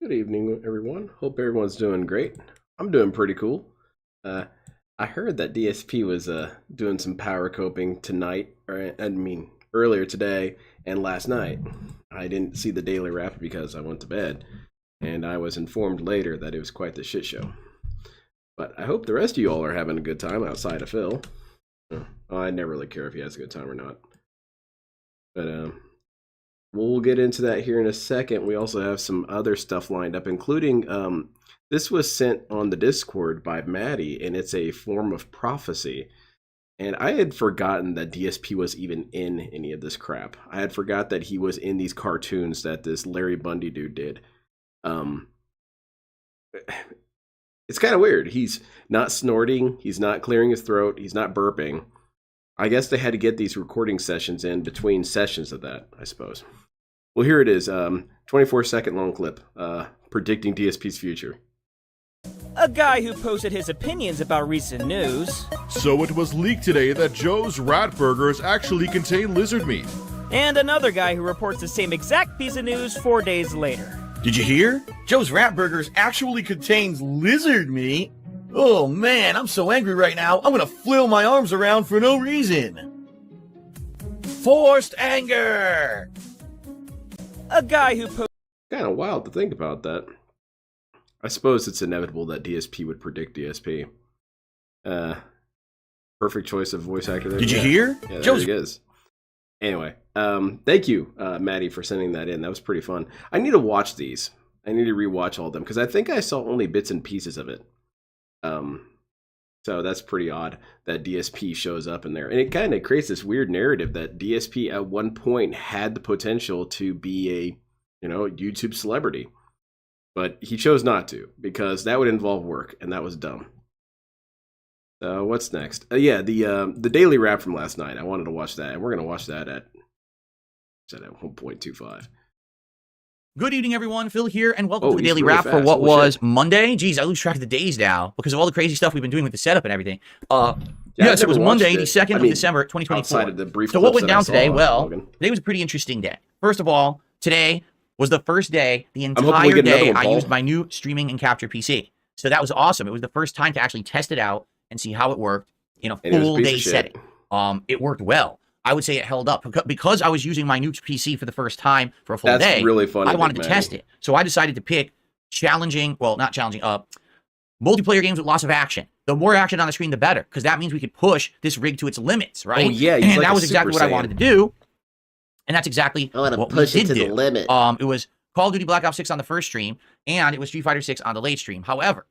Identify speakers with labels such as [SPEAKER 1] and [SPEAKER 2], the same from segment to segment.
[SPEAKER 1] Good evening, everyone. Hope everyone's doing great. I'm doing pretty cool. I heard that DSP was doing some power coping tonight, or I mean earlier today and last night. I didn't see the daily wrap because I went to bed, and I was informed later that it was quite the shit show. But I hope the rest of you all are having a good time outside of Phil. I never really care if he has a good time or not. But we'll get into that here in a second. We also have some other stuff lined up, including this was sent on the Discord by Maddie, and it's a form of prophecy. And I had forgotten that DSP was even in any of this crap. I had forgot that he was in these cartoons that this Larry Bundy dude did. It's kind of weird. He's not snorting. He's not clearing his throat. He's not burping. I guess they had to get these recording sessions in between sessions of that, I suppose. Well, here it is. 24-second long clip predicting DSP's future.
[SPEAKER 2] A guy who posted his opinions about recent news.
[SPEAKER 3] So it was leaked today that Joe's rat burgers actually contain lizard meat.
[SPEAKER 2] And another guy who reports the same exact piece of news 4 days later.
[SPEAKER 4] Did you hear? Joe's rat burgers actually contains lizard meat. Oh man, I'm so angry right now, I'm gonna flail my arms around for no reason. Forced anger!
[SPEAKER 2] A guy who posted
[SPEAKER 1] Kind of wild to think about that. I suppose it's inevitable that DSP would predict DSP. Perfect choice of voice actor there.
[SPEAKER 4] Did you hear?
[SPEAKER 1] Yeah, there
[SPEAKER 4] Joe's
[SPEAKER 1] he is. Anyway, thank you, Maddie, for sending that in. That was pretty fun. I need to watch these. I need to rewatch all of them because I think I saw only bits and pieces of it. So that's pretty odd that DSP shows up in there. And it kind of creates this weird narrative that DSP at one point had the potential to be a, YouTube celebrity. But he chose not to because that would involve work, and that was dumb. So what's next? The daily wrap from last night. I wanted to watch that, and we're going to watch that at 1.25.
[SPEAKER 4] Good evening, everyone. Phil here, and welcome to the
[SPEAKER 1] he's
[SPEAKER 4] Daily
[SPEAKER 1] really
[SPEAKER 4] Wrap for
[SPEAKER 1] fast.
[SPEAKER 4] what
[SPEAKER 1] Holy
[SPEAKER 4] was
[SPEAKER 1] shit.
[SPEAKER 4] Monday. Jeez, I lose track of the days now because of all the crazy stuff we've been doing with the setup and everything.
[SPEAKER 1] I've
[SPEAKER 4] Yes, it was
[SPEAKER 1] never
[SPEAKER 4] Monday,
[SPEAKER 1] watched
[SPEAKER 4] the
[SPEAKER 1] it.
[SPEAKER 4] 2nd of December,
[SPEAKER 1] Outside
[SPEAKER 4] 2024.
[SPEAKER 1] of the brief
[SPEAKER 4] So what
[SPEAKER 1] clips
[SPEAKER 4] went
[SPEAKER 1] that I
[SPEAKER 4] down
[SPEAKER 1] saw,
[SPEAKER 4] today? Well,
[SPEAKER 1] Logan.
[SPEAKER 4] today was a pretty interesting day. First of all, today was the first day, the
[SPEAKER 1] hoping we
[SPEAKER 4] entire
[SPEAKER 1] get another
[SPEAKER 4] day,
[SPEAKER 1] one,
[SPEAKER 4] I
[SPEAKER 1] Paul.
[SPEAKER 4] used my new streaming and capture PC. So that was awesome. It was the first time to actually test it out and see how it worked in a
[SPEAKER 1] And it was a
[SPEAKER 4] full
[SPEAKER 1] piece
[SPEAKER 4] day
[SPEAKER 1] of shit.
[SPEAKER 4] setting. It worked well. I would say it held up because I was using my new PC for the first time for a full
[SPEAKER 1] That's
[SPEAKER 4] day.
[SPEAKER 1] really funny,
[SPEAKER 4] I wanted
[SPEAKER 1] Big
[SPEAKER 4] to
[SPEAKER 1] Matty.
[SPEAKER 4] test it. So I decided to pick multiplayer games with lots of action. The more action on the screen, the better, because that means we could push this rig to its limits, right?
[SPEAKER 1] Oh, yeah, he's
[SPEAKER 4] and
[SPEAKER 1] like
[SPEAKER 4] that
[SPEAKER 1] a
[SPEAKER 4] was exactly
[SPEAKER 1] Super
[SPEAKER 4] what I wanted to do. And that's exactly
[SPEAKER 5] I want to
[SPEAKER 4] what
[SPEAKER 5] push
[SPEAKER 4] we
[SPEAKER 5] it
[SPEAKER 4] did
[SPEAKER 5] to
[SPEAKER 4] do.
[SPEAKER 5] the limit.
[SPEAKER 4] It was Call of Duty Black Ops 6 on the first stream, and it was Street Fighter 6 on the late stream. However,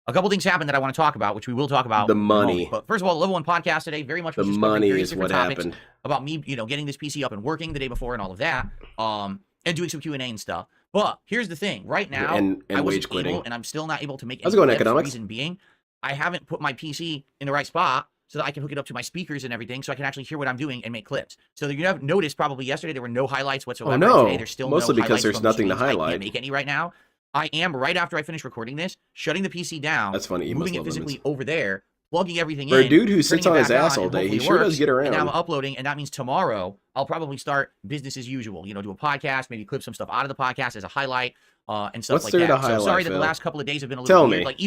[SPEAKER 4] a couple things happened that I want to talk about, which we will talk about.
[SPEAKER 1] The
[SPEAKER 4] in a
[SPEAKER 1] money.
[SPEAKER 4] moment. But first of all, the Level 1 podcast today, very much
[SPEAKER 1] The
[SPEAKER 4] was just covering
[SPEAKER 1] money
[SPEAKER 4] various
[SPEAKER 1] is what
[SPEAKER 4] different topics
[SPEAKER 1] happened.
[SPEAKER 4] about me, getting this PC up and working the day before and all of that, and doing some Q&A and stuff. But here's the thing. Right now,
[SPEAKER 1] And
[SPEAKER 4] I wasn't
[SPEAKER 1] wage quitting.
[SPEAKER 4] able, and I'm still not able to make
[SPEAKER 1] How's
[SPEAKER 4] any
[SPEAKER 1] it going,
[SPEAKER 4] clips.
[SPEAKER 1] economics?
[SPEAKER 4] Reason being, I haven't put my PC in the right spot so that I can hook it up to my speakers and everything so I can actually hear what I'm doing and make clips. So you have noticed probably yesterday there were no highlights whatsoever.
[SPEAKER 1] Oh, no.
[SPEAKER 4] Today, there's still
[SPEAKER 1] Mostly
[SPEAKER 4] no
[SPEAKER 1] because
[SPEAKER 4] highlights
[SPEAKER 1] there's
[SPEAKER 4] from the
[SPEAKER 1] nothing to
[SPEAKER 4] streams. I
[SPEAKER 1] highlight.
[SPEAKER 4] can't make any right now. I am, right after I finish recording this, shutting the PC down,
[SPEAKER 1] That's funny. You must
[SPEAKER 4] moving it
[SPEAKER 1] love
[SPEAKER 4] physically
[SPEAKER 1] lemons.
[SPEAKER 4] over there, plugging everything
[SPEAKER 1] For
[SPEAKER 4] in.
[SPEAKER 1] a dude who sits
[SPEAKER 4] turning
[SPEAKER 1] on
[SPEAKER 4] it
[SPEAKER 1] his
[SPEAKER 4] back
[SPEAKER 1] ass all
[SPEAKER 4] and
[SPEAKER 1] day, he
[SPEAKER 4] hopefully it
[SPEAKER 1] sure does
[SPEAKER 4] works.
[SPEAKER 1] get
[SPEAKER 4] And now
[SPEAKER 1] around.
[SPEAKER 4] I'm uploading, and that means tomorrow I'll probably start business as usual. Do a podcast, maybe clip some stuff out of the podcast as a highlight, and stuff
[SPEAKER 1] What's
[SPEAKER 4] like
[SPEAKER 1] there
[SPEAKER 4] that.
[SPEAKER 1] to
[SPEAKER 4] So
[SPEAKER 1] highlight,
[SPEAKER 4] sorry that the
[SPEAKER 1] Phil?
[SPEAKER 4] last couple of days have been a little
[SPEAKER 1] Tell
[SPEAKER 4] weird.
[SPEAKER 1] me.
[SPEAKER 4] Like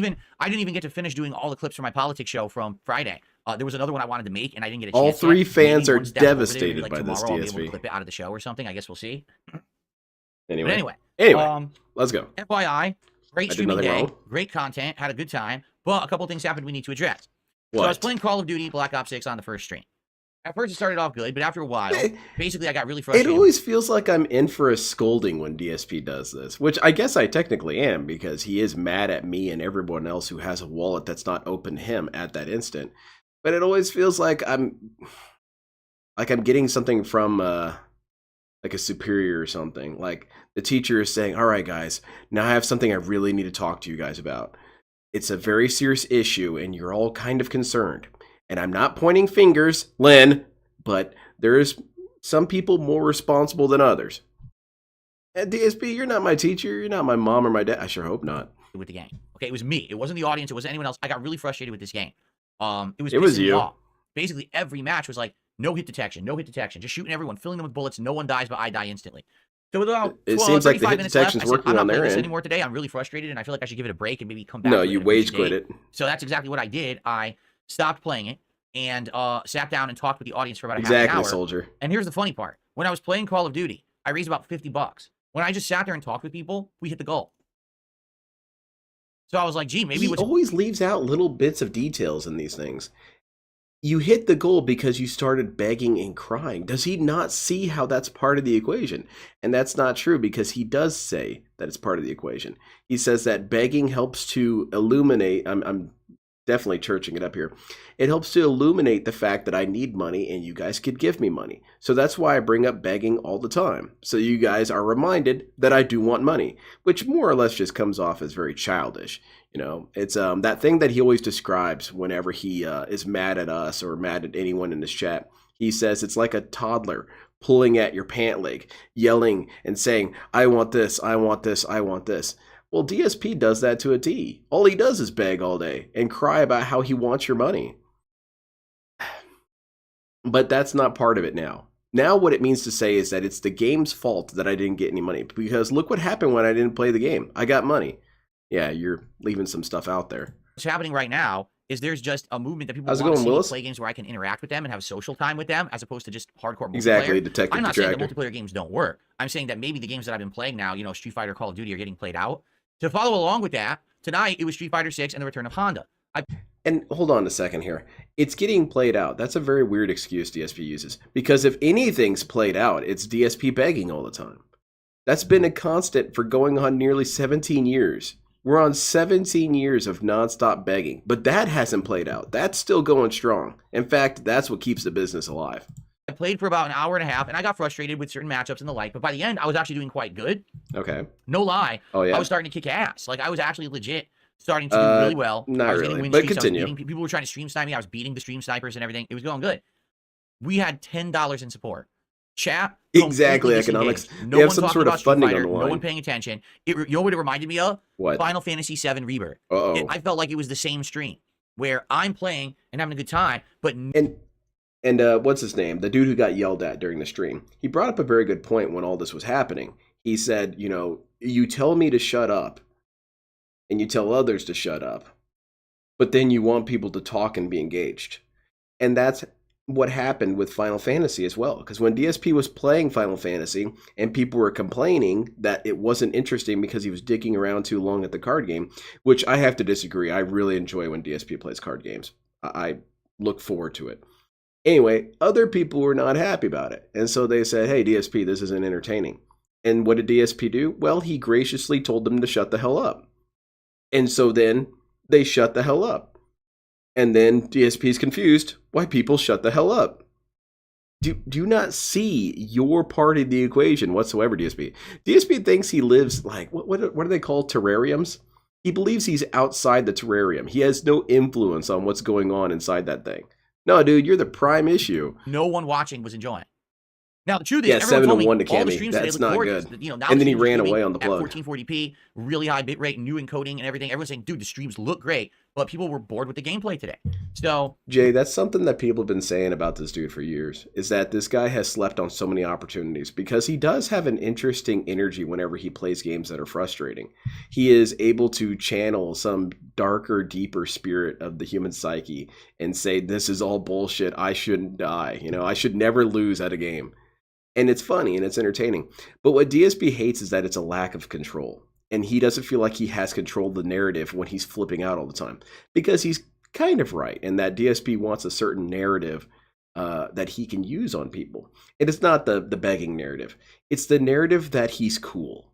[SPEAKER 4] I didn't even get to finish doing all the clips for my politics show from Friday. There was another one I wanted to make, and I didn't get a chance.
[SPEAKER 1] All three
[SPEAKER 4] yet.
[SPEAKER 1] fans
[SPEAKER 4] Maybe
[SPEAKER 1] are
[SPEAKER 4] once that's over there, maybe,
[SPEAKER 1] devastated
[SPEAKER 4] like
[SPEAKER 1] by this
[SPEAKER 4] tomorrow I'll be able to
[SPEAKER 1] DSP.
[SPEAKER 4] clip it out of the show or something. I guess we'll see.
[SPEAKER 1] Anyway,
[SPEAKER 4] But anyway,
[SPEAKER 1] let's go.
[SPEAKER 4] FYI, great
[SPEAKER 1] I did
[SPEAKER 4] streaming
[SPEAKER 1] nothing
[SPEAKER 4] day,
[SPEAKER 1] wrong.
[SPEAKER 4] great content, had a good time, but a couple things happened we need to address. So I was
[SPEAKER 1] What?
[SPEAKER 4] playing Call of Duty Black Ops 6 on the first stream. At first it started off good, but after a while,
[SPEAKER 1] Eh,
[SPEAKER 4] basically I got really
[SPEAKER 1] It
[SPEAKER 4] frustrated.
[SPEAKER 1] always feels like I'm in for a scolding when DSP does this, which I guess I technically am because he is mad at me and everyone else who has a wallet that's not open to him at that instant. But it always feels like I'm getting something from like a superior or something. Like the teacher is saying, "All right, guys, now I have something I really need to talk to you guys about. It's a very serious issue, and you're all kind of concerned. And I'm not pointing fingers, Lynn, but there's some people more responsible than others. And DSP, you're not my teacher. You're not my mom or my dad. I sure hope not.
[SPEAKER 4] with the game. Okay, it was me. It wasn't the audience. It wasn't anyone else. I got really frustrated with this game. It was
[SPEAKER 1] was
[SPEAKER 4] pissing me
[SPEAKER 1] you.
[SPEAKER 4] off. Basically, every match was like, no hit detection, just shooting everyone, filling them with bullets. No one dies, but I die instantly.
[SPEAKER 2] So with about
[SPEAKER 1] It seems like the
[SPEAKER 2] 35
[SPEAKER 1] hit
[SPEAKER 2] minutes left,
[SPEAKER 1] detection's
[SPEAKER 2] I said,
[SPEAKER 1] working
[SPEAKER 2] I'm not
[SPEAKER 1] on
[SPEAKER 2] playing
[SPEAKER 1] their
[SPEAKER 2] this
[SPEAKER 1] end.
[SPEAKER 2] anymore today. I'm really frustrated, and I feel like I should give it a break and maybe come back.
[SPEAKER 1] No,
[SPEAKER 2] to
[SPEAKER 1] you
[SPEAKER 2] it at a future
[SPEAKER 1] wage quit
[SPEAKER 2] date.
[SPEAKER 1] it.
[SPEAKER 2] So that's exactly what I did. I stopped playing it and sat down and talked with the audience for about a half
[SPEAKER 1] Exactly,
[SPEAKER 2] an hour.
[SPEAKER 1] soldier.
[SPEAKER 2] And here's the funny part. When I was playing Call of Duty, I raised about $50. When I just sat there and talked with people, we hit the goal. So I was like, gee, maybe
[SPEAKER 1] He always leaves out little bits of details in these things. You hit the goal because you started begging and crying. Does he not see how that's part of the equation? And that's not true, because he does say that it's part of the equation. He says that begging helps to illuminate, I'm definitely churching it up here. It helps to illuminate the fact that I need money and you guys could give me money. So that's why I bring up begging all the time. So you guys are reminded that I do want money, which more or less just comes off as very childish. You know, it's that thing that he always describes whenever he is mad at us or mad at anyone in this chat. He says it's like a toddler pulling at your pant leg, yelling and saying, I want this, I want this, I want this. Well, DSP does that to a T. All he does is beg all day and cry about how he wants your money. But that's not part of it now. Now what it means to say is that it's the game's fault that I didn't get any money. Because look what happened when I didn't play the game. I got money. Yeah, you're leaving some stuff out there.
[SPEAKER 2] what's happening right now is there's just a movement that people
[SPEAKER 1] How's it
[SPEAKER 2] want to
[SPEAKER 1] going,
[SPEAKER 2] see me
[SPEAKER 1] Willis?
[SPEAKER 2] play games where I can interact with them and have social time with them, as opposed to just hardcore multiplayer.
[SPEAKER 1] Exactly, Detective
[SPEAKER 2] I'm not saying that
[SPEAKER 1] Detractor.
[SPEAKER 2] multiplayer games don't work. I'm saying that maybe the games that I've been playing now, you know, Street Fighter, Call of Duty, are getting played out. To follow along with that, tonight it was Street Fighter 6 and the Return of Honda.
[SPEAKER 1] And hold on a second here. It's getting played out. That's a very weird excuse DSP uses. Because if anything's played out, it's DSP begging all the time. That's been a constant for going on nearly 17 years. We're on 17 years of nonstop begging, but that hasn't played out. That's still going strong. In fact, that's what keeps the business alive.
[SPEAKER 2] I played for about an hour and a half, and I got frustrated with certain matchups and the like, but by the end, I was actually doing quite good.
[SPEAKER 1] Okay.
[SPEAKER 2] No lie.
[SPEAKER 1] Oh, yeah?
[SPEAKER 2] I was starting to kick ass. Like, I was actually legit starting to do really well.
[SPEAKER 1] Not
[SPEAKER 2] I was
[SPEAKER 1] really,
[SPEAKER 2] getting win
[SPEAKER 1] but
[SPEAKER 2] streaks.
[SPEAKER 1] continue.
[SPEAKER 2] People were trying to stream snipe me. I was beating the stream snipers and everything. It was going good. We had $10 in support. Chat.
[SPEAKER 1] Exactly,
[SPEAKER 2] completely
[SPEAKER 1] economics.
[SPEAKER 2] disengaged.
[SPEAKER 1] They
[SPEAKER 2] No
[SPEAKER 1] have
[SPEAKER 2] one
[SPEAKER 1] some
[SPEAKER 2] talking
[SPEAKER 1] sort of
[SPEAKER 2] about Street
[SPEAKER 1] funding on
[SPEAKER 2] Fighter,
[SPEAKER 1] the
[SPEAKER 2] no
[SPEAKER 1] line.
[SPEAKER 2] one paying attention. You know what it reminded me of?
[SPEAKER 1] What?
[SPEAKER 2] Final Fantasy VII Rebirth.
[SPEAKER 1] Uh-oh.
[SPEAKER 2] I felt like it was the same stream where I'm playing and having a good time, but
[SPEAKER 1] And what's his name? The dude who got yelled at during the stream. He brought up a very good point when all this was happening. He said, you know, you tell me to shut up and you tell others to shut up, but then you want people to talk and be engaged. And that's what happened with Final Fantasy as well. Because when DSP was playing Final Fantasy and people were complaining that it wasn't interesting because he was dicking around too long at the card game, which I have to disagree. I really enjoy when DSP plays card games. I look forward to it. Anyway, other people were not happy about it. And so they said, hey, DSP, this isn't entertaining. And what did DSP do? Well, he graciously told them to shut the hell up. And so then they shut the hell up. And then DSP's confused why people shut the hell up. Do you not see your part of the equation whatsoever, DSP? DSP thinks he lives like, what are they called, terrariums? He believes he's outside the terrarium. He has no influence on what's going on inside that thing. No, dude, you're the prime issue.
[SPEAKER 2] no one watching was enjoying. Now, the truth is,
[SPEAKER 1] Yeah,
[SPEAKER 2] everyone told me
[SPEAKER 1] 7-1 to
[SPEAKER 2] all the
[SPEAKER 1] Cammy.
[SPEAKER 2] streams today
[SPEAKER 1] That's
[SPEAKER 2] look
[SPEAKER 1] not
[SPEAKER 2] gorgeous.
[SPEAKER 1] good.
[SPEAKER 2] You know, now
[SPEAKER 1] And
[SPEAKER 2] the
[SPEAKER 1] then he
[SPEAKER 2] streams are
[SPEAKER 1] ran
[SPEAKER 2] streaming
[SPEAKER 1] away on the plug.
[SPEAKER 2] at 1440p, really high bitrate, new encoding and everything. Everyone's saying, dude, the streams look great, but people were bored with the gameplay today. So,
[SPEAKER 1] Jay, that's something that people have been saying about this dude for years, is that this guy has slept on so many opportunities because he does have an interesting energy whenever he plays games that are frustrating. He is able to channel some darker, deeper spirit of the human psyche and say, this is all bullshit. I shouldn't die. You know, I should never lose at a game. And it's funny and it's entertaining. But what DSP hates is that it's a lack of control. And he doesn't feel like he has control of the narrative when he's flipping out all the time. Because he's kind of right in that DSP wants a certain narrative that he can use on people. And it's not the begging narrative. It's the narrative that he's cool.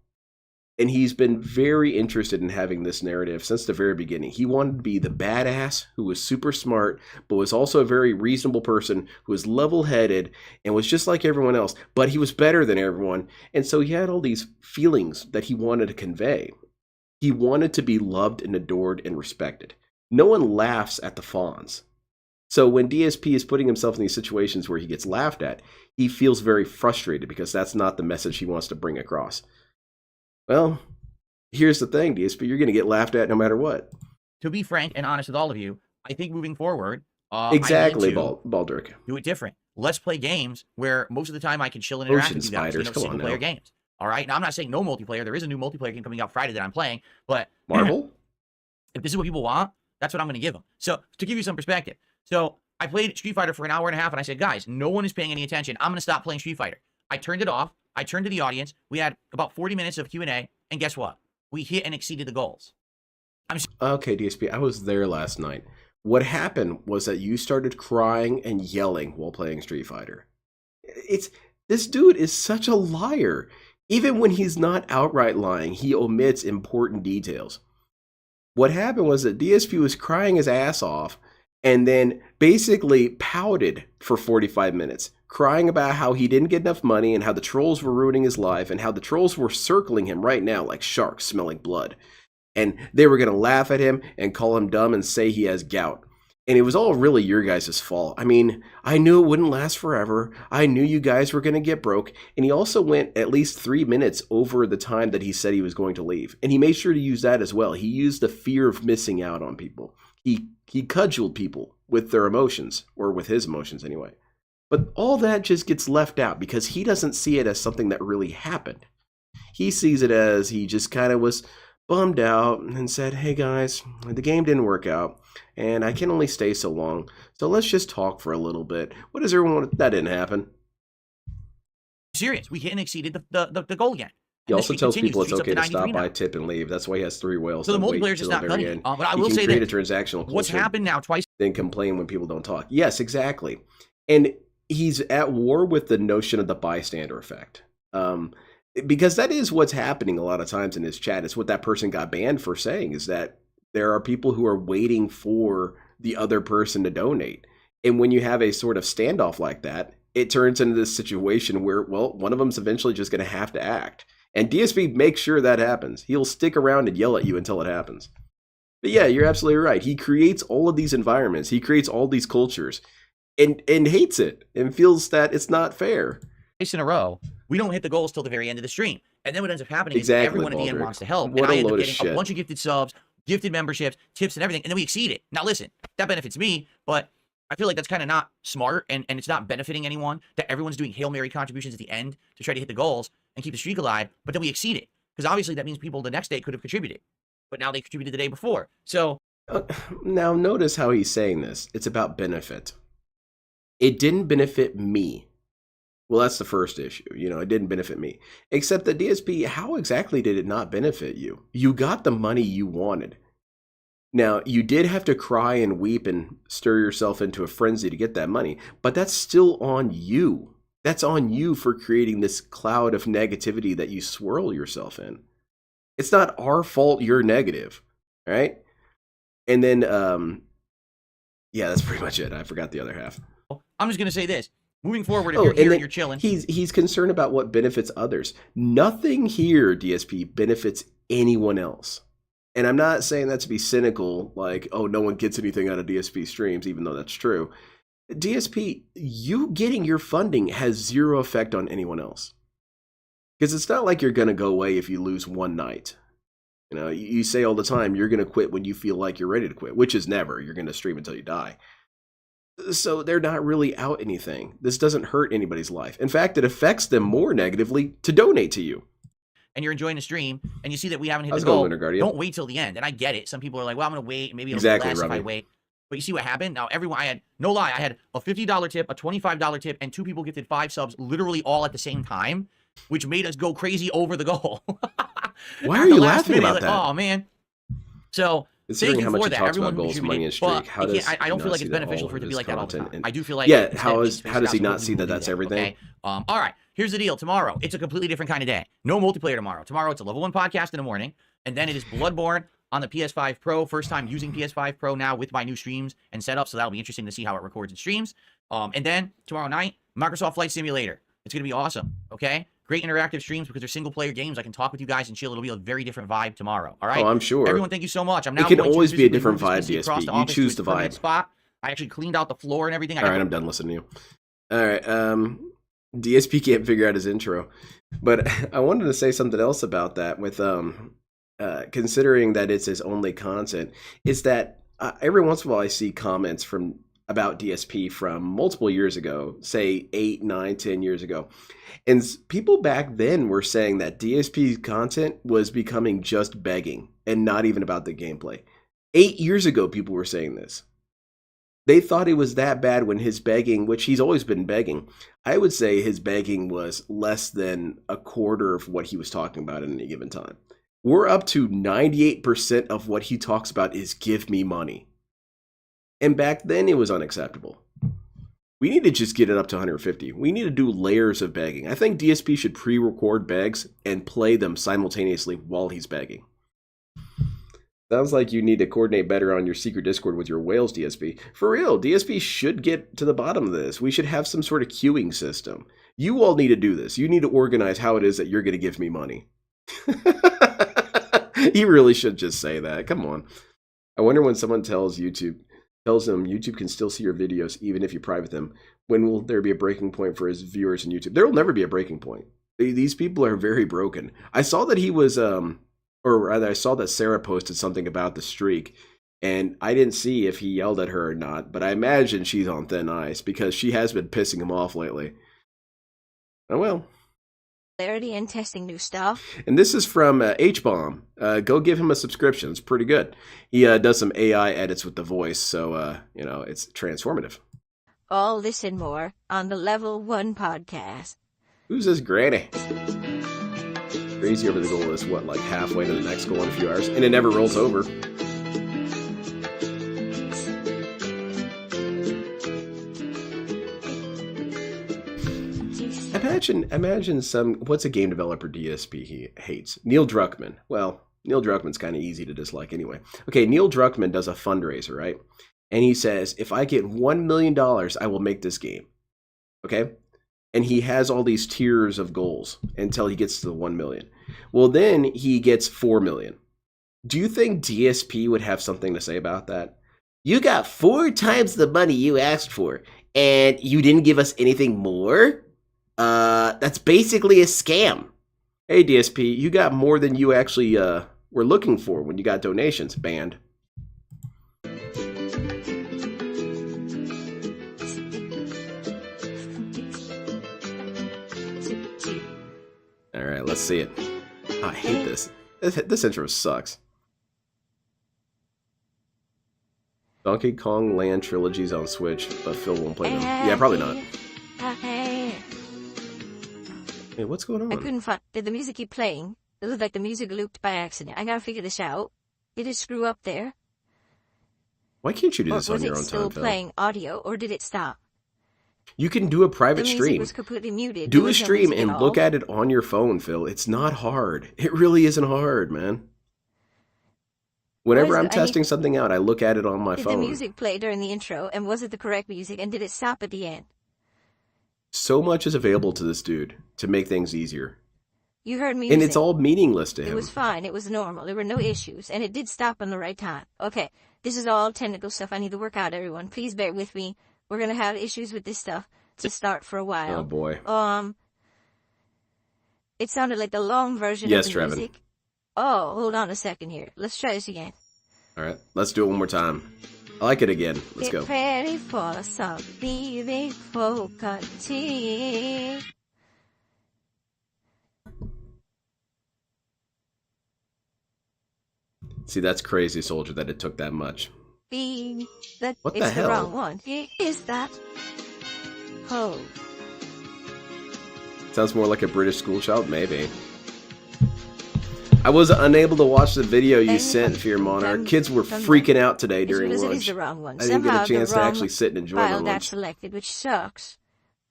[SPEAKER 1] And he's been very interested in having this narrative since the very beginning. He wanted to be the badass who was super smart, but was also a very reasonable person who was level-headed and was just like everyone else, but he was better than everyone. And so he had all these feelings that he wanted to convey. He wanted to be loved and adored and respected. No one laughs at the fawns. So when DSP is putting himself in these situations where he gets laughed at, he feels very frustrated because that's not the message he wants to bring across. Well, here's the thing, DSP. You're going to get laughed at no matter what.
[SPEAKER 2] to be frank and honest with all of you, I think moving forward,
[SPEAKER 1] Exactly,
[SPEAKER 2] I need to
[SPEAKER 1] Baldrick.
[SPEAKER 2] do it different. Let's play games where most of the time I can chill and interact
[SPEAKER 1] Ocean
[SPEAKER 2] with you guys.
[SPEAKER 1] spiders,
[SPEAKER 2] You know,
[SPEAKER 1] come on
[SPEAKER 2] single player
[SPEAKER 1] now.
[SPEAKER 2] games. All right. Now, I'm not saying no multiplayer. There is a new multiplayer game coming out Friday that I'm playing, but
[SPEAKER 1] Marvel?
[SPEAKER 2] if this is what people want, that's what I'm going to give them. So to give you some perspective, so I played Street Fighter for an hour and a half, and I said, guys, no one is paying any attention. I'm going to stop playing Street Fighter. I turned it off. I turned to the audience. We had about 40 minutes of Q&A, and guess what? We hit and exceeded the goals.
[SPEAKER 1] Okay, DSP, I was there last night. What happened was that you started crying and yelling while playing Street Fighter. This dude is such a liar. Even when he's not outright lying, he omits important details. What happened was that DSP was crying his ass off and then basically pouted for 45 minutes, crying about how he didn't get enough money and how the trolls were ruining his life and how the trolls were circling him right now like sharks smelling blood. And they were going to laugh at him and call him dumb and say he has gout. And it was all really your guys' fault. I mean, I knew it wouldn't last forever. I knew you guys were going to get broke. And he also went at least 3 minutes over the time that he said he was going to leave. And he made sure to use that as well. He used the fear of missing out on people. He cudgeled people with their emotions, or with his emotions anyway. But all that just gets left out because he doesn't see it as something that really happened. He sees it as he just kind of was bummed out and said, hey guys, the game didn't work out and I can only stay so long, so let's just talk for a little bit. What does everyone want? That didn't happen.
[SPEAKER 2] Serious. We hit and exceeded the goal again.
[SPEAKER 1] He also tells people it's okay to stop by, tip, and leave. That's why he has 3 whales.
[SPEAKER 2] So the multiplayer is just not cutting it. But I will say
[SPEAKER 1] that a transactional
[SPEAKER 2] what's happened now twice.
[SPEAKER 1] Then complain when people don't talk. Yes, exactly. And he's at war with the notion of the bystander effect. Because that is what's happening a lot of times in his chat. It's what that person got banned for saying, is that there are people who are waiting for the other person to donate. And when you have a sort of standoff like that, it turns into this situation where, well, one of them's eventually just going to have to act. And DSP makes sure that happens. He'll stick around and yell at you until it happens. But yeah, you're absolutely right. He creates all of these environments. He creates all these cultures and hates it and feels that it's not fair.
[SPEAKER 2] In a row, we don't hit the goals till the very end of the stream. And then what ends up happening is everyone at the end wants to help. And I end up getting a bunch of gifted subs, gifted memberships, tips and everything. And then we exceed it. Now listen, that benefits me, but I feel like that's kind of not smart and it's not benefiting anyone that everyone's doing Hail Mary contributions at the end to try to hit the goals and keep the streak alive, but then we exceed it. Because obviously that means people the next day could have contributed, but now they contributed the day before. So
[SPEAKER 1] now notice how he's saying this. It's about benefit. It didn't benefit me. Well, that's the first issue. It didn't benefit me. Except that DSP, how exactly did it not benefit you? You got the money you wanted. Now, you did have to cry and weep and stir yourself into a frenzy to get that money, but that's still on you. That's on you for creating this cloud of negativity that you swirl yourself in. It's not our fault you're negative, right? And then, yeah, that's pretty much it. I forgot the other half.
[SPEAKER 2] I'm just going to say this. Moving forward, if you're here and you're chilling.
[SPEAKER 1] He's concerned about what benefits others. Nothing here, DSP, benefits anyone else. And I'm not saying that to be cynical, like, oh, no one gets anything out of DSP streams, even though that's true. DSP, you getting your funding has zero effect on anyone else. Because it's not like you're going to go away if you lose one night. You say all the time, you're going to quit when you feel like you're ready to quit, which is never. You're going to stream until you die. So they're not really out anything. This doesn't hurt anybody's life. In fact, it affects them more negatively to donate to you.
[SPEAKER 2] And you're enjoying the stream, and you see that we haven't hit the goal. Don't wait till the end. And I get it. Some people are like, well, I'm going to wait. Maybe it'll be less if I wait. But you see what happened? Now, everyone, I had, no lie, I had a $50 tip, a $25 tip, and 2 people gifted 5 subs literally all at the same time, which made us go crazy over the goal.
[SPEAKER 1] Why are you laughing about that?
[SPEAKER 2] Oh, man. So, thank you for that. Everyone who contributed. But I don't feel like it's beneficial for it to be like that all the time. I do feel like...
[SPEAKER 1] Yeah, how does he not see that that's everything?
[SPEAKER 2] Okay? All right, here's the deal. Tomorrow, it's a completely different kind of day. No multiplayer tomorrow. Tomorrow, it's a level 1 podcast in the morning, and then it is Bloodborne on the PS5 Pro. First time using PS5 Pro now with my new streams and setup, so that'll be interesting to see how it records and streams. And then, tomorrow night, Microsoft Flight Simulator. It's going to be awesome, okay? Great interactive streams because they're single-player games. I can talk with you guys and chill. It'll be a very different vibe tomorrow, all right?
[SPEAKER 1] Oh, I'm sure.
[SPEAKER 2] Everyone, thank you so much. I'm now
[SPEAKER 1] it can always be a different vibe, DSP. You choose the vibe.
[SPEAKER 2] Spot. I actually cleaned out the floor and everything.
[SPEAKER 1] All right, I'm done listening to you. All right, DSP can't figure out his intro. But I wanted to say something else about that with considering that it's his only content, is that every once in a while I see comments from about DSP from multiple years ago, say 8, 9, 10 years ago. And people back then were saying that DSP's content was becoming just begging and not even about the gameplay. 8 years ago, people were saying this. They thought it was that bad when his begging, which he's always been begging, I would say his begging was less than a quarter of what he was talking about at any given time. We're up to 98% of what he talks about is give me money. And back then it was unacceptable. We need to just get it up to 150. We need to do layers of begging. I think DSP should pre-record begs and play them simultaneously while he's begging. Sounds like you need to coordinate better on your secret Discord with your whales, DSP. For real, DSP should get to the bottom of this. We should have some sort of queuing system. You all need to do this. You need to organize how it is that you're going to give me money. He really should just say that. Come on. I wonder when someone tells them YouTube can still see your videos even if you private them, when will there be a breaking point for his viewers in YouTube? There will never be a breaking point. These people are very broken. I saw that he was... or rather, I saw that Sarah posted something about the streak, and I didn't see if he yelled at her or not, but I imagine she's on thin ice because she has been pissing him off lately. Oh well.
[SPEAKER 5] Clarity and testing new stuff.
[SPEAKER 1] And this is from H-Bomb. Go give him a subscription. It's pretty good. He does some AI edits with the voice, so, it's transformative.
[SPEAKER 5] All this and more on the Level 1 podcast.
[SPEAKER 1] Who's this granny? Crazy over the goal is what, like halfway to the next goal in a few hours, and it never rolls over. Imagine what's a game developer DSP he hates? Neil Druckmann. Well, Neil Druckmann's kind of easy to dislike anyway. Okay, Neil Druckmann does a fundraiser, right? And he says, if I get $1 million, I will make this game. Okay? And he has all these tiers of goals until he gets to the 1 million. Well, then he gets 4 million. Do you think DSP would have something to say about that? You got 4 times the money you asked for, and you didn't give us anything more? That's basically a scam. Hey, DSP, you got more than you actually were looking for when you got donations. Banned. All right, let's see it. Oh, I hate this. This intro sucks. Donkey Kong Land trilogies on Switch, but Phil won't play them. Yeah, probably not. Hey, what's going on?
[SPEAKER 5] I couldn't find. Did the music keep playing? It looked like the music looped by accident. I gotta figure this out. Did it screw up there?
[SPEAKER 1] Why can't you do this on your own time, Phil?
[SPEAKER 5] Was it still playing audio, or did it stop?
[SPEAKER 1] You can do a private stream.
[SPEAKER 5] The music was completely muted.
[SPEAKER 1] Do a stream and look at it on your phone, Phil. It's not hard. It really isn't hard, man. Whenever I'm testing something out, I look at it on my phone.
[SPEAKER 5] Did the music play during the intro, and was it the correct music, and did it stop at the end?
[SPEAKER 1] So much is available to this dude to make things easier.
[SPEAKER 5] You heard me.
[SPEAKER 1] And it's all meaningless to him.
[SPEAKER 5] It was fine. It was normal. There were no issues, and it did stop on the right time. Okay, this is all technical stuff I need to work out, everyone. Please bear with me. We're going to have issues with this stuff to start for a while.
[SPEAKER 1] Oh, boy.
[SPEAKER 5] It sounded like the long version of the
[SPEAKER 1] Trevin.
[SPEAKER 5] music. Oh, hold on a second here. Let's try this again.
[SPEAKER 1] All right, let's do it one more time. I like it again. Let's go.
[SPEAKER 5] Get ready for some leaving tea.
[SPEAKER 1] See, that's crazy, Soldier, that it took that much.
[SPEAKER 5] What the hell?
[SPEAKER 1] It's the
[SPEAKER 5] wrong one. Is that? Oh.
[SPEAKER 1] Sounds more like a British school child? Maybe. I was unable to watch the video you sent, Fear Monarch. Kids were freaking out today during lunch.
[SPEAKER 5] It is the wrong one.
[SPEAKER 1] I didn't get a chance to actually sit and enjoy my lunch.
[SPEAKER 5] Got selected, which sucks.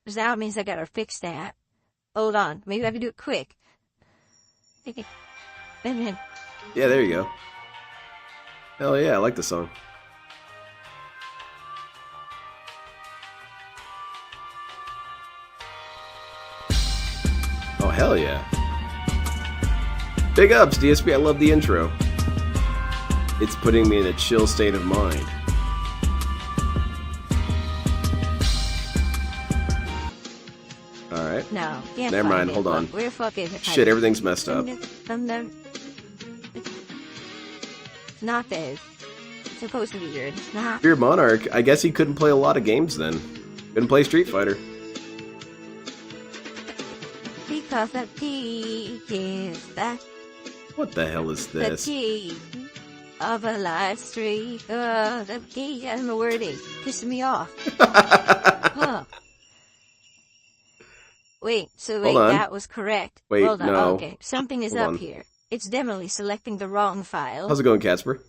[SPEAKER 5] Because now it means I gotta fix that. Hold on. Maybe I can do it quick.
[SPEAKER 1] Yeah, there you go. Hell yeah, I like the song. Oh, hell yeah. Big ups, DSP. I love the intro. It's putting me in a chill state of mind. Alright.
[SPEAKER 5] No.
[SPEAKER 1] Never mind, hold on.
[SPEAKER 5] We're fucking...
[SPEAKER 1] Shit, everything's messed up.
[SPEAKER 5] Not this. supposed to be weird. Nah.
[SPEAKER 1] Fear Monarch, I guess he couldn't play a lot of games then. Couldn't play Street Fighter.
[SPEAKER 5] Because the T is that.
[SPEAKER 1] What the hell is this?
[SPEAKER 5] The T of a live stream. The T, I don't know where it is. Pissing me off. Huh. Wait, that was correct.
[SPEAKER 1] Wait,
[SPEAKER 5] hold on.
[SPEAKER 1] no.
[SPEAKER 5] Okay, something is up here. It's definitely selecting the wrong file.
[SPEAKER 1] How's it going, Casper?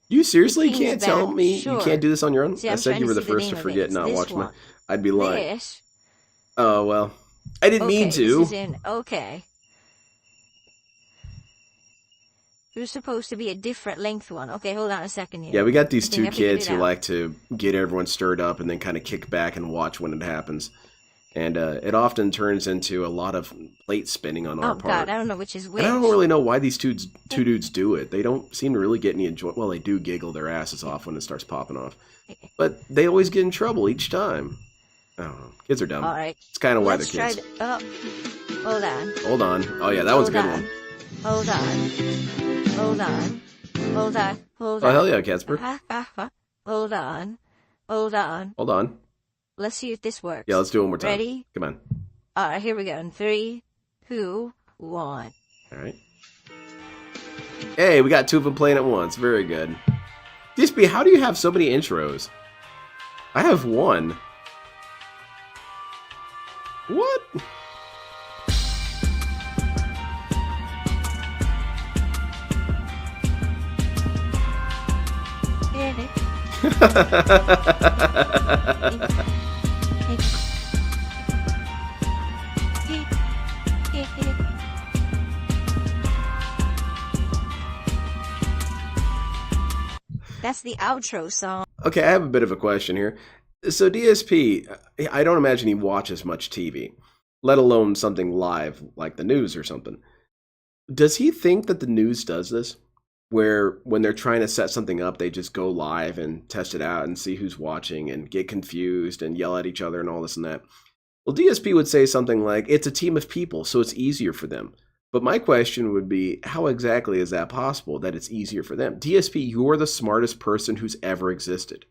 [SPEAKER 1] You seriously can't tell me
[SPEAKER 5] sure.
[SPEAKER 1] you can't do this on your own?
[SPEAKER 5] See,
[SPEAKER 1] I said you were the first to forget not watching it. I'd be lying.
[SPEAKER 5] This.
[SPEAKER 1] Oh, well. I didn't mean to.
[SPEAKER 5] This is in, okay. There's supposed to be a different length one. Okay, hold on a second here.
[SPEAKER 1] Yeah, we got these two kids who like to get everyone stirred up and then kind of kick back and watch when it happens. And it often turns into a lot of plate spinning on our part.
[SPEAKER 5] Oh, God, I don't know which is which.
[SPEAKER 1] And I don't really know why these two dudes do it. They don't seem to really get any enjoyment. Well, they do giggle their asses off when it starts popping off. But they always get in trouble each time. I don't know. Kids are dumb.
[SPEAKER 5] All right.
[SPEAKER 1] It's kind of why they're kids.
[SPEAKER 5] Hold on.
[SPEAKER 1] Hold on. Oh, yeah, that was a good one.
[SPEAKER 5] Hold on. Hold on. Hold on. Hold on.
[SPEAKER 1] Oh, hell yeah, Casper.
[SPEAKER 5] Hold on. Hold on.
[SPEAKER 1] Hold on.
[SPEAKER 5] Let's see if this works.
[SPEAKER 1] Yeah, let's do it one more time.
[SPEAKER 5] Ready?
[SPEAKER 1] Come on.
[SPEAKER 5] All right, here we go. In 3, 2, 1.
[SPEAKER 1] All right. Hey, we got two of them playing at once. Very good. DSP, how do you have so many intros? I have one. What?
[SPEAKER 5] That's the outro song.
[SPEAKER 1] Okay, I have a bit of a question here. So DSP, I don't imagine he watches much TV, let alone something live like the news or something. Does he think that the news does this? Where when they're trying to set something up, they just go live and test it out and see who's watching and get confused and yell at each other and all this and that. Well, DSP would say something like, it's a team of people, so it's easier for them. But my question would be, how exactly is that possible that it's easier for them? DSP, you're the smartest person who's ever existed.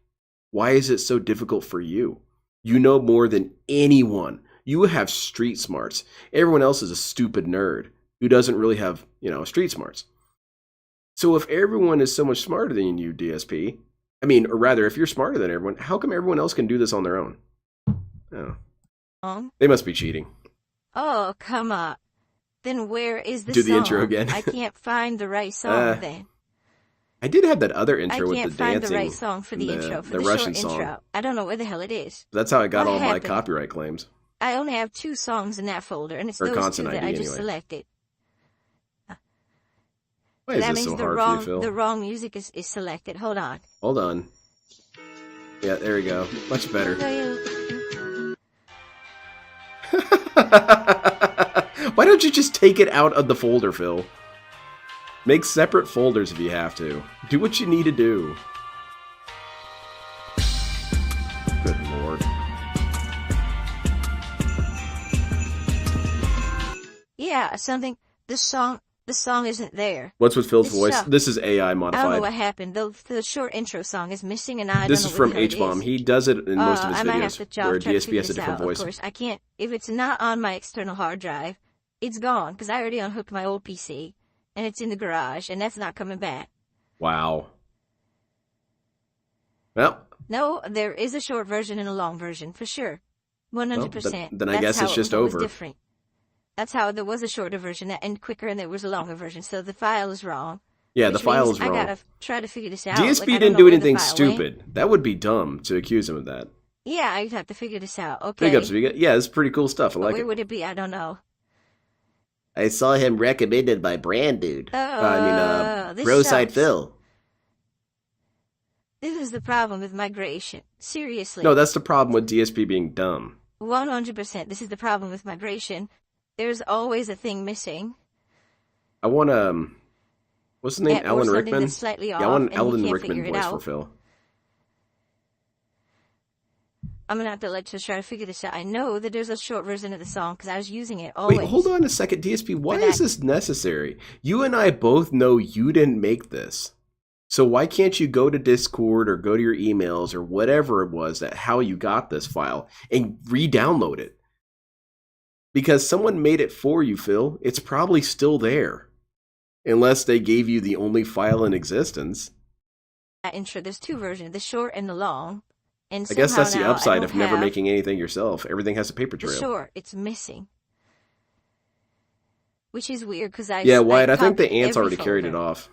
[SPEAKER 1] Why is it so difficult for you? You know more than anyone. You have street smarts. Everyone else is a stupid nerd who doesn't really have, street smarts. So if everyone is so much smarter than you, DSP, or rather, if you're smarter than everyone, how come everyone else can do this on their own? Oh. They must be cheating.
[SPEAKER 5] Oh, come on. Then where is the
[SPEAKER 1] song?
[SPEAKER 5] Do
[SPEAKER 1] the intro again.
[SPEAKER 5] I can't find the right song then.
[SPEAKER 1] I did have that other intro with the dancing.
[SPEAKER 5] I can't find the right song for the intro, for the
[SPEAKER 1] Russian
[SPEAKER 5] short
[SPEAKER 1] song.
[SPEAKER 5] Intro. I don't know where the hell it is.
[SPEAKER 1] That's how I got all my copyright claims.
[SPEAKER 5] I only have 2 songs in that folder, and it's those 2 that I just selected.
[SPEAKER 1] Why is this so hard for you, Phil?
[SPEAKER 5] The wrong music is selected. Hold on.
[SPEAKER 1] Hold on. Yeah, there we go. Much better. Why don't you just take it out of the folder, Phil? Make separate folders if you have to. Do what you need to do. Good lord.
[SPEAKER 5] Yeah, the song isn't there.
[SPEAKER 1] What's with Phil's voice? This is AI modified.
[SPEAKER 5] I don't know what happened. The short intro song is missing, and I don't know.
[SPEAKER 1] This is from H-Bomb. He does it in most of his
[SPEAKER 5] videos. I might have to
[SPEAKER 1] where DSP has a different voice.
[SPEAKER 5] Of course, I can't. If it's not on my external hard drive, it's gone because I already unhooked my old PC, and it's in the garage, and that's not coming back.
[SPEAKER 1] Wow. Well.
[SPEAKER 5] No, there is a short version and a long version for sure. 100%.
[SPEAKER 1] Then I guess it's just over.
[SPEAKER 5] Different. That's how there was a shorter version and quicker, and there was a longer version. So the file is wrong.
[SPEAKER 1] Yeah, the file is wrong.
[SPEAKER 5] I gotta try to figure this out.
[SPEAKER 1] DSP didn't do anything stupid. That would be dumb to accuse him of that.
[SPEAKER 5] Yeah, I'd have to figure this out. Okay.
[SPEAKER 1] Big ups, yeah, it's pretty cool stuff. I like it.
[SPEAKER 5] Where would it be? I don't know.
[SPEAKER 1] I saw him recommended by Brand Dude. Broside Phil.
[SPEAKER 5] This is the problem with migration. Seriously.
[SPEAKER 1] No, that's the problem with DSP being dumb.
[SPEAKER 5] 100%. This is the problem with migration. There's always a thing missing.
[SPEAKER 1] I want what's his name? Alan Rickman?
[SPEAKER 5] That's slightly off,
[SPEAKER 1] I want an Alan Rickman voice for Phil.
[SPEAKER 5] I'm going to have to let you try to figure this out. I know that there's a short version of the song because I was using it always.
[SPEAKER 1] Wait, hold on a second, DSP. Why is this necessary? You and I both know you didn't make this. So why can't you go to Discord or go to your emails or whatever it was that how you got this file and re-download it? Because someone made it for you, Phil. It's probably still there. Unless they gave you the only file in existence.
[SPEAKER 5] Intro, there's two versions, the short and the long. And
[SPEAKER 1] I guess that's the
[SPEAKER 5] now
[SPEAKER 1] upside of never making anything yourself. Everything has a paper trail.
[SPEAKER 5] The short, it's missing. Which is weird because I...
[SPEAKER 1] Yeah, Wyatt, I think the ants already carried it off.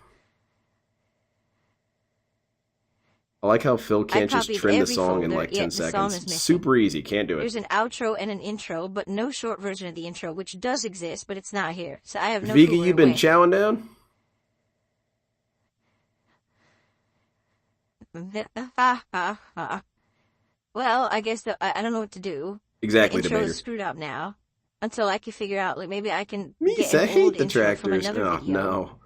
[SPEAKER 1] I like how Phil can't just trim the song in like 10 seconds. Super easy, can't do it.
[SPEAKER 5] There's an outro and an intro, but no short version of the intro, which does exist, but it's not here. So I have no
[SPEAKER 1] Vega, you been chowing down?
[SPEAKER 5] Well, I guess I don't know what to do.
[SPEAKER 1] Exactly,
[SPEAKER 5] the intro is screwed up now. Until I can figure out, like, maybe I can get an old intro from another video.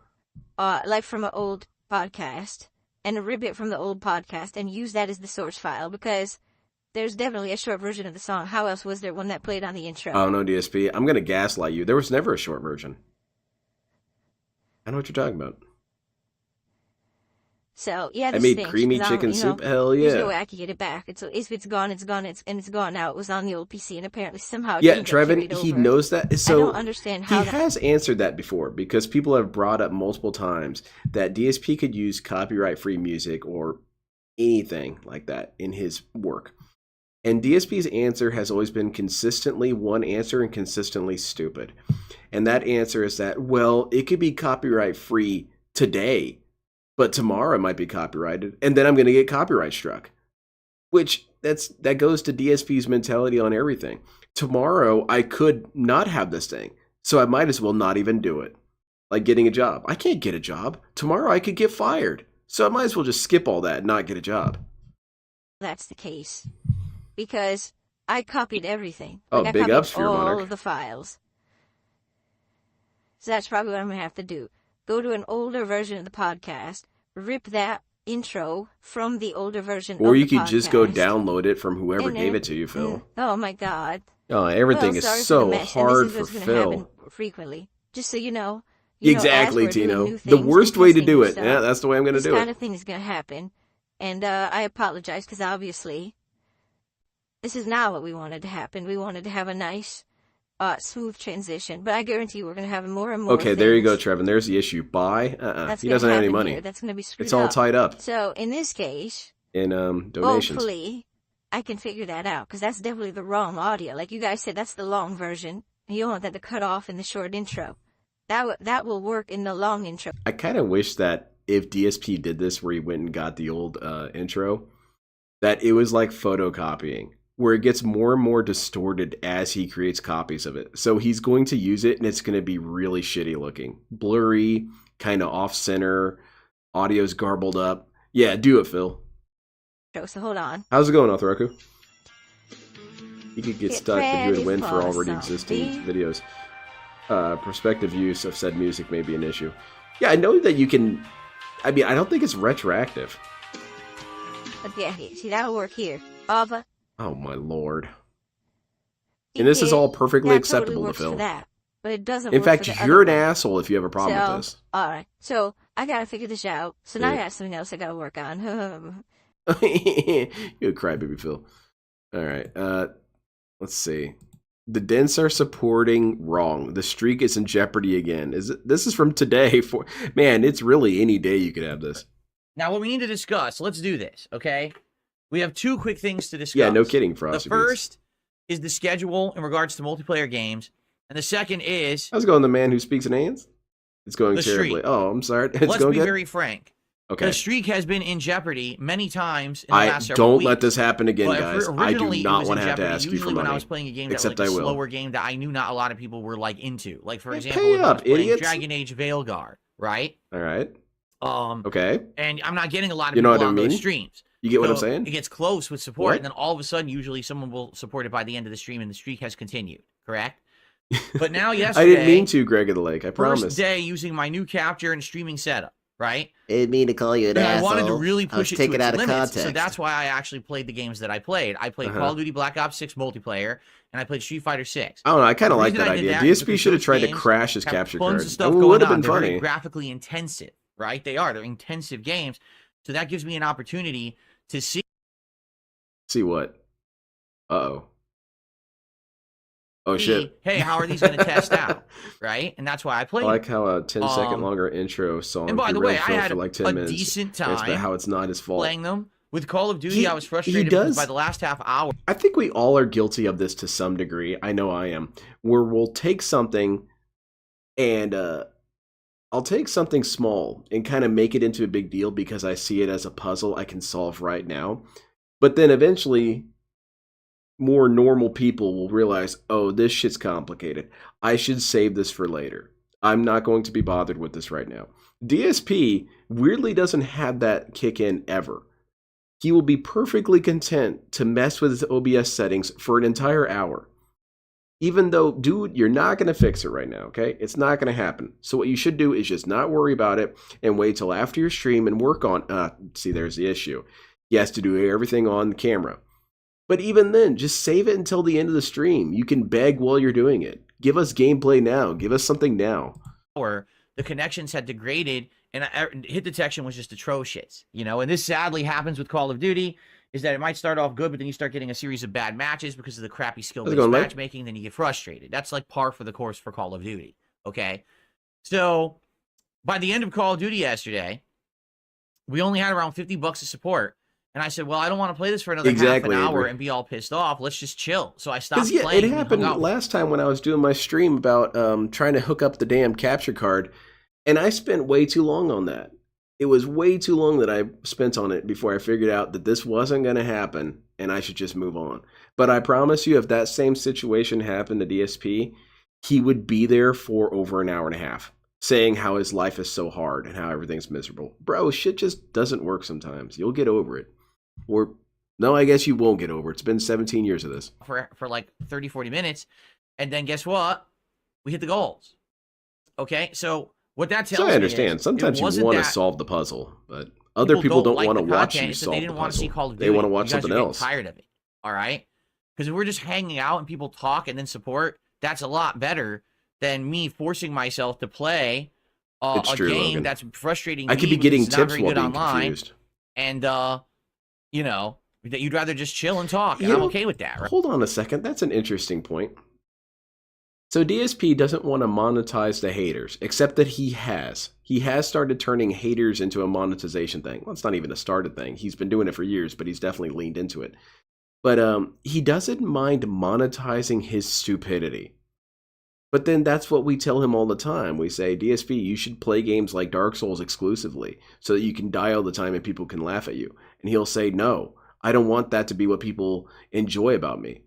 [SPEAKER 5] Like from an old podcast. And rip it from the old podcast and use that as the source file, because there's definitely a short version of the song. How else was there one that played on the intro?
[SPEAKER 1] Oh, no, DSP. I'm going to gaslight you. There was never a short version. I know what you're talking about.
[SPEAKER 5] So, yeah,
[SPEAKER 1] I made creamy chicken soup. Hell yeah.
[SPEAKER 5] There's no way I can get it back. If it's gone, it's gone. It's gone now. It was on the old PC, and apparently somehow it didn't get
[SPEAKER 1] Trevin, he knows that. So
[SPEAKER 5] I don't understand how
[SPEAKER 1] he has answered that before, because people have brought up multiple times that DSP could use copyright-free music or anything like that in his work. And DSP's answer has always been consistently one answer and consistently stupid. And that answer is that, well, it could be copyright-free today, but tomorrow it might be copyrighted, and then I'm going to get copyright struck. Which, that goes to DSP's mentality on everything. Tomorrow, I could not have this thing, so I might as well not even do it. Like getting a job. I can't get a job. Tomorrow, I could get fired. So I might as well just skip all that and not get a job.
[SPEAKER 5] That's the case. Because I copied everything.
[SPEAKER 1] Like, big ups for your monarch.
[SPEAKER 5] All of the files. So that's probably what I'm going to have to do. Go to an older version of the podcast, rip that intro from the older version of the podcast.
[SPEAKER 1] Or you could just go download it from whoever gave it to you, Phil.
[SPEAKER 5] Oh my God.
[SPEAKER 1] Oh, everything is so hard for Phil.
[SPEAKER 5] Frequently. Just so you know.
[SPEAKER 1] Exactly, Tino. The worst way to do it. Yeah, that's the way I'm going to do it.
[SPEAKER 5] This kind of thing is going to happen. And I apologize, because obviously this is not what we wanted to happen. We wanted to have a nice... smooth transition, but I guarantee you we're going to have more and more things.
[SPEAKER 1] There you go, Trevin. There's the issue. Buy? He doesn't have any money.
[SPEAKER 5] Here. That's going to be screwed up.
[SPEAKER 1] It's all tied up.
[SPEAKER 5] So, in this case...
[SPEAKER 1] In donations.
[SPEAKER 5] Hopefully, I can figure that out, because that's definitely the wrong audio. Like you guys said, that's the long version. You don't want that to cut off in the short intro. That will work in the long intro.
[SPEAKER 1] I kind of wish that if DSP did this where he went and got the old intro, that it was like photocopying, where it gets more and more distorted as he creates copies of it. So he's going to use it, and it's going to be really shitty looking. Blurry, kind of off-center, audio's garbled up. Yeah, do it, Phil.
[SPEAKER 5] So hold on.
[SPEAKER 1] How's it going, Othroku? He could get stuck, but he would win for already existing videos. Prospective use of said music may be an issue. Yeah, I know that you can... I mean, I don't think it's retroactive.
[SPEAKER 5] But yeah, see, that'll work here. Ava.
[SPEAKER 1] Oh, my lord. And this is all perfectly acceptable to Phil.
[SPEAKER 5] That, but it doesn't
[SPEAKER 1] In fact, you're an asshole if you have a problem with this.
[SPEAKER 5] Alright, so I gotta figure this out. So now I got something else I gotta work on.
[SPEAKER 1] You crybaby, Phil. Alright, let's see. The dents are supporting wrong. The streak is in jeopardy again. This is from today. Man, it's really any day you could have this.
[SPEAKER 2] Now, what we need to discuss, let's do this, okay? We have two quick things to discuss.
[SPEAKER 1] Yeah, no kidding, Frosty.
[SPEAKER 2] The first is the schedule in regards to multiplayer games, and the second is...
[SPEAKER 1] How's it going, the man who speaks in hands? It's going terribly.
[SPEAKER 2] Streak.
[SPEAKER 1] Oh, I'm sorry.
[SPEAKER 2] Let's be very frank.
[SPEAKER 1] Okay.
[SPEAKER 2] The streak has been in jeopardy many times in the last several
[SPEAKER 1] don't
[SPEAKER 2] weeks.
[SPEAKER 1] let this happen again, guys. I do not want to have to ask you for money.
[SPEAKER 2] When I was playing a game that was like a slower game that I knew not a lot of people were like into. Like, for example,
[SPEAKER 1] pay
[SPEAKER 2] if I was
[SPEAKER 1] up,
[SPEAKER 2] playing
[SPEAKER 1] idiots.
[SPEAKER 2] Dragon Age Veilguard, right?
[SPEAKER 1] All right.
[SPEAKER 2] Okay. And I'm not getting a lot of
[SPEAKER 1] you know
[SPEAKER 2] people
[SPEAKER 1] what
[SPEAKER 2] on
[SPEAKER 1] I mean?
[SPEAKER 2] those streams.
[SPEAKER 1] You get what I'm saying?
[SPEAKER 2] It gets close with support, and then all of a sudden, usually someone will support it by the end of the stream, and the streak has continued, correct? But now, yesterday...
[SPEAKER 1] I didn't mean to, Greg of the Lake, I promise.
[SPEAKER 2] First day using my new capture and streaming setup, right?
[SPEAKER 6] I didn't mean to call you an asshole.
[SPEAKER 2] I wanted to really push it to its
[SPEAKER 6] out of
[SPEAKER 2] limits,
[SPEAKER 6] context.
[SPEAKER 2] so that's why I actually played the games that I played. I played Call of Duty Black Ops 6 multiplayer, and I played Street Fighter 6.
[SPEAKER 1] I don't know, I kind of like that idea. DSP should have tried to crash his capture card.
[SPEAKER 2] Tons of stuff
[SPEAKER 1] it
[SPEAKER 2] going
[SPEAKER 1] would have
[SPEAKER 2] on.
[SPEAKER 1] been
[SPEAKER 2] They're
[SPEAKER 1] funny.
[SPEAKER 2] very graphically intensive, right? They're intensive games. So that gives me an opportunity to see.
[SPEAKER 1] See what? Uh-oh. Oh, shit.
[SPEAKER 2] Hey, how are these going to test out, right? And that's why I played.
[SPEAKER 1] I like how a 10-second longer intro song.
[SPEAKER 2] And by the way, I had
[SPEAKER 1] for like 10
[SPEAKER 2] a
[SPEAKER 1] minutes.
[SPEAKER 2] decent time.
[SPEAKER 1] It's about how it's not his fault.
[SPEAKER 2] Playing them. With Call of Duty, I was frustrated because by the last half hour.
[SPEAKER 1] I think we all are guilty of this to some degree. I know I am. Where we'll take something and I'll take something small and kind of make it into a big deal because I see it as a puzzle I can solve right now. But then eventually more normal people will realize, oh, this shit's complicated. I should save this for later. I'm not going to be bothered with this right now. DSP weirdly doesn't have that kick in ever. He will be perfectly content to mess with his OBS settings for an entire hour. Even though, dude, you're not going to fix it right now, okay? It's not going to happen. So what you should do is just not worry about it and wait till after your stream and work on... see, there's the issue. He has to do everything on the camera. But even then, just save it until the end of the stream. You can beg while you're doing it. Give us gameplay now. Give us something now.
[SPEAKER 2] Or the connections had degraded and hit detection was just atrocious, you know? And this sadly happens with Call of Duty, is that it might start off good, but then you start getting a series of bad matches because of the crappy skill-based matchmaking, then you get frustrated. That's like par for the course for Call of Duty, okay? So by the end of Call of Duty yesterday, we only had around $50 of support. And I said, well, I don't want to play this for another half an hour and be all pissed off. Let's just chill. So I stopped playing.
[SPEAKER 1] It happened last time when I was doing my stream about trying to hook up the damn capture card. And I spent way too long on that. It was way too long that I spent on it before I figured out that this wasn't going to happen and I should just move on. But I promise you, if that same situation happened to DSP, he would be there for over an hour and a half, saying how his life is so hard and how everything's miserable. Bro, shit just doesn't work sometimes. You'll get over it. Or, no, I guess you won't get over it. It's been 17 years of this.
[SPEAKER 2] For like 30, 40 minutes. And then guess what? We hit the goals. Okay? So what that tells me
[SPEAKER 1] I understand. Sometimes you want to solve the puzzle, but other people don't want to watch you solve the puzzle. They want to watch something else.
[SPEAKER 2] Tired of it. All right? Because if we're just hanging out and people talk and then support, that's a lot better than me forcing myself to play a game that's frustrating.
[SPEAKER 1] I could be getting tips while being confused.
[SPEAKER 2] And, you know, that you'd rather just chill and talk. And I'm okay with that. Right?
[SPEAKER 1] Hold on a second. That's an interesting point. So DSP doesn't want to monetize the haters, except that he has. He has started turning haters into a monetization thing. Well, it's not even a started thing. He's been doing it for years, but he's definitely leaned into it. But he doesn't mind monetizing his stupidity. But then that's what we tell him all the time. We say, DSP, you should play games like Dark Souls exclusively so that you can die all the time and people can laugh at you. And he'll say, no, I don't want that to be what people enjoy about me.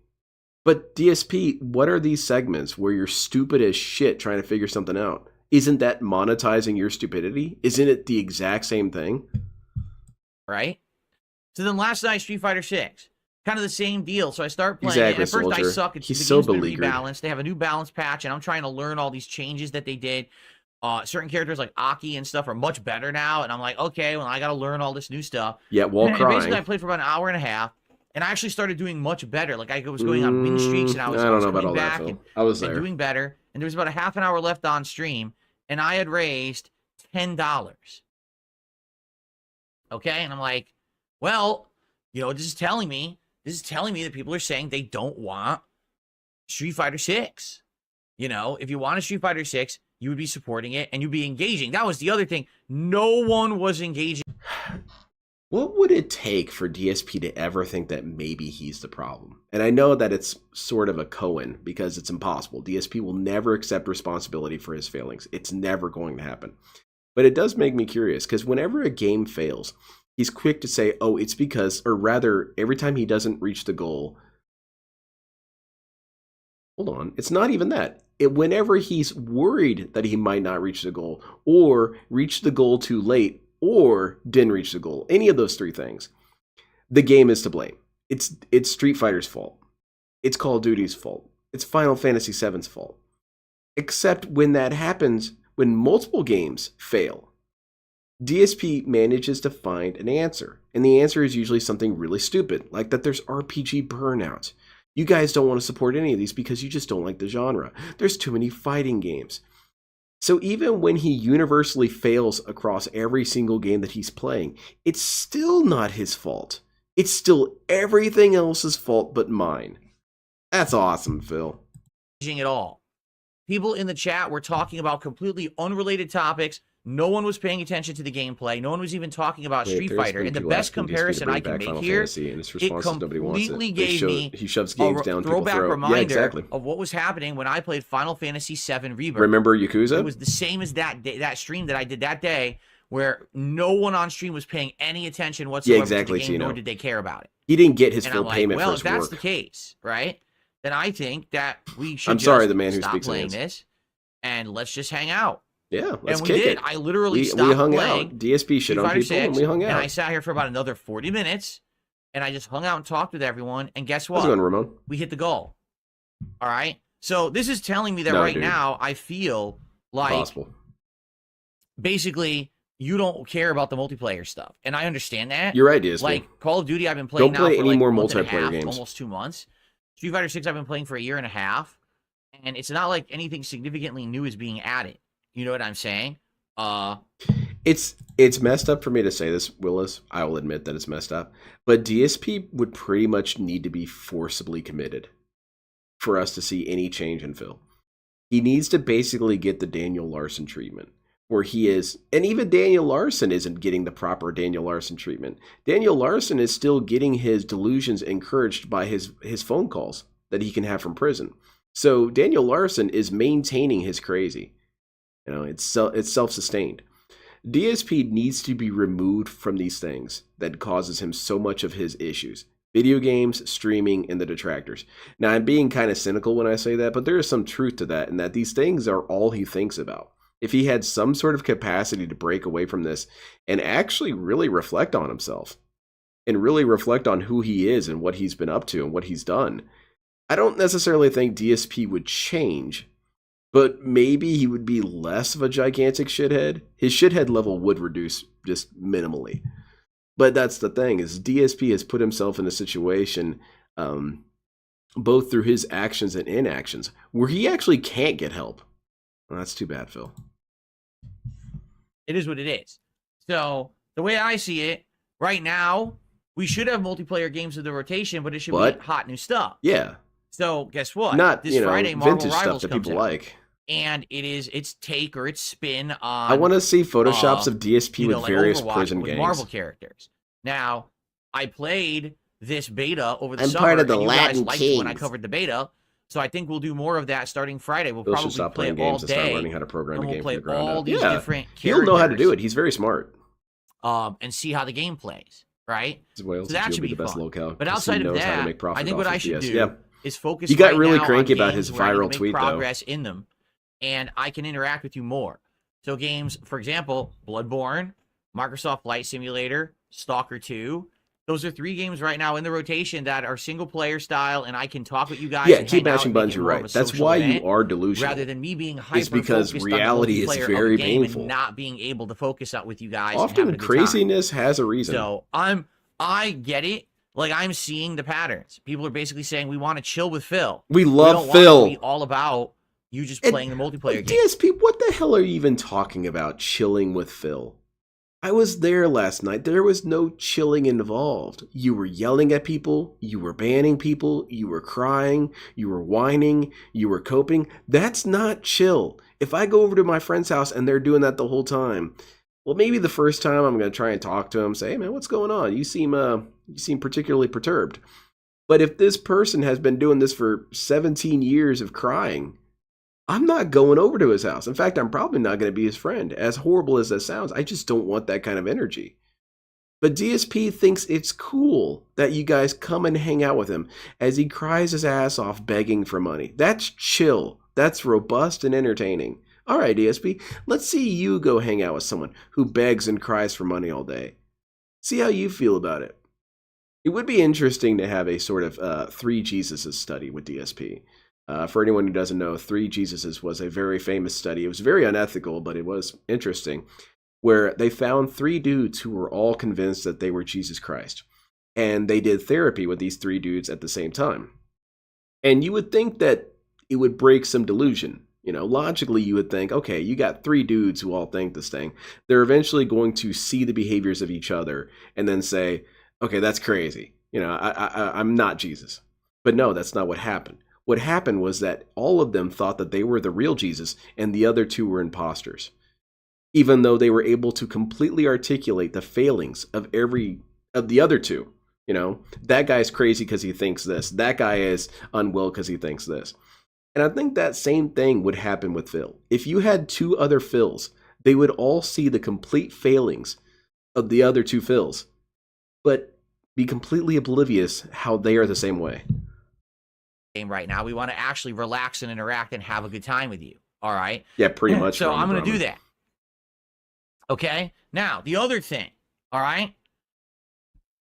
[SPEAKER 1] But DSP, what are these segments where you're stupid as shit trying to figure something out? Isn't that monetizing your stupidity? Isn't it the exact same thing?
[SPEAKER 2] Right? So then last night, Street Fighter 6. Kind of the same deal. So I start playing
[SPEAKER 1] exactly,
[SPEAKER 2] it. And at first
[SPEAKER 1] Soldier.
[SPEAKER 2] I suck.
[SPEAKER 1] He's so beleaguered.
[SPEAKER 2] Rebalanced. They have a new balance patch, and I'm trying to learn all these changes that they did. Certain characters like Aki and stuff are much better now, and I'm like, okay, well, I got to learn all this new stuff.
[SPEAKER 1] Yeah, while crying.
[SPEAKER 2] Basically, I played for about an hour and a half, and I actually started doing much better. Like I was going on win streaks, and I was coming back and doing better. And there was about a half an hour left on stream, and I had raised $10. Okay, and I'm like, well, you know, this is telling me that people are saying they don't want Street Fighter 6. You know, if you want a Street Fighter 6, you would be supporting it and you'd be engaging. That was the other thing. No one was engaging.
[SPEAKER 1] What would it take for DSP to ever think that maybe he's the problem? And I know that it's sort of a Cohen because it's impossible. DSP will never accept responsibility for his failings. It's never going to happen. But it does make me curious because whenever a game fails, he's quick to say, oh, it's because, or rather, every time he doesn't reach the goal. Hold on. It's not even that. Whenever he's worried that he might not reach the goal, or reach the goal too late, or didn't reach the goal, any of those three things, the game is to blame. It's Street Fighter's fault. It's Call of Duty's fault. It's Final Fantasy VII's fault. Except when that happens, when multiple games fail, DSP manages to find an answer. And the answer is usually something really stupid, like that there's RPG burnout. You guys don't want to support any of these because you just don't like the genre. There's too many fighting games. So even when he universally fails across every single game that he's playing, it's still not his fault. It's still everything else's fault but mine. That's awesome, Phil.
[SPEAKER 2] At all. People in the chat were talking about completely unrelated topics. No one was paying attention to the gameplay. No one was even talking about Street Fighter. And the best comparison I can make here, it completely gave me
[SPEAKER 1] he shoves games down
[SPEAKER 2] throwback reminder of what was happening when I played Final Fantasy VII Rebirth.
[SPEAKER 1] Remember Yakuza?
[SPEAKER 2] It was the same as that stream that I did that day, where no one on stream was paying any attention whatsoever to the game, nor did they care about it.
[SPEAKER 1] He didn't get his full payment for his work.
[SPEAKER 2] Well, if that's the case, right, then I think that we should stop playing this, and let's just hang out.
[SPEAKER 1] Yeah,
[SPEAKER 2] let's kick it. I literally stopped
[SPEAKER 1] hung
[SPEAKER 2] playing.
[SPEAKER 1] Out. DSP shit on people, and we hung out.
[SPEAKER 2] And I sat here for about another 40 minutes, and I just hung out and talked with everyone. And guess what?
[SPEAKER 1] How's it going, Ramon?
[SPEAKER 2] We hit the goal. All right. So this is telling me that now I feel like basically you don't care about the multiplayer stuff, and I understand that.
[SPEAKER 1] You're right, DSP.
[SPEAKER 2] Like Call of Duty, I've been playing
[SPEAKER 1] now for
[SPEAKER 2] any
[SPEAKER 1] more multiplayer games.
[SPEAKER 2] Almost 2 months. Street Fighter 6, I've been playing for a year and a half, and it's not like anything significantly new is being added. You know what I'm saying?
[SPEAKER 1] It's messed up for me to say this, Willis. I will admit that it's messed up. But DSP would pretty much need to be forcibly committed for us to see any change in Phil. He needs to basically get the Daniel Larson treatment, where he is, and even Daniel Larson isn't getting the proper Daniel Larson treatment. Daniel Larson is still getting his delusions encouraged by his phone calls that he can have from prison. So Daniel Larson is maintaining his crazy. You know, it's self-sustained. DSP needs to be removed from these things that causes him so much of his issues. Video games, streaming, and the detractors. Now, I'm being kind of cynical when I say that, but there is some truth to that, and that these things are all he thinks about. If he had some sort of capacity to break away from this and actually really reflect on himself and really reflect on who he is and what he's been up to and what he's done, I don't necessarily think DSP would change. But maybe he would be less of a gigantic shithead. His shithead level would reduce just minimally. But that's the thing, is DSP has put himself in a situation, both through his actions and inactions, where he actually can't get help. Well, that's too bad, Phil.
[SPEAKER 2] It is what it is. So, the way I see it, right now, we should have multiplayer games in the rotation, but it should be hot new stuff.
[SPEAKER 1] Yeah.
[SPEAKER 2] So guess what?
[SPEAKER 1] Not
[SPEAKER 2] this Friday, Marvel
[SPEAKER 1] vintage
[SPEAKER 2] Rivals
[SPEAKER 1] stuff that people like.
[SPEAKER 2] And it's take or it's spin on.
[SPEAKER 1] I want to see photoshops of DSP with various
[SPEAKER 2] Overwatch
[SPEAKER 1] prison
[SPEAKER 2] with
[SPEAKER 1] games.
[SPEAKER 2] Marvel characters. Now, I played this beta over the summer.
[SPEAKER 1] Part of the
[SPEAKER 2] and you
[SPEAKER 1] Latin
[SPEAKER 2] guys liked
[SPEAKER 1] Kings.
[SPEAKER 2] when I covered the beta. So I think we'll do more of that starting Friday. We'll
[SPEAKER 1] Phil
[SPEAKER 2] probably
[SPEAKER 1] should stop
[SPEAKER 2] play
[SPEAKER 1] playing
[SPEAKER 2] all
[SPEAKER 1] games and
[SPEAKER 2] day.
[SPEAKER 1] start learning how to program a game from the ground
[SPEAKER 2] all
[SPEAKER 1] up.
[SPEAKER 2] these different characters.
[SPEAKER 1] He'll know how to do it. He's very smart.
[SPEAKER 2] And see how the game plays, right?
[SPEAKER 1] So
[SPEAKER 2] that should be
[SPEAKER 1] the best
[SPEAKER 2] fun.
[SPEAKER 1] locale,
[SPEAKER 2] but outside of that, I think what I should do is focus. He
[SPEAKER 1] got really cranky about his viral tweet, though.
[SPEAKER 2] Progress in them, and I can interact with you more. So games, for example, Bloodborne, Microsoft Flight Simulator, Stalker 2. Those are 3 games right now in the rotation that are single-player style, and I can talk with you guys.
[SPEAKER 1] Yeah, keep mashing buttons. You're right. That's why you are delusional.
[SPEAKER 2] Rather than me being hyper-focused
[SPEAKER 1] it's because reality is very painful.
[SPEAKER 2] And not being able to focus out with you guys.
[SPEAKER 1] Often craziness has a reason.
[SPEAKER 2] So I get it. Like, I'm seeing the patterns. People are basically saying we want to chill with Phil.
[SPEAKER 1] We love
[SPEAKER 2] don't
[SPEAKER 1] Phil.
[SPEAKER 2] Want it to be all about you just playing the multiplayer game.
[SPEAKER 1] DSP, what the hell are you even talking about? Chilling with Phil? I was there last night. There was no chilling involved. You were yelling at people. You were banning people. You were crying. You were whining. You were coping. That's not chill. If I go over to my friend's house and they're doing that the whole time, well, maybe the first time I'm going to try and talk to them, say, hey, man, what's going on? You seem particularly perturbed. But if this person has been doing this for 17 years of crying, I'm not going over to his house. In fact, I'm probably not going to be his friend. As horrible as that sounds, I just don't want that kind of energy. But DSP thinks it's cool that you guys come and hang out with him as he cries his ass off begging for money. That's chill. That's robust and entertaining. All right, DSP, let's see you go hang out with someone who begs and cries for money all day. See how you feel about it. It would be interesting to have a sort of 3 Jesuses study with DSP. For anyone who doesn't know, 3 Jesuses was a very famous study. It was very unethical, but it was interesting, where they found 3 dudes who were all convinced that they were Jesus Christ. And they did therapy with these 3 dudes at the same time. And you would think that it would break some delusion. You know, logically, you would think, okay, you got 3 dudes who all think this thing. They're eventually going to see the behaviors of each other and then say, okay, that's crazy. You know, I'm not Jesus. But no, that's not what happened. What happened was that all of them thought that they were the real Jesus and the other 2 were imposters. Even though they were able to completely articulate the failings of the other 2. You know, that guy's crazy because he thinks this. That guy is unwell because he thinks this. And I think that same thing would happen with Phil. If you had 2 other Phils, they would all see the complete failings of the other 2 Phils, but be completely oblivious how they are the same way.
[SPEAKER 2] Right now, we want to actually relax and interact and have a good time with you. All right?
[SPEAKER 1] Yeah, pretty much.
[SPEAKER 2] So I'm going to do that. Okay? Now, the other thing, all right?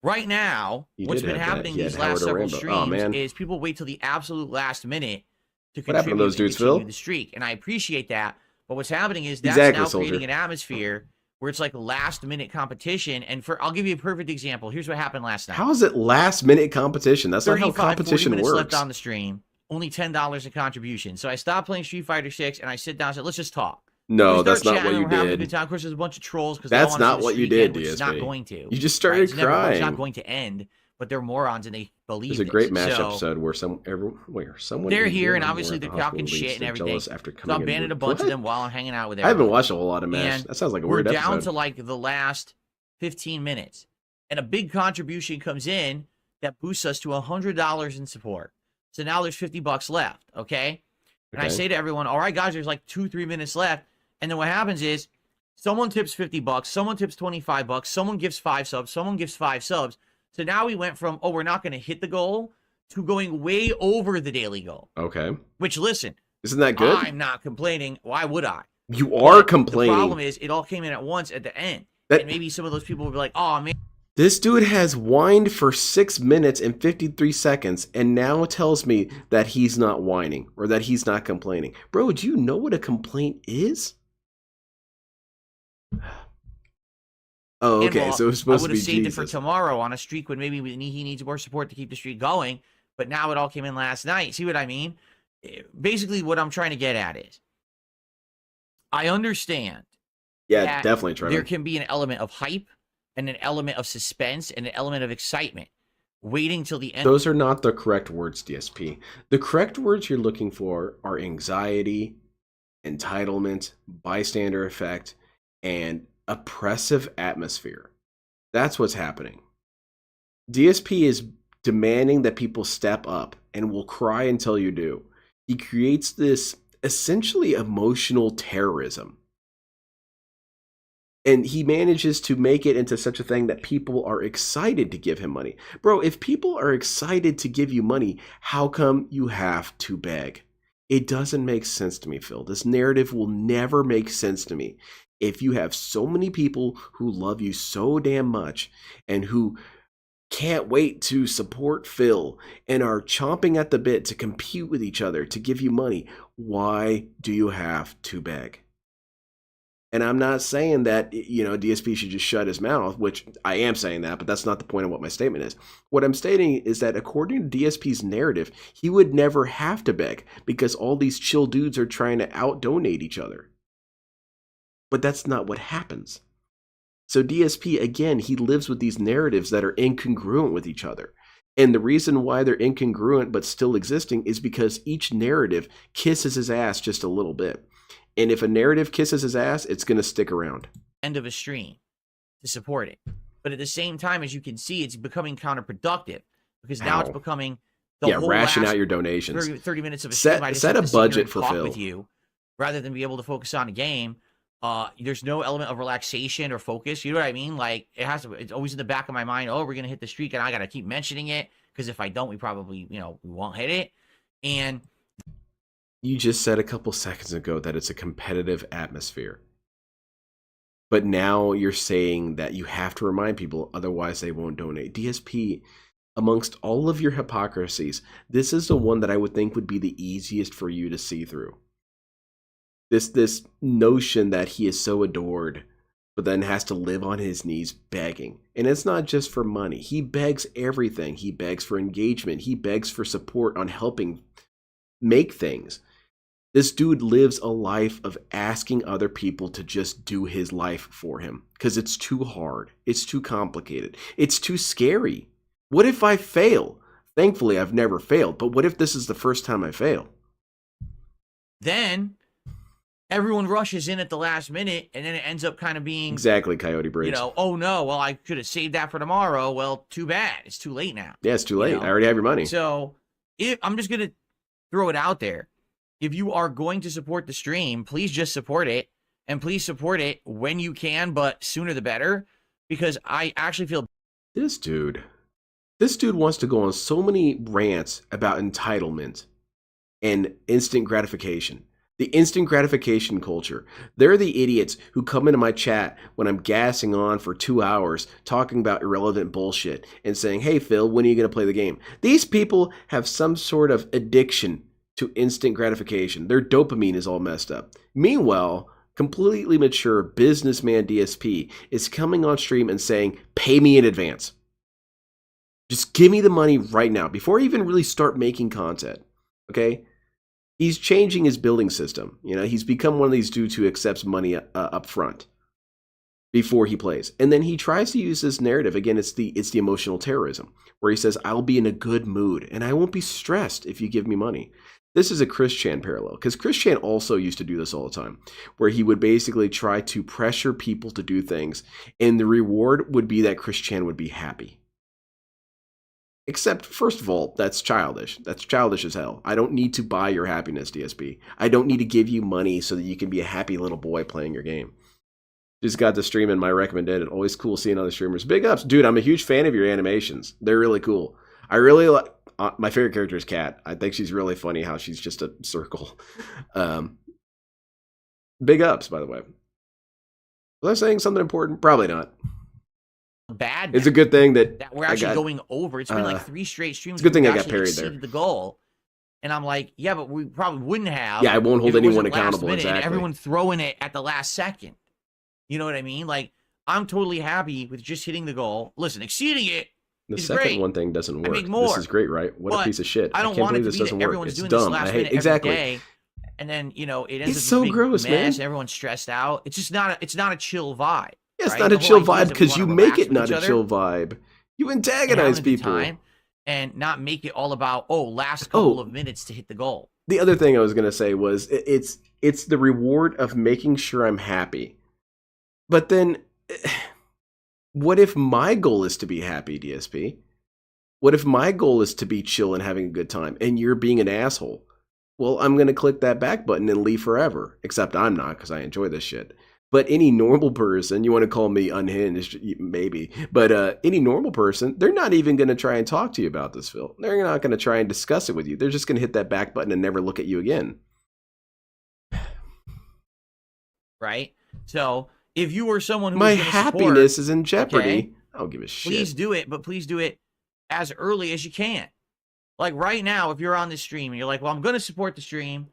[SPEAKER 2] Right now, what's been happening these last several streams is people wait till the absolute last minute to contribute and continue the streak. And I appreciate that. But what's happening is that's now creating an atmosphere where it's like last minute competition. And I'll give you a perfect example. Here's what happened last night.
[SPEAKER 1] How is it last minute competition? That's not how competition
[SPEAKER 2] 40 minutes
[SPEAKER 1] works.
[SPEAKER 2] Left on the stream, only $10 in contribution. So I stopped playing Street Fighter 6 and I sit down and said, let's just talk.
[SPEAKER 1] No, that's not what you did.
[SPEAKER 2] Of course, there's a bunch of trolls.
[SPEAKER 1] That's not what you did, DSP.
[SPEAKER 2] It's not going to.
[SPEAKER 1] You just started crying.
[SPEAKER 2] It's not going to end, but they're morons and they believe
[SPEAKER 1] There's a great match episode where someone
[SPEAKER 2] they're here and obviously they're talking shit and everything. So I'm banning a bunch of them while I'm hanging out with everyone.
[SPEAKER 1] I haven't watched a whole lot of match. That sounds like a weird episode.
[SPEAKER 2] We're down to like the last 15 minutes, and a big contribution comes in that boosts us to $100 in support. So now there's $50 left. Okay, and I say to everyone, all right, guys, there's like 2-3 minutes left. And then what happens is someone tips $50, someone tips $25, someone gives 5 subs, someone gives 5 subs. So now we went from, we're not going to hit the goal to going way over the daily goal.
[SPEAKER 1] Okay.
[SPEAKER 2] Which, listen.
[SPEAKER 1] Isn't that good?
[SPEAKER 2] I'm not complaining. Why would I?
[SPEAKER 1] You are complaining.
[SPEAKER 2] The problem is it all came in at once at the end. And maybe some of those people will be like, oh, man.
[SPEAKER 1] This dude has whined for 6 minutes and 53 seconds and now tells me that he's not whining or that he's not complaining. Bro, do you know what a complaint is? Oh, okay. So it was supposed to be Jesus. I would have saved it for
[SPEAKER 2] tomorrow on a streak when maybe he needs more support to keep the streak going. But now it all came in last night. See what I mean? Basically, what I'm trying to get at is I understand.
[SPEAKER 1] Yeah, definitely. Trevor.
[SPEAKER 2] There can be an element of hype and an element of suspense and an element of excitement waiting till the end.
[SPEAKER 1] Those are not the correct words, DSP. The correct words you're looking for are anxiety, entitlement, bystander effect, and oppressive atmosphere. That's what's happening. DSP is demanding that people step up and will cry until you do. He creates this essentially emotional terrorism. And he manages to make it into such a thing that people are excited to give him money. Bro, if people are excited to give you money, how come you have to beg? It doesn't make sense to me, Phil. This narrative will never make sense to me. If you have so many people who love you so damn much and who can't wait to support Phil and are chomping at the bit to compete with each other to give you money, why do you have to beg? And I'm not saying that, DSP should just shut his mouth, which I am saying that, but that's not the point of what my statement is. What I'm stating is that according to DSP's narrative, he would never have to beg because all these chill dudes are trying to out-donate each other. But that's not what happens. So DSP, again, he lives with these narratives that are incongruent with each other. And the reason why they're incongruent but still existing is because each narrative kisses his ass just a little bit. And if a narrative kisses his ass, it's going to stick around.
[SPEAKER 2] End of a stream to support it. But at the same time, as you can see, it's becoming counterproductive because now it's becoming the whole
[SPEAKER 1] ration out your donations.
[SPEAKER 2] 30 minutes of a stream.
[SPEAKER 1] Set a budget for Phil.
[SPEAKER 2] With you, rather than be able to focus on a game. There's no element of relaxation or focus. You know what I mean? Like it's always in the back of my mind. Oh, we're going to hit the streak and I got to keep mentioning it because if I don't, we probably, we won't hit it. And
[SPEAKER 1] you just said a couple seconds ago that it's a competitive atmosphere. But now you're saying that you have to remind people, otherwise they won't donate. DSP, amongst all of your hypocrisies, this is the one that I would think would be the easiest for you to see through. This notion that he is so adored, but then has to live on his knees begging. And it's not just for money. He begs everything. He begs for engagement. He begs for support on helping make things. This dude lives a life of asking other people to just do his life for him because it's too hard. It's too complicated. It's too scary. What if I fail? Thankfully, I've never failed, but what if this is the first time I fail?
[SPEAKER 2] Then everyone rushes in at the last minute, and then it ends up kind of being...
[SPEAKER 1] Exactly, Coyote Briggs.
[SPEAKER 2] You know, oh no, well, I could have saved that for tomorrow. Well, too bad. It's too late now.
[SPEAKER 1] Yeah, it's too late. I already have your money.
[SPEAKER 2] So I'm just going to throw it out there. If you are going to support the stream, please just support it. And please support it when you can, but sooner the better. Because I actually feel...
[SPEAKER 1] This dude wants to go on so many rants about entitlement and instant gratification. The instant gratification culture. They're the idiots who come into my chat when I'm gassing on for 2 hours talking about irrelevant bullshit and saying, hey, Phil, when are you going to play the game? These people have some sort of addiction to instant gratification. Their dopamine is all messed up. Meanwhile, completely mature businessman DSP is coming on stream and saying, pay me in advance. Just give me the money right now before I even really start making content. Okay? He's changing his building system. You know, he's become one of these dudes who accepts money up front before he plays. And then he tries to use this narrative. Again, it's the emotional terrorism where he says, I'll be in a good mood and I won't be stressed if you give me money. This is a Chris Chan parallel because Chris Chan also used to do this all the time where he would basically try to pressure people to do things and the reward would be that Chris Chan would be happy. Except, first of all, that's childish. That's childish as hell. I don't need to buy your happiness, DSP. I don't need to give you money so that you can be a happy little boy playing your game. Just got to stream in my recommended. Always cool seeing other streamers. Big ups. Dude, I'm a huge fan of your animations. They're really cool. I really like... my favorite character is Kat. I think she's really funny how she's just a circle. Big ups, by the way. Was I saying something important? Probably not.
[SPEAKER 2] Bad.
[SPEAKER 1] It's a good thing that
[SPEAKER 2] we're actually going over. It's been like 3 straight streams.
[SPEAKER 1] It's a good thing I got parried there.
[SPEAKER 2] The goal, and I'm like, yeah, but we probably wouldn't have.
[SPEAKER 1] Yeah, I won't hold anyone accountable.
[SPEAKER 2] Exactly. Everyone throwing it at the last second. You know what I mean? Like, I'm totally happy with just hitting the goal. Listen, exceeding it.
[SPEAKER 1] The second
[SPEAKER 2] great.
[SPEAKER 1] One thing doesn't work.
[SPEAKER 2] I make more.
[SPEAKER 1] This is great, right? What a piece of shit.
[SPEAKER 2] I don't
[SPEAKER 1] can't
[SPEAKER 2] want
[SPEAKER 1] believe
[SPEAKER 2] it to
[SPEAKER 1] this
[SPEAKER 2] be
[SPEAKER 1] doesn't
[SPEAKER 2] that
[SPEAKER 1] work.
[SPEAKER 2] everyone's
[SPEAKER 1] It's
[SPEAKER 2] doing
[SPEAKER 1] dumb.
[SPEAKER 2] this last minute
[SPEAKER 1] exactly.
[SPEAKER 2] every day. And then, you know, it ends
[SPEAKER 1] it's
[SPEAKER 2] up
[SPEAKER 1] so
[SPEAKER 2] being
[SPEAKER 1] gross,
[SPEAKER 2] a mess.
[SPEAKER 1] man.
[SPEAKER 2] Everyone's stressed out. It's just not a chill vibe.
[SPEAKER 1] Yeah, it's
[SPEAKER 2] right?
[SPEAKER 1] not a chill vibe because you make it not a chill vibe. You antagonize people.
[SPEAKER 2] And not make it all about, last couple of minutes to hit the goal.
[SPEAKER 1] The other thing I was going to say was it's the reward of making sure I'm happy. But then, what if my goal is to be happy, DSP? What if my goal is to be chill and having a good time and you're being an asshole? Well, I'm going to click that back button and leave forever. Except I'm not because I enjoy this shit. But any normal person, you want to call me unhinged, maybe, but any normal person, they're not even going to try and talk to you about this, Phil. They're not going to try and discuss it with you. They're just going to hit that back button and never look at you again.
[SPEAKER 2] Right? So if you were someone who
[SPEAKER 1] my happiness is in jeopardy, okay, I don't give a shit.
[SPEAKER 2] Please do it, but please do it as early as you can. Like right now, if you're on this stream and you're like, well, I'm going to support the stream,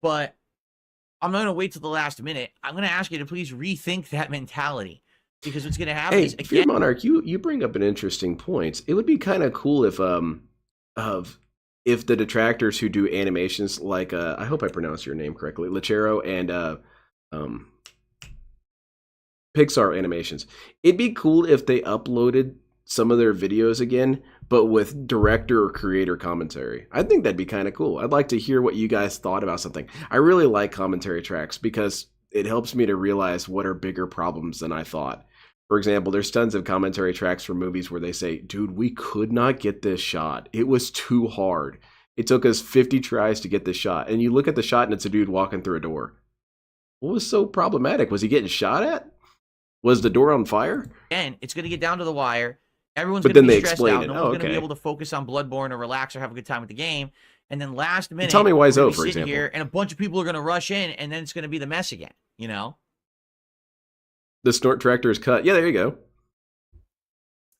[SPEAKER 2] but I'm not going to wait till the last minute. I'm going to ask you to please rethink that mentality because what's going to happen is, again,
[SPEAKER 1] Fear Monarch, you bring up an interesting point. It would be kind of cool if the detractors who do animations like I hope I pronounced your name correctly, Lechero and Pixar animations. It'd be cool if they uploaded some of their videos again, but with director or creator commentary. I think that'd be kind of cool. I'd like to hear what you guys thought about something. I really like commentary tracks because it helps me to realize what are bigger problems than I thought. For example, there's tons of commentary tracks for movies where they say, dude, we could not get this shot. It was too hard. It took us 50 tries to get this shot. And you look at the shot and it's a dude walking through a door. What was so problematic? Was he getting shot at? Was the door on fire?
[SPEAKER 2] And it's going to get down to the wire. Everyone's going to be stressed out. No one's going to be able to focus on Bloodborne or relax or have a good time with the game. And then last minute,
[SPEAKER 1] tell me Wiseau, for example.
[SPEAKER 2] Here, and a bunch of people are going to rush in, and then it's going to be the mess again, you know?
[SPEAKER 1] The snort tractor is cut. Yeah, there you go.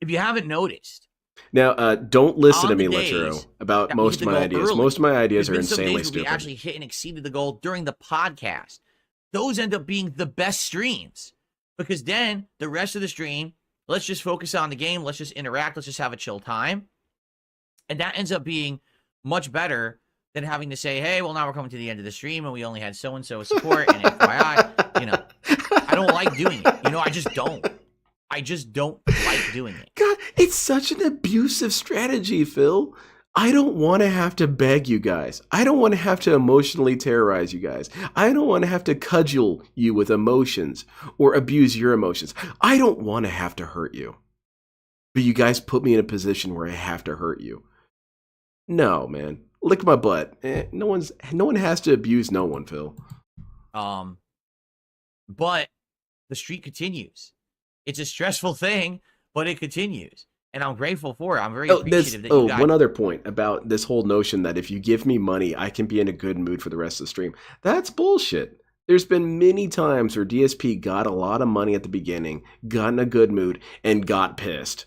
[SPEAKER 2] If you haven't noticed.
[SPEAKER 1] Now, don't listen to me, Lechero, about most of my ideas. Early. Most of my ideas are insanely stupid.
[SPEAKER 2] We actually hit and exceeded the goal during the podcast. Those end up being the best streams. Because then, the rest of the stream, let's just focus on the game. Let's just interact. Let's just have a chill time. And that ends up being much better than having to say, hey, well, now we're coming to the end of the stream and we only had so-and-so support and FYI, you know, I don't like doing it. You know, I just don't. I just don't like doing it.
[SPEAKER 1] God, it's such an abusive strategy, Phil. I don't want to have to beg you guys. I don't want to have to emotionally terrorize you guys. I don't want to have to cudgel you with emotions or abuse your emotions. I don't want to have to hurt you. But you guys put me in a position where I have to hurt you. No, man. Lick my butt. No one has to abuse no one, Phil.
[SPEAKER 2] But the streak continues. It's a stressful thing, but it continues. And I'm grateful for it. I'm very appreciative that you guys...
[SPEAKER 1] one other point about this whole notion that if you give me money, I can be in a good mood for the rest of the stream. That's bullshit. There's been many times where DSP got a lot of money at the beginning, got in a good mood, and got pissed.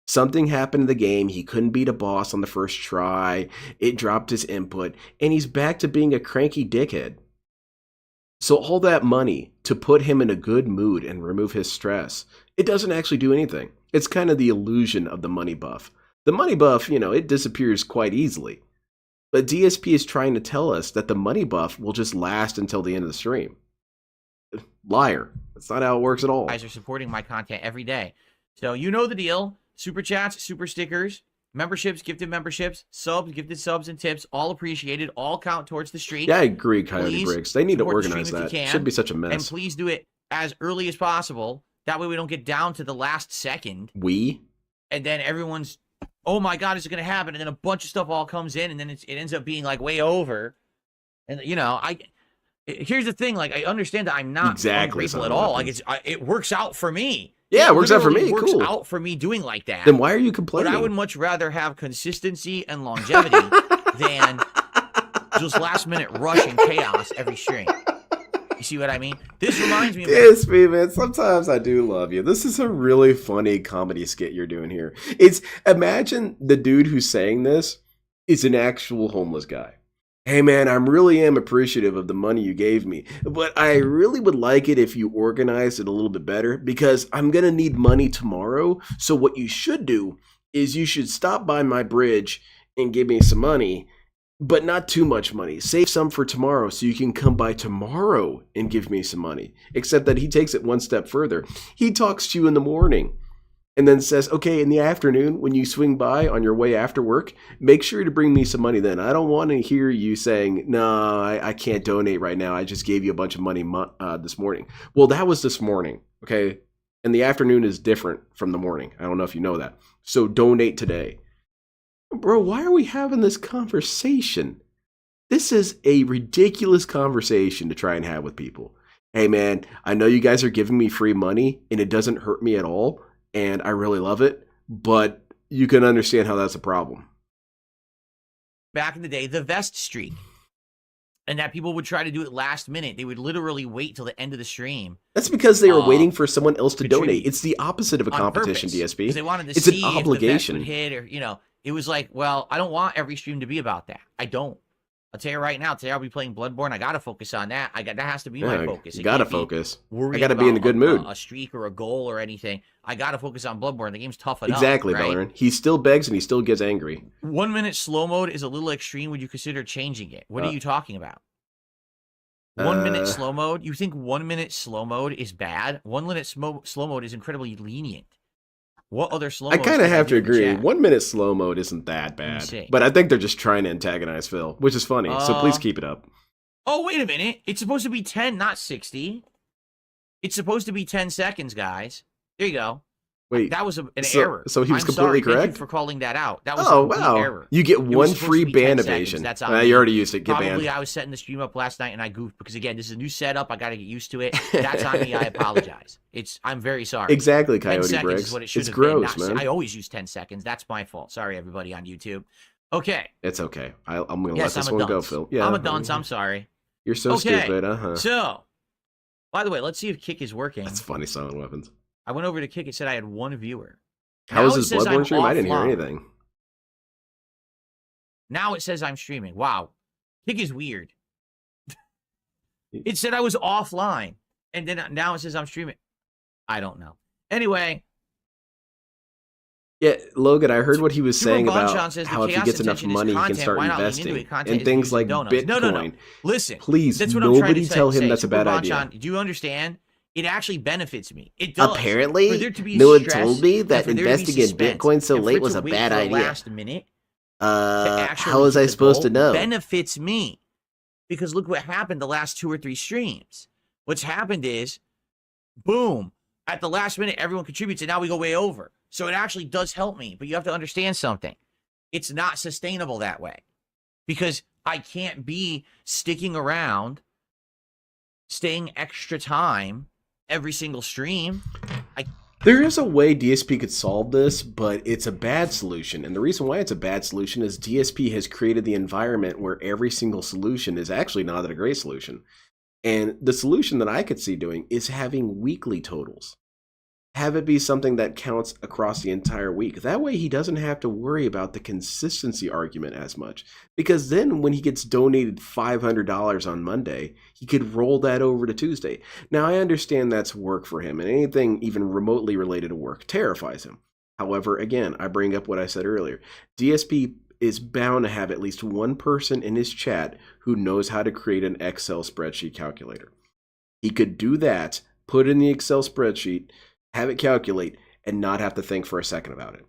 [SPEAKER 1] Something happened in the game, he couldn't beat a boss on the first try, it dropped his input, and he's back to being a cranky dickhead. So all that money to put him in a good mood and remove his stress, it doesn't actually do anything. It's kind of the illusion of the money buff. The money buff, you know, it disappears quite easily. But DSP is trying to tell us that the money buff will just last until the end of the stream. Liar. That's not how it works at all.
[SPEAKER 2] You guys are supporting my content every day. So you know the deal. Super chats, super stickers, memberships, gifted memberships, subs, gifted subs, and tips, all appreciated, all count towards the streak.
[SPEAKER 1] Yeah, I agree, Coyote Briggs. They need to organize that. It should be such a mess.
[SPEAKER 2] And please do it as early as possible. That way we don't get down to the last second. And then everyone's, oh my God, is it going to happen? And then a bunch of stuff all comes in, and then it ends up being like way over. And, you know, here's the thing. Like, I understand that I'm not ungrateful at all. Like, it works out for me.
[SPEAKER 1] Yeah, it works out for me.
[SPEAKER 2] It works
[SPEAKER 1] cool.
[SPEAKER 2] out for me doing like that.
[SPEAKER 1] Then why are you complaining?
[SPEAKER 2] But I would much rather have consistency and longevity than just last minute rush and chaos every stream. You see what I mean? This reminds me of
[SPEAKER 1] DSP, man. Sometimes I do love you. This is a really funny comedy skit you're doing here. Imagine the dude who's saying this is an actual homeless guy. Hey man, I really am appreciative of the money you gave me, but I really would like it if you organized it a little bit better because I'm going to need money tomorrow. So what you should do is you should stop by my bridge and give me some money, but not too much money. Save some for tomorrow so you can come by tomorrow and give me some money. Except that he takes it one step further. He talks to you in the morning and then says, okay, in the afternoon, when you swing by on your way after work, make sure to bring me some money then. I don't want to hear you saying, no, I can't donate right now. I just gave you a bunch of money this morning. Well, that was this morning, okay? And the afternoon is different from the morning. I don't know if you know that. So donate today. Bro, why are we having this conversation? This is a ridiculous conversation to try and have with people. Hey, man, I know you guys are giving me free money, and it doesn't hurt me at all. And I really love it, but you can understand how that's a problem.
[SPEAKER 2] Back in the day, the vest streak. And that people would try to do it last minute. They would literally wait till the end of the stream.
[SPEAKER 1] That's because they were waiting for someone else to donate. It's the opposite of a competition, DSP.
[SPEAKER 2] They wanted to
[SPEAKER 1] it's
[SPEAKER 2] see
[SPEAKER 1] an obligation.
[SPEAKER 2] If the vest would hit or, you know, it was like, well, I don't want every stream to be about that. I don't. I'll tell you right now, today I'll be playing Bloodborne. I got to focus on that. That has to be my focus.
[SPEAKER 1] You got to focus. I got to be in a good mood.
[SPEAKER 2] A streak or a goal or anything. I got to focus on Bloodborne. The game's tough enough.
[SPEAKER 1] Exactly,
[SPEAKER 2] right?
[SPEAKER 1] Bellerin. He still begs and he still gets angry.
[SPEAKER 2] 1 minute slow mode is a little extreme. Would you consider changing it? What are you talking about? 1 minute slow mode? You think 1 minute slow mode is bad? 1 minute slow mode is incredibly lenient. What other slow modes?
[SPEAKER 1] I kind of have to agree. 1 minute slow mode isn't that bad. But I think they're just trying to antagonize Phil, which is funny. So please keep it up.
[SPEAKER 2] Oh, wait a minute. It's supposed to be 10, not 60. It's supposed to be 10 seconds, guys. There you go.
[SPEAKER 1] Wait.
[SPEAKER 2] That was an error.
[SPEAKER 1] So he was completely correct?
[SPEAKER 2] Thank you for calling that out. That was a complete error.
[SPEAKER 1] You get one free ban evasion.
[SPEAKER 2] That's
[SPEAKER 1] you already used it. Get
[SPEAKER 2] Probably
[SPEAKER 1] banned.
[SPEAKER 2] I was setting the stream up last night and I goofed because, again, this is a new setup. I got to get used to it. That's on me. I apologize. I'm very sorry.
[SPEAKER 1] Exactly, Coyote
[SPEAKER 2] 10 seconds
[SPEAKER 1] Briggs.
[SPEAKER 2] is what it should
[SPEAKER 1] it's
[SPEAKER 2] have
[SPEAKER 1] gross,
[SPEAKER 2] been.
[SPEAKER 1] Man.
[SPEAKER 2] I always use 10 seconds. That's my fault. Sorry, everybody on YouTube. Okay.
[SPEAKER 1] It's okay. I'm going to let this one go, Phil.
[SPEAKER 2] Yeah, I'm a dunce. I'm sorry.
[SPEAKER 1] You're so stupid.
[SPEAKER 2] So, by the way, let's see if Kick is working.
[SPEAKER 1] That's funny, Silent Weapons.
[SPEAKER 2] I went over to Kick. It said I had 1 viewer.
[SPEAKER 1] How was his Bloodborne stream? I didn't hear anything.
[SPEAKER 2] Now it says I'm streaming. Wow. Kick is weird. It said I was offline. And then now it says I'm streaming. I don't know. Anyway,
[SPEAKER 1] Yeah, Logan, I heard what he was saying about how if he gets enough money, he can start investing in things like Bitcoin.
[SPEAKER 2] No. Listen,
[SPEAKER 1] please,
[SPEAKER 2] that's what
[SPEAKER 1] nobody tell him that's a bad idea.
[SPEAKER 2] Do you understand? It actually benefits me. It does.
[SPEAKER 1] Apparently, no one told me that investing in Bitcoin so late was a bad idea.
[SPEAKER 2] Last minute,
[SPEAKER 1] how was I supposed to know?
[SPEAKER 2] Benefits me because look what happened the last 2 or 3 streams. What's happened is, boom, at the last minute, everyone contributes, and now we go way over. So it actually does help me, but you have to understand something. It's not sustainable that way because I can't be sticking around, staying extra time every single stream.
[SPEAKER 1] There is a way DSP could solve this, but it's a bad solution. And the reason why it's a bad solution is DSP has created the environment where every single solution is actually not a great solution. And the solution that I could see doing is having weekly totals. Have it be something that counts across the entire week. That way he doesn't have to worry about the consistency argument as much. Because then when he gets donated $500 on Monday, he could roll that over to Tuesday. Now I understand that's work for him, and anything even remotely related to work terrifies him. However, again, I bring up what I said earlier. DSP is bound to have at least one person in his chat who knows how to create an Excel spreadsheet calculator. He could do that, put in the Excel spreadsheet, have it calculate, and not have to think for a second about it.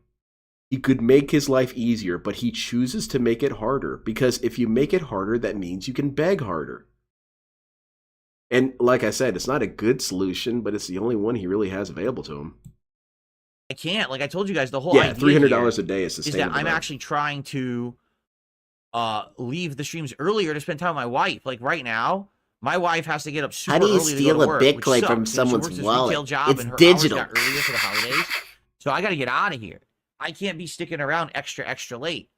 [SPEAKER 1] He could make his life easier, but he chooses to make it harder because if you make it harder, that means you can beg harder. And like I said, it's not a good solution, but it's the only one he really has available to him.
[SPEAKER 2] I can't. Like I told you guys, the whole idea
[SPEAKER 1] $300 a day is sustainable.
[SPEAKER 2] Is that I'm actually trying to leave the streams earlier to spend time with my wife. Like right now, my wife has to get up super early to go to work. How do you steal a Bitcoin from someone's wallet? It's digital. Earlier for the holidays, so I got to get out of here. I can't be sticking around extra late.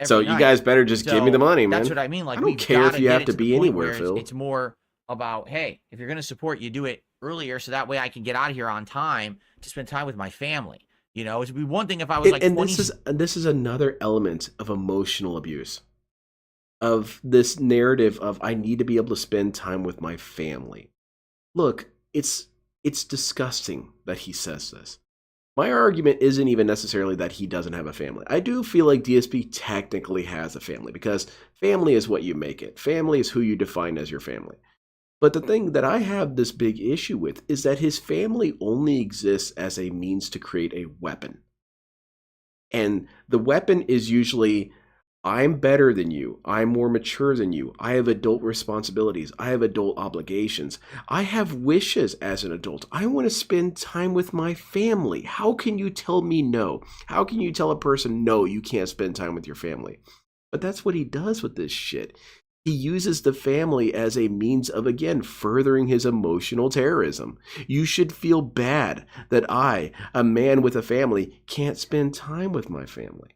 [SPEAKER 1] So you guys better just give me the money, man.
[SPEAKER 2] That's what I mean. Like
[SPEAKER 1] I don't care if you have to be anywhere, Phil.
[SPEAKER 2] It's more about, hey, if you're going to support, you do it earlier, so that way I can get out of here on time to spend time with my family. You know, it'd be one thing if I was like 20.
[SPEAKER 1] This is another element of emotional abuse. Of this narrative of I need to be able to spend time with my family. Look, it's disgusting that he says this. My argument isn't even necessarily that he doesn't have a family. I do feel like DSP technically has a family because family is what you make it. Family is who you define as your family. But the thing that I have this big issue with is that his family only exists as a means to create a weapon. And the weapon is usually, I'm better than you. I'm more mature than you. I have adult responsibilities. I have adult obligations. I have wishes as an adult. I want to spend time with my family. How can you tell me no? How can you tell a person, no, you can't spend time with your family? But that's what he does with this shit. He uses the family as a means of, again, furthering his emotional terrorism. You should feel bad that I, a man with a family, can't spend time with my family.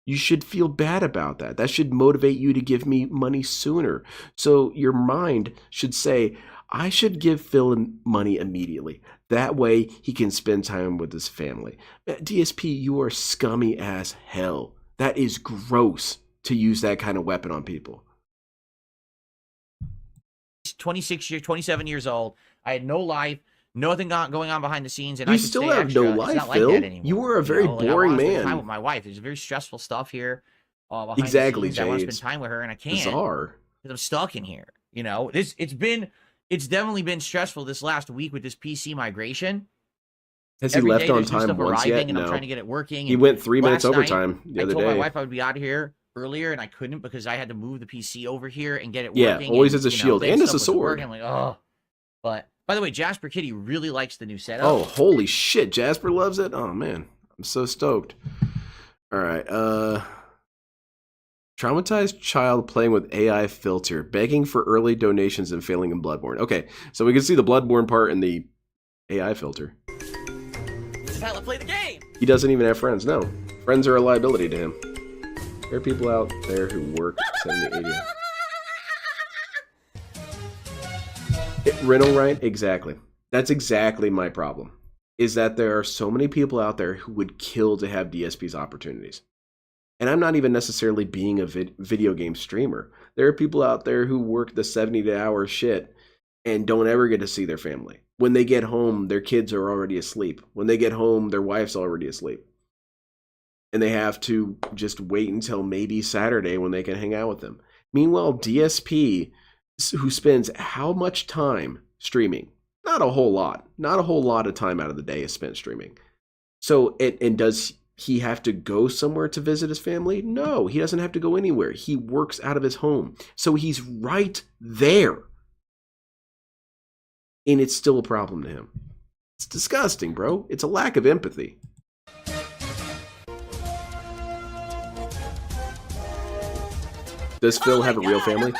[SPEAKER 1] You should feel bad about that. That should motivate you to give me money sooner. So your mind should say, I should give Phil money immediately. That way he can spend time with his family. DSP, you are scummy as hell. That is gross to use that kind of weapon on people.
[SPEAKER 2] 27 years old. I had no life, nothing going on behind the scenes, and
[SPEAKER 1] you
[SPEAKER 2] I
[SPEAKER 1] still have no life, Phil. Like you were a very boring man.
[SPEAKER 2] Time with my wife. There's very stressful stuff here.
[SPEAKER 1] Exactly, Jade.
[SPEAKER 2] I want to spend time with her, and I can't.
[SPEAKER 1] Bizarre.
[SPEAKER 2] Because I'm stuck in here. You know, it's definitely been stressful this last week with this PC migration.
[SPEAKER 1] Has he left on time once yet?
[SPEAKER 2] And I'm trying to get it working.
[SPEAKER 1] He went 3 minutes overtime the other day.
[SPEAKER 2] I told my wife I would be out of here earlier, and I couldn't because I had to move the PC over here and get it
[SPEAKER 1] working.
[SPEAKER 2] Yeah,
[SPEAKER 1] always as a shield and as a sword.
[SPEAKER 2] I'm like, oh. But by the way, Jasper Kitty really likes the new setup.
[SPEAKER 1] Oh, holy shit! Jasper loves it. Oh man, I'm so stoked. All right, traumatized child playing with AI filter, begging for early donations and failing in Bloodborne. Okay, so we can see the Bloodborne part in the AI filter.
[SPEAKER 2] This is how I play the game.
[SPEAKER 1] He doesn't even have friends. No, friends are a liability to him. There are people out there who work 70, 80. Riddle, right? Exactly. That's exactly my problem. Is that there are so many people out there who would kill to have DSP's opportunities. And I'm not even necessarily being a video game streamer. There are people out there who work the 70-hour shit and don't ever get to see their family. When they get home, their kids are already asleep. When they get home, their wife's already asleep. and they have to just wait until maybe Saturday when they can hang out with them. Meanwhile, DSP, who spends how much time streaming? Not a whole lot. Not a whole lot of time out of the day is spent streaming. So, and does he have to go somewhere to visit his family? No, he doesn't have to go anywhere. He works out of his home. So he's right there. And it's still a problem to him. It's disgusting, bro. It's a lack of empathy. Does Phil have a real family?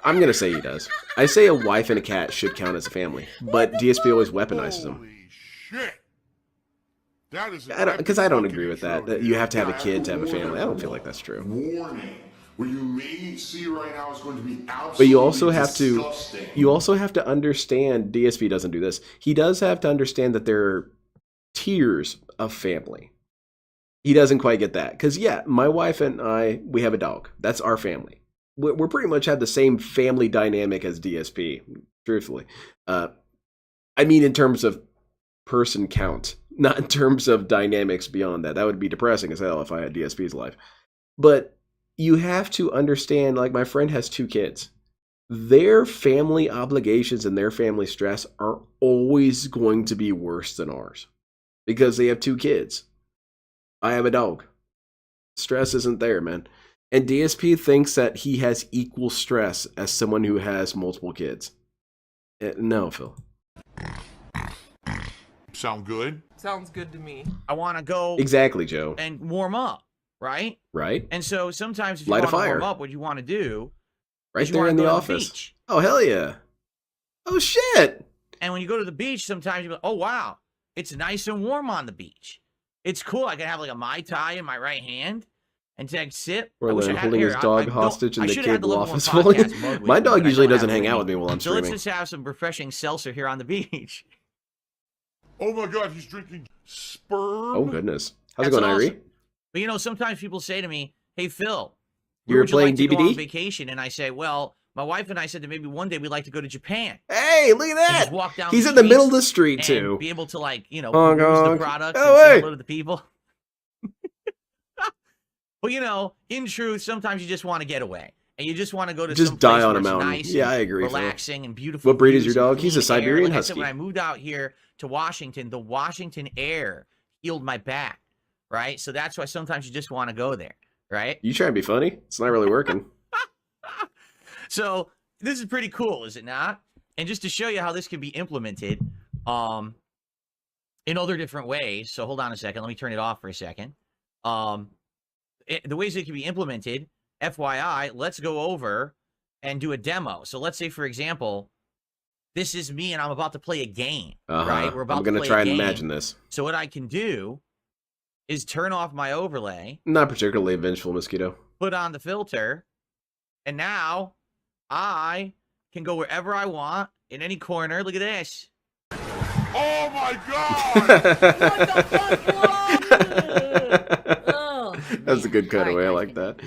[SPEAKER 1] I'm going to say he does. I say a wife and a cat should count as a family, but DSP always weaponizes them.
[SPEAKER 3] Holy shit.
[SPEAKER 1] Because I don't agree with that you have to have a kid to have a family. I don't feel like that's true.
[SPEAKER 6] Warning. What you may see right now is going to be absolutely
[SPEAKER 1] But you also have to understand, DSP doesn't do this. He does have to understand that there are tiers of family. He doesn't quite get that. Because, yeah, my wife and I, we have a dog. That's our family. We're pretty much have the same family dynamic as DSP, truthfully. I mean, in terms of person count, not in terms of dynamics beyond that. That would be depressing as hell if I had DSP's life. But you have to understand, like, my friend has 2 kids. Their family obligations and their family stress are always going to be worse than ours because they have 2 kids. I have a dog. Stress isn't there, man. And DSP thinks that he has equal stress as someone who has multiple kids. No, Phil.
[SPEAKER 3] Sound good?
[SPEAKER 7] Sounds good to me.
[SPEAKER 2] I want to go
[SPEAKER 1] exactly, Joe,
[SPEAKER 2] and warm up, right?
[SPEAKER 1] Right.
[SPEAKER 2] And so sometimes if you
[SPEAKER 1] light
[SPEAKER 2] want
[SPEAKER 1] a
[SPEAKER 2] to
[SPEAKER 1] fire.
[SPEAKER 2] warm up, what you want to do
[SPEAKER 1] right there in the office.
[SPEAKER 2] Beach.
[SPEAKER 1] Oh, hell yeah. Oh, shit.
[SPEAKER 2] And when you go to the beach, sometimes you're like, oh, wow, it's nice and warm on the beach. It's cool. I can have like a Mai Tai in my right hand and take a sip.
[SPEAKER 1] Or then holding his dog hostage in the cable office. My dog usually doesn't hang out with me while I'm streaming.
[SPEAKER 2] So let's just have some refreshing seltzer here on the beach.
[SPEAKER 3] Oh my God, he's drinking sperm.
[SPEAKER 1] Oh goodness. How's it going,
[SPEAKER 2] awesome.
[SPEAKER 1] Irie?
[SPEAKER 2] But you know, sometimes people say to me, hey, Phil,
[SPEAKER 1] you're playing
[SPEAKER 2] like
[SPEAKER 1] DBD?
[SPEAKER 2] Go on vacation? And I say, well, my wife and I said that maybe one day we'd like to go to Japan.
[SPEAKER 1] Hey, look at that.
[SPEAKER 2] Just walk down
[SPEAKER 1] He's in the middle of the street, too.
[SPEAKER 2] Be able to, like, you know,
[SPEAKER 1] use
[SPEAKER 2] the products and say hello to the people. But, you know, in truth, sometimes you just want to get away. And you just want to go to some place where it's nice,
[SPEAKER 1] yeah, I agree,
[SPEAKER 2] relaxing and beautiful.
[SPEAKER 1] What breed is your dog? He's a Siberian Husky.
[SPEAKER 2] I said, when I moved out here to Washington, the Washington air healed my back, right? So that's why sometimes you just want to go there, right?
[SPEAKER 1] You trying to be funny? It's not really working.
[SPEAKER 2] So this is pretty cool, is it not? And just to show you how this can be implemented in other different ways. So hold on a second. Let me turn it off for a second. The ways it can be implemented, FYI, let's go over and do a demo. So let's say, for example, this is me and I'm about to play a game, right? We're about
[SPEAKER 1] I'm going to try and imagine this.
[SPEAKER 2] So what I can do is turn off my overlay.
[SPEAKER 1] Not particularly a vengeful mosquito. Put
[SPEAKER 2] on the filter. And now I can go wherever I want in any corner. Look at this.
[SPEAKER 3] Oh my God!
[SPEAKER 5] What the fuck?
[SPEAKER 1] That's a good cutaway. I like that.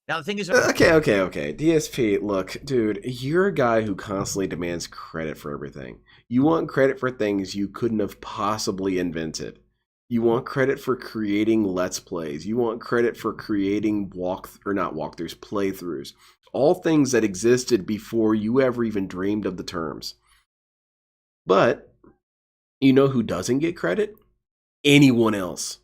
[SPEAKER 2] Now the thing is,
[SPEAKER 1] okay. DSP, look, dude, you're a guy who constantly demands credit for everything. You want credit for things you couldn't have possibly invented. You want credit for creating Let's Plays. You want credit for creating playthroughs. All things that existed before you ever even dreamed of the terms. But you know who doesn't get credit? Anyone else.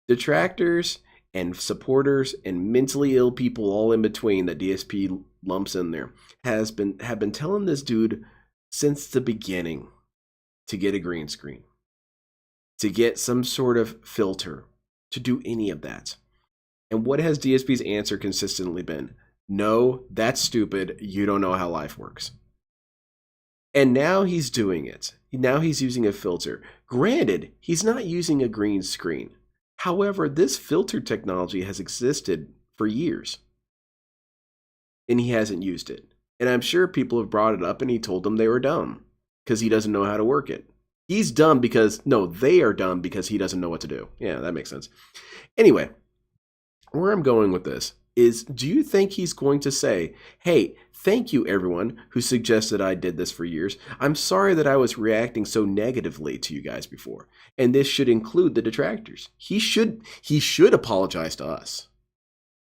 [SPEAKER 1] Detractors and supporters and mentally ill people all in between that DSP lumps in there have been telling this dude since the beginning to get a green screen, to get some sort of filter, to do any of that. And what has DSP's answer consistently been? No, that's stupid. You don't know how life works. And now he's doing it. Now he's using a filter. Granted, he's not using a green screen. However, this filter technology has existed for years. And he hasn't used it. And I'm sure people have brought it up and he told them they were dumb because he doesn't know how to work it. He's dumb because, no, they are dumb because he doesn't know what to do. Yeah, that makes sense. Anyway, where I'm going with this is, do you think he's going to say, hey, thank you everyone who suggested I did this for years. I'm sorry that I was reacting so negatively to you guys before. And this should include the detractors. He should apologize to us.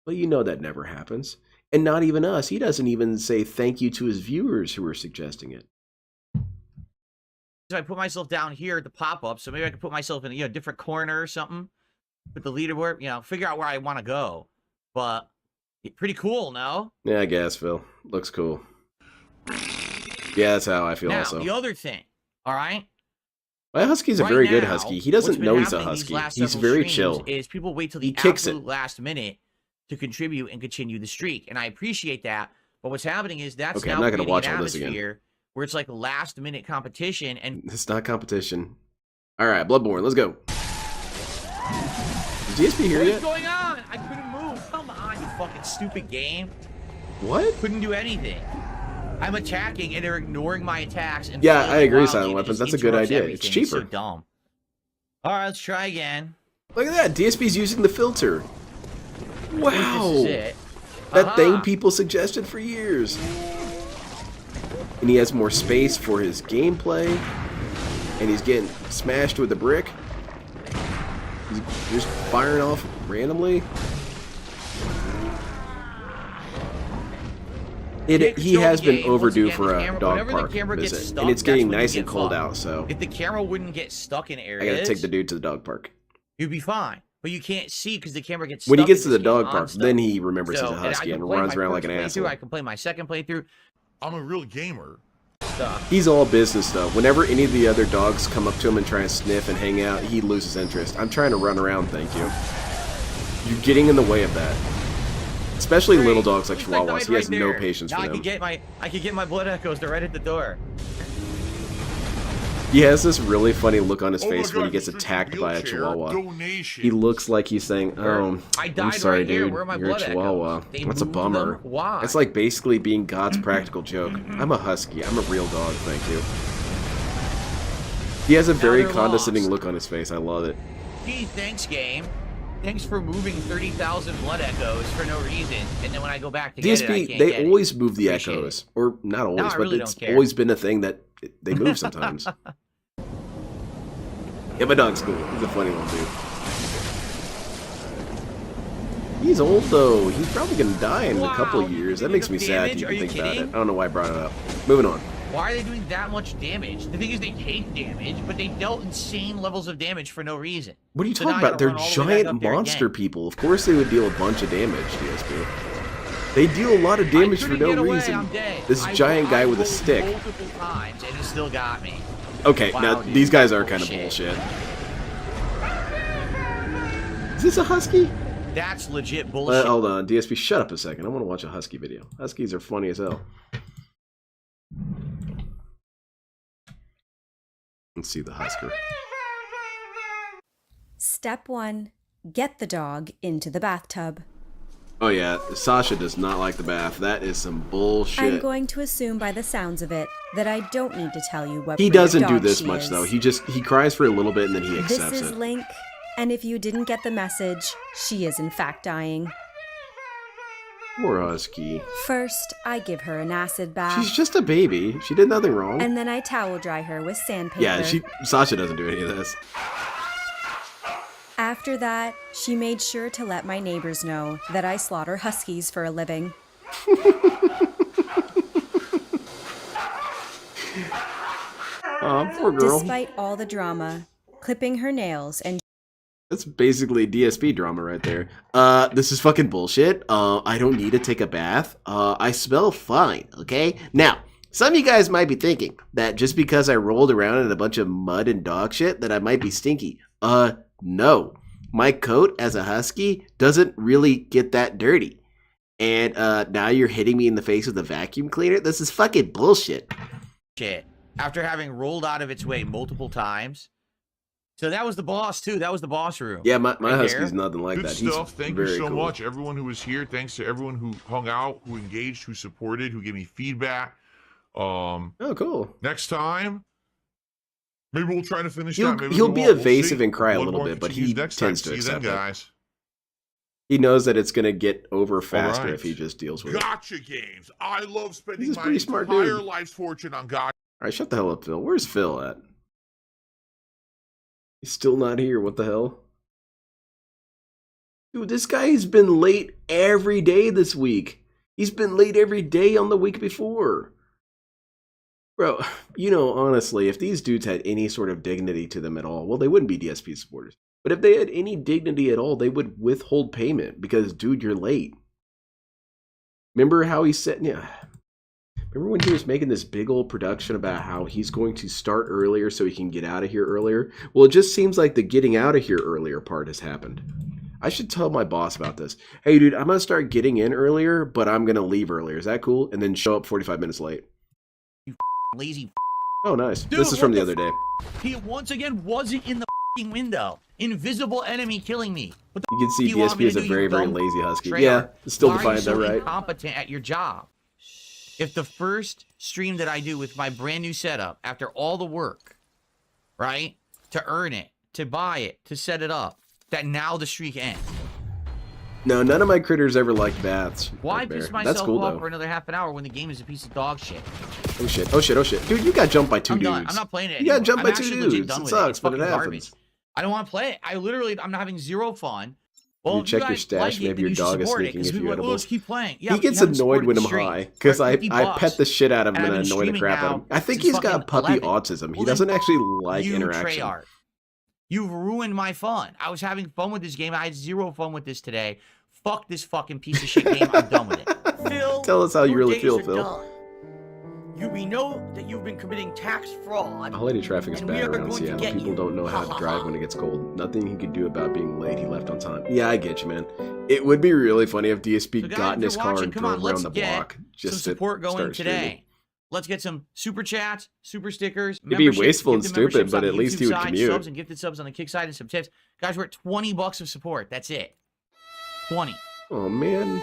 [SPEAKER 1] But you know that never happens. And not even us. He doesn't even say thank you to his viewers who are suggesting it.
[SPEAKER 2] So I put myself down here at the pop-up, so maybe I could put myself in a different corner or something with the leaderboard, figure out where I want to go. But pretty cool, no?
[SPEAKER 1] Yeah, I guess, Phil. Looks cool. Yeah, that's how I feel
[SPEAKER 2] now,
[SPEAKER 1] also.
[SPEAKER 2] The other thing, all right?
[SPEAKER 1] My husky's a very good husky. He doesn't know he's a husky. He's very chill.
[SPEAKER 2] Is people wait till the absolute last minute to contribute and continue the streak, and I appreciate that. But what's happening is that's now
[SPEAKER 1] I'm not gonna watch all this again.
[SPEAKER 2] Where it's like last minute competition, and
[SPEAKER 1] it's not competition. All right, Bloodborne, let's go. Is DSP here yet?
[SPEAKER 2] What's going on? I couldn't move. Come on, you fucking stupid game.
[SPEAKER 1] What?
[SPEAKER 2] Couldn't do anything. I'm attacking and they're ignoring my attacks. And
[SPEAKER 1] yeah, I agree, Silent Weapons. That's a good idea.
[SPEAKER 2] Everything.
[SPEAKER 1] It's cheaper.
[SPEAKER 2] It's so dumb. All right, let's try again.
[SPEAKER 1] Look at that. DSP's using the filter. Wow.
[SPEAKER 2] This is it.
[SPEAKER 1] That thing people suggested for years. And he has more space for his gameplay. And he's getting smashed with a brick. He's just firing off randomly. He has been overdue for a dog park visit, and it's getting nice and cold out, so...
[SPEAKER 2] If the camera wouldn't get stuck in areas...
[SPEAKER 1] I gotta take the dude to the dog park.
[SPEAKER 2] You'd be fine, but you can't see because the camera gets stuck.
[SPEAKER 1] When he gets to the dog park, then he remembers he's a husky and runs around like an asshole.
[SPEAKER 2] I can play my second playthrough.
[SPEAKER 3] I'm a real gamer.
[SPEAKER 1] He's all business, though. Whenever any of the other dogs come up to him and try and sniff and hang out, he loses interest. I'm trying to run around, thank you. You're getting in the way of that. Especially little dogs like Chihuahuas. He has no patience for them.
[SPEAKER 2] I could get my blood echoes. They're right at the door.
[SPEAKER 1] He has this really funny look on his face when he gets attacked by a Chihuahua. He looks like he's saying, "Oh, I'm sorry, dude. You're a Chihuahua. That's a bummer." It's like basically being God's practical joke. I'm a husky. I'm a real dog. Thank you. He has a very condescending look on his face. I love it.
[SPEAKER 2] Gee, thanks, game. Thanks for moving 30,000 blood echoes for no reason, and then when I go back to get it, I can't
[SPEAKER 1] they always move the echoes, or not always, but it's always been a thing that they move sometimes. Yeah, my dog's cool. He's a funny one, dude. He's old though. He's probably gonna die in a couple of years. That makes me sad to even think about it. I don't know why I brought it up. Moving on.
[SPEAKER 2] Why are they doing that much damage? The thing is, they take damage, but they dealt insane levels of damage for no reason.
[SPEAKER 1] What are you talking about? They're giant monster people. Of course they would deal a bunch of damage, DSP. They deal a lot of damage for no reason. This giant guy with a stick.
[SPEAKER 2] Multiple times, and he still got me.
[SPEAKER 1] Okay, now these guys are kind of bullshit. Is this a husky?
[SPEAKER 2] That's legit bullshit.
[SPEAKER 1] Hold on, DSP, shut up a second. I want to watch a husky video. Huskies are funny as hell. Let's see the husker.
[SPEAKER 7] Step 1. Get the dog into the bathtub.
[SPEAKER 1] Oh yeah, Sasha does not like the bath. That is some bullshit.
[SPEAKER 7] I'm going to assume by the sounds of it that I don't need to tell you what
[SPEAKER 1] he doesn't do this much though. He cries for a little bit and then he accepts it.
[SPEAKER 7] This is Link, and if you didn't get the message, she is in fact dying.
[SPEAKER 1] Poor husky.
[SPEAKER 7] First, I give her an acid bath.
[SPEAKER 1] She's just a baby. She did nothing wrong.
[SPEAKER 7] And then I towel dry her with sandpaper.
[SPEAKER 1] Yeah, Sasha doesn't do any of this.
[SPEAKER 7] After that, she made sure to let my neighbors know that I slaughter huskies for a living.
[SPEAKER 1] Oh, poor girl.
[SPEAKER 7] Despite all the drama, clipping her nails and...
[SPEAKER 1] That's basically DSP drama right there. This is fucking bullshit. I don't need to take a bath. I smell fine, okay? Now, some of you guys might be thinking that just because I rolled around in a bunch of mud and dog shit that I might be stinky. No. My coat as a husky doesn't really get that dirty. And now you're hitting me in the face with a vacuum cleaner? This is fucking bullshit.
[SPEAKER 2] Shit. After having rolled out of its way multiple times. So that was the boss, too. That was the boss room.
[SPEAKER 1] Yeah, my husky's nothing like that.
[SPEAKER 3] Good stuff. Thank you so much, everyone who was here. Thanks to everyone who hung out, who engaged, who supported, who gave me feedback.
[SPEAKER 1] Oh, cool.
[SPEAKER 3] Next time, maybe we'll try to finish
[SPEAKER 1] that. Maybe he'll be evasive and cry a little bit, but he tends to accept it.
[SPEAKER 3] Guys.
[SPEAKER 1] He knows that it's gonna get over faster if he just deals with
[SPEAKER 3] gotcha games. I love spending my
[SPEAKER 1] smart
[SPEAKER 3] entire
[SPEAKER 1] dude.
[SPEAKER 3] life's fortune on gotcha.
[SPEAKER 1] Alright, shut the hell up, Phil. Where's Phil at? He's still not here. What the hell? Dude, this guy's been late every day this week. He's been late every day on the week before. Bro, you know, honestly, if these dudes had any sort of dignity to them at all, well, they wouldn't be DSP supporters. But if they had any dignity at all, they would withhold payment because, dude, you're late. Remember how he said, yeah. Remember when he was making this big old production about how he's going to start earlier so he can get out of here earlier? Well, it just seems like the getting out of here earlier part has happened. I should tell my boss about this. Hey, dude, I'm going to start getting in earlier, but I'm going to leave earlier. Is that cool? And then show up 45 minutes late.
[SPEAKER 2] You lazy.
[SPEAKER 1] Oh, nice.
[SPEAKER 2] Dude,
[SPEAKER 1] this is from the other day.
[SPEAKER 2] He once again wasn't in the window. Invisible enemy killing me. What the
[SPEAKER 1] you can see DSP is a very, very lazy husky. Yeah, still defined that, right?
[SPEAKER 2] Incompetent at your job. If the first stream that I do with my brand new setup, after all the work, right, to earn it, to buy it, to set it up, that now the streak ends.
[SPEAKER 1] No, none of my critters ever liked baths.
[SPEAKER 2] Why piss myself off for another half an hour when the game is a piece of dog shit?
[SPEAKER 1] Oh shit, oh shit, oh shit. Dude, you got jumped by two dudes.
[SPEAKER 2] I'm not playing it
[SPEAKER 1] anymore. You got jumped by
[SPEAKER 2] two
[SPEAKER 1] dudes. It sucks, but it happens.
[SPEAKER 2] Garbage. I don't want to play it. I'm having zero fun. Well,
[SPEAKER 1] you check your stash, maybe your dog is sneaking a few edibles.
[SPEAKER 2] Let's keep playing. Yeah,
[SPEAKER 1] he gets annoyed when I'm high, because I pet the shit out of him and annoy the crap out of him. I think he's got puppy autism. He doesn't actually like interaction.
[SPEAKER 2] You've ruined my fun. I was having fun with this game. I had zero fun with this today. Fuck this fucking piece of shit game. I'm done with it. Phil,
[SPEAKER 1] tell us how you really feel, Phil.
[SPEAKER 2] We know that you've been committing tax fraud.
[SPEAKER 1] Holiday traffic is bad around Seattle. People don't know how to drive when it gets cold. Nothing he could do about being late. He left on time. Yeah, I get you, man. It would be really funny if DSP got in his car and drove around the block just to
[SPEAKER 2] support going
[SPEAKER 1] start
[SPEAKER 2] today.
[SPEAKER 1] Streaming.
[SPEAKER 2] Let's get some super chats, super stickers.
[SPEAKER 1] It'd be wasteful and stupid, but at least he would commute.
[SPEAKER 2] Subs and gifted subs on the kick side and some tips. Guys, we're at $20 of support. That's it. 20.
[SPEAKER 1] Oh man.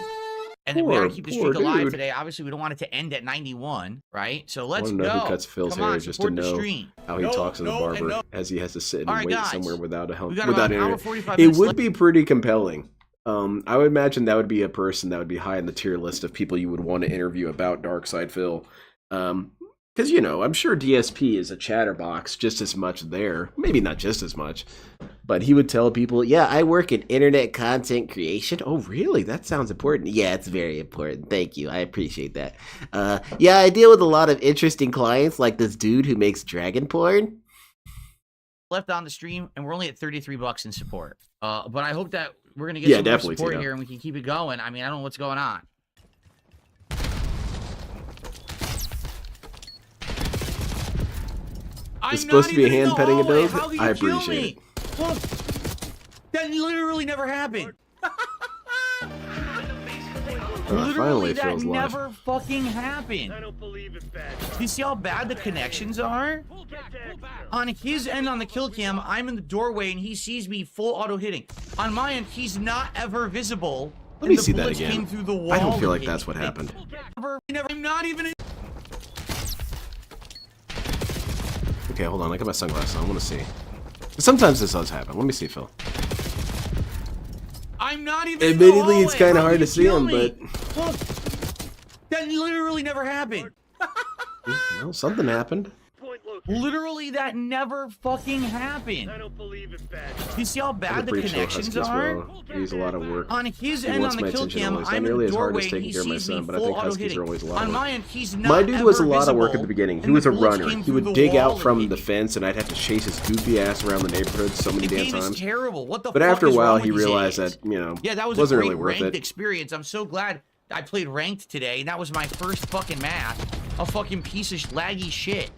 [SPEAKER 2] And then we gotta keep the streak alive today. Obviously, we don't want it to end at 91, right? So let's go.
[SPEAKER 1] I want to know who cuts Phil's hair just to know how he talks to the barber as he has to sit and wait somewhere without a help, without internet. It would be pretty compelling. I would imagine that would be a person that would be high in the tier list of people you would want to interview about Darkside Phil. Because, you know, I'm sure DSP is a chatterbox just as much there. Maybe not just as much. But he would tell people, yeah, I work in internet content creation. Oh, really? That sounds important. Yeah, it's very important. Thank you. I appreciate that. Yeah, I deal with a lot of interesting clients like this dude who makes dragon porn.
[SPEAKER 2] Left on the stream, and we're only at $33 in support. But I hope that we're going to get some more support here and we can keep it going. I mean, I don't know what's going on.
[SPEAKER 1] It's supposed to be a hand petting a dog? I appreciate it.
[SPEAKER 2] Look, that literally never happened. Literally, that never fucking happened. I don't believe it, bad. You see how bad the connections are? On his end, on the kill cam, I'm in the doorway and he sees me full auto hitting. On my end, he's not ever visible.
[SPEAKER 1] Let me see that again. I don't feel like that's what happened.
[SPEAKER 2] I'm not even.
[SPEAKER 1] Okay, hold on. I got my sunglasses on. I want to see. Sometimes this does happen. Let me see, Phil.
[SPEAKER 2] I'm not even.
[SPEAKER 1] Admittedly, it's kind of hard to see him, but.
[SPEAKER 2] Look, that literally never happened.
[SPEAKER 1] Well, something happened.
[SPEAKER 2] Literally, that never fucking happened. I don't believe it, bad. You see how bad the connections are?
[SPEAKER 1] He's a lot of work.
[SPEAKER 2] On his end, on the kill cam, I'm in the doorway and he sees me full auto hitting. On my end, he's not.
[SPEAKER 1] My dude was a lot of work at the beginning. He was a runner. He would dig out from the fence, and I'd have to chase his goofy ass around the neighborhood so many damn times.
[SPEAKER 2] Terrible. What the?
[SPEAKER 1] But after a while, he realized that
[SPEAKER 2] that was
[SPEAKER 1] wasn't really worth it.
[SPEAKER 2] Experience. I'm so glad I played ranked today, and that was my first fucking match. A fucking piece of laggy shit.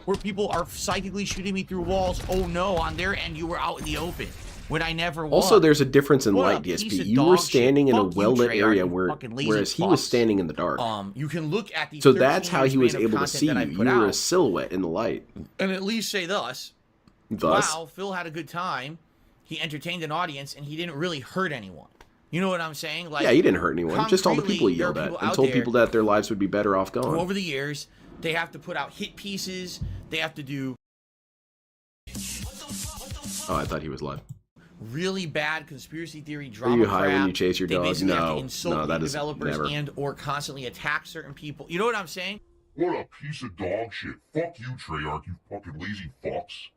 [SPEAKER 2] Where people are psychically shooting me through walls. Oh no, on their end you were out in the open when I never was.
[SPEAKER 1] Also, there's a difference in light, DSP. You were standing in a well-lit area whereas he was standing in the dark.
[SPEAKER 2] You can look at the.
[SPEAKER 1] So that's how he was able to see you. You were a silhouette in the light.
[SPEAKER 2] And at least say thus. Wow, Phil had a good time. He entertained an audience, and he didn't really hurt anyone. You know what I'm saying? Like,
[SPEAKER 1] yeah, he didn't hurt anyone. Just all the people he yelled at and told people that their lives would be better off gone.
[SPEAKER 2] Over the years. They have to put out hit pieces. They have to do.
[SPEAKER 1] Oh, I thought he was live.
[SPEAKER 2] really bad conspiracy theory drama.
[SPEAKER 1] Are you high
[SPEAKER 2] crap.
[SPEAKER 1] when you chase your
[SPEAKER 2] They
[SPEAKER 1] dog?
[SPEAKER 2] basically have to
[SPEAKER 1] No,
[SPEAKER 2] insult
[SPEAKER 1] that is
[SPEAKER 2] developers
[SPEAKER 1] never.
[SPEAKER 2] and or constantly attack certain people. You know what I'm saying?
[SPEAKER 6] What a piece of dog shit. Fuck you, Treyarch, you fucking lazy fucks.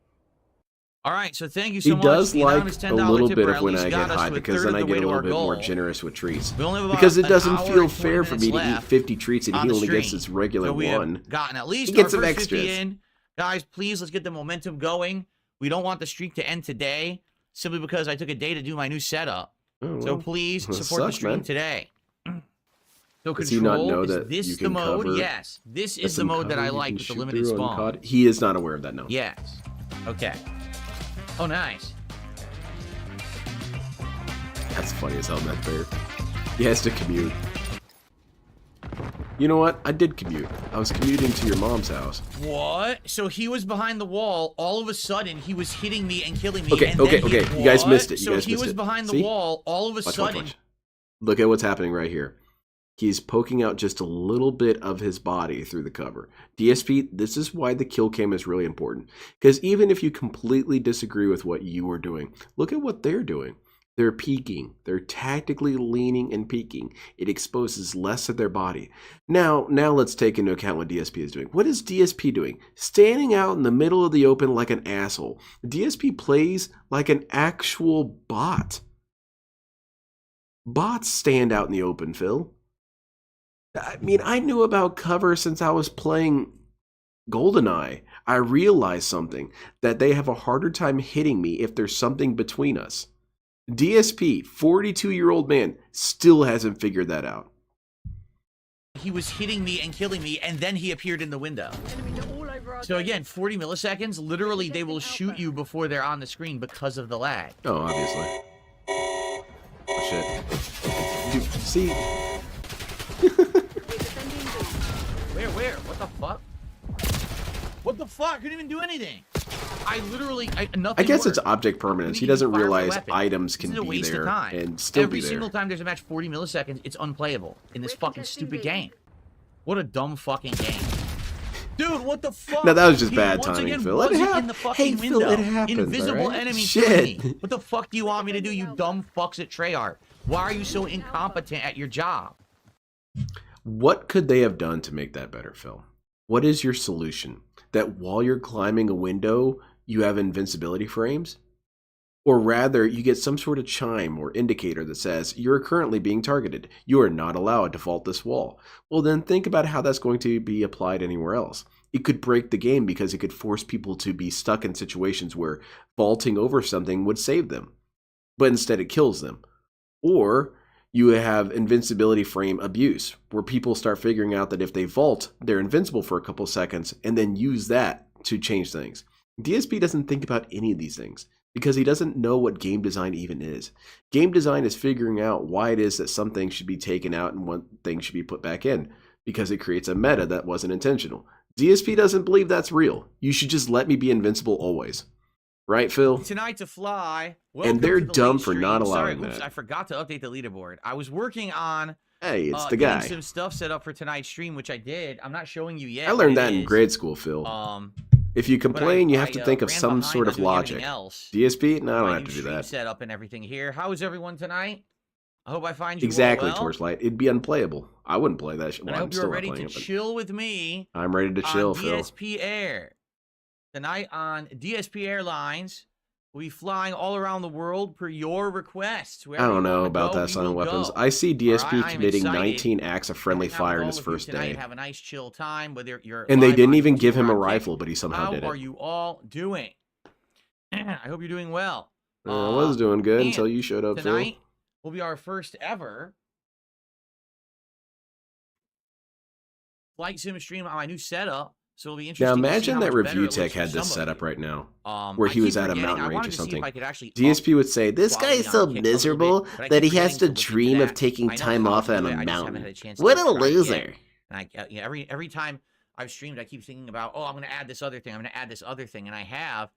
[SPEAKER 2] All right, so thank you so much.
[SPEAKER 1] He does
[SPEAKER 2] The
[SPEAKER 1] like
[SPEAKER 2] $10
[SPEAKER 1] a little
[SPEAKER 2] tipper
[SPEAKER 1] bit
[SPEAKER 2] at
[SPEAKER 1] of when
[SPEAKER 2] least
[SPEAKER 1] I
[SPEAKER 2] got
[SPEAKER 1] get
[SPEAKER 2] us
[SPEAKER 1] high,
[SPEAKER 2] to
[SPEAKER 1] because
[SPEAKER 2] third
[SPEAKER 1] then
[SPEAKER 2] of
[SPEAKER 1] I
[SPEAKER 2] the way
[SPEAKER 1] get a
[SPEAKER 2] to
[SPEAKER 1] little
[SPEAKER 2] our
[SPEAKER 1] bit more
[SPEAKER 2] goal.
[SPEAKER 1] generous with treats.
[SPEAKER 2] We only have
[SPEAKER 1] Because it
[SPEAKER 2] about
[SPEAKER 1] doesn't
[SPEAKER 2] an hour
[SPEAKER 1] feel
[SPEAKER 2] and 20
[SPEAKER 1] fair for me to eat
[SPEAKER 2] left
[SPEAKER 1] 50 treats and
[SPEAKER 2] on
[SPEAKER 1] he
[SPEAKER 2] the
[SPEAKER 1] only gets
[SPEAKER 2] stream.
[SPEAKER 1] his regular
[SPEAKER 2] So we
[SPEAKER 1] one.
[SPEAKER 2] have gotten at least
[SPEAKER 1] He gets
[SPEAKER 2] our
[SPEAKER 1] some
[SPEAKER 2] first 50
[SPEAKER 1] extras.
[SPEAKER 2] in. Guys, please, let's get the momentum going. We don't want the streak to end today, simply because I took a day to do my new setup.
[SPEAKER 1] Oh,
[SPEAKER 2] So
[SPEAKER 1] well,
[SPEAKER 2] please
[SPEAKER 1] that
[SPEAKER 2] support the
[SPEAKER 1] sucks,
[SPEAKER 2] stream
[SPEAKER 1] man.
[SPEAKER 2] today. So
[SPEAKER 1] Does he not know
[SPEAKER 2] is
[SPEAKER 1] that
[SPEAKER 2] this
[SPEAKER 1] you
[SPEAKER 2] the
[SPEAKER 1] can
[SPEAKER 2] mode?
[SPEAKER 1] cover?
[SPEAKER 2] Yes. This is the
[SPEAKER 1] some
[SPEAKER 2] mode that
[SPEAKER 1] cover
[SPEAKER 2] I
[SPEAKER 1] you
[SPEAKER 2] like
[SPEAKER 1] can
[SPEAKER 2] with the
[SPEAKER 1] shoot
[SPEAKER 2] limited
[SPEAKER 1] through on
[SPEAKER 2] spawn.
[SPEAKER 1] COD? He is not aware of that, no.
[SPEAKER 2] Yes. Okay. Oh, nice.
[SPEAKER 1] That's funny as hell, man. Fair. He has to commute. You know what? I did commute. I was commuting to your mom's house.
[SPEAKER 2] What? So he was behind the wall. All of a sudden, he was hitting me and killing me.
[SPEAKER 1] Okay,
[SPEAKER 2] and
[SPEAKER 1] okay,
[SPEAKER 2] then he,
[SPEAKER 1] okay. You guys missed it. You
[SPEAKER 2] so
[SPEAKER 1] guys
[SPEAKER 2] he
[SPEAKER 1] missed
[SPEAKER 2] was
[SPEAKER 1] it.
[SPEAKER 2] behind the
[SPEAKER 1] See?
[SPEAKER 2] wall. All of a
[SPEAKER 1] Watch,
[SPEAKER 2] sudden.
[SPEAKER 1] watch. Look at what's happening right here. He's poking out just a little bit of his body through the cover. DSP, this is why the kill cam is really important. Because even if you completely disagree with what you are doing, look at what they're doing. They're peeking. They're tactically leaning and peeking. It exposes less of their body. Now let's take into account what DSP is doing. What is DSP doing? Standing out in the middle of the open like an asshole. DSP plays like an actual bot. Bots stand out in the open, Phil. I mean, I knew about cover since I was playing GoldenEye. I realized something, that they have a harder time hitting me if there's something between us. DSP, 42-year-old man, still hasn't figured that out.
[SPEAKER 2] He was hitting me and killing me, and then he appeared in the window. So again, 40 milliseconds, literally they will shoot you before they're on the screen because of the lag.
[SPEAKER 1] Oh, obviously. Oh, shit. Dude, see...
[SPEAKER 2] Where? What the fuck? What the fuck? I couldn't even do anything. I literally, nothing
[SPEAKER 1] I guess
[SPEAKER 2] worked.
[SPEAKER 1] it's object permanence. He doesn't realize items can be there and still be there.
[SPEAKER 2] Every single time there's a match 40 milliseconds, it's unplayable in this fucking stupid game. What a dumb fucking game. Dude, what the fuck?
[SPEAKER 1] No, that was just
[SPEAKER 2] He
[SPEAKER 1] bad
[SPEAKER 2] once
[SPEAKER 1] timing,
[SPEAKER 2] again
[SPEAKER 1] Phil.
[SPEAKER 2] wasn't
[SPEAKER 1] It
[SPEAKER 2] in the fucking
[SPEAKER 1] Phil,
[SPEAKER 2] window.
[SPEAKER 1] it happens,
[SPEAKER 2] Invisible
[SPEAKER 1] all right?
[SPEAKER 2] enemy
[SPEAKER 1] Shit.
[SPEAKER 2] killing me. What the fuck do you want me to do, you dumb fucks at Treyarch? Why are you so incompetent at your job?
[SPEAKER 1] What could they have done to make that better, Phil? What is your solution? That while you're climbing a window, you have invincibility frames? Or rather, you get some sort of chime or indicator that says, you're currently being targeted. You are not allowed to vault this wall. Well, then think about how that's going to be applied anywhere else. It could break the game because it could force people to be stuck in situations where vaulting over something would save them. But instead it kills them. Or you have invincibility frame abuse, where people start figuring out that if they vault, they're invincible for a couple seconds and then use that to change things. DSP doesn't think about any of these things because he doesn't know what game design even is. Game design is figuring out why it is that some things should be taken out and what things should be put back in, because it creates a meta that wasn't intentional. DSP doesn't believe that's real. You should just let me be invincible always. Right, Phil?
[SPEAKER 2] Tonight to fly.
[SPEAKER 1] And they're dumb for not allowing
[SPEAKER 2] Sorry, oops,
[SPEAKER 1] that.
[SPEAKER 2] I forgot to update the leaderboard. I was working on
[SPEAKER 1] Hey, it's the guy.
[SPEAKER 2] getting some stuff set up for tonight's stream, which I did. I'm not showing you yet.
[SPEAKER 1] I learned that in grade school, Phil. If you complain, you have to think of some sort of logic. DSP? No, I don't have to do that.
[SPEAKER 2] Set up and everything here. How is everyone tonight? I hope I find you
[SPEAKER 1] Exactly,
[SPEAKER 2] all well.
[SPEAKER 1] Torchlight. It'd be unplayable. I wouldn't play that shit.
[SPEAKER 2] And I hope you're ready to chill with me.
[SPEAKER 1] I'm ready to chill, Phil.
[SPEAKER 2] DSP Air. Tonight on DSP Airlines, we'll be flying all around the world per your requests.
[SPEAKER 1] I don't know about that silent weapons. I see DSP committing 19 acts of friendly fire in his first day.
[SPEAKER 2] Have a nice chill time. Whether you're
[SPEAKER 1] and they didn't even give him a rifle, but he somehow did it.
[SPEAKER 2] How are you all doing? I hope you're doing well.
[SPEAKER 1] I was doing good until you showed up, Phil.
[SPEAKER 2] Tonight will be our first ever flight sim stream on my new setup. So it'll be interesting.
[SPEAKER 1] Now imagine that Review Tech had this setup right now, where he was at a mountain range or something. DSP would say, "This guy is so miserable that he has to dream of taking time off on a mountain. What a loser!"
[SPEAKER 2] And every time I've streamed, I keep thinking about, oh, I'm going to add this other thing. I'm going to add this other thing, and I have.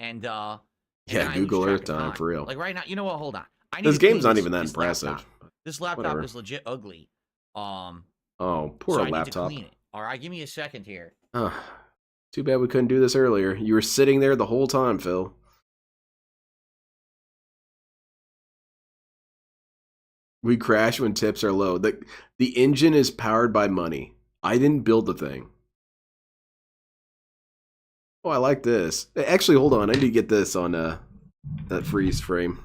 [SPEAKER 2] And
[SPEAKER 1] yeah, Google Earth time for real.
[SPEAKER 2] Like right now, you know what? Hold on.
[SPEAKER 1] This game's not even that impressive.
[SPEAKER 2] This laptop is legit ugly.
[SPEAKER 1] Oh, poor laptop.
[SPEAKER 2] All right, give me a second here.
[SPEAKER 1] Too bad we couldn't do this earlier. You were sitting there the whole time, Phil. We crash when tips are low. The engine is powered by money. I didn't build the thing. Oh, I like this. Actually, hold on. I need to get this on that freeze frame.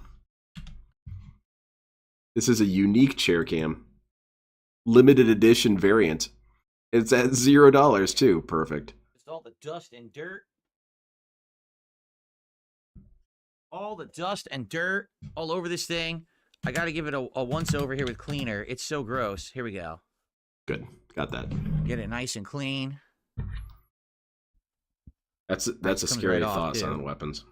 [SPEAKER 1] This is a unique chair cam. Limited edition variant. It's at $0 too. Perfect.
[SPEAKER 2] It's all the dust and dirt. All the dust and dirt all over this thing. I got to give it a once over here with cleaner. It's so gross. Here we go.
[SPEAKER 1] Good. Got that.
[SPEAKER 2] Get it nice and clean.
[SPEAKER 1] That's a scary thought on weapons.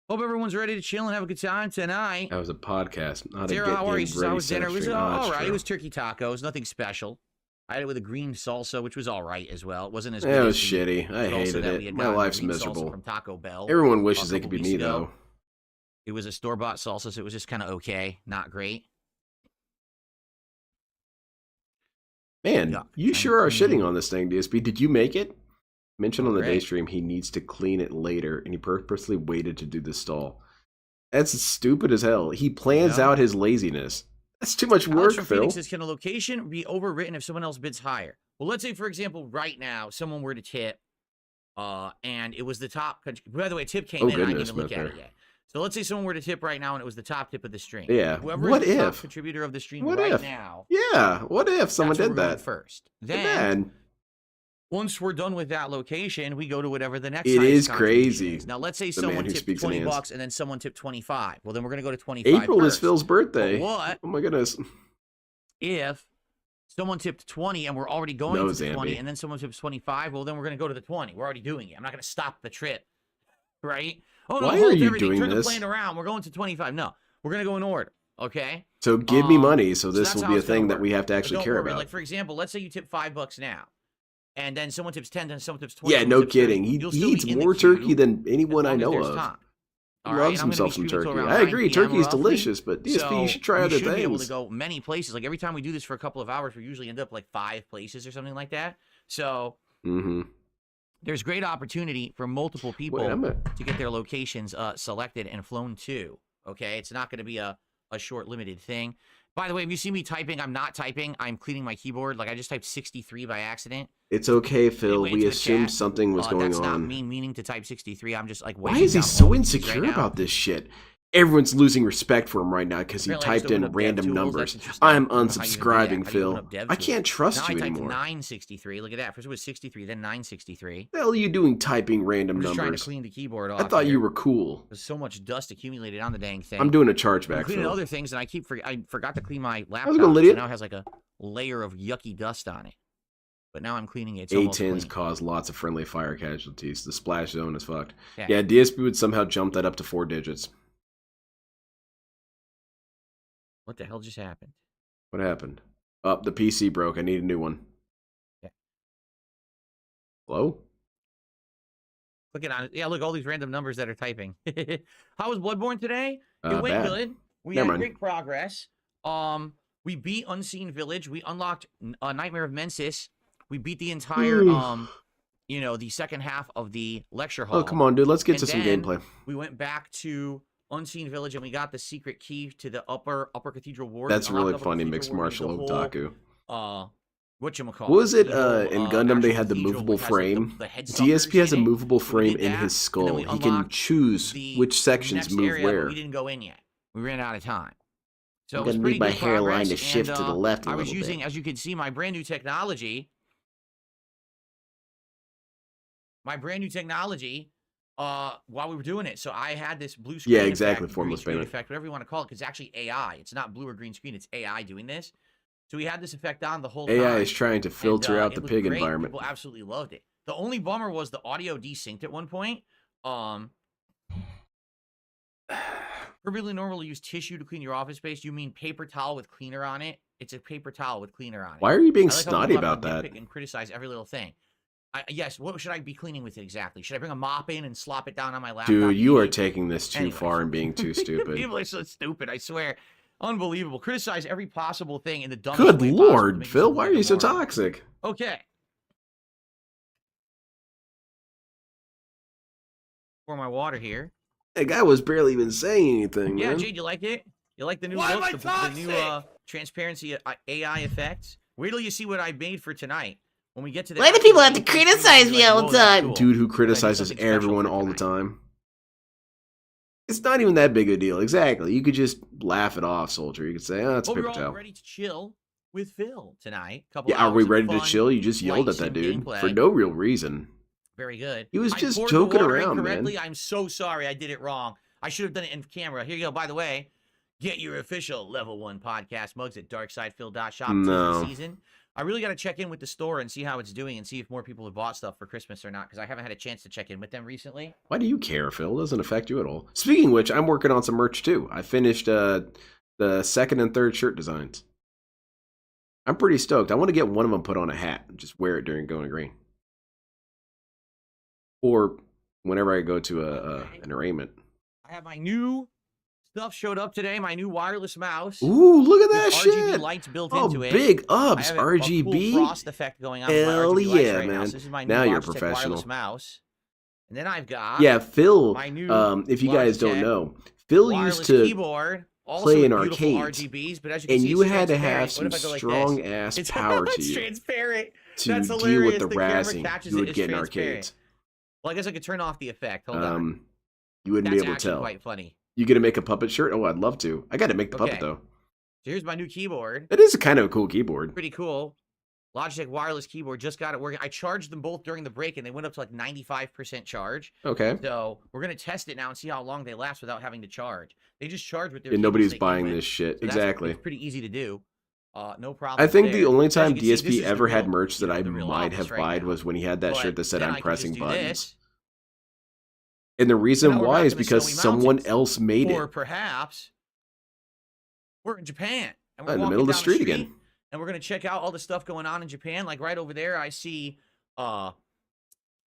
[SPEAKER 2] Hope everyone's ready to chill and have a good time tonight.
[SPEAKER 1] That was a podcast, not
[SPEAKER 2] Zero,
[SPEAKER 1] a
[SPEAKER 2] how are you? How was dinner? It was all right.
[SPEAKER 1] True.
[SPEAKER 2] It was turkey tacos, nothing special. I had it with a green salsa, which was all right as well. It wasn't as good.
[SPEAKER 1] It was shitty. I hated it. My life's miserable.
[SPEAKER 2] From Taco Bell.
[SPEAKER 1] Everyone wishes they could be me though.
[SPEAKER 2] It was a store-bought salsa, so it was just kind of okay, not great.
[SPEAKER 1] Man, you sure are shitting on this thing, DSP. Did you make it? Mentioned on the day stream he needs to clean it later, and he purposely waited to do the stall. That's stupid as hell. He plans out his laziness. That's too much work, Phil.
[SPEAKER 2] Phoenix says, can a location be overwritten if someone else bids higher? Well, let's say, for example, right now, someone were to tip, and it was the top. By the way, tip came in, and I didn't even look at it yet. So let's say someone were to tip right now, and it was the top tip of the stream.
[SPEAKER 1] Yeah.
[SPEAKER 2] Whoever is the top contributor of the stream now.
[SPEAKER 1] Yeah. What if someone did that
[SPEAKER 2] first? Then, once we're done with that location, we go to whatever the next. It
[SPEAKER 1] is crazy.
[SPEAKER 2] Is. Now, let's say someone tipped $20 and then someone tipped 25. Well, then we're going to go to 25.
[SPEAKER 1] April is Phil's birthday.
[SPEAKER 2] But what?
[SPEAKER 1] Oh my goodness.
[SPEAKER 2] If someone tipped 20 and we're already going to 20, and then someone tips 25, well, then we're going to go to the 20. We're already doing it. I'm not going to stop the trip, right? Oh no!
[SPEAKER 1] Why are you doing
[SPEAKER 2] Turn
[SPEAKER 1] this?
[SPEAKER 2] the plane around. We're going to 25. No, we're going to go in order. Okay.
[SPEAKER 1] So give me money. So this will be a thing that we have to actually care about.
[SPEAKER 2] Like for example, let's say you tip $5 now. And then someone tips 10, then someone tips 20.
[SPEAKER 1] Yeah, no kidding. He eats more turkey than anyone I know of. He loves himself some turkey. I agree, turkey is delicious, but DSP, you should try other things. We should be able
[SPEAKER 2] to go many places. Like every time we do this for a couple of hours, we usually end up like 5 places or something like that. So there's great opportunity for multiple people to get their locations selected and flown to. Okay, it's not going to be a short limited thing. By the way, if you see me typing, I'm not typing. I'm cleaning my keyboard. Like I just typed 63 by accident.
[SPEAKER 1] It's okay, Phil. We assumed something was going
[SPEAKER 2] that's
[SPEAKER 1] on.
[SPEAKER 2] That's not me meaning to type 63. I'm just like,
[SPEAKER 1] why is he so insecure about this shit? Everyone's losing respect for him right now because he typed in random numbers. I'm unsubscribing, Phil. I can't trust you anymore.
[SPEAKER 2] Now I typed 963. Look at that. First it was 63, then 963.
[SPEAKER 1] The hell are you doing typing random numbers?
[SPEAKER 2] I'm just trying to clean the keyboard off.
[SPEAKER 1] I thought you were cool.
[SPEAKER 2] There's so much dust accumulated on the dang thing.
[SPEAKER 1] I'm doing a chargeback,
[SPEAKER 2] I'm cleaning
[SPEAKER 1] Phil.
[SPEAKER 2] other things, and I forgot to clean my laptop. So now it has like a layer of yucky dust on it. But now I'm cleaning it. It's
[SPEAKER 1] A10s cause lots of friendly fire casualties. The splash zone is fucked. Yeah, DSP would somehow jump that up to 4 digits.
[SPEAKER 2] What the hell just happened?
[SPEAKER 1] What happened? Oh, the PC broke. I need a new one.
[SPEAKER 2] Yeah.
[SPEAKER 1] Hello?
[SPEAKER 2] Clicking on it. Yeah, look, all these random numbers that are typing. How was Bloodborne today? It went good. We had great progress. We beat Unseen Village. We unlocked Nightmare of Mensis. We beat the entire, the second half of the lecture hall.
[SPEAKER 1] Oh, come on, dude. Let's get to some gameplay.
[SPEAKER 2] We went back to Unseen Village, and we got the secret key to the upper Cathedral Ward.
[SPEAKER 1] That's really funny, mixed martial otaku.
[SPEAKER 2] Whatchamacallit?
[SPEAKER 1] Was it in Gundam they had the movable frame? DSP has a movable frame in his skull. He can choose which sections move where.
[SPEAKER 2] We didn't go in yet. We ran out of time. So
[SPEAKER 1] I'm going to need my hairline to shift to the left a little bit.
[SPEAKER 2] I was using, as you can see, my brand new technology. While we were doing it. So I had this blue screen effect,
[SPEAKER 1] formless payment
[SPEAKER 2] effect, whatever you want to call it, because it's actually AI. It's not blue or green screen. It's AI doing this. So we had this effect on the whole time.
[SPEAKER 1] AI is trying to filter out the pig environment.
[SPEAKER 2] People absolutely loved it. The only bummer was the audio desynced at one point. Really normally use tissue to clean your office space. You mean paper towel with cleaner on it? It's a paper towel with cleaner on it.
[SPEAKER 1] Why are you being snotty about that?
[SPEAKER 2] And criticize every little thing. Yes, what should I be cleaning with it exactly? Should I bring a mop in and slop it down on my laptop?
[SPEAKER 1] Dude, you are taking this too far and being too stupid.
[SPEAKER 2] People are so stupid, I swear. Unbelievable. Criticize every possible thing in the dumbest way
[SPEAKER 1] Good lord, Phil, why are you so toxic?
[SPEAKER 2] Okay. Pour my water here.
[SPEAKER 1] That guy was barely even saying anything,
[SPEAKER 2] Yeah,
[SPEAKER 1] man.
[SPEAKER 2] Jade, you like it? You like the new look? The new transparency AI effects. Wait till you see what I made for tonight. When we get to the
[SPEAKER 1] why do people have to criticize me all the time? Cool. Dude who criticizes everyone all the time. It's not even that big a deal. Exactly. You could just laugh it off, soldier. You could say, oh, it's a paper towel.
[SPEAKER 2] Ready to chill with Phil tonight.
[SPEAKER 1] Are we ready to chill? You just yelled at that dude for no real reason.
[SPEAKER 2] Very good.
[SPEAKER 1] He was just joking around, man.
[SPEAKER 2] I'm so sorry. I did it wrong. I should have done it in camera. Here you go. By the way, get your official Level 1 podcast mugs at darksidephil.shop.
[SPEAKER 1] No.
[SPEAKER 2] Season. I really got to check in with the store and see how it's doing and see if more people have bought stuff for Christmas or not, because I haven't had a chance to check in with them recently.
[SPEAKER 1] Why do you care, Phil? It doesn't affect you at all. Speaking of which, I'm working on some merch too. I finished the second and third shirt designs. I'm pretty stoked. I want to get one of them put on a hat and just wear it during Going Green. Or whenever I go to an arraignment.
[SPEAKER 2] I have my new stuff showed up today. My new wireless mouse.
[SPEAKER 1] Ooh, look at that shit!
[SPEAKER 2] RGB lights built into it.
[SPEAKER 1] Big ups,
[SPEAKER 2] I have
[SPEAKER 1] RGB.
[SPEAKER 2] A cool frost effect going on.
[SPEAKER 1] Hell yeah,
[SPEAKER 2] right
[SPEAKER 1] man!
[SPEAKER 2] Now. So this is my
[SPEAKER 1] now
[SPEAKER 2] new
[SPEAKER 1] you're
[SPEAKER 2] Logitech
[SPEAKER 1] professional.
[SPEAKER 2] Wireless mouse. And then I've got
[SPEAKER 1] Phil.
[SPEAKER 2] My new
[SPEAKER 1] if you guys don't know, Phil used to
[SPEAKER 2] keyboard,
[SPEAKER 1] play in arcades,
[SPEAKER 2] RGBs, but as you can
[SPEAKER 1] and
[SPEAKER 2] see,
[SPEAKER 1] you had to have some strong ass power to
[SPEAKER 2] you.
[SPEAKER 1] Transparent. To
[SPEAKER 2] That's
[SPEAKER 1] deal with the
[SPEAKER 2] camera
[SPEAKER 1] razzing you would get in arcades.
[SPEAKER 2] Well, I guess I could turn off the effect. Hold on.
[SPEAKER 1] You wouldn't be able to tell.
[SPEAKER 2] Quite funny.
[SPEAKER 1] You gonna make a puppet shirt? Oh, I'd love to. I got to make the puppet though.
[SPEAKER 2] So here's my new keyboard.
[SPEAKER 1] It is a kind of a cool keyboard.
[SPEAKER 2] Pretty cool. Logitech wireless keyboard. Just got it working. I charged them both during the break, and they went up to like 95% charge.
[SPEAKER 1] Okay.
[SPEAKER 2] So we're gonna test it now and see how long they last without having to charge. They just charge with their.
[SPEAKER 1] And nobody's buying this shit. So exactly.
[SPEAKER 2] It's pretty easy to do. No problem.
[SPEAKER 1] I think the only time DSP ever had merch that I might have bought was when he had that shirt that said "I'm pressing buttons." And the reason why is because someone else made it.
[SPEAKER 2] Or perhaps we're in Japan and we're
[SPEAKER 1] in the middle of the street again.
[SPEAKER 2] And we're gonna check out all the stuff going on in Japan. Like right over there, I see. I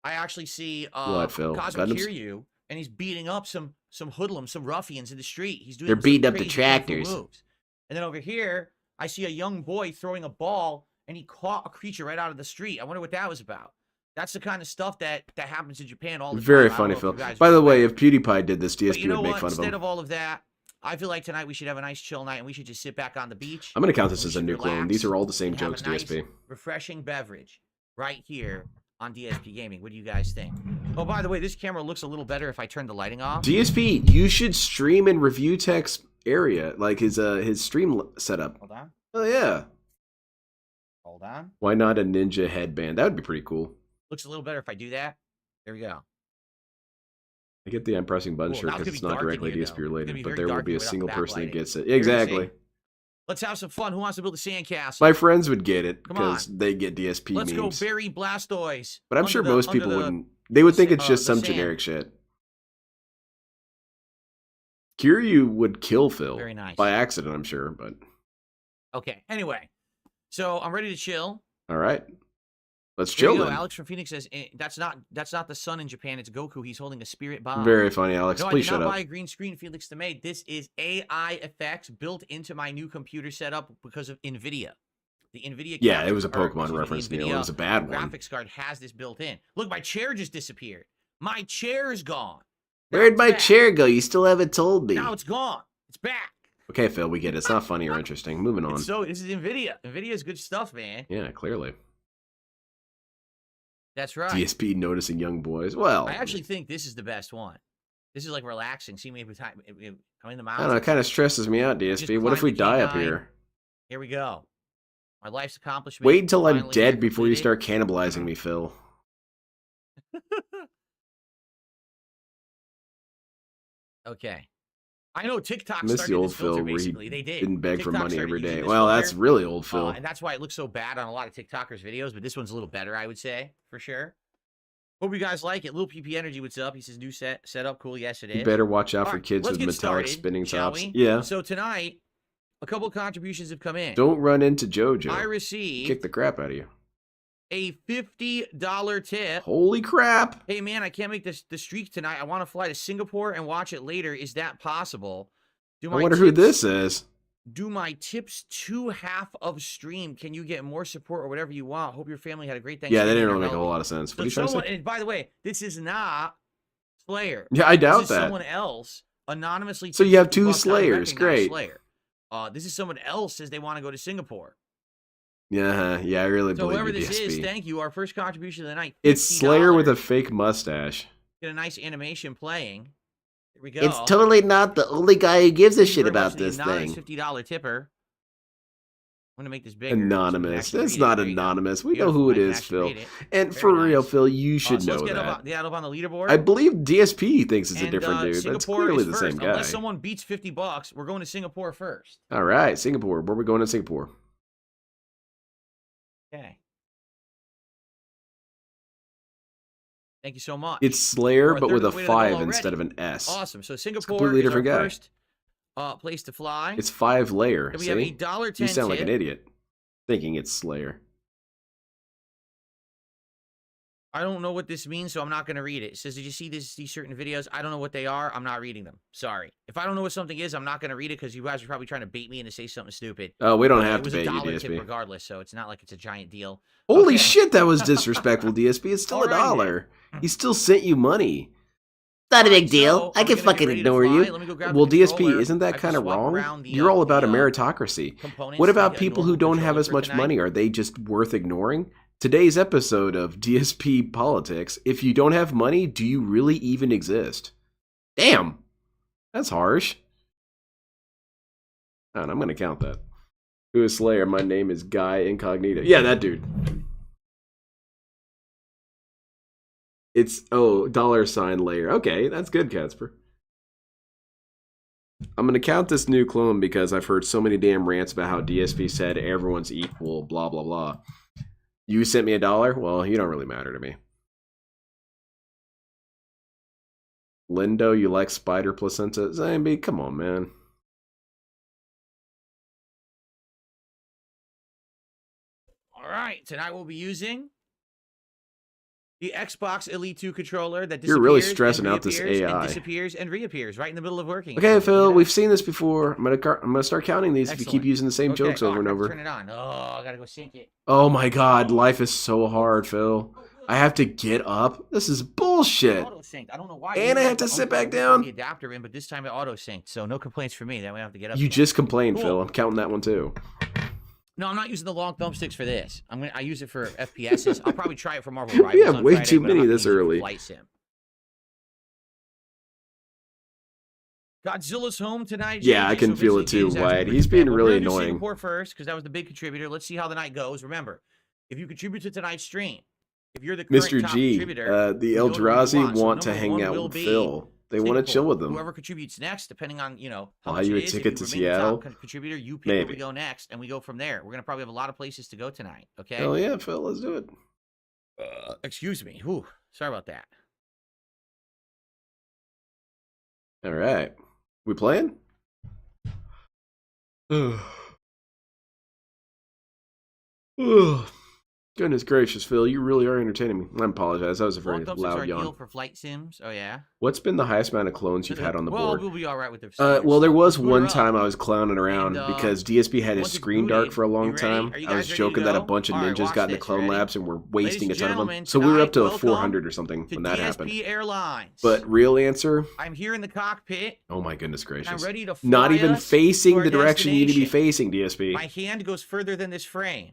[SPEAKER 2] actually see
[SPEAKER 1] what, Phil?
[SPEAKER 2] Cosmic Kiryu, and he's beating up some hoodlums, some ruffians in the street. He's doing.
[SPEAKER 1] They're beating up the tractors.
[SPEAKER 2] Moves. And then over here, I see a young boy throwing a ball, and he caught a creature right out of the street. I wonder what that was about. That's the kind of stuff that happens in Japan all the time.
[SPEAKER 1] Very funny, Phil. By the way, if PewDiePie did this, DSP would make fun of him.
[SPEAKER 2] Instead of all of that, I feel like tonight we should have a nice chill night, and we should just sit back on the beach.
[SPEAKER 1] I'm going to count this as a new clone. These are all the same jokes, DSP.
[SPEAKER 2] Refreshing beverage right here on DSP Gaming. What do you guys think? Oh, by the way, this camera looks a little better if I turn the lighting off.
[SPEAKER 1] DSP, you should stream in Review Tech's area, like his stream setup.
[SPEAKER 2] Hold on.
[SPEAKER 1] Oh, yeah.
[SPEAKER 2] Hold on.
[SPEAKER 1] Why not a ninja headband? That would be pretty cool.
[SPEAKER 2] Looks a little better if I do that. There we go.
[SPEAKER 1] I get the I'm pressing button shirt because it's not directly DSP related, but there will be a single person that gets it. Exactly.
[SPEAKER 2] Let's have some fun. Who wants to build a sandcastle?
[SPEAKER 1] My friends would get it because they get DSP memes.
[SPEAKER 2] Let's go bury Blastoise.
[SPEAKER 1] But I'm sure most people wouldn't. They would think it's just some generic shit. Kiryu would kill Phil.
[SPEAKER 2] Very nice.
[SPEAKER 1] By accident, I'm sure, but.
[SPEAKER 2] Okay. Anyway, so I'm ready to chill.
[SPEAKER 1] All right. Let's chill then.
[SPEAKER 2] Alex from Phoenix says that's not the sun in Japan. It's Goku. He's holding a spirit bomb.
[SPEAKER 1] Very funny, Alex.
[SPEAKER 2] No,
[SPEAKER 1] Please shut up.
[SPEAKER 2] I did not buy a green screen Felix to made. This is AI effects built into my new computer setup because of NVIDIA. The NVIDIA.
[SPEAKER 1] Yeah, it was a Pokemon reference, Neil. It was a bad one.
[SPEAKER 2] Graphics card has this built in. Look, my chair just disappeared. My chair's gone.
[SPEAKER 1] Where'd my chair go? You still haven't told me.
[SPEAKER 2] Now it's gone. It's back.
[SPEAKER 1] Okay, Phil, we get it. It's not funny or interesting. Moving on.
[SPEAKER 2] So this is NVIDIA. NVIDIA is good stuff, man.
[SPEAKER 1] Yeah, clearly.
[SPEAKER 2] That's right.
[SPEAKER 1] DSP noticing young boys. Well,
[SPEAKER 2] I actually think this is the best one. This is like relaxing. See me every time I'm in the mountains.
[SPEAKER 1] I don't know. It kind of stresses me out, DSP. What if we die up here?
[SPEAKER 2] Here we go. My life's accomplishment.
[SPEAKER 1] Wait until I'm dead before you start cannibalizing me, Phil.
[SPEAKER 2] Okay. I know TikTok
[SPEAKER 1] miss
[SPEAKER 2] started
[SPEAKER 1] the old
[SPEAKER 2] this filter,
[SPEAKER 1] Phil where
[SPEAKER 2] basically. They did.
[SPEAKER 1] Didn't beg for money every day. Well, that's really old Phil.
[SPEAKER 2] And that's why it looks so bad on a lot of TikTokers' videos, but this one's a little better, I would say, for sure. Hope you guys like it. Lil PP Energy, what's up? He says, new setup. Cool. Yes, it is.
[SPEAKER 1] You better watch out for kids with metallic spinning tops. Yeah.
[SPEAKER 2] So tonight, a couple of contributions have come in.
[SPEAKER 1] Don't run into JoJo.
[SPEAKER 2] I received...
[SPEAKER 1] Kick the crap out of you.
[SPEAKER 2] A $50 tip.
[SPEAKER 1] Holy crap.
[SPEAKER 2] Hey, man, I can't make the streak tonight. I want to fly to Singapore and watch it later. Is that possible?
[SPEAKER 1] I wonder who this is.
[SPEAKER 2] Do my tips to half of stream. Can you get more support or whatever you want? Hope your family had a great Thanksgiving.
[SPEAKER 1] Yeah, that didn't really make a whole lot of sense. What are you trying to say?
[SPEAKER 2] And by the way, this is not Slayer.
[SPEAKER 1] Yeah, I doubt
[SPEAKER 2] this is
[SPEAKER 1] that.
[SPEAKER 2] Someone else anonymously.
[SPEAKER 1] So you have two Slayers. Great.
[SPEAKER 2] Slayer. This is someone else says they want to go to Singapore.
[SPEAKER 1] Yeah, I really believe
[SPEAKER 2] whoever
[SPEAKER 1] you,
[SPEAKER 2] this
[SPEAKER 1] DSP.
[SPEAKER 2] is, thank you. Our first contribution of the night.
[SPEAKER 1] It's Slayer with a fake mustache.
[SPEAKER 2] Get a nice animation playing. Here we go.
[SPEAKER 8] It's totally not the only guy who gives a shit about this thing.
[SPEAKER 2] $50 tipper. I'm gonna make this bigger.
[SPEAKER 1] Anonymous. It's not anonymous. We know who it is, Phil. And for real, Phil, you should know that.
[SPEAKER 2] Up on the leaderboard.
[SPEAKER 1] I believe DSP thinks it's a different dude. That's clearly the same guy.
[SPEAKER 2] Unless someone beats $50, we're going to Singapore first.
[SPEAKER 1] All right, Singapore. Where are we going to Singapore?
[SPEAKER 2] Okay. Thank you so much.
[SPEAKER 1] It's Slayer, but with a 5 instead of an S.
[SPEAKER 2] Awesome. So Singapore
[SPEAKER 1] completely
[SPEAKER 2] is
[SPEAKER 1] different
[SPEAKER 2] our
[SPEAKER 1] guy.
[SPEAKER 2] First place to fly.
[SPEAKER 1] It's 5 layer.
[SPEAKER 2] And we
[SPEAKER 1] see?
[SPEAKER 2] have $1.10
[SPEAKER 1] You sound like an idiot thinking it's Slayer.
[SPEAKER 2] I don't know what this means, so I'm not going to read it. It says, did you see these certain videos? I don't know what they are. I'm not reading them. Sorry. If I don't know what something is, I'm not going to read it because you guys are probably trying to bait me into say something stupid.
[SPEAKER 1] Oh, we don't have to bait you,
[SPEAKER 2] DSP. It was $1 tip
[SPEAKER 1] DSP.
[SPEAKER 2] regardless, so it's not like it's a giant deal.
[SPEAKER 1] Holy shit, that was disrespectful, DSP. It's still $1. He still sent you money.
[SPEAKER 8] Not a big deal. I can fucking ignore you.
[SPEAKER 1] Well, DSP, isn't that kind of wrong? You're all about a meritocracy. What about people who don't have as much money? Are they just worth ignoring? Today's episode of DSP Politics, if you don't have money, do you really even exist? Damn. That's harsh. And I'm going to count that. Who is Slayer? My name is Guy Incognito. Yeah, that dude. It's, $sign layer. Okay, that's good, Casper. I'm going to count this new clone because I've heard so many damn rants about how DSP said everyone's equal, blah, blah, blah. You sent me $1? Well, you don't really matter to me. Lindo, you like spider placenta? Zombie, come on, man.
[SPEAKER 2] All right, tonight we'll be using the Xbox Elite 2 controller that disappears.
[SPEAKER 1] You're really stressing out this AI.
[SPEAKER 2] And disappears and reappears right in the middle of working.
[SPEAKER 1] Okay, Phil, we've seen this before. I'm gonna start counting these if you keep using the same jokes over and over.
[SPEAKER 2] Turn it on. Oh, I gotta go sync it.
[SPEAKER 1] Oh my god, life is so hard, Phil. I have to get up. This is bullshit.
[SPEAKER 2] Auto synced. I don't know why.
[SPEAKER 1] And I have to sit back down.
[SPEAKER 2] The adapter in, but this time it auto synced, so no complaints for me. Then we have to get up.
[SPEAKER 1] You just complained, Phil. I'm counting that one too.
[SPEAKER 2] No, I'm not using the long thumbsticks for this. I use it for FPSs. I'll probably try it for Marvel Rivals.
[SPEAKER 1] We have
[SPEAKER 2] on
[SPEAKER 1] way
[SPEAKER 2] Friday,
[SPEAKER 1] too many this early.
[SPEAKER 2] Flight Sim. Godzilla's home tonight.
[SPEAKER 1] Yeah, I can feel it too, Wyatt. He's being really annoying.
[SPEAKER 2] Singapore first, because that was the big contributor. Let's see how the night goes. Remember, if you contribute to tonight's stream, if you're the current
[SPEAKER 1] Mr.
[SPEAKER 2] top
[SPEAKER 1] G,
[SPEAKER 2] contributor,
[SPEAKER 1] the Eldrazi want to hang out with Phil. They want to chill with them.
[SPEAKER 2] Whoever contributes next, depending on, how
[SPEAKER 1] much
[SPEAKER 2] you
[SPEAKER 1] a ticket to Seattle?
[SPEAKER 2] Contributor, you pick where we go next, and we go from there. We're going to probably have a lot of places to go tonight, okay?
[SPEAKER 1] Hell yeah, Phil, let's do it.
[SPEAKER 2] Excuse me. Whew, sorry about that.
[SPEAKER 1] All right. We playing? Goodness gracious, Phil, you really are entertaining me. I apologize. That was a very loud yawn.
[SPEAKER 2] For flight sims. Oh yeah.
[SPEAKER 1] What's been the highest amount of clones you've had on the board?
[SPEAKER 2] Well, we'll be all right with the.
[SPEAKER 1] Well, there was one time I was clowning around because DSP had his screen dark for a long time. I was joking that a bunch of ninjas got into clone labs and were wasting a ton of them. So we were up to 400 or something when that happened.
[SPEAKER 2] DSP Airlines.
[SPEAKER 1] But real answer?
[SPEAKER 2] I'm here in the cockpit.
[SPEAKER 1] Oh my goodness gracious!
[SPEAKER 2] I'm ready to fly.
[SPEAKER 1] Not even facing the direction you need to be facing, DSP.
[SPEAKER 2] My hand goes further than this frame.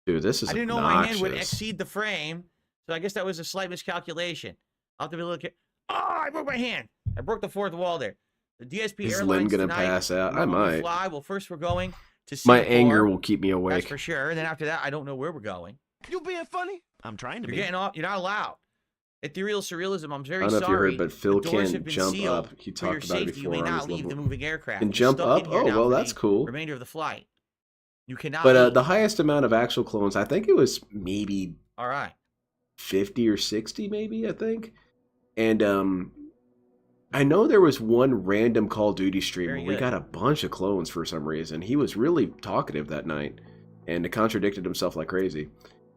[SPEAKER 1] Dude, this is
[SPEAKER 2] I didn't know
[SPEAKER 1] obnoxious.
[SPEAKER 2] my hand would exceed the frame, so I guess that was a slight miscalculation. I'll have to be looking. Oh, I broke my hand. I broke the fourth wall there. The DSP
[SPEAKER 1] Is
[SPEAKER 2] Airlines
[SPEAKER 1] Lynn gonna
[SPEAKER 2] tonight,
[SPEAKER 1] pass out? I might.
[SPEAKER 2] Fly. Well, first we're going to Singapore.
[SPEAKER 1] My anger will keep me awake.
[SPEAKER 2] That's for sure. And then after that, I don't know where we're going.
[SPEAKER 9] You being funny? I'm trying to be.
[SPEAKER 2] You're getting off. You're not allowed. Ethereal surrealism. I'm very sorry.
[SPEAKER 1] I don't know if you heard, but Phil
[SPEAKER 2] the doors
[SPEAKER 1] can't
[SPEAKER 2] have been
[SPEAKER 1] jump
[SPEAKER 2] sealed
[SPEAKER 1] up. He
[SPEAKER 2] for your
[SPEAKER 1] talked about it
[SPEAKER 2] safety. You
[SPEAKER 1] before
[SPEAKER 2] may
[SPEAKER 1] on
[SPEAKER 2] not
[SPEAKER 1] his
[SPEAKER 2] leave
[SPEAKER 1] level.
[SPEAKER 2] the moving aircraft.
[SPEAKER 1] And
[SPEAKER 2] You're
[SPEAKER 1] jump
[SPEAKER 2] stuck
[SPEAKER 1] up?
[SPEAKER 2] in here
[SPEAKER 1] Oh,
[SPEAKER 2] now
[SPEAKER 1] well,
[SPEAKER 2] for
[SPEAKER 1] that's
[SPEAKER 2] the
[SPEAKER 1] cool.
[SPEAKER 2] Remainder of the flight. You cannot.
[SPEAKER 1] But the highest amount of actual clones, I think it was maybe
[SPEAKER 2] all right,
[SPEAKER 1] 50 or 60, maybe, I think. And I know there was one random Call of Duty stream where we got a bunch of clones for some reason. He was really talkative that night and contradicted himself like crazy.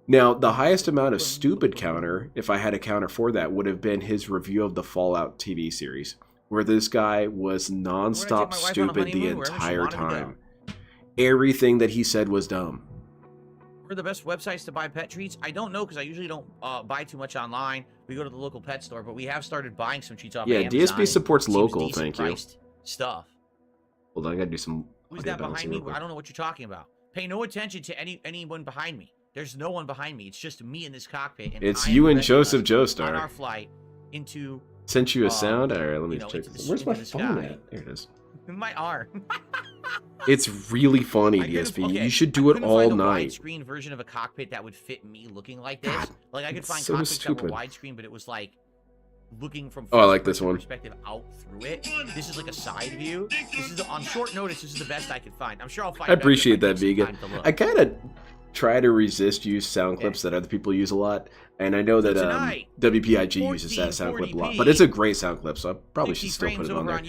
[SPEAKER 1] Now, the highest amount of stupid counter, if I had a counter for that, would have been his review of the Fallout TV series, where this guy was nonstop stupid the entire time. Everything that he said was dumb.
[SPEAKER 2] Where are the best websites to buy pet treats? I don't know because I usually don't buy too much online. We go to the local pet store, but we have started buying some treats off Amazon.
[SPEAKER 1] Yeah, DSP supports local, thank you.
[SPEAKER 2] Stuff.
[SPEAKER 1] Hold on, I gotta do some...
[SPEAKER 2] Who's that behind me? I don't know what you're talking about. Pay no attention to anyone behind me. There's no one behind me. It's just me in this cockpit. And
[SPEAKER 1] it's you and Joseph Joestar.
[SPEAKER 2] On our flight into...
[SPEAKER 1] Sent you a sound? Alright, let me check this. Where's my phone at? There it is.
[SPEAKER 2] My arm.
[SPEAKER 1] It's really funny, DSP. You should do it all night.
[SPEAKER 2] Widescreen version of a cockpit that would fit me looking like this. God, like I could find
[SPEAKER 1] so
[SPEAKER 2] cockpits that were widescreen, but it was like looking from
[SPEAKER 1] I like this one.
[SPEAKER 2] Perspective out through it. This is like a side view. This is on short notice. This is the best I could find. I'm sure I'll find.
[SPEAKER 1] I appreciate that, Vega. I kind of try to resist use sound clips that other people use a lot, and I know that WPIG uses that sound clip a lot, but it's a great sound clip, so I probably should still put it on there.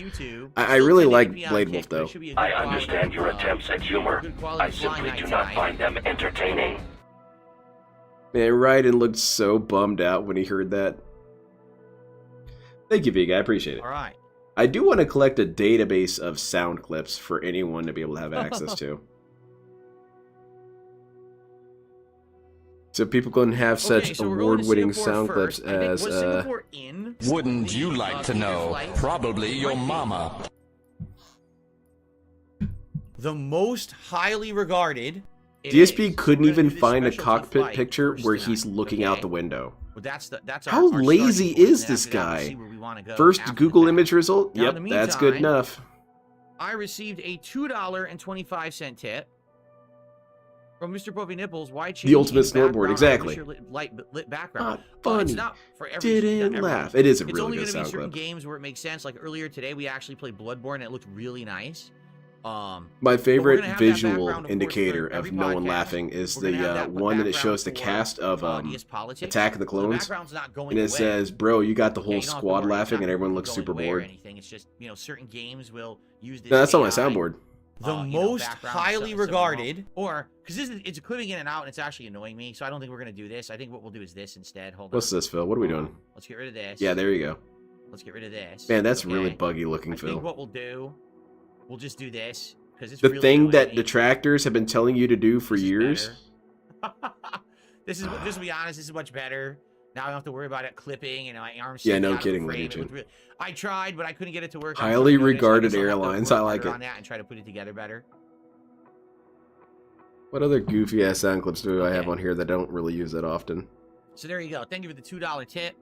[SPEAKER 1] I really like Blade Wolf, though.
[SPEAKER 10] I understand your attempts at humor. I simply do not find them entertaining.
[SPEAKER 1] Man, Ryden looked so bummed out when he heard that. Thank you, Vega. I appreciate it.
[SPEAKER 2] All right.
[SPEAKER 1] I do want to collect a database of sound clips for anyone to be able to have access to. So people can have such award-winning sound clips as,
[SPEAKER 11] Wouldn't you like to know? Probably your mama.
[SPEAKER 2] The most highly regarded...
[SPEAKER 1] DSP couldn't even find a cockpit picture where he's looking out the window. How lazy is this guy? First Google image result? Yep, that's good enough.
[SPEAKER 2] I received a $2.25 tip. From Mr. Bovey Nipples, why change
[SPEAKER 1] the ultimate snowboard? Exactly.
[SPEAKER 2] Lit background.
[SPEAKER 1] Funny.
[SPEAKER 2] It's not for
[SPEAKER 1] Didn't laugh. It is a really good sound clip. It's only going to be certain
[SPEAKER 2] games where it makes sense. Like earlier today, we actually played Bloodborne and it looked really nice.
[SPEAKER 1] My favorite visual indicator of no one laughing is the one that it shows the cast of Attack of the Clones, and it says, "Bro, you got the whole squad laughing, and everyone looks super bored."
[SPEAKER 2] It's just certain games will use this.
[SPEAKER 1] No, that's on my soundboard.
[SPEAKER 2] The most highly regarded, or because it's clipping in and out, and it's actually annoying me, so I don't think we're gonna do this. I think what we'll do is this instead. Hold on.
[SPEAKER 1] What's this, Phil? What are we doing?
[SPEAKER 2] Let's get rid of this.
[SPEAKER 1] Yeah, there you go.
[SPEAKER 2] Let's get rid of this.
[SPEAKER 1] Man, that's really buggy looking, Phil.
[SPEAKER 2] I think what we'll do, we'll just do this because it's
[SPEAKER 1] the
[SPEAKER 2] really
[SPEAKER 1] thing that detractors have been telling you to do for years.
[SPEAKER 2] This is just to be honest, this is much better. Now I don't have to worry about it clipping and my arms.
[SPEAKER 1] Yeah, no kidding, Legion.
[SPEAKER 2] I tried, but I couldn't get it to work.
[SPEAKER 1] Highly regarded airlines. I like it.
[SPEAKER 2] On that and try to put it together better.
[SPEAKER 1] What other goofy ass sound clips do I have on here that don't really use that often?
[SPEAKER 2] So there you go. Thank you for the $2 tip.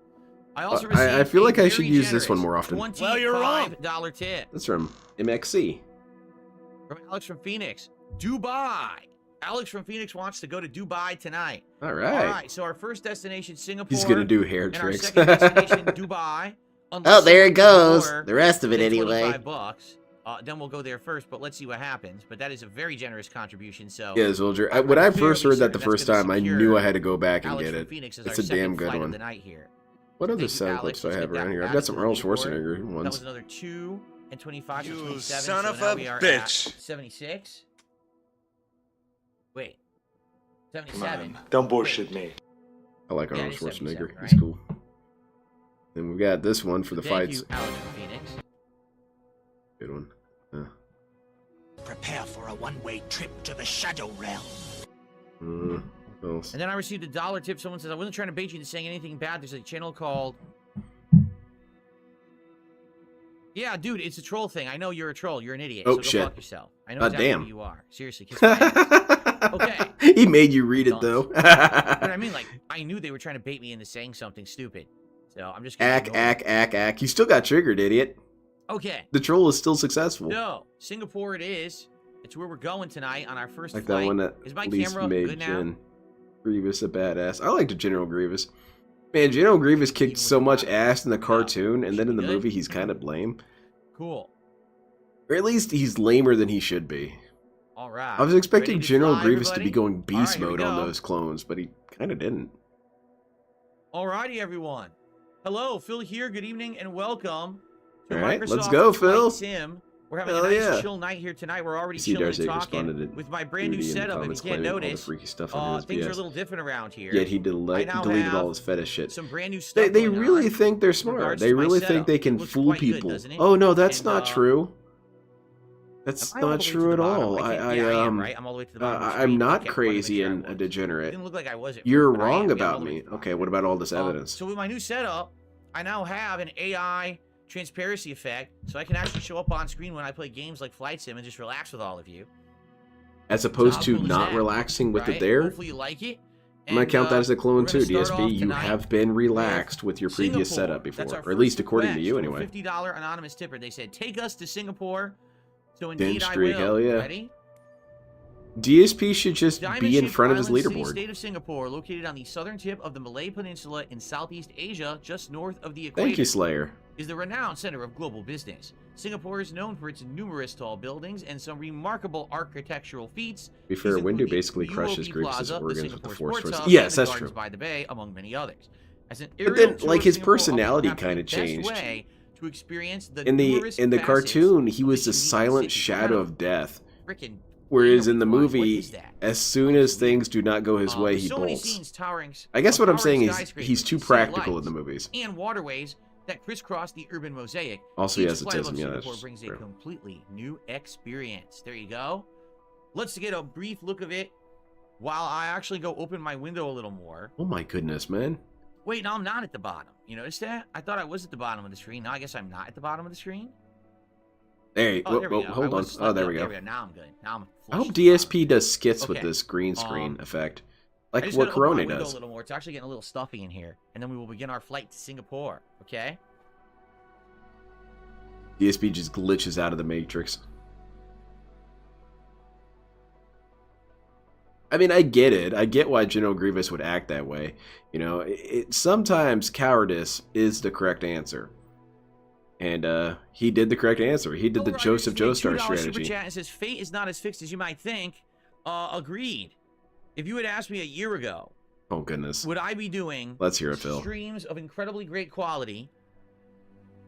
[SPEAKER 2] I also received
[SPEAKER 1] I feel like I should use this one more often.
[SPEAKER 2] $25 tip.
[SPEAKER 1] That's from MXC.
[SPEAKER 2] From Alex from Phoenix. Dubai. Alex from Phoenix wants to go to Dubai tonight.
[SPEAKER 1] All right.
[SPEAKER 2] All right. So our first destination, Singapore.
[SPEAKER 1] He's gonna do hair tricks.
[SPEAKER 2] Our second destination, Dubai.
[SPEAKER 8] Oh, there it goes. The rest of it anyway.
[SPEAKER 2] $25. Then we'll go there first, but let's see what happens. But that is a very generous contribution. So
[SPEAKER 1] yeah, Soldier. When I first heard that the first time, I knew I had to go back and get it. It's a damn good one. What other sound clips do I have around here? I've got some Arnold Schwarzenegger ones.
[SPEAKER 2] That was another 2 and 25.
[SPEAKER 9] You
[SPEAKER 2] 27,
[SPEAKER 9] son of
[SPEAKER 2] so
[SPEAKER 9] a bitch.
[SPEAKER 2] 76. Wait. 77.
[SPEAKER 9] Don't bullshit me.
[SPEAKER 1] I like Arnold Schwarzenegger. Right? He's cool. Then we've got this one for the fights.
[SPEAKER 2] You, Alex from Phoenix.
[SPEAKER 1] Good one.
[SPEAKER 11] Prepare for a one-way trip to the Shadow Realm.
[SPEAKER 2] And then I received a $1 tip. Someone says, I wasn't trying to bait you into saying anything bad. There's a channel called... Yeah, dude, it's a troll thing. I know you're a troll. You're an idiot.
[SPEAKER 1] Oh,
[SPEAKER 2] so
[SPEAKER 1] shit.
[SPEAKER 2] Go fuck yourself. I know exactly who you are. Seriously. Kiss my ass. Okay.
[SPEAKER 1] He made you read it, though.
[SPEAKER 2] But I mean, like, I knew they were trying to bait me into saying something stupid. So I'm just gonna...
[SPEAKER 1] You still got triggered, idiot.
[SPEAKER 2] Okay.
[SPEAKER 1] The troll is still successful.
[SPEAKER 2] No, Singapore it is. It's where we're going tonight on our first
[SPEAKER 1] like
[SPEAKER 2] flight.
[SPEAKER 1] That one that
[SPEAKER 2] is my camera good now?
[SPEAKER 1] Grievous a badass. I liked General Grievous. Man, General Grievous kicked so much ass in the cartoon, and then in the movie he's kind of lame.
[SPEAKER 2] Cool.
[SPEAKER 1] Or at least he's lamer than he should be.
[SPEAKER 2] All right.
[SPEAKER 1] I was expecting General Grievous to be going beast mode on those clones, but he kind of didn't.
[SPEAKER 2] Alrighty, everyone. Hello, Phil here. Good evening and welcome.
[SPEAKER 1] All right, let's go, Phil.
[SPEAKER 2] Sim. We're having a nice chill night here tonight. We're already chilling and talking with my brand new setup. If you can't notice, things are a little different around here.
[SPEAKER 1] Yet he deleted all his fetish shit.
[SPEAKER 2] Some brand new stuff.
[SPEAKER 1] They really think they're smart. They really think they can fool people. Oh no, that's not true. That's not true at all. I am, right? I'm all the way to the bottom. I'm not crazy and a degenerate. It didn't look like I was. You're wrong about me. Okay, what about all this evidence?
[SPEAKER 2] So with my new setup, I now have an AI transparency effect, so I can actually show up on screen when I play games like Flight Sim and just relax with all of you.
[SPEAKER 1] As opposed to not relaxing with it there?
[SPEAKER 2] Hopefully you like it.
[SPEAKER 1] I'm going to count that as a clone too, DSP. You have been relaxed with your previous setup before, or at least according to you anyway.
[SPEAKER 2] $50 anonymous tipper. They said, take us to Singapore. So indeed I
[SPEAKER 1] streak,
[SPEAKER 2] will.
[SPEAKER 1] hell yeah.
[SPEAKER 2] Ready?
[SPEAKER 1] DSP should just be in front of his leaderboard.
[SPEAKER 2] State of Singapore, located on the southern tip of the Malay Peninsula in Southeast Asia, just north of the equator.
[SPEAKER 1] Thank you, Slayer.
[SPEAKER 2] Is the renowned center of global business. Singapore is known for its numerous tall buildings and some remarkable architectural feats.
[SPEAKER 1] Be fair, Windu basically crushes Greeks' organs with the Force Force. Yes, that's true.
[SPEAKER 2] By the Bay, among many others. As an
[SPEAKER 1] but then, like, his personality kind of changed.
[SPEAKER 2] To experience the
[SPEAKER 1] in the cartoon, he was the silent shadow of death. Whereas in the movie, as soon as things do not go his way, he bolts. I guess what I'm saying is he's too practical in the movies.
[SPEAKER 2] And waterways that crisscross the urban mosaic.
[SPEAKER 1] Also, he has autism. Yeah,
[SPEAKER 2] that's brings a completely new experience. There you go. Let's get a brief look of it while I actually go open my window a little more.
[SPEAKER 1] Oh my goodness, man.
[SPEAKER 2] Wait, no, I'm not at the bottom. You notice that? I thought I was at the bottom of the screen. Now I guess I'm not at the bottom of the screen.
[SPEAKER 1] Hey, hold on. Oh, there we go.
[SPEAKER 2] Now I'm good. Now I'm
[SPEAKER 1] I hope DSP does skits with this green screen effect, like what Corona does.
[SPEAKER 2] A little more. It's actually getting a little stuffy in here, and then we will begin our flight to Singapore. Okay.
[SPEAKER 1] DSP just glitches out of the Matrix. I mean, I get it. I get why General Grievous would act that way. You know, sometimes cowardice is the correct answer. And he did the correct answer. He did the Joseph Joestar strategy.
[SPEAKER 2] Super chat and says, fate is not as fixed as you might think. Agreed. If you had asked me a year ago,
[SPEAKER 1] oh goodness,
[SPEAKER 2] would I be doing
[SPEAKER 1] Let's hear it, Phil.
[SPEAKER 2] streams of incredibly great quality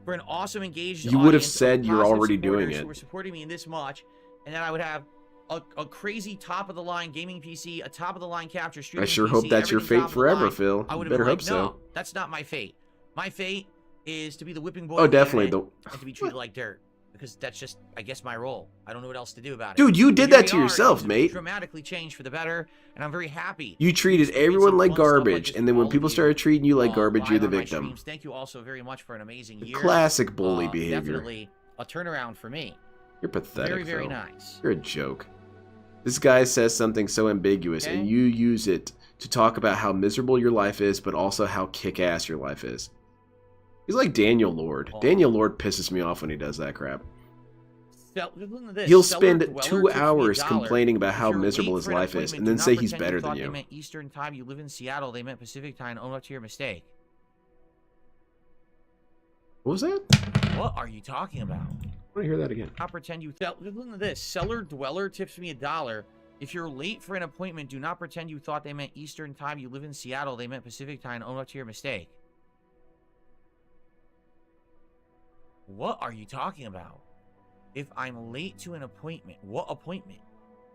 [SPEAKER 2] for an awesome engaged
[SPEAKER 1] you would have said you're already doing it.
[SPEAKER 2] Who were supporting me in this much, and then I would have a crazy top-of-the-line gaming PC, a top-of-the-line capture streaming
[SPEAKER 1] I sure
[SPEAKER 2] PC,
[SPEAKER 1] hope that's your fate forever, Phil.
[SPEAKER 2] I would
[SPEAKER 1] better hope
[SPEAKER 2] like,
[SPEAKER 1] so.
[SPEAKER 2] No, that's not my fate. My fate is to be the whipping boy.
[SPEAKER 1] Oh, definitely.
[SPEAKER 2] And to be treated like dirt. Because that's just, I guess, my role. I don't know what else to do about it.
[SPEAKER 1] Dude, you did that to yourself, mate.
[SPEAKER 2] Dramatically changed for the better, and I'm very happy.
[SPEAKER 1] You treated everyone like garbage, and then when people started treating you like garbage, you're the victim.
[SPEAKER 2] Thank you also very much for an amazing year.
[SPEAKER 1] Classic bully behavior.
[SPEAKER 2] Definitely a turnaround for me.
[SPEAKER 1] You're pathetic,
[SPEAKER 2] Very, very
[SPEAKER 1] Phil.
[SPEAKER 2] nice.
[SPEAKER 1] You're a joke. This guy says something so ambiguous, and you use it to talk about how miserable your life is, but also how kick-ass your life is. He's like Daniel Lord. Daniel Lord pisses me off when he does that crap. He'll spend 2 hours complaining about how miserable his life is, and then say he's better than you.
[SPEAKER 2] They meant Eastern time. You live in Seattle. They meant Pacific time. Own up to your mistake.
[SPEAKER 1] What was that?
[SPEAKER 2] What are you talking about?
[SPEAKER 1] I want to hear that again.
[SPEAKER 2] I'll pretend you. Listen to this. Cellar Dweller tips me $1. If you're late for an appointment, do not pretend you thought they meant Eastern time. You live in Seattle. They meant Pacific time. Own up to your mistake. What are you talking about? If I'm late to an appointment, what appointment?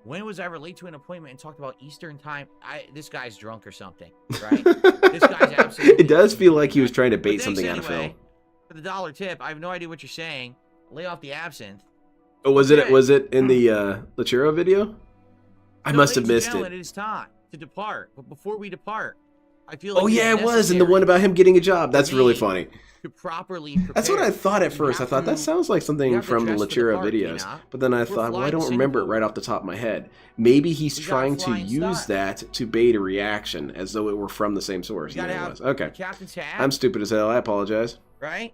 [SPEAKER 2] When was I ever late to an appointment and talked about Eastern time? This guy's drunk or something, right? This guy's absolutely.
[SPEAKER 1] It does feel like he was trying to bait something out of Phil.
[SPEAKER 2] For the $1 tip, I have no idea what you're saying. Lay off the absinthe.
[SPEAKER 1] Oh, was it in the Lachero video? I must have missed it.
[SPEAKER 2] It is time to depart, but before we depart, I feel like
[SPEAKER 1] yeah, it was, and the one about him getting a job. That's really funny.
[SPEAKER 2] To properly prepare.
[SPEAKER 1] That's what I thought at first. I thought that sounds like something from the Lachero videos, but then I thought, well, I don't remember it right off the top of my head. Maybe he's trying to use that to bait a reaction, as though it were from the same source. And it was. Okay.
[SPEAKER 2] Captain's hat.
[SPEAKER 1] I'm stupid as hell. I apologize.
[SPEAKER 2] Right?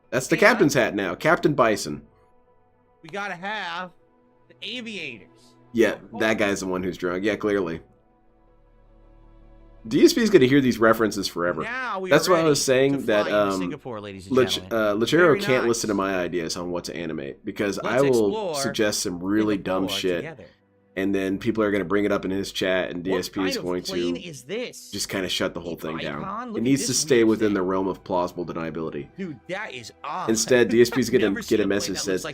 [SPEAKER 1] That's the captain's hat now. Captain Bison.
[SPEAKER 2] We gotta have the aviators.
[SPEAKER 1] Yeah, that guy's the one who's drunk. Yeah, clearly. DSP's going to hear these references forever. That's why I was saying that Lachero can't listen to my ideas on what to animate, because I will suggest some really dumb shit, and then people are going to bring it up in his chat, and DSP is going to just kind of shut the whole thing down. It needs to stay within the realm of plausible deniability.
[SPEAKER 2] Dude, that is odd.
[SPEAKER 1] Instead, DSP's going to get a message that says,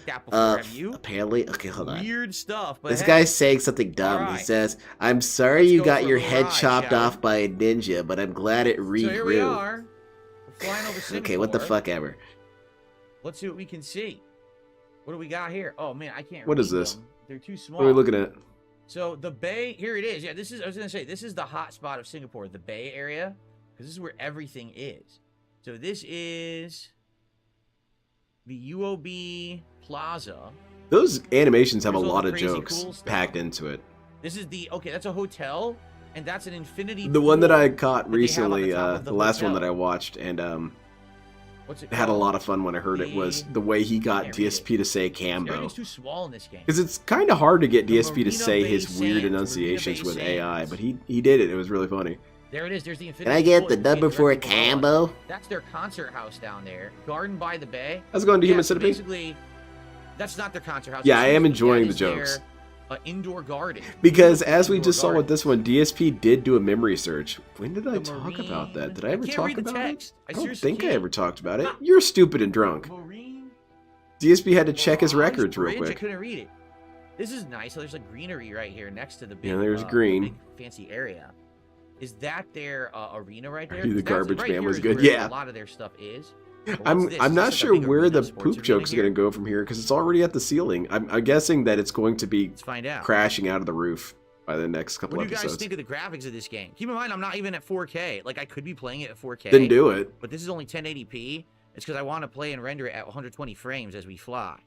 [SPEAKER 1] apparently, okay, hold on.
[SPEAKER 2] Weird stuff, but
[SPEAKER 8] this guy's saying something dumb. He says, I'm sorry you got your head chopped off by a ninja, but I'm glad it regrew.
[SPEAKER 2] So here we are. We're flying over Singapore.
[SPEAKER 8] Okay, what the fuck ever.
[SPEAKER 2] Let's see what we can see. What do we got here? Oh man, I can't.
[SPEAKER 1] What is this?
[SPEAKER 2] Them. They're too small.
[SPEAKER 1] What are we looking at?
[SPEAKER 2] So the Bay, here it is. Yeah, this is. I was gonna say this is the hot spot of Singapore, the Bay Area, because this is where everything is. So this is the UOB Plaza.
[SPEAKER 1] Those animations have a lot of jokes packed into it.
[SPEAKER 2] This is the that's a hotel, and that's an infinity.
[SPEAKER 1] The one that I caught recently, the last one that I watched, and had a lot of fun when I heard it was the way he got DSP to say Cambo.
[SPEAKER 2] Everything's too small in this game.
[SPEAKER 1] Because it's kind of hard to get DSP to say his weird enunciations with AI, but he did it. It was really funny.
[SPEAKER 2] There it is. There's the infinity.
[SPEAKER 8] Can I get the number for a Cambo?
[SPEAKER 2] That's their concert house down there. Garden by the Bay.
[SPEAKER 1] How's it going to Human Centipede?
[SPEAKER 2] Basically, that's not their concert house.
[SPEAKER 1] Yeah, I am enjoying the jokes.
[SPEAKER 2] Indoor garden.
[SPEAKER 1] Because as we just saw with this one, DSP did do a memory search. When did I talk about that? Did I ever talk about it? I don't think I ever talked about it. You're stupid and drunk. DSP had to check his records real quick.
[SPEAKER 2] I couldn't read it. This is nice. So there's like greenery right here next to the big,
[SPEAKER 1] there's green.
[SPEAKER 2] Big fancy area. Is that their arena right there?
[SPEAKER 1] The garbage man was good.
[SPEAKER 2] Yeah. A lot of their stuff is.
[SPEAKER 1] I'm not sure where the poop joke's going to go from here because it's already at the ceiling. I'm guessing that it's going to be crashing out of the roof by the next couple episodes.
[SPEAKER 2] What do you guys think of the graphics of this game? Keep in mind, I'm not even at 4K. Like, I could be playing it at 4K.
[SPEAKER 1] Then do it.
[SPEAKER 2] But this is only 1080p. It's because I want to play and render it at 120 frames as we fly.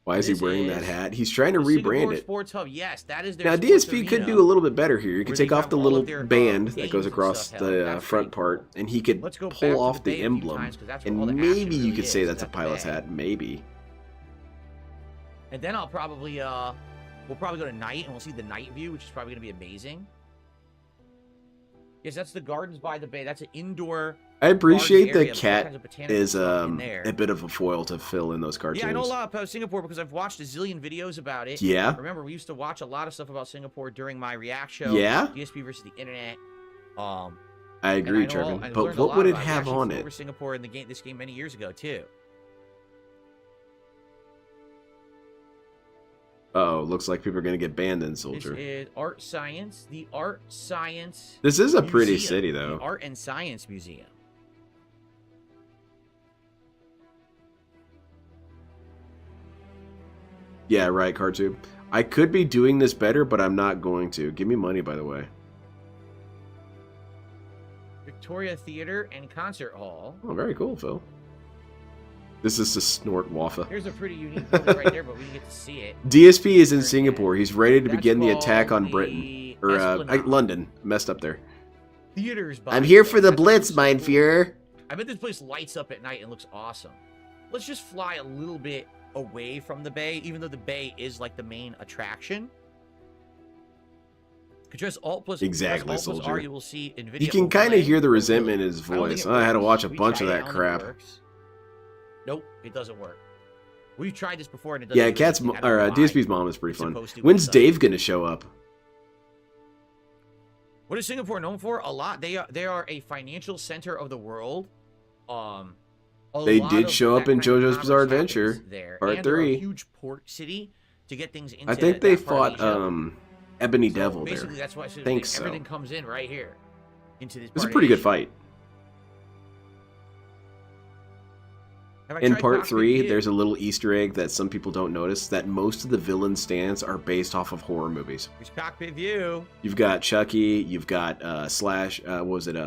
[SPEAKER 1] Why is he wearing that hat? He's trying to rebrand it.
[SPEAKER 2] Sports Hub, yes, that is their
[SPEAKER 1] now, DSP could do a little bit better here. You could take off the little band that goes across the front part, and he could pull off the emblem. And maybe you could say that's a pilot's hat. Maybe.
[SPEAKER 2] And then I'll probably, we'll probably go to night, and we'll see the night view, which is probably going to be amazing. Yes, that's the Gardens by the Bay. That's an indoor...
[SPEAKER 1] I appreciate that Cat is a bit of a foil to fill in those cartoons.
[SPEAKER 2] Yeah, I know a lot about Singapore because I've watched a zillion videos about it.
[SPEAKER 1] Yeah.
[SPEAKER 2] Remember, we used to watch a lot of stuff about Singapore during my React show.
[SPEAKER 1] Yeah.
[SPEAKER 2] DSP versus the internet.
[SPEAKER 1] I agree, Trevin. But what would it have on it?
[SPEAKER 2] Over Singapore in this game many years ago too.
[SPEAKER 1] Oh, looks like people are going to get banned in Soldier.
[SPEAKER 2] This is Art Science. The Art Science.
[SPEAKER 1] This is a pretty city, though.
[SPEAKER 2] The Art and Science Museum.
[SPEAKER 1] Yeah, right, Cartube. I could be doing this better, but I'm not going to. Give me money, by the way.
[SPEAKER 2] Victoria Theater and Concert Hall.
[SPEAKER 1] Oh, very cool, Phil. This is to snort Waffa.
[SPEAKER 2] Here's a pretty unique building right there, but we didn't get to see it.
[SPEAKER 1] DSP is in Singapore. He's ready to begin the attack on Britain. Or, London. Messed up there.
[SPEAKER 2] Theaters.
[SPEAKER 8] I'm here for the Blitz, mein Führer.
[SPEAKER 2] I bet this place lights up at night and looks awesome. Let's just fly a little bit away from the Bay, even though the Bay is like the main attraction. Control Alt plus
[SPEAKER 1] exactly,
[SPEAKER 2] Alt plus
[SPEAKER 1] Soldier.
[SPEAKER 2] R, you will see NVIDIA
[SPEAKER 1] you can kind of hear the resentment in his voice. I had to watch a bunch of that crap.
[SPEAKER 2] Nope, it doesn't work. We've tried this before and it doesn't.
[SPEAKER 1] Yeah, Cat's or DSP's mom is pretty fun. When's Dave gonna show up?
[SPEAKER 2] What is Singapore known for? A lot. They are a financial center of the world.
[SPEAKER 1] They did show up in JoJo's Bizarre Adventure, Part 3.
[SPEAKER 2] A huge port city to get things into.
[SPEAKER 1] I think they fought Ebony Devil there.
[SPEAKER 2] Basically, that's why everything comes in right here into this.
[SPEAKER 1] It's a pretty good fight. In Part 3, there's a little Easter egg that some people don't notice, that most of the villain stands are based off of horror movies.
[SPEAKER 2] There's cockpit view.
[SPEAKER 1] You've got Chucky, you've got Slash, what was it,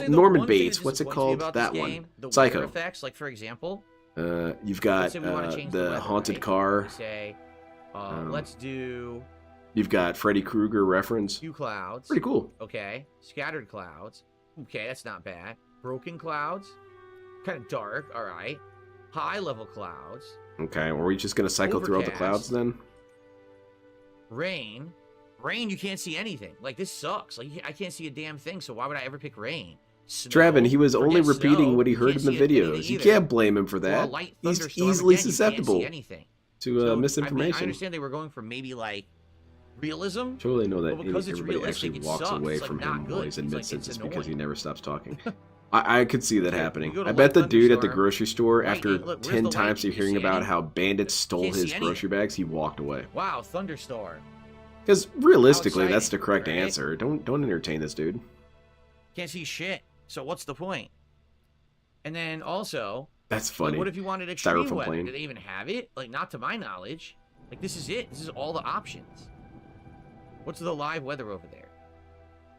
[SPEAKER 1] Norman Bates, what's it called? That one. Psycho.
[SPEAKER 2] Effects, like for example.
[SPEAKER 1] You've got the haunted car.
[SPEAKER 2] Let's do...
[SPEAKER 1] You've got Freddy Krueger reference.
[SPEAKER 2] Few clouds.
[SPEAKER 1] Pretty cool.
[SPEAKER 2] Okay. Scattered clouds. Okay, that's not bad. Broken clouds. Kind of dark. All right. High level clouds.
[SPEAKER 1] Okay, were we just going to cycle throughout the clouds then?
[SPEAKER 2] Rain. Rain, you can't see anything. Like, this sucks. Like, I can't see a damn thing, so why would I ever pick rain?
[SPEAKER 1] Trevin, he was only repeating what he heard in the videos. You can't blame him for that. He's easily susceptible to misinformation.
[SPEAKER 2] I understand they were going for maybe, like, realism.
[SPEAKER 1] Totally know that everybody actually walks away from him while he's in mid-sentence because he never stops talking. I could see that happening. I bet the dude at the grocery store, after 10 times of hearing about how bandits stole his grocery bags, he walked away.
[SPEAKER 2] Wow, thunderstorm.
[SPEAKER 1] Because realistically, that's the correct answer. Don't entertain this dude.
[SPEAKER 2] Can't see shit. So what's the point? And then also...
[SPEAKER 1] That's funny.
[SPEAKER 2] Like, what if you wanted extreme weather? Do they even have it? Like, not to my knowledge. Like, this is it. This is all the options. What's the live weather over there?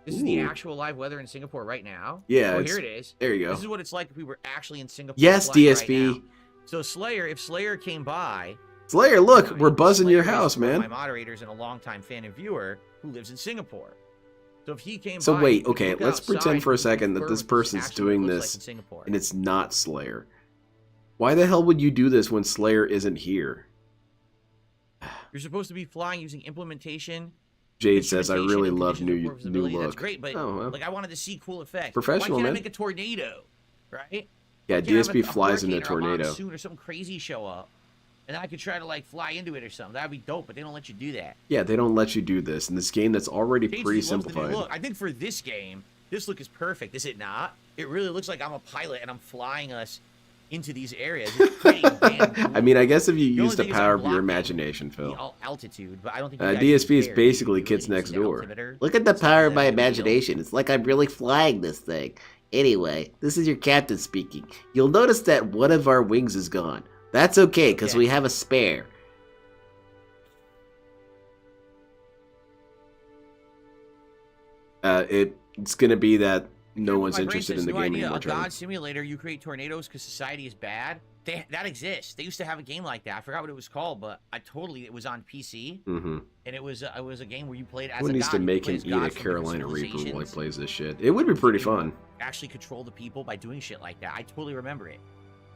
[SPEAKER 2] This is the actual live weather in Singapore right now.
[SPEAKER 1] Yeah.
[SPEAKER 2] Oh, here it is.
[SPEAKER 1] There you go.
[SPEAKER 2] This is what it's like if we were actually in Singapore.
[SPEAKER 1] Yes, DSP.
[SPEAKER 2] Right now. So Slayer, if Slayer came by.
[SPEAKER 1] Slayer, look, we're buzzing your house, man.
[SPEAKER 2] My moderators and a longtime fan and viewer who lives in Singapore. So if he came
[SPEAKER 1] so
[SPEAKER 2] by,
[SPEAKER 1] wait, okay, let's pretend for a second that this person's doing this and it's not Slayer. Why the hell would you do this when Slayer isn't here?
[SPEAKER 2] You're supposed to be flying using implementation.
[SPEAKER 1] Jade says, I really love new look.
[SPEAKER 2] That's great, but like I wanted to see cool effects.
[SPEAKER 1] Professional,
[SPEAKER 2] Why can't
[SPEAKER 1] man.
[SPEAKER 2] I make a tornado, right?
[SPEAKER 1] Yeah, DSP flies into a tornado.
[SPEAKER 2] Or something crazy show up, and I could try to like fly into it or something. That'd be dope, but they don't let you do that.
[SPEAKER 1] Yeah, they don't let you do this in this game that's already pretty simplified.
[SPEAKER 2] Look, I think for this game, this look is perfect. Is it not? It really looks like I'm a pilot and I'm flying us into these areas. It's pretty damn cool.
[SPEAKER 1] I mean, I guess if you use the power of your imagination, Phil.
[SPEAKER 2] Altitude, but I don't think
[SPEAKER 1] DSP is basically Kids Next Door.
[SPEAKER 8] Look at the power of my imagination. It's like I'm really flying this thing. Anyway, this is your captain speaking. You'll notice that one of our wings is gone. That's okay, because we have a spare.
[SPEAKER 1] It's going to be that no one's interested in the game anymore.
[SPEAKER 2] A God simulator, you create tornadoes because society is bad. That exists. They used to have a game like that. I forgot what it was called, but it was on PC.
[SPEAKER 1] Mm-hmm.
[SPEAKER 2] And it was a game where you played as a god.
[SPEAKER 1] Who needs to make him eat a Carolina Reaper while he plays this shit? It would be pretty fun.
[SPEAKER 2] Actually control the people by doing shit like that. I totally remember it.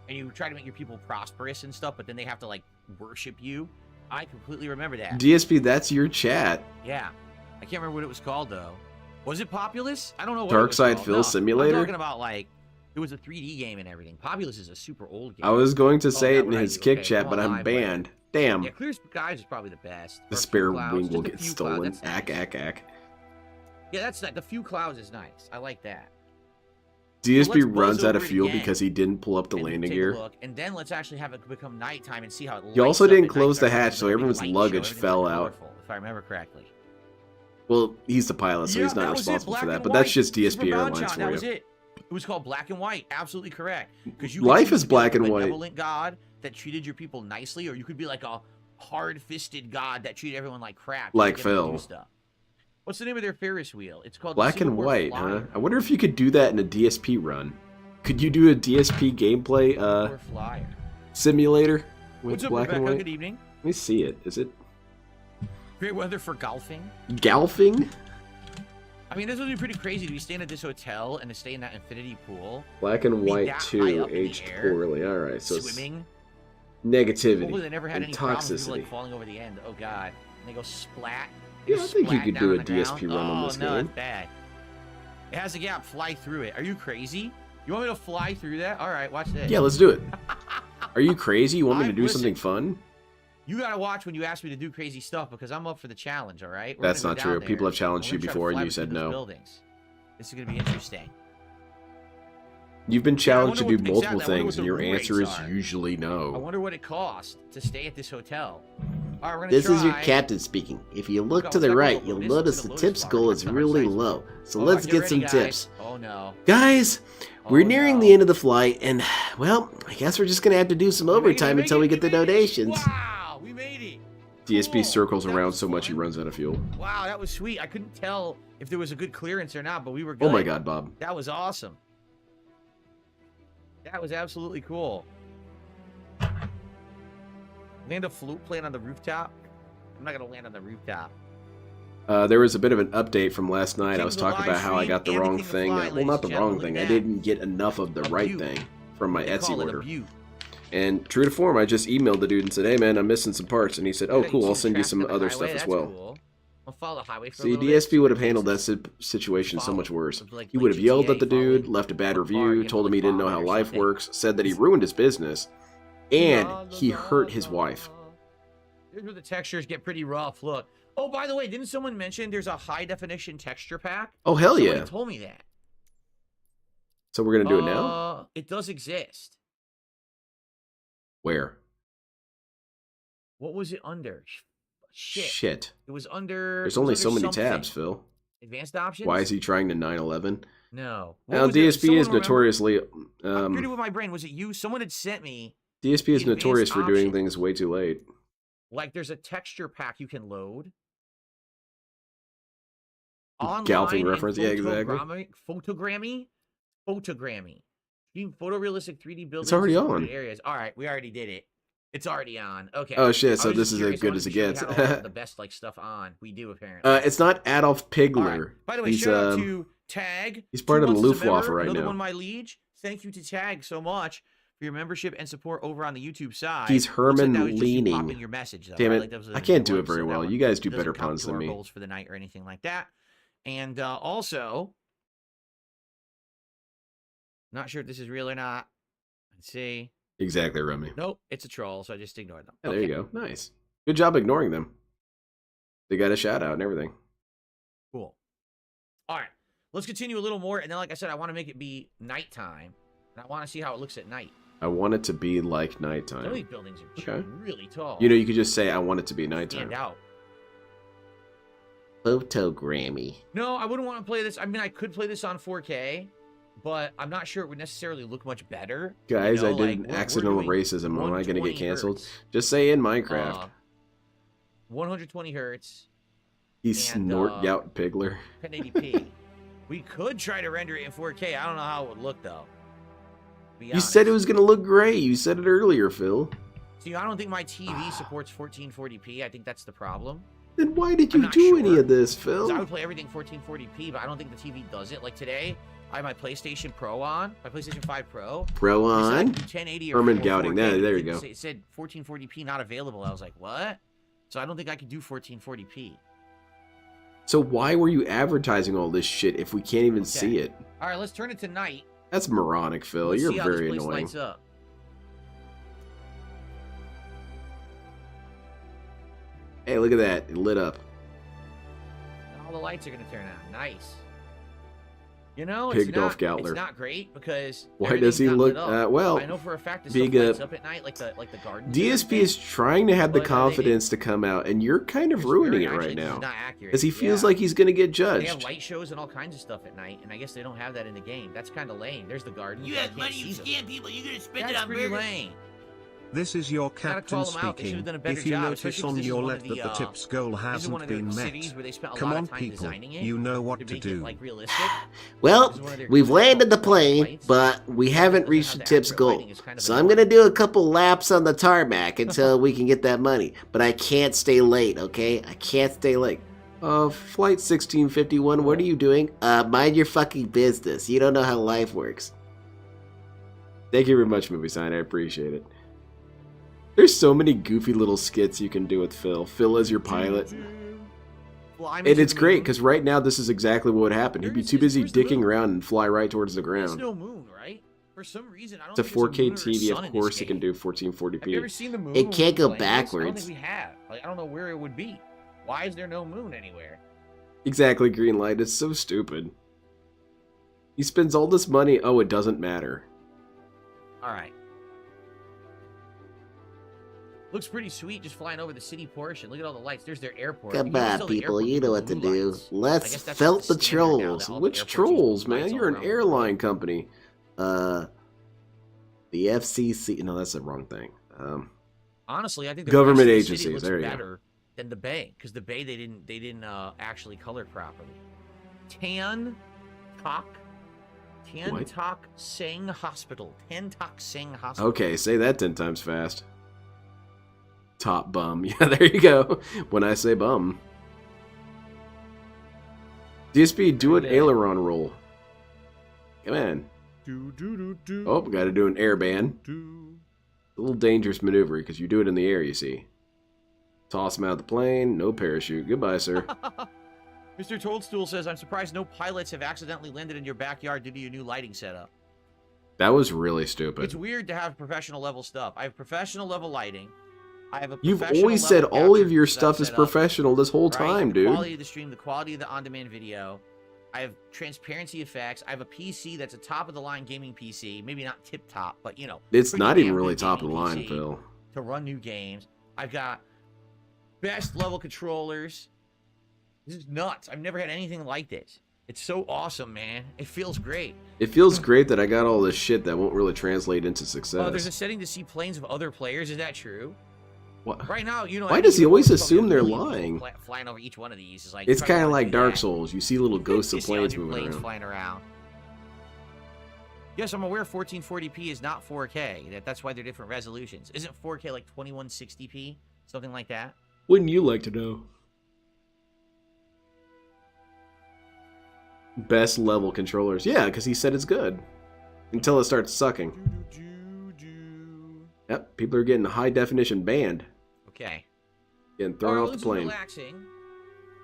[SPEAKER 2] And you try to make your people prosperous and stuff, but then they have to like worship you. I completely remember that.
[SPEAKER 1] DSP, that's your chat.
[SPEAKER 2] Yeah. I can't remember what it was called though. Was it Populous? I don't know what
[SPEAKER 1] Dark
[SPEAKER 2] it was
[SPEAKER 1] Side
[SPEAKER 2] called.
[SPEAKER 1] Phil Simulator?
[SPEAKER 2] I'm talking about like it was a 3D game and everything. Populous is a super old game.
[SPEAKER 1] I was going to say it in his kick chat, but I'm banned. Damn.
[SPEAKER 2] Yeah, Clear Skies is probably the best.
[SPEAKER 1] The spare wing will get stolen. Ack.
[SPEAKER 2] Yeah, that's the few clouds is nice. I like that.
[SPEAKER 1] DSP runs out of fuel because he didn't pull up the landing gear.
[SPEAKER 2] And then let's actually have it become nighttime and see how it lights.
[SPEAKER 1] He also didn't close the hatch, so everyone's luggage fell out.
[SPEAKER 2] If I remember correctly.
[SPEAKER 1] Well, he's the pilot, so he's not responsible for that. But that's just DSP Airlines for you.
[SPEAKER 2] That was it. It was called Black and White. Absolutely correct. Because you
[SPEAKER 1] life is black and white.
[SPEAKER 2] Benevolent God that treated your people nicely, or you could be like a hard-fisted God that treated everyone like crap.
[SPEAKER 1] Like Phil.
[SPEAKER 2] What's the name of their Ferris wheel? It's called
[SPEAKER 1] Black and White, huh? I wonder if you could do that in a DSP run. Could you do a DSP gameplay simulator with Black and White?
[SPEAKER 2] Good evening.
[SPEAKER 1] Let me see it. Is it
[SPEAKER 2] great weather for golfing?
[SPEAKER 1] Golfing?
[SPEAKER 2] I mean, this would be pretty crazy to be staying at this hotel and to stay in that infinity pool.
[SPEAKER 1] Black and White 2, aged poorly. All right, so
[SPEAKER 2] swimming,
[SPEAKER 1] negativity,
[SPEAKER 2] hopefully they never had any problems with people, like falling over the end. Oh god, and they go splat.
[SPEAKER 1] Yeah, I think you could do a DSP run on this game.
[SPEAKER 2] Oh no, it's bad. It has a gap. Fly through it. Are you crazy? You want me to fly through that? All right, watch this.
[SPEAKER 1] Yeah, let's do it. Are you crazy? You want me to do something fun?
[SPEAKER 2] You gotta watch when you ask me to do crazy stuff because I'm up for the challenge. All right.
[SPEAKER 1] That's not true. People have challenged you before, and you said no.
[SPEAKER 2] Buildings. This is gonna be interesting.
[SPEAKER 1] You've been challenged to do multiple things, and your answer is usually no.
[SPEAKER 2] I wonder what it costs to stay at this hotel. All right, we're gonna
[SPEAKER 8] this is your captain speaking. If you look to the right, you'll notice the tips goal is really low. So let's get some tips.
[SPEAKER 2] Oh no.
[SPEAKER 8] Guys, we're nearing the end of the flight, and, well, I guess we're just going to have to do some overtime until we get the donations.
[SPEAKER 2] Wow, we made it.
[SPEAKER 1] DSP circles around so much he runs out of fuel.
[SPEAKER 2] Wow, that was sweet. I couldn't tell if there was a good clearance or not, but we were good.
[SPEAKER 1] Oh my god, Bob.
[SPEAKER 2] That was awesome. That was absolutely cool. Land a flute plane on the rooftop? I'm not going to land on the rooftop.
[SPEAKER 1] There was a bit of an update from last night. I was talking about how I got the wrong thing. Well, not the wrong thing. I didn't get enough of the right thing from my Etsy order. And true to form, I just emailed the dude and said, hey man, I'm missing some parts. And he said, oh cool, I'll send you some other stuff as well.
[SPEAKER 2] I'll follow the highway for
[SPEAKER 1] See, DSP would have handled that situation so much worse. He would have yelled at the dude, left a bad review, told him he didn't know how life works, said that he ruined his business, and he hurt his wife.
[SPEAKER 2] Here's where the textures get pretty rough. Look. Oh, by the way, didn't someone mention there's a high definition texture pack?
[SPEAKER 1] Oh, hell yeah.
[SPEAKER 2] Someone told me that.
[SPEAKER 1] So we're going to do it now?
[SPEAKER 2] It does exist.
[SPEAKER 1] Where?
[SPEAKER 2] What was it under?
[SPEAKER 1] Shit.
[SPEAKER 2] It was under...
[SPEAKER 1] There's only so many tabs, Phil.
[SPEAKER 2] Advanced options?
[SPEAKER 1] Why is he trying to 9/11?
[SPEAKER 2] No.
[SPEAKER 1] Now DSP is notoriously.
[SPEAKER 2] I'm pretty with my brain. Was it you? Someone had sent me.
[SPEAKER 1] DSP is notorious for doing things way too late.
[SPEAKER 2] Like there's a texture pack you can load. Online
[SPEAKER 1] Galping reference, yeah, exactly.
[SPEAKER 2] Photogrammy. Photorealistic 3D buildings.
[SPEAKER 1] It's already on.
[SPEAKER 2] Areas. All right, we already did it. It's already on. Okay.
[SPEAKER 1] Oh shit! So this is as good as it gets.
[SPEAKER 2] The best like stuff on. We do apparently.
[SPEAKER 1] It's not Adolf Pigler.
[SPEAKER 2] Right. By the way, shout out to Tag.
[SPEAKER 1] He's part of the Luftwaffe right
[SPEAKER 2] another
[SPEAKER 1] now.
[SPEAKER 2] One, my liege. Thank you to Tag so much for your membership and support over on the YouTube side.
[SPEAKER 1] He's Herman Leaning.
[SPEAKER 2] Your message, though,
[SPEAKER 1] damn it!
[SPEAKER 2] right? Like
[SPEAKER 1] I can't do it very well. You guys do better puns than me.
[SPEAKER 2] Goals for the night or anything like that. And also, not sure if this is real or not. Let's see.
[SPEAKER 1] Exactly, Rummy.
[SPEAKER 2] Nope, it's a troll, so I just ignored them.
[SPEAKER 1] Yeah, there you go. Nice. Good job ignoring them. They got a shout out and everything.
[SPEAKER 2] Cool. All right, let's continue a little more. And then, like I said, I want to make it be nighttime. And I want to see how it looks at night.
[SPEAKER 1] I want it to be like nighttime.
[SPEAKER 2] Some of these buildings are really tall.
[SPEAKER 1] You know, you could just say, I want it to be nighttime.
[SPEAKER 2] Stand out.
[SPEAKER 8] Photogrammy.
[SPEAKER 2] No, I wouldn't want to play this. I mean, I could play this on 4K. But I'm not sure it would necessarily look much better.
[SPEAKER 1] Guys, I did an accidental racism. Am I going to get canceled? Just say in Minecraft.
[SPEAKER 2] 120 hertz.
[SPEAKER 1] He snort gout Pigler.
[SPEAKER 2] 1080p. We could try to render it in 4K. I don't know how it would look, though.
[SPEAKER 1] You said it was going to look great. You said it earlier, Phil.
[SPEAKER 2] See, I don't think my TV supports 1440p. I think that's the problem.
[SPEAKER 1] Then why did you do any of this, Phil?
[SPEAKER 2] I would play everything 1440p, but I don't think the TV does it. Like today, I have my PlayStation Pro on, my PlayStation 5 Pro.
[SPEAKER 8] Pro on?
[SPEAKER 2] 1080 or
[SPEAKER 1] Herman Gouting. There you go.
[SPEAKER 2] It said 1440p not available. I was like, what? So I don't think I could do 1440p.
[SPEAKER 1] So why were you advertising all this shit if we can't even see it?
[SPEAKER 2] All right, let's turn it to night.
[SPEAKER 1] That's moronic, Phil. You're very annoying.
[SPEAKER 2] Lights up.
[SPEAKER 1] Hey, look at that. It lit up.
[SPEAKER 2] All the lights are going to turn on. Nice. You know,
[SPEAKER 1] it's
[SPEAKER 2] not great because
[SPEAKER 1] why does he look well?
[SPEAKER 2] I know for a fact this stuff lights up at night, like the garden.
[SPEAKER 1] DSP is trying to have the confidence to come out, and you're kind of ruining it right now, because he feels like he's going to get judged.
[SPEAKER 2] They have light shows and all kinds of stuff at night, and I guess they don't have that in the game. That's kind of lame. There's the garden.
[SPEAKER 12] You have money, you scam people. You're gonna spend it on
[SPEAKER 2] burgers. Lame.
[SPEAKER 13] This is your captain speaking. If you notice on your left that the tip's goal hasn't been met, come on people, you know what to do.
[SPEAKER 8] Well, we've landed the plane, but we haven't reached the tip's goal. So I'm going to do a couple laps on the tarmac until we can get that money. But I can't stay late, okay? I can't stay late.
[SPEAKER 1] Flight 1651, what are you doing?
[SPEAKER 8] Mind your fucking business. You don't know how life works.
[SPEAKER 1] Thank you very much, Movie Sign. I appreciate it. There's so many goofy little skits you can do with Phil. Phil as your pilot. And it's great, because right now this is exactly what would happen. He'd be too busy dicking around and fly right towards the ground.
[SPEAKER 2] There's no moon, right? For some reason, I don't
[SPEAKER 1] it's a 4K TV, of course it can do 1440p.
[SPEAKER 2] Have you ever seen the moon?
[SPEAKER 8] It can't go backwards.
[SPEAKER 2] I don't think we have. Like, I don't know where it would be. Why is there no moon anywhere?
[SPEAKER 1] Exactly, Greenlight. It's so stupid. He spends all this money. Oh, it doesn't matter.
[SPEAKER 2] Alright. Looks pretty sweet just flying over the city portion. Look at all the lights. There's their airport.
[SPEAKER 8] Come on, people. You know what to do. Let's felt the trolls.
[SPEAKER 1] Which trolls, man? You're an airline company. The FCC. No, that's the wrong thing.
[SPEAKER 2] Honestly, I think the
[SPEAKER 1] government agencies. There you
[SPEAKER 2] better than the Bay, because the Bay they didn't actually color properly. Tan Toc Seng Hospital. Tan Toc Seng Hospital.
[SPEAKER 1] Okay, say that 10 times fast. Top bum. Yeah, there you go. When I say bum. DSP, do an aileron roll. Come on. Oh, gotta do an airband. A little dangerous maneuver, because you do it in the air, you see. Toss him out of the plane. No parachute. Goodbye, sir.
[SPEAKER 2] Mr. Toadstool says, I'm surprised no pilots have accidentally landed in your backyard due to your new lighting setup.
[SPEAKER 1] That was really stupid.
[SPEAKER 2] It's weird to have professional level stuff. I have professional level lighting. I have a
[SPEAKER 1] You've always said all of your stuff is professional this whole time, dude.
[SPEAKER 2] The quality of the stream, the quality of the on-demand video. I have transparency effects. I have a PC that's a top-of-the-line gaming PC. Maybe not tip-top, but, you know.
[SPEAKER 1] It's not even really top-of-the-line, Phil.
[SPEAKER 2] To run new games. I've got best level controllers. This is nuts. I've never had anything like this. It's so awesome, man. It feels great.
[SPEAKER 1] It feels great that I got all this shit that won't really translate into success.
[SPEAKER 2] Oh, there's a setting to see planes of other players. Is that true?
[SPEAKER 1] What?
[SPEAKER 2] Right now, you know.
[SPEAKER 1] Why does he always assume they're lying?
[SPEAKER 2] Flying over each one of these is like.
[SPEAKER 1] It's kind of like Dark Souls. You see little ghosts of planes moving around.
[SPEAKER 2] Flying around. Yes, I'm aware 1440p is not 4K. That's why they're different resolutions. Isn't 4K like 2160p? Something like that?
[SPEAKER 1] Wouldn't you like to know? Best level controllers. Yeah, because he said it's good. Until it starts sucking. Yep, people are getting high definition banned.
[SPEAKER 2] Okay.
[SPEAKER 1] Getting thrown off the plane.
[SPEAKER 2] Relaxing.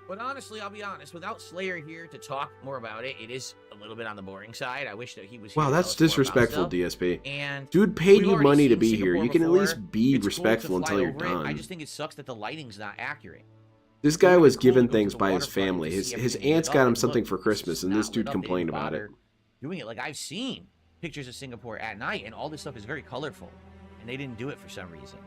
[SPEAKER 2] But honestly, I'll be honest, without Slayer here to talk more about it, it is a little bit on the boring side. I wish that he was here.
[SPEAKER 1] Wow, that's disrespectful, DSP.
[SPEAKER 2] And
[SPEAKER 1] dude paid you money to be here. You can at least be respectful until you're done.
[SPEAKER 2] I just think it sucks that the lighting's not accurate.
[SPEAKER 1] This guy was given things by his family. His aunts got him something for Christmas, and this dude complained about it.
[SPEAKER 2] Doing it like I've seen pictures of Singapore at night, and all this stuff is very colorful, and they didn't do it for some reason.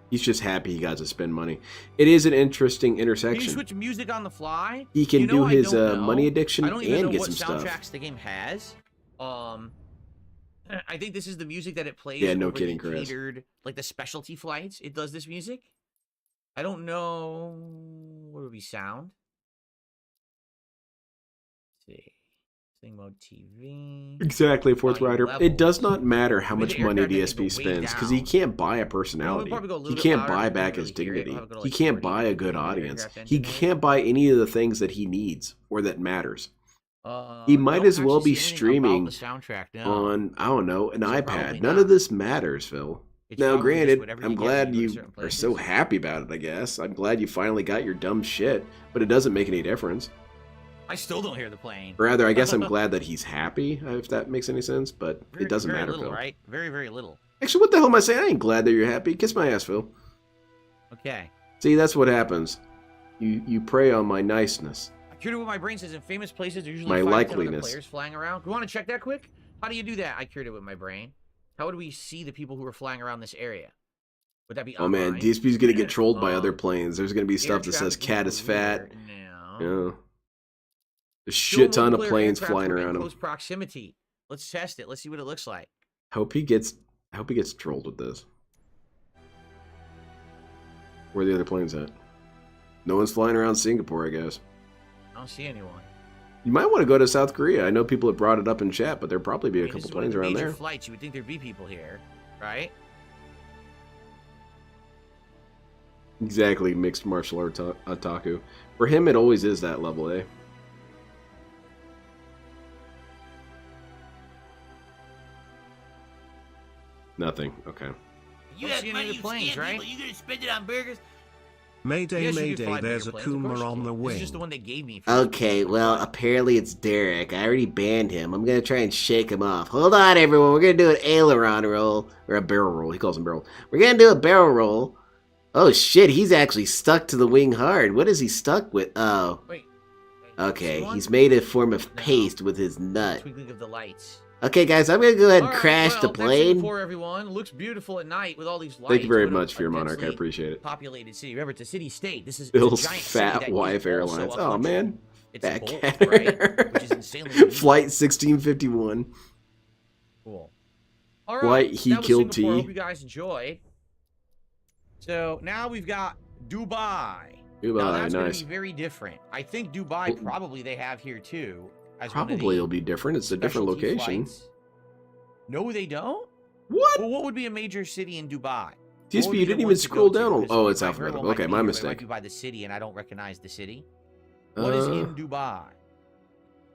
[SPEAKER 1] He's just happy he got to spend money. It is an interesting intersection.
[SPEAKER 2] Can you switch music on the fly?
[SPEAKER 1] He can do his money addiction and get some stuff.
[SPEAKER 2] I don't even know what soundtracks the game has. I think this is the music that it plays.
[SPEAKER 1] Yeah, no kidding, Chris.
[SPEAKER 2] Like the specialty flights, it does this music. I don't know. What would be sound? Let's see. Sing mode TV.
[SPEAKER 1] Exactly, Fourth Rider. It does not matter how much money DSP spends, because he can't buy a personality. He can't buy back his dignity. He can't buy a good audience. He can't buy any of the things that he needs or that matters. He might as well be streaming on, I don't know, an iPad. None of this matters, Phil. Now, granted, I'm glad you are so happy about it, I guess. I'm glad you finally got your dumb shit, but it doesn't make any difference.
[SPEAKER 2] I still don't hear the plane.
[SPEAKER 1] Or rather, I guess I'm glad that he's happy, if that makes any sense, but it doesn't matter,
[SPEAKER 2] little,
[SPEAKER 1] Phil.
[SPEAKER 2] Right? Very, very little.
[SPEAKER 1] Actually, what the hell am I saying? I ain't glad that you're happy. Kiss my ass, Phil.
[SPEAKER 2] Okay.
[SPEAKER 1] See, that's what happens. You prey on my niceness.
[SPEAKER 2] I cured it with my brain says in famous places, there's usually
[SPEAKER 1] my
[SPEAKER 2] 5
[SPEAKER 1] likeliness.
[SPEAKER 2] Players flying around. You want to check that quick? How do you do that? I cured it with my brain. How would we see the people who are flying around this area? Would that be online?
[SPEAKER 1] Oh man, DSP's gonna get trolled by other planes. There's gonna be stuff that says cat is fat.
[SPEAKER 2] No.
[SPEAKER 1] Yeah. A shit ton of planes flying around him.
[SPEAKER 2] Close proximity. Let's test it. Let's see what it looks like.
[SPEAKER 1] Hope he gets trolled with this. Where are the other planes at? No one's flying around Singapore, I guess.
[SPEAKER 2] I don't see anyone.
[SPEAKER 1] You might want to go to South Korea. I know people have brought it up in chat, but there'll probably be a couple planes around there.
[SPEAKER 2] Flights, you would think there'd be people here, right?
[SPEAKER 1] Exactly, mixed martial art otaku. For him, it always is that level, eh? Nothing. Okay.
[SPEAKER 12] You have money, you planes, right? You gonna spend it on burgers?
[SPEAKER 13] Mayday, Mayday, there's a Kuma on the wing.
[SPEAKER 2] It's just the one they gave me.
[SPEAKER 8] Okay, well, apparently it's Derek. I already banned him. I'm gonna try and shake him off. Hold on, everyone. We're gonna do an aileron roll. Or a barrel roll. He calls them barrel. We're gonna do a barrel roll. Oh, shit. He's actually stuck to the wing hard. What is he stuck with? Oh.
[SPEAKER 2] Wait.
[SPEAKER 8] Okay, he's made a form of paste with his nut.
[SPEAKER 2] Twinkling of the lights.
[SPEAKER 8] Okay, guys, I'm gonna go ahead and crash the plane.
[SPEAKER 2] That's everyone. It looks beautiful at night with all these lights.
[SPEAKER 1] Thank you very much for your monarch. I appreciate it.
[SPEAKER 2] Populated city. Remember, it's a city-state. This is
[SPEAKER 1] Bill's Fat Wife Airlines. Oh man,
[SPEAKER 2] Fat Cat. Right? Which is insanely
[SPEAKER 1] Flight 1651.
[SPEAKER 2] Cool. All right.
[SPEAKER 1] Flight He Killed T.
[SPEAKER 2] Hope you guys enjoyed. So now we've got Dubai. Now that's
[SPEAKER 1] nice.
[SPEAKER 2] Be very different. I think Dubai probably they have here too.
[SPEAKER 1] Probably it'll be different. It's a different location.
[SPEAKER 2] Flights. No, they don't.
[SPEAKER 1] What?
[SPEAKER 2] Well, what would be a major city in Dubai?
[SPEAKER 1] DSP, you didn't even scroll down. Oh, it's alphabetical. Okay, my mistake.
[SPEAKER 2] It might be by the city, and I don't recognize the city. What is in Dubai?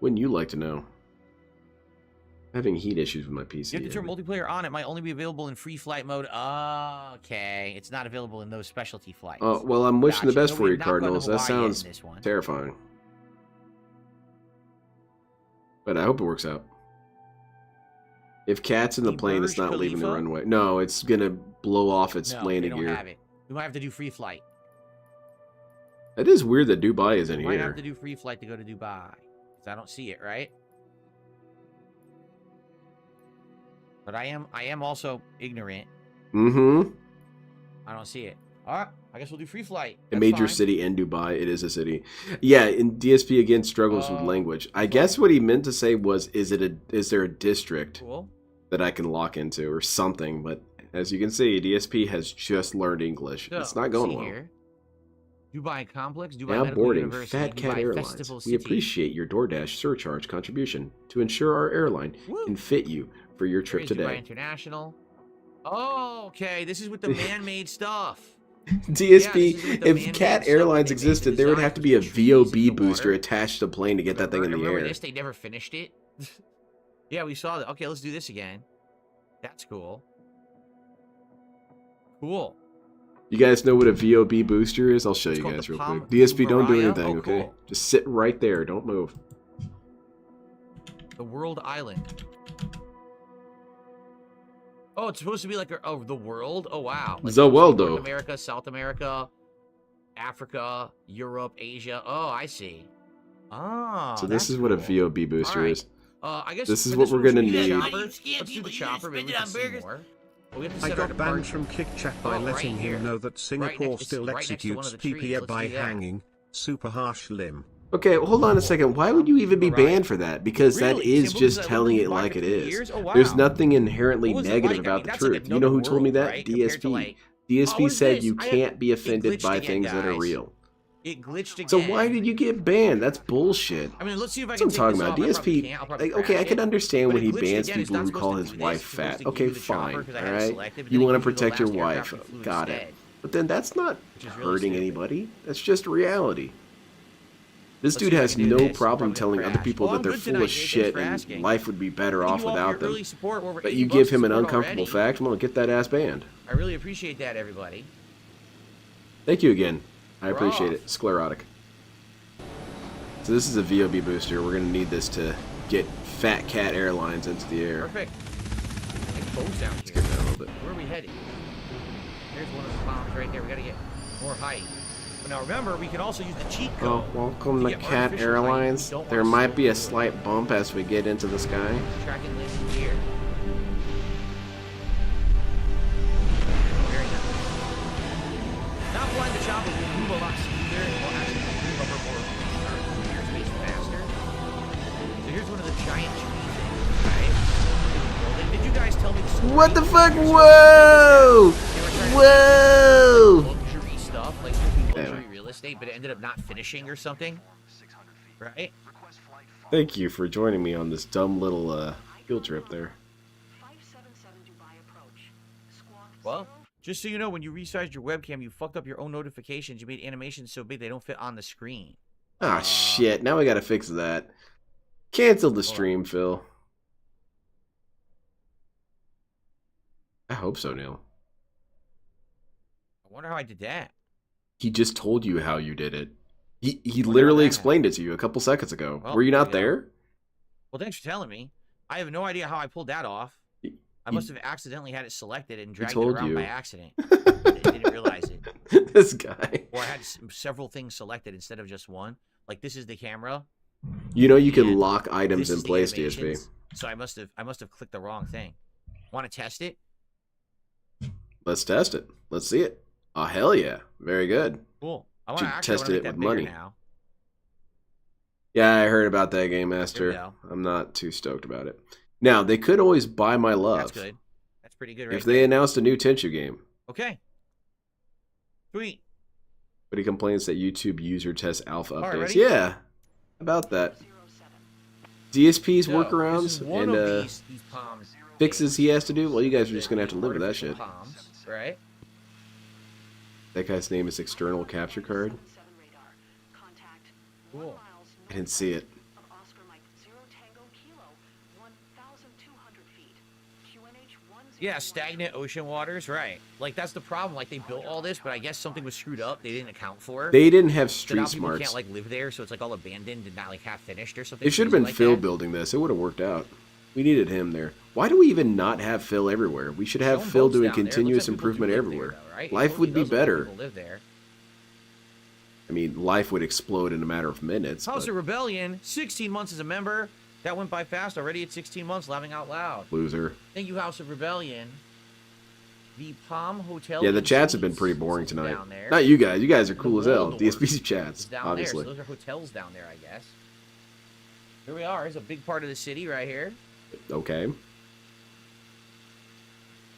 [SPEAKER 1] Wouldn't you like to know? I'm having heat issues with my PC.
[SPEAKER 2] You have to turn multiplayer on. It might only be available in free flight mode. Okay, it's not available in those specialty flights.
[SPEAKER 1] Oh, well, I'm wishing the best for you, Cardinals. That sounds terrifying. But I hope it works out. If Cat's in the plane, it's not leaving the runway. No, it's going to blow off its landing gear.
[SPEAKER 2] Have it. We might have to do free flight.
[SPEAKER 1] That is weird that Dubai is in here.
[SPEAKER 2] We might have to do free flight to go to Dubai. Because I don't see it, right? But I am also ignorant.
[SPEAKER 1] Mm-hmm.
[SPEAKER 2] I don't see it. All right, I guess we'll do free flight.
[SPEAKER 1] A major city in Dubai. It is a city. Yeah, and DSP again struggles with language. I guess what he meant to say was, is there a district that I can lock into or something? But as you can see, DSP has just learned English. So, it's not going well.
[SPEAKER 2] Here. Dubai Complex, Dubai
[SPEAKER 1] now
[SPEAKER 2] Medical
[SPEAKER 1] boarding
[SPEAKER 2] University,
[SPEAKER 1] Fat Cat
[SPEAKER 2] Dubai
[SPEAKER 1] Airlines.
[SPEAKER 2] Festival
[SPEAKER 1] We appreciate your DoorDash surcharge contribution to ensure our airline can fit you for your trip today.
[SPEAKER 2] Dubai International. Oh, okay. This is with the man-made stuff.
[SPEAKER 1] DSP, if Cat Airlines existed, there would have to be a VOB booster attached to the plane to get that thing in the air.
[SPEAKER 2] This? They never finished it. Yeah, we saw that. Okay, let's do this again. That's cool. Cool.
[SPEAKER 1] You guys know what a VOB booster is? I'll show you guys real quick. DSP, don't do anything, okay? Just sit right there. Don't move.
[SPEAKER 2] The World Island. Oh, it's supposed to be like the world? Oh, wow. Like
[SPEAKER 1] the world, though.
[SPEAKER 2] North America, South America, Africa, Europe, Asia. Oh, I see. Oh,
[SPEAKER 1] so this is what a VOB booster is.
[SPEAKER 2] I guess
[SPEAKER 1] this is what we're going to need.
[SPEAKER 2] Let's do the chopper. Maybe we can see more.
[SPEAKER 13] I got banned from Kick Chat by letting him know that Singapore still executes PPA by hanging. Super harsh limb.
[SPEAKER 1] Okay, hold on a second. Why would you even be banned for that? Because that is just telling it like it is. There's nothing inherently negative about the truth. You know who told me that? DSP. DSP said you can't be offended by things that are real.
[SPEAKER 2] It glitched again.
[SPEAKER 1] So why did you get banned? That's bullshit.
[SPEAKER 2] I mean, let's see if I
[SPEAKER 1] can. That's what I'm talking about. DSP. Okay, I can understand when he bans
[SPEAKER 2] again,
[SPEAKER 1] people who call his wife fat. Okay, fine. All right. You want to protect your wife. Got it. But then that's not hurting anybody. That's just reality. This dude has no problem telling other people that they're full of shit and life would be better off without them. But you give him an uncomfortable fact, well, get that ass banned.
[SPEAKER 2] I really appreciate that, everybody.
[SPEAKER 1] Thank you again. I appreciate it. Sclerotic. So this is a VOB booster. We're going to need this to get Fat Cat Airlines into the air.
[SPEAKER 2] Perfect. Let's down here.
[SPEAKER 1] Let's get that a little bit.
[SPEAKER 2] Where are we heading? There's one of the bombs right there. We got to get more height. But now remember, we can also use the cheat code.
[SPEAKER 1] Oh, welcome to Cat Airlines. There might be a slight bump as we get into the sky.
[SPEAKER 2] Track and landing gear. Very nice. Not flying the chopper will move a lot smoother and will actually move over more airspace faster. So here's one of the giant trees, right? Did you guys tell me the story?
[SPEAKER 1] What the fuck? Whoa! Whoa!
[SPEAKER 2] Luxury stuff, like luxury real estate, but it ended up not finishing or something, right?
[SPEAKER 1] Thank you for joining me on this dumb little field trip there.
[SPEAKER 2] Well, just so you know, when you resized your webcam, you fucked up your own notifications. You made animations so big they don't fit on the screen.
[SPEAKER 1] Ah, shit. Now we gotta fix that. Cancel the stream, Phil. I hope so, Neil.
[SPEAKER 2] I wonder how I did that.
[SPEAKER 1] He just told you how you did it. He literally explained it to you a couple seconds ago. Well, were you not there?
[SPEAKER 2] Well, thanks for telling me. I have no idea how I pulled that off. I must have accidentally had it selected and dragged it around by accident. I didn't realize it.
[SPEAKER 1] This guy.
[SPEAKER 2] Or I had several things selected instead of just one. Like this is the camera.
[SPEAKER 1] You know you can lock items in place, DSP.
[SPEAKER 2] So I must have clicked the wrong thing. Want to test it?
[SPEAKER 1] Let's test it. Let's see it. Oh hell yeah! Very good.
[SPEAKER 2] Cool. I
[SPEAKER 1] want to test it with money. Now. Yeah, I heard about that, Game Master. I'm not too stoked about it. Now, they could always buy my love.
[SPEAKER 2] That's good. That's pretty good, right?
[SPEAKER 1] If they announced a new Tenchu game.
[SPEAKER 2] Okay. Sweet.
[SPEAKER 1] But he complains that YouTube user test alpha updates. Yeah, about that. DSP's workarounds and fixes he has to do. Well, you guys are just gonna have to live with that shit.
[SPEAKER 2] Right.
[SPEAKER 1] That guy's name is External Capture Card.
[SPEAKER 2] Cool.
[SPEAKER 1] I didn't see it.
[SPEAKER 2] Yeah, stagnant ocean waters, right. Like, that's the problem. Like, they built all this, but I guess something was screwed up. They didn't account for.
[SPEAKER 1] They didn't have street
[SPEAKER 2] so
[SPEAKER 1] smarts.
[SPEAKER 2] People can't, like, live there, so it's, like, all abandoned and not, like, half finished or something.
[SPEAKER 1] It should have been Phil building this. It would have worked out. We needed him there. Why do we even not have Phil everywhere? We should have Phil doing continuous improvement everywhere.
[SPEAKER 2] There, though, right?
[SPEAKER 1] Life would be better.
[SPEAKER 2] Live there.
[SPEAKER 1] I mean, life would explode in a matter of minutes.
[SPEAKER 2] House of Rebellion, 16 months as a member. That went by fast already at 16 months, laughing out loud.
[SPEAKER 1] Loser.
[SPEAKER 2] Thank you, House of Rebellion. The Palm Hotel.
[SPEAKER 1] Yeah, the chats have been pretty boring tonight. Not you guys. You guys are cool as hell. DSP's chats, obviously.
[SPEAKER 2] There, so those are hotels down there, I guess. Here we are. It's a big part of the city right here.
[SPEAKER 1] Okay.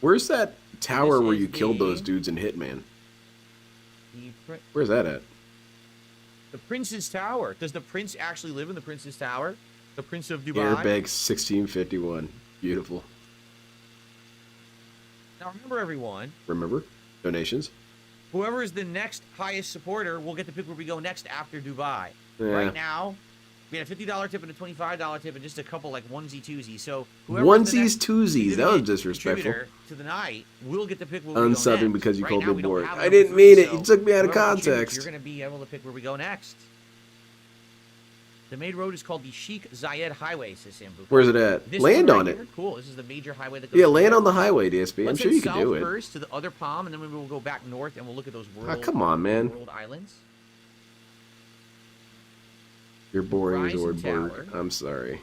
[SPEAKER 1] Where's that tower where you killed those dudes in Hitman? Where's that at?
[SPEAKER 2] The Prince's Tower. Does the prince actually live in the Prince's Tower? The Prince of Dubai?
[SPEAKER 1] Airbag 1651. Beautiful.
[SPEAKER 2] Now remember, everyone.
[SPEAKER 1] Remember? Donations.
[SPEAKER 2] Whoever is the next highest supporter will get to pick where we go next after Dubai.
[SPEAKER 1] Yeah.
[SPEAKER 2] Right now, we had a $50 tip and a $25 tip and just a couple like onesie-twosies. So
[SPEAKER 1] onesies, twosies. That was disrespectful.
[SPEAKER 2] To the night, we'll get to pick where we go
[SPEAKER 1] Unsubbing
[SPEAKER 2] next.
[SPEAKER 1] because you called
[SPEAKER 2] now,
[SPEAKER 1] me bored.
[SPEAKER 2] I
[SPEAKER 1] didn't mean it. You took me out of context.
[SPEAKER 2] You're going to be able to pick where we go next. The main road is called the Sheikh Zayed Highway, says Sambu.
[SPEAKER 1] Where's it at? Land on it.
[SPEAKER 2] Cool. This is the major highway that goes.
[SPEAKER 1] Yeah, land on the highway, DSP. I'm sure you can do it.
[SPEAKER 2] First to the other palm, and then we'll go back north, and we'll look at those world.
[SPEAKER 1] Come on, man.
[SPEAKER 2] World islands.
[SPEAKER 1] You're boring as Ordberg. I'm sorry.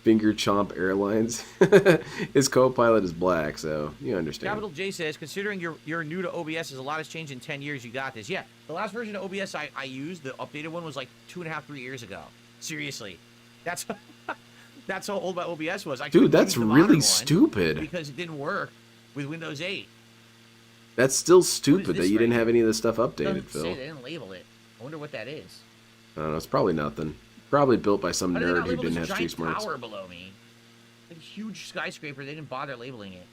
[SPEAKER 1] Finger Chomp Airlines. His co-pilot is black, so you understand.
[SPEAKER 2] Capital J says, considering you're new to OBS, as a lot has changed in 10 years, you got this. Yeah, the last version of OBS I used, the updated one, was like 2.5, 3 years ago. Seriously. That's that's how old my OBS was.
[SPEAKER 1] Dude, that's really stupid.
[SPEAKER 2] Because it didn't work with Windows 8.
[SPEAKER 1] That's still stupid that you didn't have any of this stuff updated, Phil.
[SPEAKER 2] They didn't label it. I wonder what that is.
[SPEAKER 1] I don't know. It's probably nothing. Probably built by some nerd who didn't have street smarts.
[SPEAKER 2] Tower below me. Like a huge skyscraper. They didn't bother labeling it.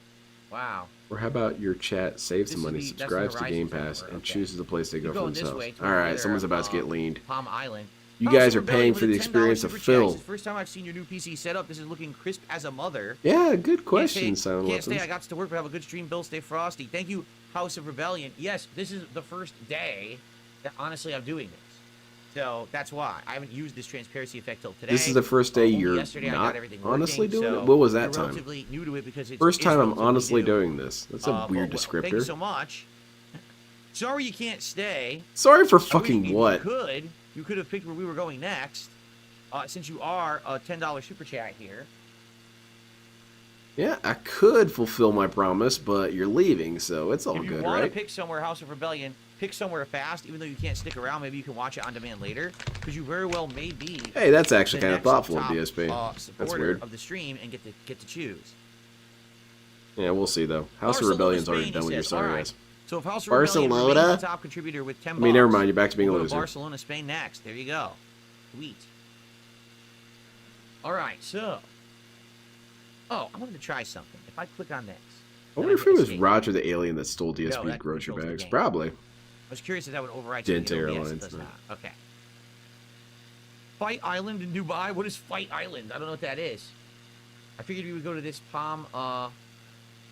[SPEAKER 2] Wow.
[SPEAKER 1] Or how about your chat saves some money, subscribes to Game Pass, and chooses the place they go for themselves. All right, someone's about to get leaned.
[SPEAKER 2] Palm Island.
[SPEAKER 1] You guys are paying for the experience of Phil.
[SPEAKER 2] First time I've seen your new PC setup. This is looking crisp as a mother.
[SPEAKER 1] Yeah, good question, Sound
[SPEAKER 2] Can't stay.
[SPEAKER 1] Weapons.
[SPEAKER 2] I got to work, but have a good stream. Bill, stay frosty. Thank you, House of Rebellion. Yes, this is the first day that honestly I'm doing this. So that's why I haven't used this transparency effect till today.
[SPEAKER 1] This is the first day you're not honestly doing it? What was that time?
[SPEAKER 2] Relatively new to it because it's
[SPEAKER 1] First time I'm honestly doing this. That's a weird descriptor.
[SPEAKER 2] Thank you so much. Sorry you can't stay.
[SPEAKER 1] Sorry for fucking what?
[SPEAKER 2] You could have picked where we were going next, since you are a $10 super chat here.
[SPEAKER 1] Yeah, I could fulfill my promise, but you're leaving, so it's all good, right?
[SPEAKER 2] If you want to pick somewhere, House of Rebellion, pick somewhere fast, even though you can't stick around. Maybe you can watch it on demand later, because you very well may be.
[SPEAKER 1] Hey, that's actually kind of thoughtful of DSP. That's weird.
[SPEAKER 2] Of the stream and get to choose.
[SPEAKER 1] Yeah, we'll see though. House of Rebellion's already done with your sorry ass.
[SPEAKER 2] So if House of
[SPEAKER 8] Barcelona,
[SPEAKER 2] Rebellion the top contributor with 10 bucks,
[SPEAKER 1] I mean, never mind. You're back to being a
[SPEAKER 2] we'll
[SPEAKER 1] loser.
[SPEAKER 2] Go to Barcelona, Spain next. There you go. Sweet. All right, so. Oh, I wanted to try something. If I click on this.
[SPEAKER 1] I wonder if it was Roger the alien that stole DSP's grocery bags. Probably.
[SPEAKER 2] I was curious if that would override
[SPEAKER 1] Dent Airlines.
[SPEAKER 2] No. Okay. Fight Island in Dubai? What is Fight Island? I don't know what that is. I figured we would go to this Palm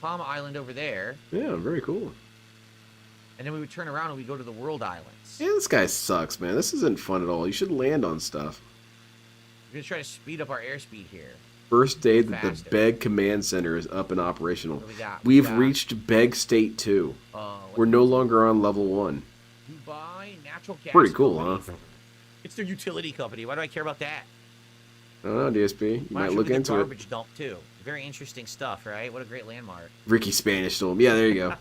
[SPEAKER 2] Island over there.
[SPEAKER 1] Yeah, very cool.
[SPEAKER 2] And then we would turn around and we go to the World Islands.
[SPEAKER 1] Yeah, this guy sucks, man. This isn't fun at all. You should land on stuff.
[SPEAKER 2] We're going to try to speed up our airspeed here.
[SPEAKER 1] First day that the Beg Command Center is up and operational. We've reached Beg State 2. We're no longer on level 1.
[SPEAKER 2] Dubai Natural Gas.
[SPEAKER 1] Pretty cool, huh?
[SPEAKER 2] It's their utility company. Why do I care about that?
[SPEAKER 1] I don't know, DSP. You might look into it.
[SPEAKER 2] Garbage dump, too. Very interesting stuff, right? What a great landmark.
[SPEAKER 1] Ricky Spanish stole him. Yeah, there you go.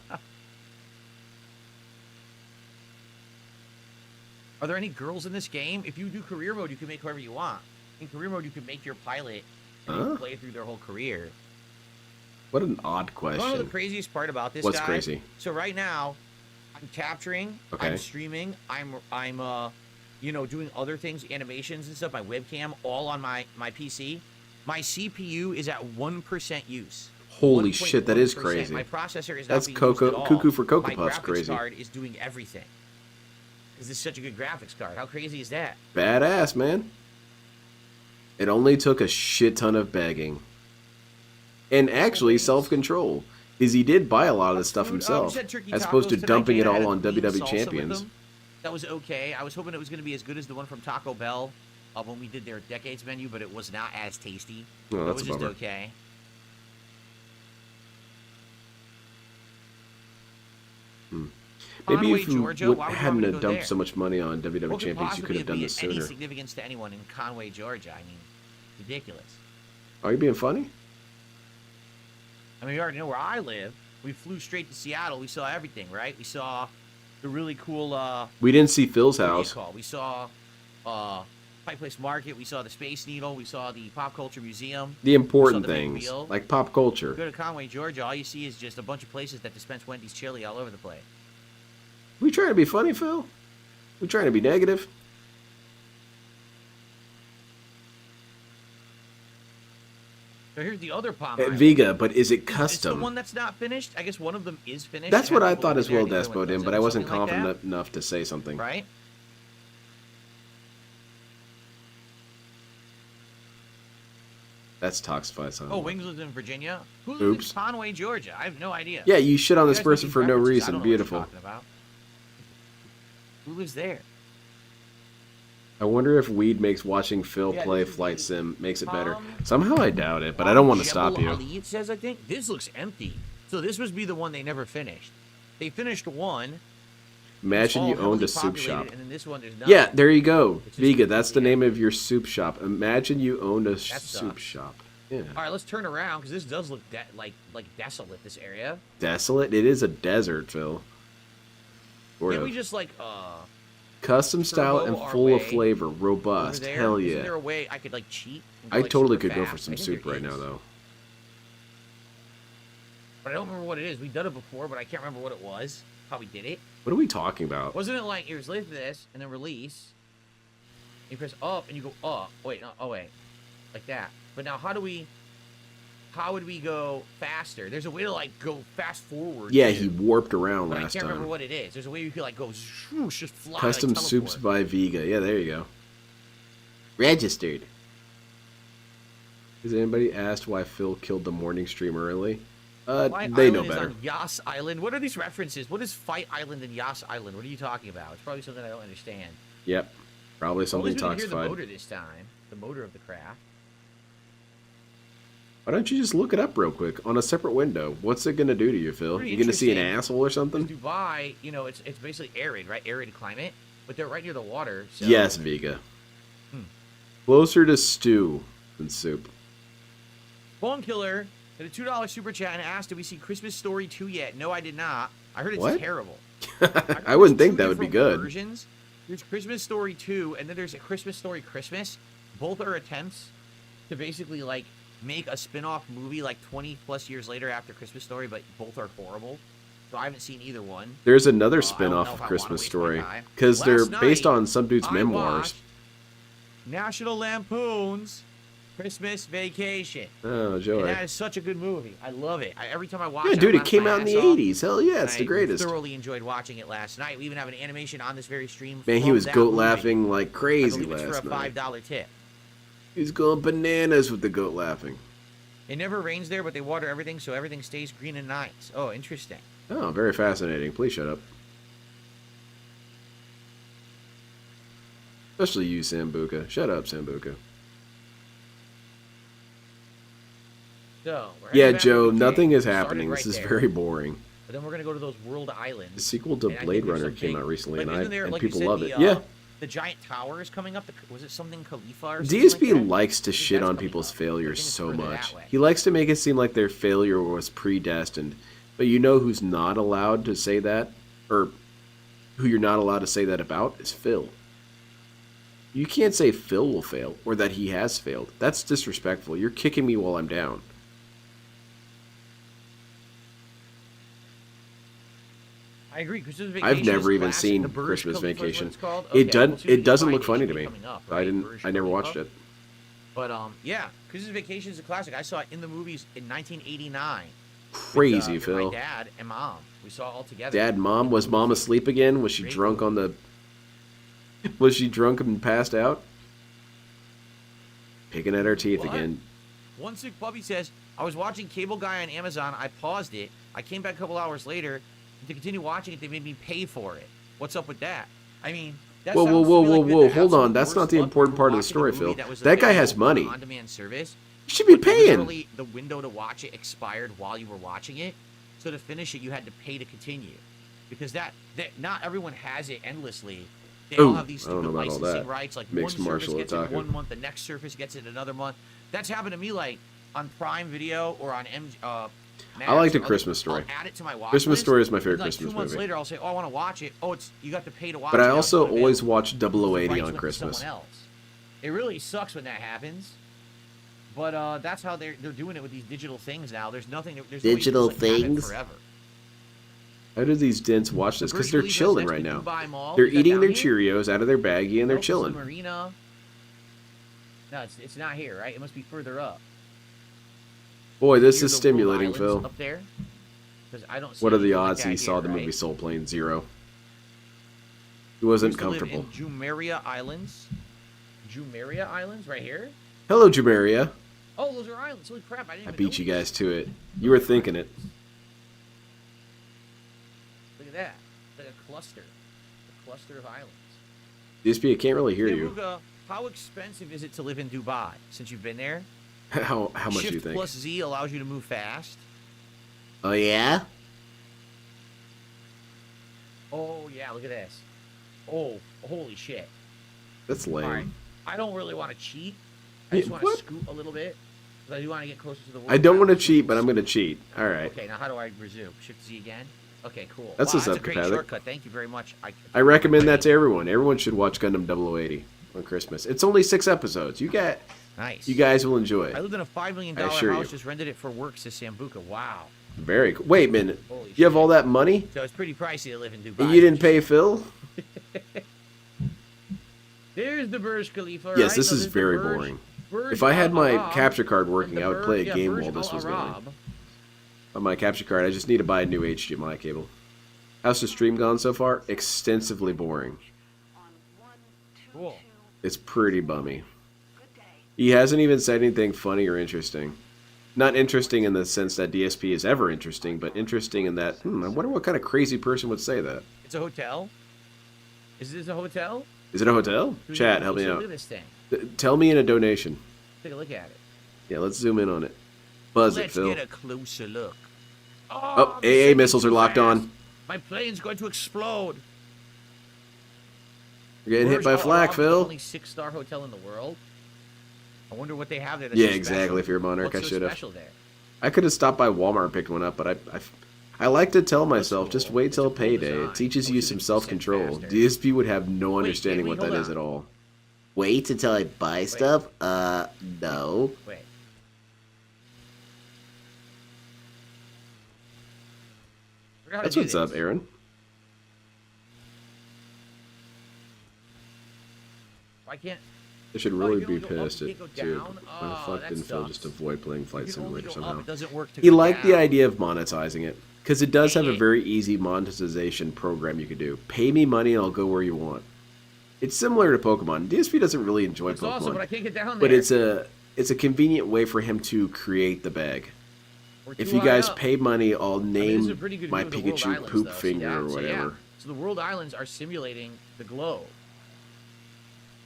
[SPEAKER 2] Are there any girls in this game? If you do career mode, you can make whoever you want. In career mode, you can make your pilot and play through their whole career.
[SPEAKER 1] What an odd question.
[SPEAKER 2] You know the craziest part about this
[SPEAKER 1] What's
[SPEAKER 2] guy?
[SPEAKER 1] Crazy?
[SPEAKER 2] So right now, I'm capturing, I'm streaming, I'm doing other things, animations and stuff, my webcam, all on my PC. My CPU is at 1% use.
[SPEAKER 1] Holy shit, that is crazy.
[SPEAKER 2] My processor is not being used at all.
[SPEAKER 1] Cuckoo for Cocoa Puffs crazy.
[SPEAKER 2] My graphics card is doing everything. Because this is such a good graphics card. How crazy is that?
[SPEAKER 1] Badass, man. It only took a shit ton of begging. And actually self-control. Because he did buy a lot of this stuff himself. As opposed to dumping it all on WWE Champions.
[SPEAKER 2] That was okay. I was hoping it was going to be as good as the one from Taco Bell when we did their Decades menu, but it was not as tasty.
[SPEAKER 1] Oh,
[SPEAKER 2] it
[SPEAKER 1] that's
[SPEAKER 2] was just okay.
[SPEAKER 1] Maybe if you hadn't dumped so much money on WWE Champions, you could have done this sooner.
[SPEAKER 2] Any significance to anyone in Conway, Georgia? I mean, ridiculous.
[SPEAKER 1] Are you being funny?
[SPEAKER 2] I mean, you already know where I live. We flew straight to Seattle. We saw everything, right? We saw the really cool.
[SPEAKER 1] We didn't see Phil's house.
[SPEAKER 2] We saw Pike Place Market. We saw the Space Needle. We saw the Pop Culture Museum.
[SPEAKER 1] The important things, like pop culture.
[SPEAKER 2] You go to Conway, Georgia, all you see is just a bunch of places that dispense Wendy's chili all over the place.
[SPEAKER 1] We trying to be funny, Phil? We trying to be negative?
[SPEAKER 2] So here's the other Palm
[SPEAKER 1] At Vega, but is it custom?
[SPEAKER 2] It's the one that's not finished. I guess one of them is finished.
[SPEAKER 1] That's what I thought as well, Despo, but I wasn't confident enough to say something.
[SPEAKER 2] Right?
[SPEAKER 1] That's Toxified.
[SPEAKER 2] Oh, Wings lives in Virginia? Who lives
[SPEAKER 1] Oops.
[SPEAKER 2] in Conway, Georgia? I have no idea.
[SPEAKER 1] Yeah, you shit on this person for no reason. Beautiful.
[SPEAKER 2] Who lives there?
[SPEAKER 1] I wonder if weed makes watching Phil play Flight Sim makes it better. Somehow I doubt it, but I don't want to stop you.
[SPEAKER 2] Ali, it says, I think. This looks empty. So this must be the one they never finished. They finished one.
[SPEAKER 1] Imagine you owned a soup shop.
[SPEAKER 2] And then this one, there's
[SPEAKER 1] yeah, there you go. Vega, that's the name of your soup shop. Imagine you owned a soup shop. Yeah.
[SPEAKER 2] All right, let's turn around because this does look like desolate, this area.
[SPEAKER 1] Desolate? It is a desert, Phil.
[SPEAKER 2] Can we just like
[SPEAKER 1] custom style and full of flavor, robust. Hell yeah.
[SPEAKER 2] Is there a way I could like cheat?
[SPEAKER 1] I totally could go for some soup right now, though.
[SPEAKER 2] But I don't remember what it is. We've done it before, but I can't remember what it was. Probably did it.
[SPEAKER 1] What are we talking about?
[SPEAKER 2] Wasn't it like it was like this and then release? You press up and you go up. Wait, no, oh wait, like that. But now how would we go faster? There's a way to like go fast forward.
[SPEAKER 1] Yeah, he warped around last time.
[SPEAKER 2] I can't remember what it is. There's a way you could like go swoosh, just fly.
[SPEAKER 1] Custom
[SPEAKER 2] like
[SPEAKER 1] soups by Vega. Yeah, there you go. Registered. Has anybody asked why Phil killed the morning stream early? They know better.
[SPEAKER 2] On Yas Island. What are these references? What is Fight Island and Yas Island? What are you talking about? It's probably something I don't understand.
[SPEAKER 1] Yep, probably something Toxified.
[SPEAKER 2] Hear the motor this time. The motor of the craft.
[SPEAKER 1] Why don't you just look it up real quick on a separate window? What's it gonna do to you, Phil? You gonna see an asshole or something?
[SPEAKER 2] Dubai, you know, it's basically arid, right? Arid climate, but they're right near the water. So...
[SPEAKER 1] Yes, Vega. Closer to stew than soup.
[SPEAKER 2] Bone Killer did a $2 super chat and asked, "Did we see Christmas Story 2 yet?" No, I did not. I heard it's terrible.
[SPEAKER 1] I wouldn't think that would be good.
[SPEAKER 2] Versions. There's Christmas Story 2, and then there's a Christmas Story Christmas. Both are attempts to basically like make a spin-off movie like 20 plus years later after Christmas Story, but both are horrible. So I haven't seen either one.
[SPEAKER 1] There's another spin-off of Christmas Story because they're based on some dude's memoirs.
[SPEAKER 2] National Lampoon's Christmas Vacation.
[SPEAKER 1] Oh, Joey.
[SPEAKER 2] And that is such a good movie. I love it. Every time I watch it,
[SPEAKER 1] yeah, dude, it came out in the 80s. Hell yeah, it's the greatest.
[SPEAKER 2] I thoroughly enjoyed watching it last night. We even have an animation on this very stream.
[SPEAKER 1] Man, he was goat laughing like crazy last night.
[SPEAKER 2] For a $5 tip.
[SPEAKER 1] He's going bananas with the goat laughing.
[SPEAKER 2] It never rains there, but they water everything, so everything stays green and nice. Oh, interesting.
[SPEAKER 1] Oh, very fascinating. Please shut up. Especially you, Sambuca. Shut up, Sambuca.
[SPEAKER 2] So,
[SPEAKER 1] yeah, Joe, nothing is happening. This is very boring.
[SPEAKER 2] But then we're going to go to those world islands.
[SPEAKER 1] The sequel to Blade Runner came out recently, and
[SPEAKER 2] like
[SPEAKER 1] people love it. Yeah.
[SPEAKER 2] The giant tower is coming up. Was it something Khalifa or
[SPEAKER 1] something
[SPEAKER 2] DSP
[SPEAKER 1] like likes to shit on people's failures so much. He likes to make it seem like their failure was predestined. But you know who's not allowed to say that? Or who you're not allowed to say that about is Phil. You can't say Phil will fail or that he has failed. That's disrespectful. You're kicking me while I'm down.
[SPEAKER 2] I agree.
[SPEAKER 1] I've never even seen Christmas Vacation. It doesn't look funny to me. I never watched it.
[SPEAKER 2] But yeah, Christmas Vacation is a classic. I saw it in the movies in 1989.
[SPEAKER 1] Crazy,
[SPEAKER 2] with,
[SPEAKER 1] Phil.
[SPEAKER 2] My dad and mom. We saw it all together.
[SPEAKER 1] Dad, mom, was mom asleep again? Was she drunk on the? Was she drunk and passed out? Picking at her teeth again.
[SPEAKER 2] One Sick Puppy says, "I was watching Cable Guy on Amazon. I paused it. I came back a couple hours later." To continue watching it, they made me pay for it. What's up with that? I mean,
[SPEAKER 1] whoa! Hold on, that's not the important part of the story, Phil. That guy has money.
[SPEAKER 2] On-demand service.
[SPEAKER 1] You should be paying.
[SPEAKER 2] Literally, the window to watch it expired while you were watching it, so to finish it, you had to pay to continue, because that not everyone has it endlessly. They all have these stupid licensing rights. Like one service gets it 1 month, the next service gets it another month. That's happened to me like on Prime Video or on
[SPEAKER 1] I like the Christmas Story.
[SPEAKER 2] I'll add it to my watch
[SPEAKER 1] Christmas
[SPEAKER 2] list,
[SPEAKER 1] Story is my favorite
[SPEAKER 2] like
[SPEAKER 1] Christmas
[SPEAKER 2] 2 months
[SPEAKER 1] movie.
[SPEAKER 2] later, I'll say, oh, I want to watch it. Oh, you got to pay to watch
[SPEAKER 1] but
[SPEAKER 2] it.
[SPEAKER 1] I also always watch 0080 on Christmas.
[SPEAKER 2] It really sucks when that happens. But that's how they're doing it with these digital things now. There's nothing. There's
[SPEAKER 8] digital
[SPEAKER 2] no way to
[SPEAKER 8] things.
[SPEAKER 2] forever.
[SPEAKER 1] How do these dents watch this? Because they're chilling right now.
[SPEAKER 2] Mall.
[SPEAKER 1] They're eating their Cheerios out of their baggie and they're chilling.
[SPEAKER 2] Marina. No, it's not here, right? It must be further up.
[SPEAKER 1] Boy, this is stimulating, Phil.
[SPEAKER 2] Up there? I don't see
[SPEAKER 1] what are the
[SPEAKER 2] like
[SPEAKER 1] odds he saw the
[SPEAKER 2] right?
[SPEAKER 1] movie Soul Plane? 0. He wasn't comfortable.
[SPEAKER 2] Jumeirah Islands. Jumeirah Islands, right here.
[SPEAKER 1] Hello, Jumeirah.
[SPEAKER 2] Oh, those are islands. Holy crap! I
[SPEAKER 1] beat you guys to it. You were thinking it.
[SPEAKER 2] Look at that. Like a cluster. A cluster of islands.
[SPEAKER 1] DSP, I can't really hear you.
[SPEAKER 2] Ruga, how expensive is it to live in Dubai since you've been there?
[SPEAKER 1] How much do you think?
[SPEAKER 2] Shift plus Z allows you to move fast.
[SPEAKER 8] Oh, yeah?
[SPEAKER 2] Oh, yeah, look at this. Oh, holy shit.
[SPEAKER 1] That's lame.
[SPEAKER 2] Right. I don't really want to cheat. I just want to scoot a little bit. Because I do want to get closer to the world.
[SPEAKER 1] I don't want to cheat, but I'm going to cheat. All right.
[SPEAKER 2] Okay, now how do I resume? Shift Z again? Okay, cool.
[SPEAKER 1] That's
[SPEAKER 2] wow,
[SPEAKER 1] what's
[SPEAKER 2] that's
[SPEAKER 1] up,
[SPEAKER 2] a great
[SPEAKER 1] Kapathic.
[SPEAKER 2] shortcut. Thank you very much.
[SPEAKER 1] I recommend that to everyone. Everyone should watch Gundam 0080 on Christmas. It's only 6 episodes.
[SPEAKER 2] Nice.
[SPEAKER 1] You guys will enjoy it.
[SPEAKER 2] I lived in a $5 million house, just rented it for works to Sambuca. Wow.
[SPEAKER 1] Very cool. Wait a minute.
[SPEAKER 2] Holy
[SPEAKER 1] You have all that money?
[SPEAKER 2] So it's pretty pricey to live in Dubai.
[SPEAKER 1] And you didn't pay Phil?
[SPEAKER 2] There's the Burj Khalifa.
[SPEAKER 1] Yes,
[SPEAKER 2] right?
[SPEAKER 1] this is very boring. If I had my capture card working, I would play a game while this was going. On my capture card, I just need to buy a new HDMI cable. How's the stream gone so far? Extensively boring.
[SPEAKER 2] Cool.
[SPEAKER 1] It's pretty bummy. He hasn't even said anything funny or interesting. Not interesting in the sense that DSP is ever interesting, but interesting in that, I wonder what kind of crazy person would say that.
[SPEAKER 2] It's a hotel? Is this a hotel?
[SPEAKER 1] Is it a hotel? Chat, help me out.
[SPEAKER 2] Look at this thing.
[SPEAKER 1] Tell me in a donation.
[SPEAKER 2] Take a look at it.
[SPEAKER 1] Yeah, let's zoom in on it. Buzz it, Phil.
[SPEAKER 2] Let's get a closer look.
[SPEAKER 1] Oh, AA missiles are locked on.
[SPEAKER 2] My plane's going to explode.
[SPEAKER 1] You're getting hit by a flak, Phil.
[SPEAKER 2] Only 6-star hotel in the world. I wonder what they have there.
[SPEAKER 1] Yeah, exactly. If you're a monarch,
[SPEAKER 2] What's
[SPEAKER 1] I should have.
[SPEAKER 2] special there?
[SPEAKER 1] I could have stopped by Walmart and picked one up, but I like to tell myself, just wait till payday. It teaches you some self-control. DSP would have no understanding what that is at all.
[SPEAKER 8] Wait until I buy stuff? No.
[SPEAKER 2] Wait.
[SPEAKER 1] That's what's up, Aaron.
[SPEAKER 2] Why can't...
[SPEAKER 1] I should really be pissed at too. Why the fuck didn't Phil just avoid playing Flight Simulator somehow? He liked the idea of monetizing it, because it does have a very easy monetization program you could do. Pay me money and I'll go where you want. It's similar to Pokemon. DSP doesn't really enjoy Pokemon,
[SPEAKER 2] awesome, but I can't get down
[SPEAKER 1] but
[SPEAKER 2] there.
[SPEAKER 1] it's a convenient way for him to create the bag. If you guys pay money, I'll name my Pikachu Poop Finger or whatever.
[SPEAKER 2] So the World Islands are simulating the globe.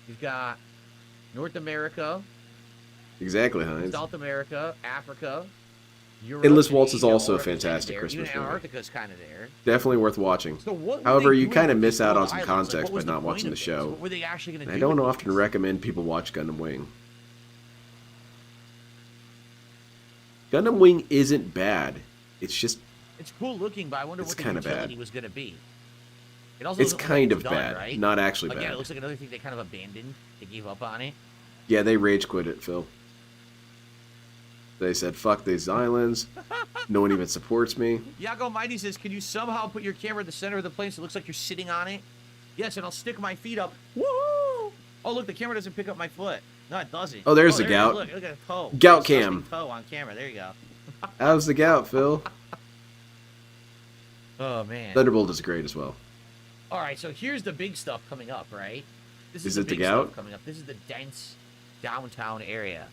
[SPEAKER 2] You've got North America.
[SPEAKER 1] Exactly, Heinz.
[SPEAKER 2] South America, Africa, Europe.
[SPEAKER 1] Endless Waltz is also a fantastic Christmas movie.
[SPEAKER 2] Antarctica's kind of there.
[SPEAKER 1] Definitely worth watching.
[SPEAKER 2] So
[SPEAKER 1] however, you kind of miss out on some context by not watching the show.
[SPEAKER 2] What were they actually going to do?
[SPEAKER 1] I don't often recommend people watch Gundam Wing. Gundam Wing isn't bad. It's just...
[SPEAKER 2] It's cool looking, but I wonder what the utility was going to be. It also
[SPEAKER 1] it's kind of bad,
[SPEAKER 2] right?
[SPEAKER 1] not actually bad.
[SPEAKER 2] Again, it looks like another thing they kind of abandoned. They gave up on it.
[SPEAKER 1] Yeah, they rage quit it, Phil. They said, fuck these islands. No one even supports me.
[SPEAKER 2] Yago Mighty says, can you somehow put your camera at the center of the plane so it looks like you're sitting on it? Yes, and I'll stick my feet up. Woo! Oh, look, the camera doesn't pick up my foot. No, it doesn't.
[SPEAKER 1] Oh, there's the gout.
[SPEAKER 2] Look at a toe.
[SPEAKER 1] Gout cam.
[SPEAKER 2] Toe on camera. There you go.
[SPEAKER 1] How's the gout, Phil?
[SPEAKER 2] Oh, man.
[SPEAKER 1] Thunderbolt is great as well.
[SPEAKER 2] All right, so here's the big stuff coming up, right? This
[SPEAKER 1] is
[SPEAKER 2] the
[SPEAKER 1] it the
[SPEAKER 2] big
[SPEAKER 1] gout?
[SPEAKER 2] stuff coming up. This is the dense downtown area.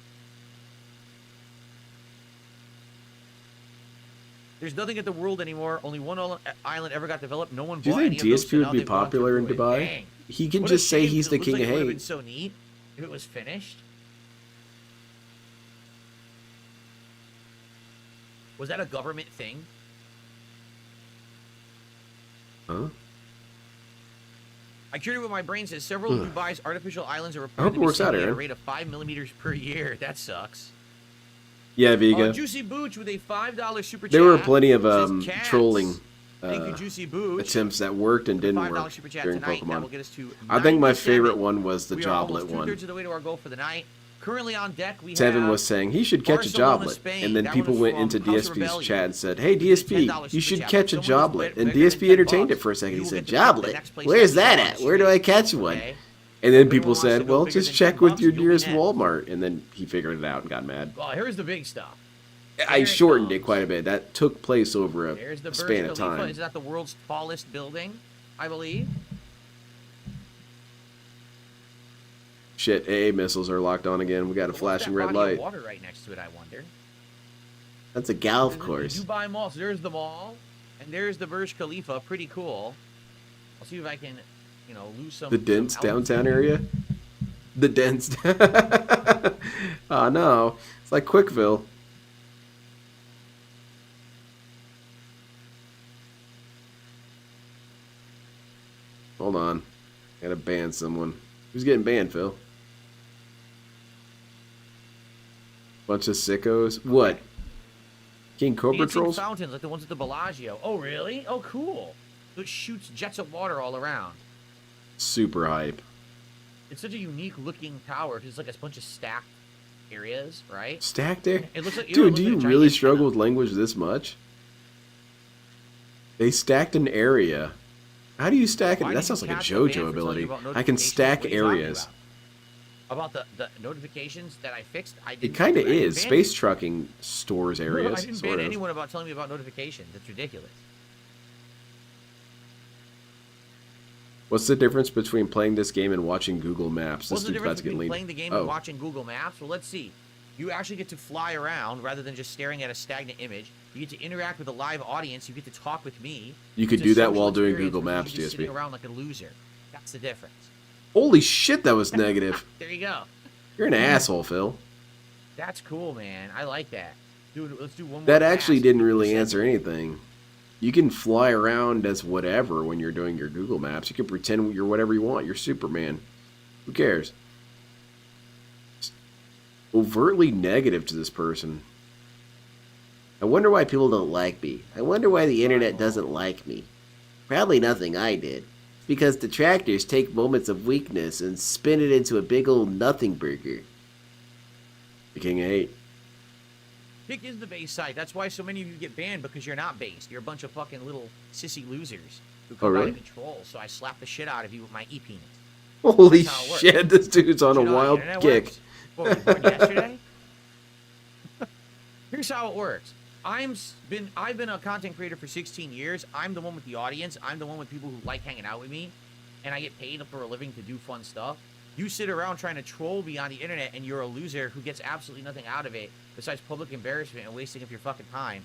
[SPEAKER 2] There's nothing at the world anymore. Only one island ever got developed. No one.
[SPEAKER 1] Do you think DSP would be popular in Dubai?
[SPEAKER 2] Dang.
[SPEAKER 1] He can just say he's the king of hate.
[SPEAKER 2] It would have been so neat if it was finished. Was that a government thing?
[SPEAKER 1] Huh?
[SPEAKER 2] I cured it with my brain. Says several of Dubai's artificial islands are reported to be
[SPEAKER 1] works out,
[SPEAKER 2] at a
[SPEAKER 1] Aaron.
[SPEAKER 2] rate of 5 millimeters per year. That sucks.
[SPEAKER 1] Yeah, Viga.
[SPEAKER 2] Juicy Booch with a $5 super chat.
[SPEAKER 1] There were plenty of trolling
[SPEAKER 2] Booch,
[SPEAKER 1] attempts that worked and didn't work during
[SPEAKER 2] tonight.
[SPEAKER 1] Pokemon. I think my favorite one was the Joblet one.
[SPEAKER 2] 2/3 of the way to our goal for the night. Currently on deck, we
[SPEAKER 1] Tevin
[SPEAKER 2] have
[SPEAKER 1] was saying he should catch
[SPEAKER 2] Barcelona,
[SPEAKER 1] a Joblet,
[SPEAKER 2] Spain.
[SPEAKER 1] and then
[SPEAKER 2] That
[SPEAKER 1] people
[SPEAKER 2] one
[SPEAKER 1] went
[SPEAKER 2] from
[SPEAKER 1] into
[SPEAKER 2] House
[SPEAKER 1] DSP's
[SPEAKER 2] Rebellion.
[SPEAKER 1] chat and said, "Hey DSP, you should catch a Joblet." And DSP entertained it for a second. He said, "Joblet? Where's that at? Where do I catch one?" And then people said, "Well, just check with your nearest Walmart." And then he figured it out and got mad.
[SPEAKER 2] Well, here's the big stuff.
[SPEAKER 1] I shortened it quite a bit. That took place over a span of time.
[SPEAKER 2] Is that the world's tallest building, I believe?
[SPEAKER 1] Shit, AA missiles are locked on again. We got a flashing red light.
[SPEAKER 2] Water right next to it, I wonder.
[SPEAKER 8] That's a golf course.
[SPEAKER 2] The Dubai Mall. So there's the mall, and there's the Burj Khalifa. Pretty cool. I'll see if I can, lose some.
[SPEAKER 1] The dense downtown area. The dense. Oh no, it's like Quickville. Hold on, gotta ban someone. Who's getting banned, Phil? Bunch of sickos. What? King Cobra trolls?
[SPEAKER 2] Fountains like the ones at the Bellagio. Oh, really? Oh, cool. So it shoots jets of water all around.
[SPEAKER 1] Super hype.
[SPEAKER 2] It's such a unique looking tower. It's like a bunch of stacked areas, right?
[SPEAKER 1] Stacked there?
[SPEAKER 2] It looks like,
[SPEAKER 1] dude, do you really struggle with language this much? They stacked an area. How do you stack it? That sounds like a JoJo ability. I can stack areas.
[SPEAKER 2] About the notifications that I fixed?
[SPEAKER 1] It kind of is. Space trucking stores areas.
[SPEAKER 2] I didn't ban anyone about telling me about notifications. It's ridiculous.
[SPEAKER 1] What's the difference between playing this game and watching Google Maps?
[SPEAKER 2] What's the difference between playing the game and watching Google Maps? Well, let's see. You actually get to fly around rather than just staring at a stagnant image. You get to interact with a live audience. You get to talk with me.
[SPEAKER 1] You could do that while doing Google Maps, DSP.
[SPEAKER 2] Sitting around like a loser. That's the difference.
[SPEAKER 1] Holy shit, that was negative.
[SPEAKER 2] There you go.
[SPEAKER 1] You're an asshole, Phil.
[SPEAKER 2] That's cool, man. I like that. Dude, let's do one more.
[SPEAKER 1] That actually didn't really answer anything. You can fly around as whatever when you're doing your Google Maps. You can pretend you're whatever you want. You're Superman. Who cares? It's overtly negative to this person.
[SPEAKER 8] I wonder why people don't like me. I wonder why the internet doesn't like me. Probably nothing I did. Because detractors take moments of weakness and spin it into a big old nothing burger.
[SPEAKER 1] The King of Hate.
[SPEAKER 2] Pick is the base site. That's why so many of you get banned, because you're not based. You're a bunch of fucking little sissy losers who come out of control. So I slap the shit out of you with my e-penis.
[SPEAKER 1] Holy shit, this dude's on a wild kick.
[SPEAKER 2] What, was born yesterday? Here's how it works. I've been a content creator for 16 years. I'm the one with the audience. I'm the one with people who like hanging out with me, and I get paid for a living to do fun stuff. You sit around trying to troll me on the internet, and you're a loser who gets absolutely nothing out of it besides public embarrassment and wasting of your fucking time.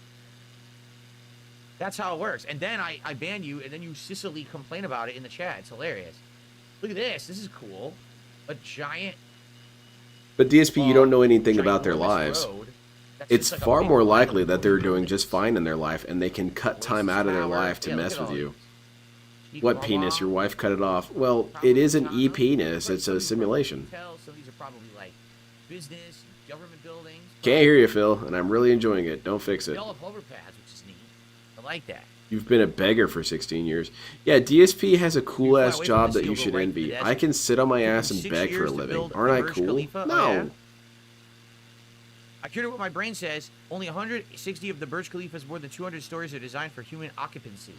[SPEAKER 2] That's how it works. And then I ban you, and then you Sicily complain about it in the chat. It's hilarious. Look at this. This is cool. A giant.
[SPEAKER 1] But DSP, you don't know anything about their lives. It's far more likely that they're doing just fine in their life, and they can cut time out of their life to mess with you. What penis? Your wife cut it off. Well, it is an e-penis. It's a simulation.
[SPEAKER 2] So these are probably like business, government buildings.
[SPEAKER 1] Can't hear you, Phil, and I'm really enjoying it. Don't fix it.
[SPEAKER 2] Yellow hover pads, which is neat. I like that.
[SPEAKER 1] You've been a beggar for 16 years. Yeah, DSP has a cool-ass job that you should envy. I can sit on my ass and beg for a living. Aren't I cool? No.
[SPEAKER 2] I care what my brain says. Only 160 of the Burj Khalifa's more than 200 stories are designed for human occupancy.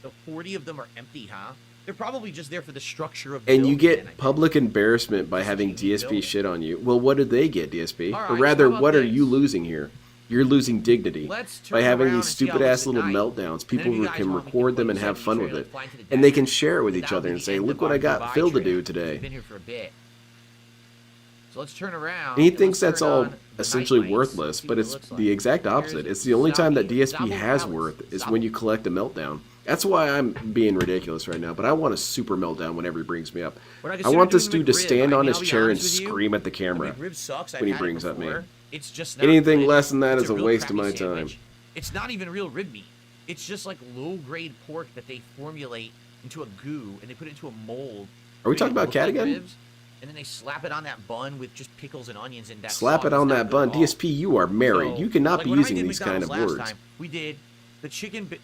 [SPEAKER 2] So 40 of them are empty, huh? They're probably just there for the structure of the
[SPEAKER 1] building. And you get public embarrassment by having DSP shit on you. Well, what do they get, DSP? Or rather, what are you losing here? You're losing dignity by having these stupid-ass little meltdowns. People who can record them and have fun with it. And they can share it with each other and say, look what I got Phil to do today.
[SPEAKER 2] Been here for a bit. So let's turn around.
[SPEAKER 1] And he thinks that's all essentially worthless, but it's the exact opposite. It's the only time that DSP has worth is when you collect a meltdown. That's why I'm being ridiculous right now, but I want a super meltdown whenever he brings me up. I want this dude to stand on his chair and scream at the camera when he brings up me. Anything less than that is a waste of my time.
[SPEAKER 2] It's not even real rib meat. It's just like low-grade pork that they formulate into a goo, and they put it into a mold.
[SPEAKER 1] Are we talking about cat again?
[SPEAKER 2] and then they slap it on that bun with just pickles and onions and that.
[SPEAKER 1] Slap it on that bun. DSP, you are married. You cannot be using these kind of words.
[SPEAKER 2] Time, we did the chicken Big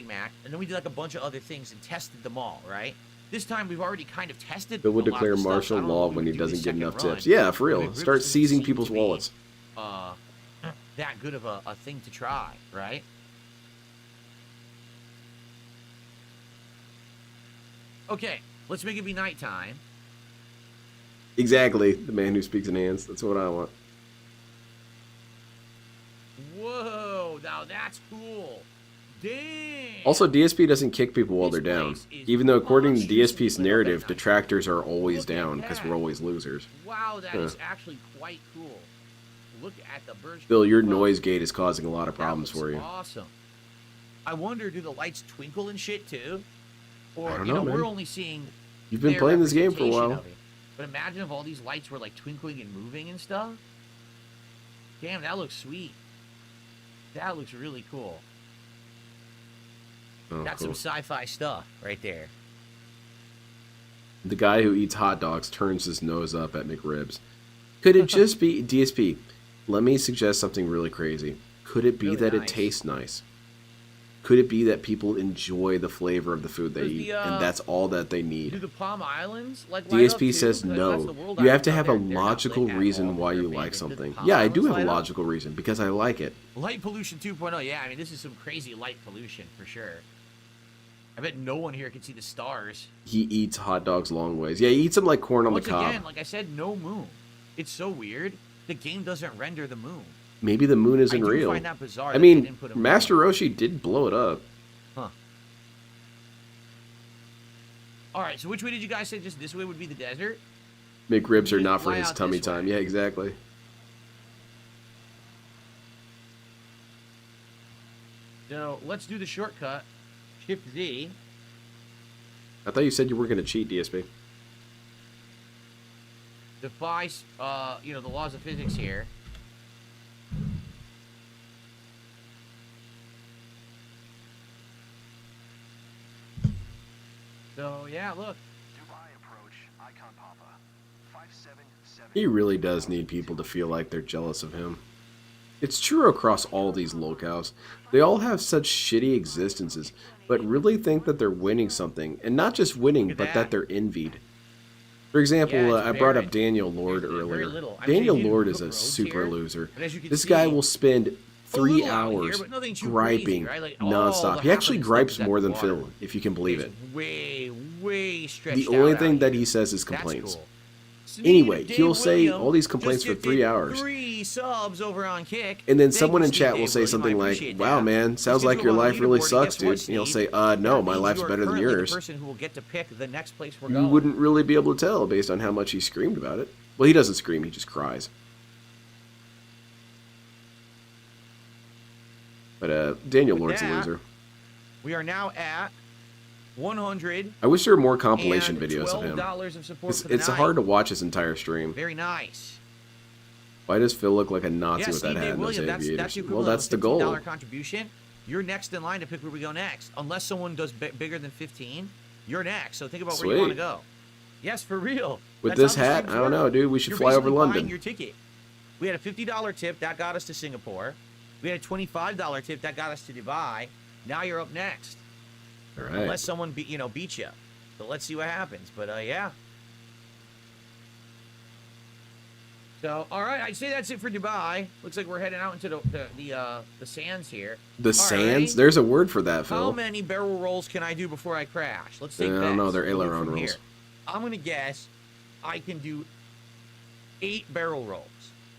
[SPEAKER 2] Mac, and then we did like a bunch of other things and tested them all, right? This time we've already kind of tested.
[SPEAKER 1] Bill would declare martial law when he doesn't get enough tips. Yeah, for real. Start seizing people's wallets.
[SPEAKER 2] That good of a thing to try, right? Okay, let's make it be nighttime.
[SPEAKER 1] Exactly. The man who speaks in hands. That's what I want.
[SPEAKER 2] Whoa, now that's cool. Dang.
[SPEAKER 1] Also, DSP doesn't kick people while they're down. Even though according to DSP's narrative, detractors are always down because we're always losers.
[SPEAKER 2] Wow, that is actually quite cool. Look at the birds.
[SPEAKER 1] Bill, your noise gate is causing a lot of problems for you.
[SPEAKER 2] Awesome. I wonder, do the lights twinkle and shit too? Or,
[SPEAKER 1] I don't know, man.
[SPEAKER 2] We're only seeing.
[SPEAKER 1] You've been playing this game for a while.
[SPEAKER 2] But imagine if all these lights were like twinkling and moving and stuff. Damn, that looks sweet. That looks really cool.
[SPEAKER 1] Oh,
[SPEAKER 2] That's
[SPEAKER 1] cool.
[SPEAKER 2] some sci-fi stuff right there.
[SPEAKER 1] The guy who eats hot dogs turns his nose up at McRibs. Could it just be DSP? Let me suggest something really crazy. Could it be
[SPEAKER 2] really
[SPEAKER 1] that
[SPEAKER 2] nice.
[SPEAKER 1] It tastes nice? Could it be that people enjoy the flavor of the food they eat, and that's all that they need?
[SPEAKER 2] Do the Palm Islands like
[SPEAKER 1] DSP says no. You have to have a logical reason why you like something. Yeah, I do have a logical reason, because I like it.
[SPEAKER 2] Light pollution 2.0. Yeah, I mean, this is some crazy light pollution for sure. I bet no one here can see the stars.
[SPEAKER 1] He eats hot dogs long ways. Yeah, he eats them like corn on the cob.
[SPEAKER 2] Again, like I said, no moon. It's so weird. The game doesn't render the moon.
[SPEAKER 1] Maybe the moon isn't real.
[SPEAKER 2] Find that bizarre.
[SPEAKER 1] I mean, Master Roshi did blow it up.
[SPEAKER 2] Huh. All right, so which way did you guys say? Just this way would be the desert?
[SPEAKER 1] McRibs are not for his tummy time. Yeah, exactly.
[SPEAKER 2] So let's do the shortcut. Shift Z.
[SPEAKER 1] I thought you said you were going to cheat, DSP.
[SPEAKER 2] Defy, the laws of physics here. So, yeah, look.
[SPEAKER 1] He really does need people to feel like they're jealous of him. It's true across all these locales. They all have such shitty existences, but really think that they're winning something. And not just winning, but that they're envied. For example, I brought up Daniel Lord earlier. Daniel Lord is a super loser. This guy will spend 3 hours griping nonstop. He actually gripes more than Phil, if you can believe it.
[SPEAKER 2] Way stretched
[SPEAKER 1] The only thing that he says is complaints. Anyway, he'll say all these complaints for 3 hours.
[SPEAKER 2] 3 subs over on Kick.
[SPEAKER 1] And then someone in chat will say something like, wow, man, sounds like your life really sucks, dude. And he'll say, no, my life's better than yours. You wouldn't really be able to tell based on how much he screamed about it. Well, he doesn't scream, he just cries. But Daniel Lord's a loser.
[SPEAKER 2] We are now at 100.
[SPEAKER 1] I wish there were more compilation videos of him.
[SPEAKER 2] Of
[SPEAKER 1] it's hard to watch his entire stream.
[SPEAKER 2] Very nice.
[SPEAKER 1] Why does Phil look like a Nazi with that hat and those aviators? Well, that's the goal.
[SPEAKER 2] $15 contribution. You're next in line to pick where we go next. Unless someone does bigger than 15, you're next. So think about where you want to go. Yes, for real.
[SPEAKER 1] With this hat, I don't know, dude. We should fly over London.
[SPEAKER 2] Your ticket. We had a $50 tip that got us to Singapore. We had a $25 tip that got us to Dubai. Now you're up next.
[SPEAKER 1] All right.
[SPEAKER 2] Unless someone beat you. So let's see what happens. But yeah. So all right, I'd say that's it for Dubai. Looks like we're heading out into the sands here.
[SPEAKER 1] The sands? There's a word for that, Phil.
[SPEAKER 2] How many barrel rolls can I do before I crash? Let's take that.
[SPEAKER 1] I don't know. They're aileron rolls.
[SPEAKER 2] Here. I'm gonna guess I can do 8 barrel rolls.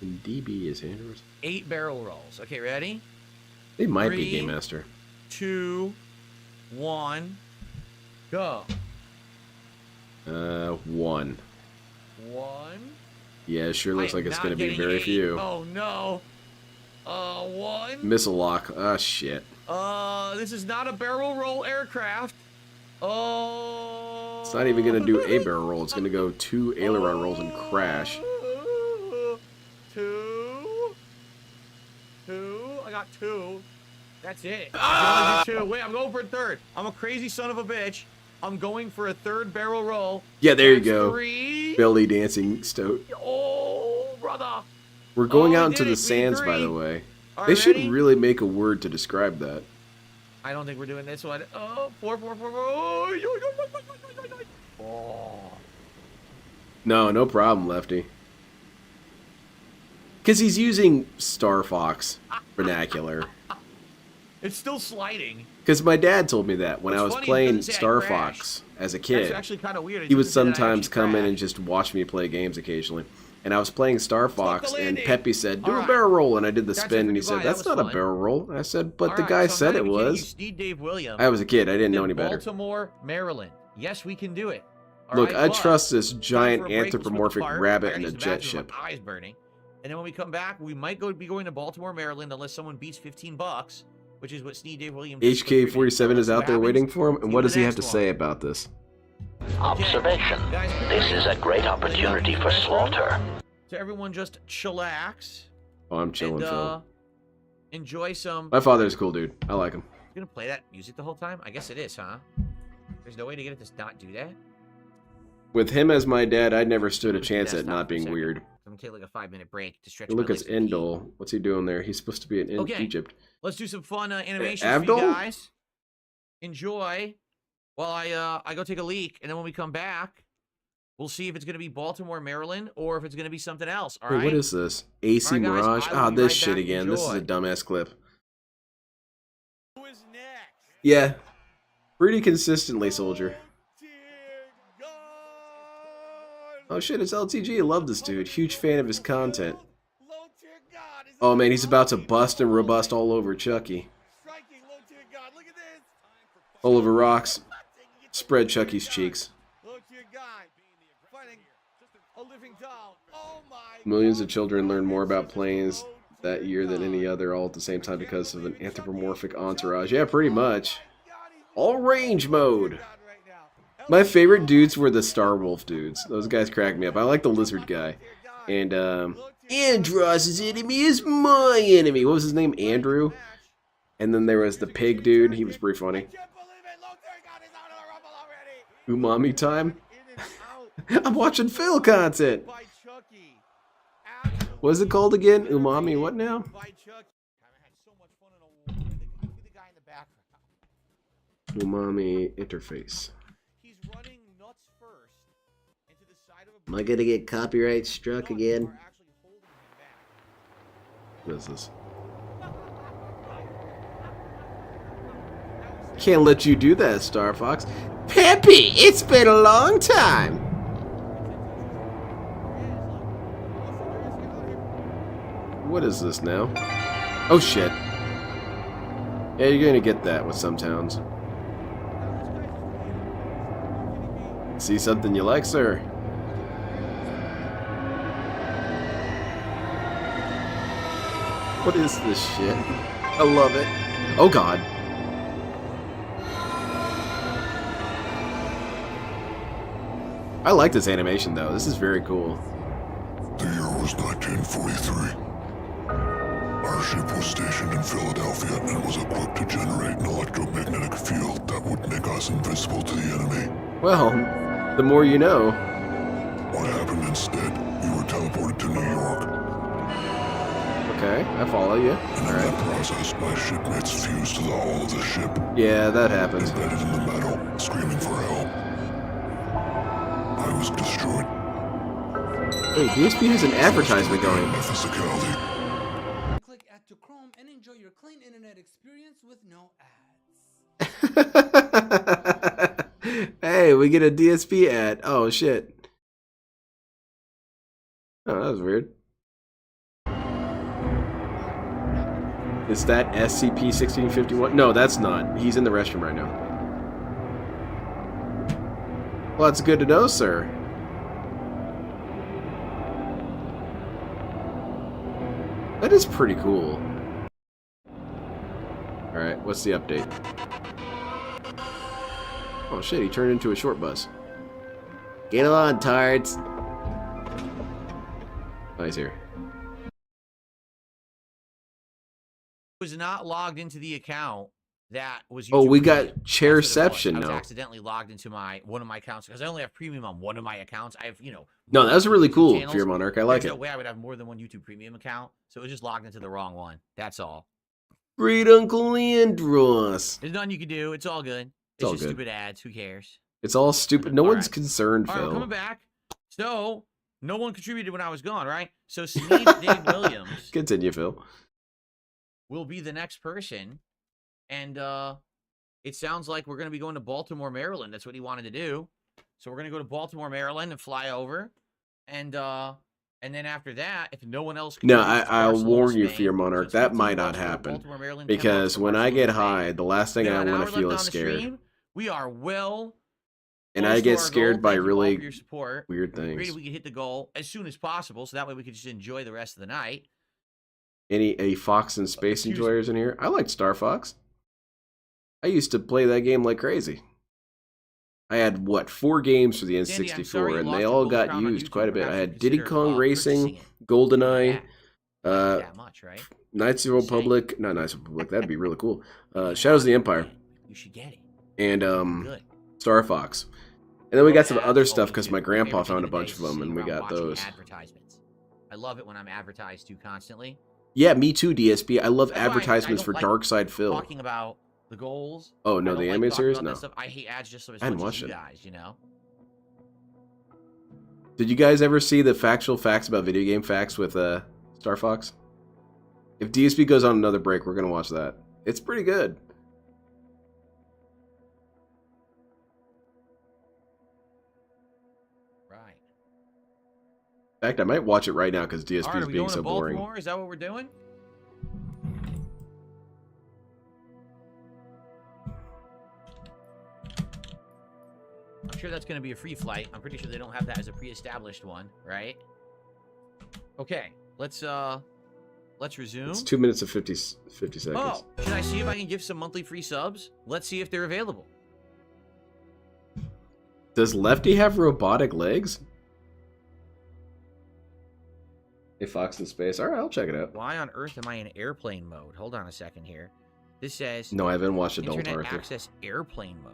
[SPEAKER 1] And DB is Andrews.
[SPEAKER 2] 8 barrel rolls. Okay, ready?
[SPEAKER 1] They might be Game Master.
[SPEAKER 2] 2, 1, go.
[SPEAKER 1] 1.
[SPEAKER 2] 1.
[SPEAKER 1] Yeah, it sure looks like it's going to be very few.
[SPEAKER 2] Oh, no. 1.
[SPEAKER 1] Missile lock. Ah, shit.
[SPEAKER 2] This is not a barrel roll aircraft.
[SPEAKER 1] It's not even going to do a barrel roll. It's going to go 2 aileron rolls and crash.
[SPEAKER 2] 2. I got 2. That's it. Ah! 2. Wait, I'm going for a 3rd. I'm a crazy son of a bitch. I'm going for a 3rd barrel roll.
[SPEAKER 1] Yeah, there you go.
[SPEAKER 2] 3.
[SPEAKER 1] belly dancing stoat.
[SPEAKER 2] Oh, brother.
[SPEAKER 1] We're going out into the sands, by the way. They should really make a word to describe that.
[SPEAKER 2] I don't think we're doing this one. Oh, 4. Oh.
[SPEAKER 1] No problem, Lefty. Because he's using Star Fox vernacular.
[SPEAKER 2] It's still sliding.
[SPEAKER 1] Because my dad told me that when I was playing Star Fox as a kid.
[SPEAKER 2] That's actually kind of weird.
[SPEAKER 1] He would sometimes come in and just watch me play games occasionally. And I was playing Star Fox, and Peppy said, do a barrel roll, and I did the spin, and he said, that's not a barrel roll. And I said, but the guy said it was. I was a kid. I didn't know any better.
[SPEAKER 2] Baltimore, Maryland. Yes, we can do it.
[SPEAKER 1] Look, I trust this giant anthropomorphic rabbit in a jet ship.
[SPEAKER 2] Eyes burning. And then when we come back, we might be going to Baltimore, Maryland, unless someone beats $15, which is what Sneed Dave Williams.
[SPEAKER 1] HK47 is out there waiting for him, and what does he have to say about this?
[SPEAKER 10] Observation. This is a great opportunity for slaughter.
[SPEAKER 2] So everyone just chillax.
[SPEAKER 1] Oh, I'm chilling, Phil.
[SPEAKER 2] Enjoy some...
[SPEAKER 1] My father's a cool dude. I like him.
[SPEAKER 2] You're gonna play that music the whole time? I guess it is, huh? There's no way to get it to not do that?
[SPEAKER 1] With him as my dad, I'd never stood a chance at not being weird.
[SPEAKER 2] I'm gonna take like a 5-minute break to stretch.
[SPEAKER 1] Look, it's Endel. What's he doing there? He's supposed to be in Egypt.
[SPEAKER 2] Let's do some fun animations for you guys. Enjoy while I go take a leak, and then when we come back, we'll see if it's gonna be Baltimore, Maryland, or if it's gonna be something else. All right.
[SPEAKER 1] What is this? AC Mirage? Ah, this shit again. This is a dumbass clip.
[SPEAKER 2] Who is next?
[SPEAKER 1] Yeah, pretty consistently, soldier. Oh shit, it's LTG. I love this dude. Huge fan of his content. Oh man, he's about to bust and robust all over Chucky. All over rocks. Spread Chucky's cheeks. Millions of children learned more about planes that year than any other, all at the same time because of an anthropomorphic entourage. Yeah, pretty much. All range mode. My favorite dudes were the Star Wolf dudes. Those guys crack me up. I like the lizard guy. And, Andross's enemy is my enemy. What was his name? Andrew? And then there was the pig dude. He was pretty funny. Umami time? I'm watching Phil content. What is it called again? Umami what now? Umami interface.
[SPEAKER 8] Am I gonna get copyright struck again?
[SPEAKER 1] What is this? Can't let you do that, Star Fox. Peppy, it's been a long time. What is this now? Oh shit. Yeah, you're gonna get that with some towns. See something you like, sir? What is this shit? I love it. Oh god. I like this animation though. This is very cool.
[SPEAKER 6] The year was 1943. Our ship was stationed in Philadelphia and was equipped to generate an electromagnetic field that would make us invisible to the enemy.
[SPEAKER 1] Well, the more you know.
[SPEAKER 6] What happened instead? We were teleported to New York.
[SPEAKER 1] Okay, I follow you.
[SPEAKER 6] And in that process, my shipmates fused to the hull of the ship.
[SPEAKER 1] Yeah, that happens.
[SPEAKER 6] Embedded in the metal, screaming for help. I was destroyed.
[SPEAKER 1] Hey, DSP has an advertisement going.
[SPEAKER 14] Click add to Chrome and enjoy your clean internet experience with no
[SPEAKER 1] ads. Hey, we get a DSP ad. Oh shit. Oh, that was weird. Is that SCP-1651? No, that's not. He's in the restroom right now. Well, that's good to know, sir. That is pretty cool. Alright, what's the update? Oh shit, he turned into a short bus.
[SPEAKER 8] Get on, tards.
[SPEAKER 1] Oh, he's here.
[SPEAKER 2] Was not logged into the account that was
[SPEAKER 8] Oh, we
[SPEAKER 2] Premium.
[SPEAKER 8] got chairception
[SPEAKER 2] I was
[SPEAKER 8] now.
[SPEAKER 2] accidentally logged into one of my accounts because I only have Premium on one of my accounts. I have,
[SPEAKER 8] No, that was really cool,
[SPEAKER 2] channels.
[SPEAKER 8] Fear Monarch. I like
[SPEAKER 2] There's
[SPEAKER 8] it.
[SPEAKER 2] no way I would have more than one YouTube Premium account, so it was just logged into the wrong one. That's all.
[SPEAKER 8] Great Uncle Leandros.
[SPEAKER 2] There's nothing you can do. It's all good. It's
[SPEAKER 8] all
[SPEAKER 2] just
[SPEAKER 8] good.
[SPEAKER 2] stupid ads. Who cares?
[SPEAKER 8] It's all stupid. No
[SPEAKER 2] All
[SPEAKER 8] one's
[SPEAKER 2] right.
[SPEAKER 8] concerned,
[SPEAKER 2] All right,
[SPEAKER 8] Phil.
[SPEAKER 2] we're coming back. So, no one contributed when I was gone, right? So, Sneed Dave Williams
[SPEAKER 8] Continue, Phil.
[SPEAKER 2] will be the next person. And it sounds like we're going to be going to Baltimore, Maryland. That's what he wanted to do. So, we're going to go to Baltimore, Maryland and fly over. And then after that, if no one else...
[SPEAKER 8] No, I'll warn you, Fear Monarch, that might not happen. Because when I get high, the last thing I want to feel is scared.
[SPEAKER 2] We are well...
[SPEAKER 8] And I get scared by really
[SPEAKER 2] Great
[SPEAKER 8] weird things.
[SPEAKER 2] if we could hit the goal as soon as possible, so that way we could just enjoy the rest of the night.
[SPEAKER 8] Any Fox and Space enjoyers in here? I liked Star Fox. I used to play that game like crazy. I had, 4 games for the N64, and they all got used quite a bit. I had Diddy Kong Racing, GoldenEye,
[SPEAKER 2] that much, right?
[SPEAKER 8] Knights of the Republic, not Knights of the Republic, that'd be really cool. Shadows of the Empire.
[SPEAKER 2] You should get it.
[SPEAKER 8] And
[SPEAKER 2] Good.
[SPEAKER 8] Star Fox. And then we got some other stuff because my grandpa found a bunch of them, and we got those.
[SPEAKER 2] Advertisements. I love it when I'm advertised to constantly.
[SPEAKER 8] Yeah, me too, DSP. I love advertisements for Dark Side Phil.
[SPEAKER 2] Talking about the goals.
[SPEAKER 8] Oh no, the anime series? No.
[SPEAKER 2] I hate ads just so as
[SPEAKER 8] much
[SPEAKER 2] as
[SPEAKER 8] you
[SPEAKER 2] guys,
[SPEAKER 8] Did you guys ever see the factual facts about video game facts with Star Fox? If DSP goes on another break, we're gonna watch that. It's pretty good.
[SPEAKER 2] Right.
[SPEAKER 8] In fact, I might watch it right now because DSP
[SPEAKER 2] All right,
[SPEAKER 8] is being so boring.
[SPEAKER 2] Baltimore? Is that what we're doing? I'm sure that's going to be a free flight. I'm pretty sure they don't have that as a pre-established one, right? Okay, let's resume.
[SPEAKER 8] It's 2 minutes and 50 seconds.
[SPEAKER 2] Oh, should I see if I can give some monthly free subs? Let's see if they're available.
[SPEAKER 8] Does Lefty have robotic legs? Hey, Fox in Space. All right, I'll check it out.
[SPEAKER 2] Why on earth am I in airplane mode? Hold on a second here. This says...
[SPEAKER 8] No, I haven't watched Adult
[SPEAKER 2] Internet
[SPEAKER 8] Arthur.
[SPEAKER 2] access airplane mode.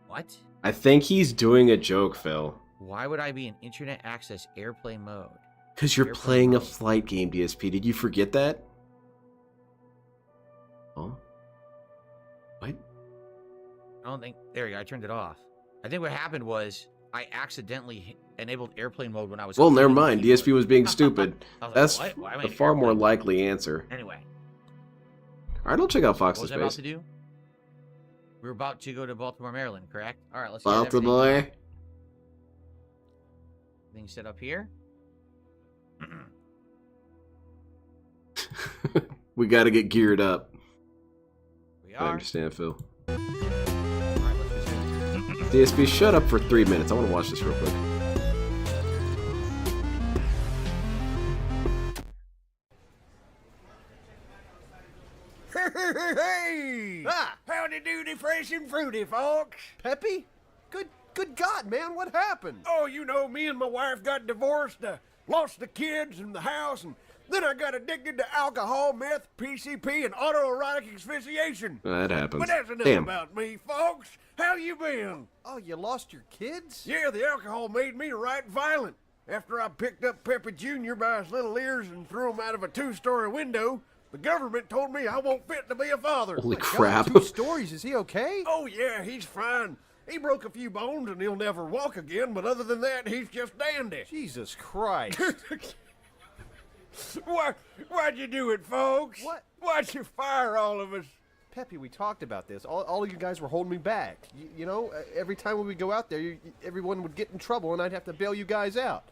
[SPEAKER 2] What?
[SPEAKER 8] I think he's doing a joke, Phil.
[SPEAKER 2] Why would I be in internet access airplane mode?
[SPEAKER 8] Because you're playing a flight game, DSP. Did you forget that? Oh? What?
[SPEAKER 2] I don't think... There you go. I turned it off. I think what happened was I accidentally enabled airplane mode when I was...
[SPEAKER 8] Well, never mind. DSP was being stupid.
[SPEAKER 2] Was
[SPEAKER 8] That's
[SPEAKER 2] like,
[SPEAKER 8] a far more likely answer.
[SPEAKER 2] Anyway.
[SPEAKER 8] All right, I'll check out Fox in
[SPEAKER 2] What was I
[SPEAKER 8] Space.
[SPEAKER 2] about to do? We were about to go to Baltimore, Maryland, correct? All right, let's get
[SPEAKER 8] Baltimore.
[SPEAKER 2] everything set up here.
[SPEAKER 8] We got to get geared up.
[SPEAKER 2] We
[SPEAKER 8] I
[SPEAKER 2] are.
[SPEAKER 8] understand, Phil.
[SPEAKER 2] All right, let's resume.
[SPEAKER 8] DSP, shut up for 3 minutes. I want to watch this real quick.
[SPEAKER 15] Hey! Howdy doody, fresh and fruity, folks.
[SPEAKER 9] Peppy? Good God, man, what happened?
[SPEAKER 15] Oh, you know, me and my wife got divorced, lost the kids and the house, and then I got addicted to alcohol, meth, PCP, and autoerotic asphyxiation.
[SPEAKER 8] That happens.
[SPEAKER 15] But that's enough
[SPEAKER 8] Damn.
[SPEAKER 15] about me, folks. How you been?
[SPEAKER 9] Oh, you lost your kids?
[SPEAKER 15] Yeah, the alcohol made me right violent. After I picked up Peppy Jr. by his little ears and threw him out of a 2-story window, the government told me I won't fit to be a father.
[SPEAKER 8] Holy crap.
[SPEAKER 9] 2 stories, is he okay?
[SPEAKER 15] Oh, yeah, he's fine. He broke a few bones and he'll never walk again, but other than that, he's just dandy.
[SPEAKER 9] Jesus Christ.
[SPEAKER 15] Why'd you do it, folks?
[SPEAKER 9] What?
[SPEAKER 15] Why'd you fire all of us?
[SPEAKER 9] Peppy, we talked about this. All of you guys were holding me back. You know, every time when we go out there, everyone would get in trouble and I'd have to bail you guys out.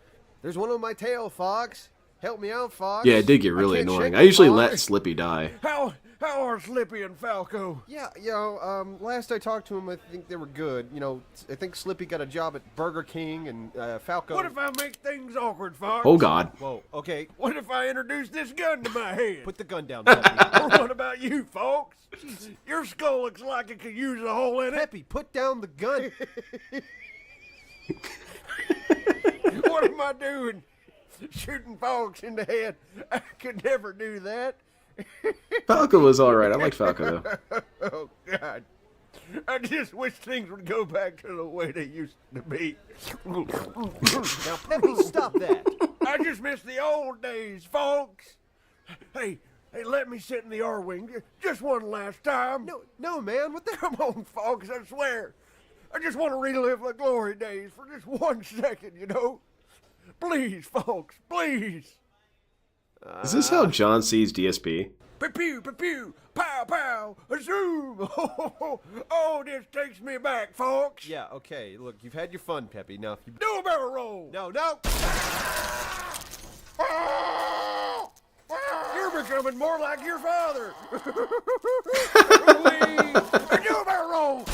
[SPEAKER 9] There's one on my tail, Fox. Help me out, Fox.
[SPEAKER 8] Yeah, it did get really annoying. I usually let Slippy die.
[SPEAKER 15] How are Slippy and Falco?
[SPEAKER 9] Yeah, you know, last I talked to him, I think they were good. You know, I think Slippy got a job at Burger King, and Falco...
[SPEAKER 15] What if I make things awkward, Fox?
[SPEAKER 8] Oh, God.
[SPEAKER 9] Whoa, okay.
[SPEAKER 15] What if I introduce this gun to my head?
[SPEAKER 9] Put the gun down, Peppy.
[SPEAKER 15] Well, what about you, folks? Your skull looks like it could use a hole in it.
[SPEAKER 9] Peppy, put down the gun.
[SPEAKER 15] What am I doing? Shooting folks in the head. I could never do that.
[SPEAKER 8] Falco was alright. I like Falco, though.
[SPEAKER 15] God. I just wish things would go back to the way they used to be.
[SPEAKER 9] Now, Peppy, stop that.
[SPEAKER 15] I just miss the old days, folks. Hey, let me sit in the R-wing just one last time.
[SPEAKER 9] No, man. What the?
[SPEAKER 15] Come on, folks, I swear. I just want to relive the glory days for just 1 second, you know? Please, folks, please.
[SPEAKER 1] Is this how John sees DSP?
[SPEAKER 15] Pew, pew, pew, pow, pow, a zoom. Oh, this takes me back, folks.
[SPEAKER 9] Yeah, okay. Look, you've had your fun, Peppy. Now, if you
[SPEAKER 15] do a barrel roll.
[SPEAKER 9] No.
[SPEAKER 15] You're becoming more like your father. Do a barrel roll.